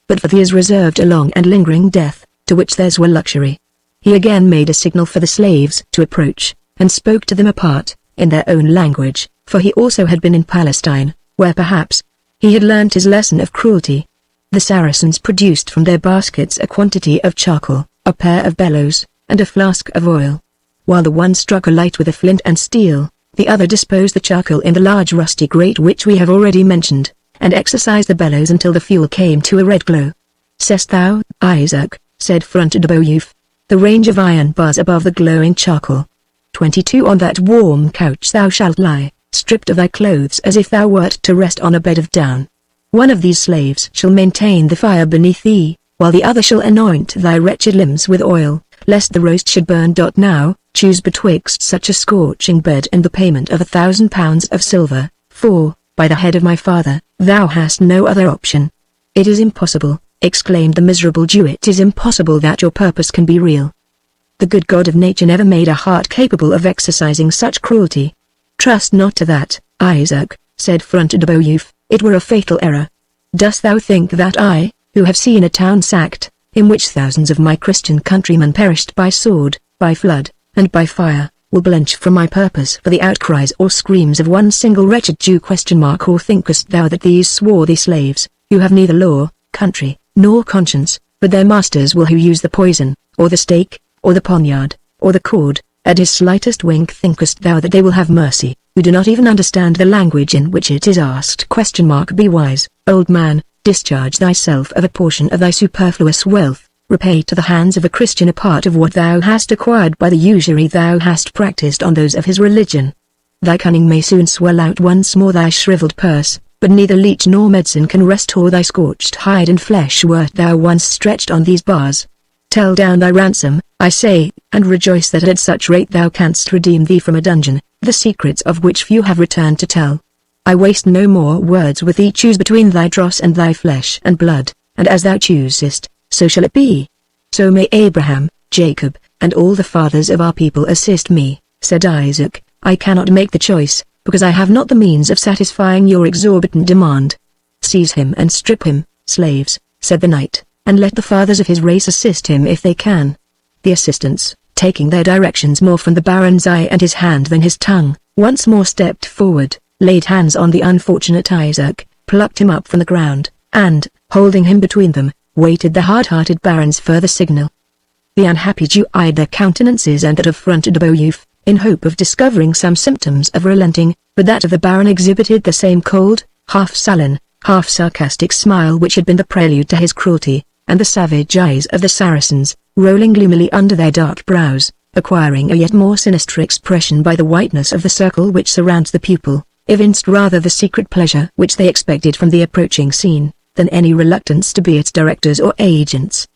But for thee is reserved a long and lingering death, to which theirs were luxury." He again made a signal for the slaves to approach, and spoke to them apart, in their own language, for he also had been in Palestine, where perhaps he had learnt his lesson of cruelty. The Saracens produced from their baskets a quantity of charcoal, a pair of bellows, and a flask of oil. While the one struck a light with a flint and steel, the other disposed the charcoal in the large rusty grate which we have already mentioned, and exercised the bellows until the fuel came to a red glow. sayest thou, Isaac, said fronted Beowulf. The range of iron bars above the glowing charcoal. 22 On that warm couch thou shalt lie, stripped of thy clothes as if thou wert to rest on a bed of down. One of these slaves shall maintain the fire beneath thee, while the other shall anoint thy wretched limbs with oil, lest the roast should burn. Now, choose betwixt such a scorching bed and the payment of 1,000 pounds of silver, for, by the head of my father, thou hast no other option. It is impossible, exclaimed the miserable Jew. It is impossible that your purpose can be real. The good God of nature never made a heart capable of exercising such cruelty. Trust not to that, Isaac, said fronted Beowulf, it were a fatal error. Dost thou think that I, who have seen a town sacked, in which thousands of my Christian countrymen perished by sword, by flood, and by fire, will blench from my purpose for the outcries or screams of one single wretched Jew? Or thinkest thou that these swarthy slaves, who have neither law, country, nor conscience, but their masters will who use the poison, or the stake, or the poniard, or the cord, at his slightest wink? Thinkest thou that they will have mercy, who do not even understand the language in which it is asked? Be wise, old man, discharge thyself of a portion of thy superfluous wealth, repay to the hands of a Christian a part of what thou hast acquired by the usury thou hast practiced on those of his religion. Thy cunning may soon swell out once more thy shriveled purse, but neither leech nor medicine can restore thy scorched hide and flesh wert thou once stretched on these bars. Tell down thy ransom, I say, and rejoice that at such rate thou canst redeem thee from a dungeon, the secrets of which few have returned to tell. I waste no more words with thee. Choose between thy dross and thy flesh and blood, and as thou choosest, so shall it be. So may Abraham, Jacob, and all the fathers of our people assist me, said Isaac. I cannot make the choice, because I have not the means of satisfying your exorbitant demand. Seize him and strip him, slaves, said the knight, and let the fathers of his race assist him if they can. The assistants, taking their directions more from the baron's eye and his hand than his tongue, once more stepped forward, laid hands on the unfortunate Isaac, plucked him up from the ground, and, holding him between them, waited the hard-hearted baron's further signal. The unhappy Jew eyed their countenances and that of fronted Beowulf, in hope of discovering some symptoms of relenting, but that of the baron exhibited the same cold, half-sullen, half-sarcastic smile which had been the prelude to his cruelty, and the savage eyes of the Saracens, rolling gloomily under their dark brows, acquiring a yet more sinister expression by the whiteness of the circle which surrounds the pupil, evinced rather the secret pleasure which they expected from the approaching scene, than any reluctance to be its directors or agents.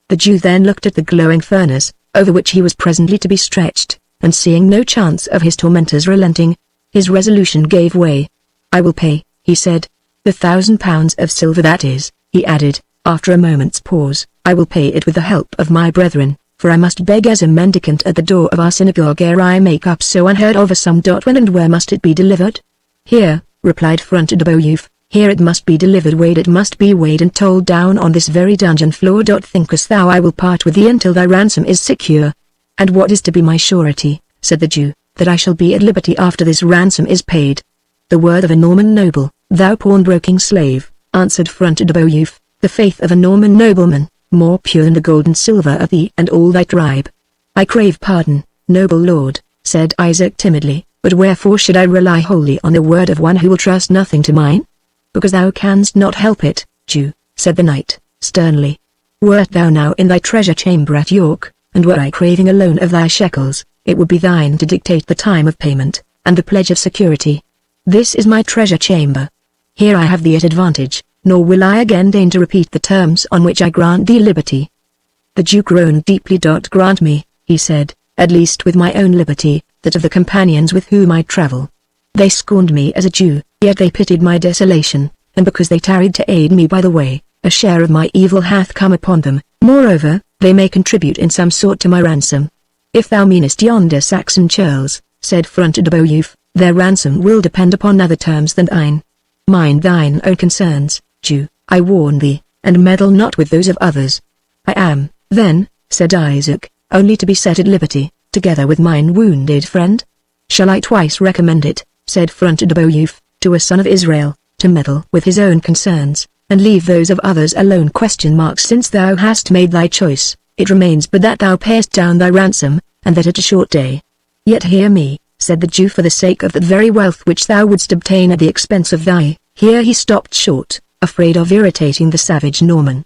The Jew then looked at the glowing furnace, over which he was presently to be stretched, and seeing no chance of his tormentors relenting, his resolution gave way. I will pay, he said. The 1,000 pounds of silver, that is, he added, after a moment's pause, I will pay it with the help of my brethren, for I must beg as a mendicant at the door of our synagogue ere I make up so unheard of a sum. When and where must it be delivered? Here, replied fronted Beowulf, here it must be delivered. It must be weighed and told down on this very dungeon floor. Thinkest thou I will part with thee until thy ransom is secure? And what is to be my surety, said the Jew, that I shall be at liberty after this ransom is paid? The word of a Norman noble, thou pawnbroking slave, answered fronted Beowulf, the faith of a Norman nobleman, more pure than the gold and silver of thee and all thy tribe. I crave pardon, noble lord, said Isaac timidly, but wherefore should I rely wholly on the word of one who will trust nothing to mine? Because thou canst not help it, Jew, said the knight, sternly. Wert thou now in thy treasure chamber at York, and were I craving a loan of thy shekels, it would be thine to dictate the time of payment, and the pledge of security. This is my treasure chamber. Here I have thee at advantage, nor will I again deign to repeat the terms on which I grant thee liberty. The Jew groaned deeply. Grant me, he said, at least with my own liberty, that of the companions with whom I travel. They scorned me as a Jew, yet they pitied my desolation, and because they tarried to aid me by the way, a share of my evil hath come upon them. Moreover, they may contribute in some sort to my ransom. If thou meanest yonder Saxon churls, said fronted Beowulf, their ransom will depend upon other terms than thine. Mind thine own concerns, Jew, I warn thee, and meddle not with those of others. I am, then, said Isaac, only to be set at liberty, together with mine wounded friend? Shall I twice recommend it, said fronted Beowulf, to a son of Israel, to meddle with his own concerns, and leave those of others alone? Since thou hast made thy choice, it remains but that thou payest down thy ransom, and that at a short day. Yet hear me, said the Jew, for the sake of that very wealth which thou wouldst obtain at the expense of thy. Here he stopped short, afraid of irritating the savage Norman.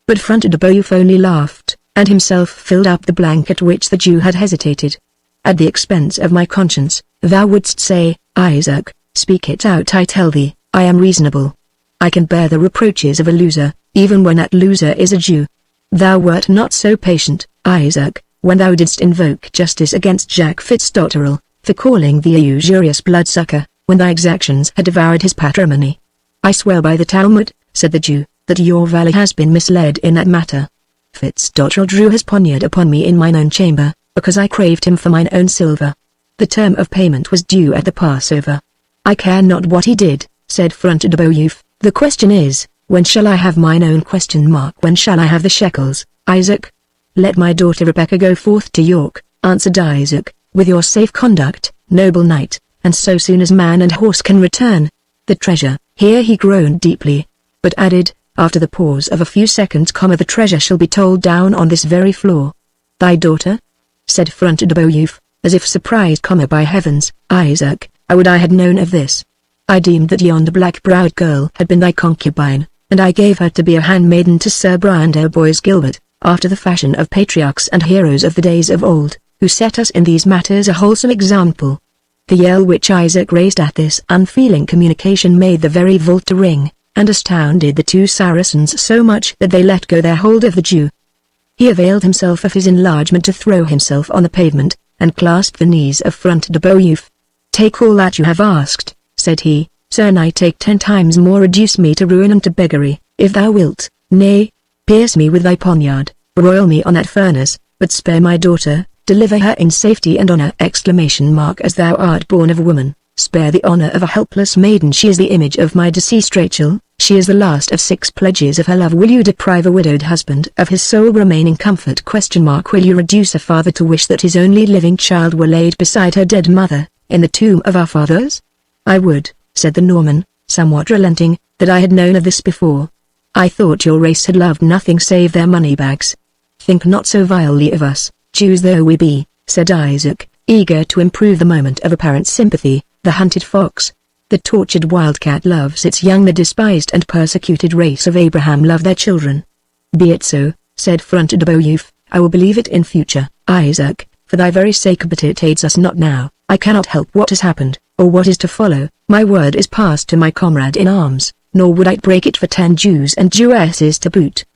But Front de Beauf only laughed, and himself filled up the blank at which the Jew had hesitated. At the expense of my conscience, thou wouldst say, Isaac, speak it out. I tell thee, I am reasonable. I can bear the reproaches of a loser, even when that loser is a Jew. Thou wert not so patient, Isaac, when thou didst invoke justice against Jacques Fitz-Dotterel, for calling thee a usurious bloodsucker, when thy exactions had devoured his patrimony. I swear by the Talmud, said the Jew, that your valour has been misled in that matter. Fitz-Dotterel drew his poniard upon me in mine own chamber, because I craved him for mine own silver. The term of payment was due at the Passover. I care not what he did, said Front de Beauf, the question is, when shall I have mine own ? When shall I have the shekels, Isaac? Let my daughter Rebecca go forth to York, answered Isaac, with your safe conduct, noble knight, and so soon as man and horse can return. The treasure, here he groaned deeply, but added, after the pause of a few seconds, the treasure shall be told down on this very floor. Thy daughter? Said Front de Beauf, as if surprised, by heavens, Isaac, I would I had known of this. I deemed that yonder black-browed girl had been thy concubine, and I gave her to be a handmaiden to Sir Brian de Bois Gilbert, after the fashion of patriarchs and heroes of the days of old, who set us in these matters a wholesome example. The yell which Isaac raised at this unfeeling communication made the very vault to ring, and astounded the two Saracens so much that they let go their hold of the Jew. He availed himself of his enlargement to throw himself on the pavement, and clasped the knees of Front de Beauf. Take all that you have asked, said he, Sir Knight, take 10 times more, reduce me to ruin and to beggary, if thou wilt, nay, pierce me with thy poniard, broil me on that furnace, but spare my daughter, deliver her in safety and honour! As thou art born of woman, spare the honour of a helpless maiden. She is the image of my deceased Rachel, she is the last of 6 pledges of her love. Will you deprive a widowed husband of his sole remaining comfort? Will you reduce a father to wish that his only living child were laid beside her dead mother, in the tomb of our fathers? I would, said the Norman, somewhat relenting, that I had known of this before. I thought your race had loved nothing save their money-bags. Think not so vilely of us, Jews though we be, said Isaac, eager to improve the moment of apparent sympathy. The hunted fox, the tortured wildcat loves its young. The despised and persecuted race of Abraham love their children. Be it so, said Front de Beauf, I will believe it in future, Isaac, for thy very sake, but it aids us not now. I cannot help what has happened, or what is to follow. My word is passed to my comrade in arms, nor would I break it for 10 Jews and Jewesses to boot.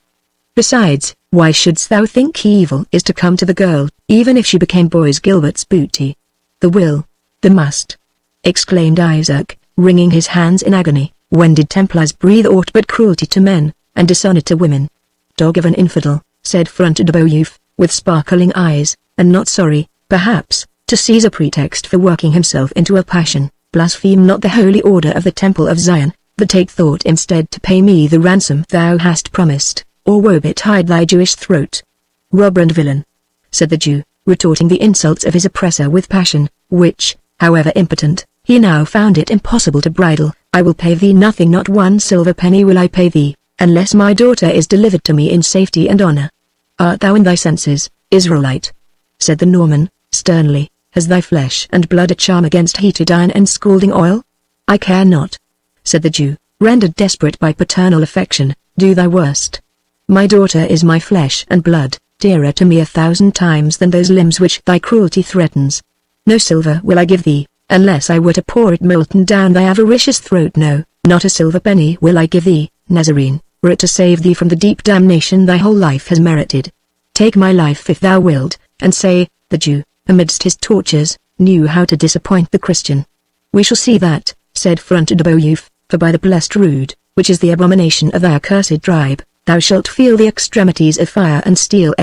Besides, why shouldst thou think evil is to come to the girl, even if she became Bois Gilbert's booty? The will, the must, exclaimed Isaac, wringing his hands in agony. When did Templars breathe aught but cruelty to men, and dishonour to women? Dog of an infidel, said Front de Beauf, with sparkling eyes, and not sorry, perhaps, to seize a pretext for working himself into a passion. Blaspheme not the holy order of the Temple of Zion, but take thought instead to pay me the ransom thou hast promised, or woe betide thy Jewish throat. Robber and villain, said the Jew, retorting the insults of his oppressor with passion, which, however impotent, he now found it impossible to bridle. I will pay thee nothing, not 1 silver penny will I pay thee, unless my daughter is delivered to me in safety and honour. Art thou in thy senses, Israelite? Said the Norman, sternly. Has thy flesh and blood a charm against heated iron and scalding oil? I care not, said the Jew, rendered desperate by paternal affection. Do thy worst. My daughter is my flesh and blood, dearer to me 1,000 times than those limbs which thy cruelty threatens. No silver will I give thee, unless I were to pour it molten down thy avaricious throat. No, not a silver penny will I give thee, Nazarene, were it to save thee from the deep damnation thy whole life has merited. Take my life if thou wilt, and say, the Jew, amidst his tortures, knew how to disappoint the Christian. We shall see that, said Front de Beauf, for by the blessed rood, which is the abomination of thy accursed tribe, thou shalt feel the extremities of fire and steel!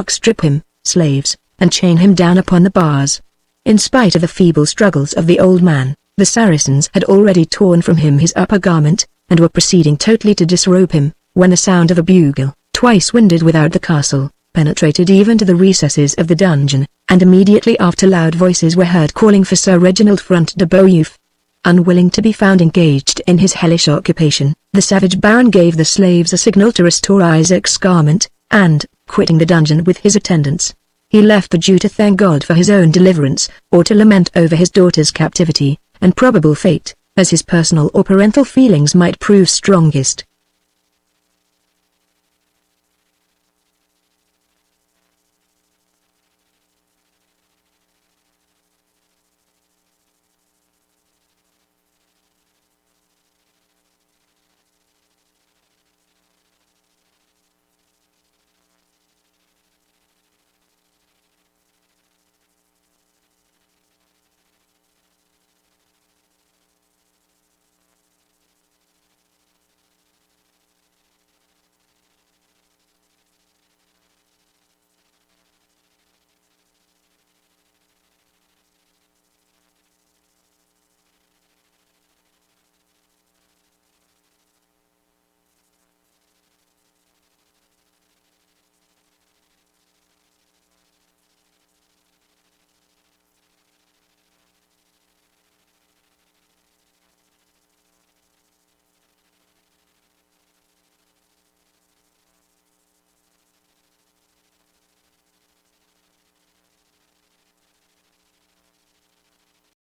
Strip him, slaves, and chain him down upon the bars. In spite of the feeble struggles of the old man, the Saracens had already torn from him his upper garment, and were proceeding totally to disrobe him, when the sound of a bugle, twice winded without the castle, penetrated even to the recesses of the dungeon, and immediately after loud voices were heard calling for Sir Reginald Front de Beauf. Unwilling to be found engaged in his hellish occupation, the savage baron gave the slaves a signal to restore Isaac's garment, and, quitting the dungeon with his attendants, he left the Jew to thank God for his own deliverance, or to lament over his daughter's captivity, and probable fate, as his personal or parental feelings might prove strongest.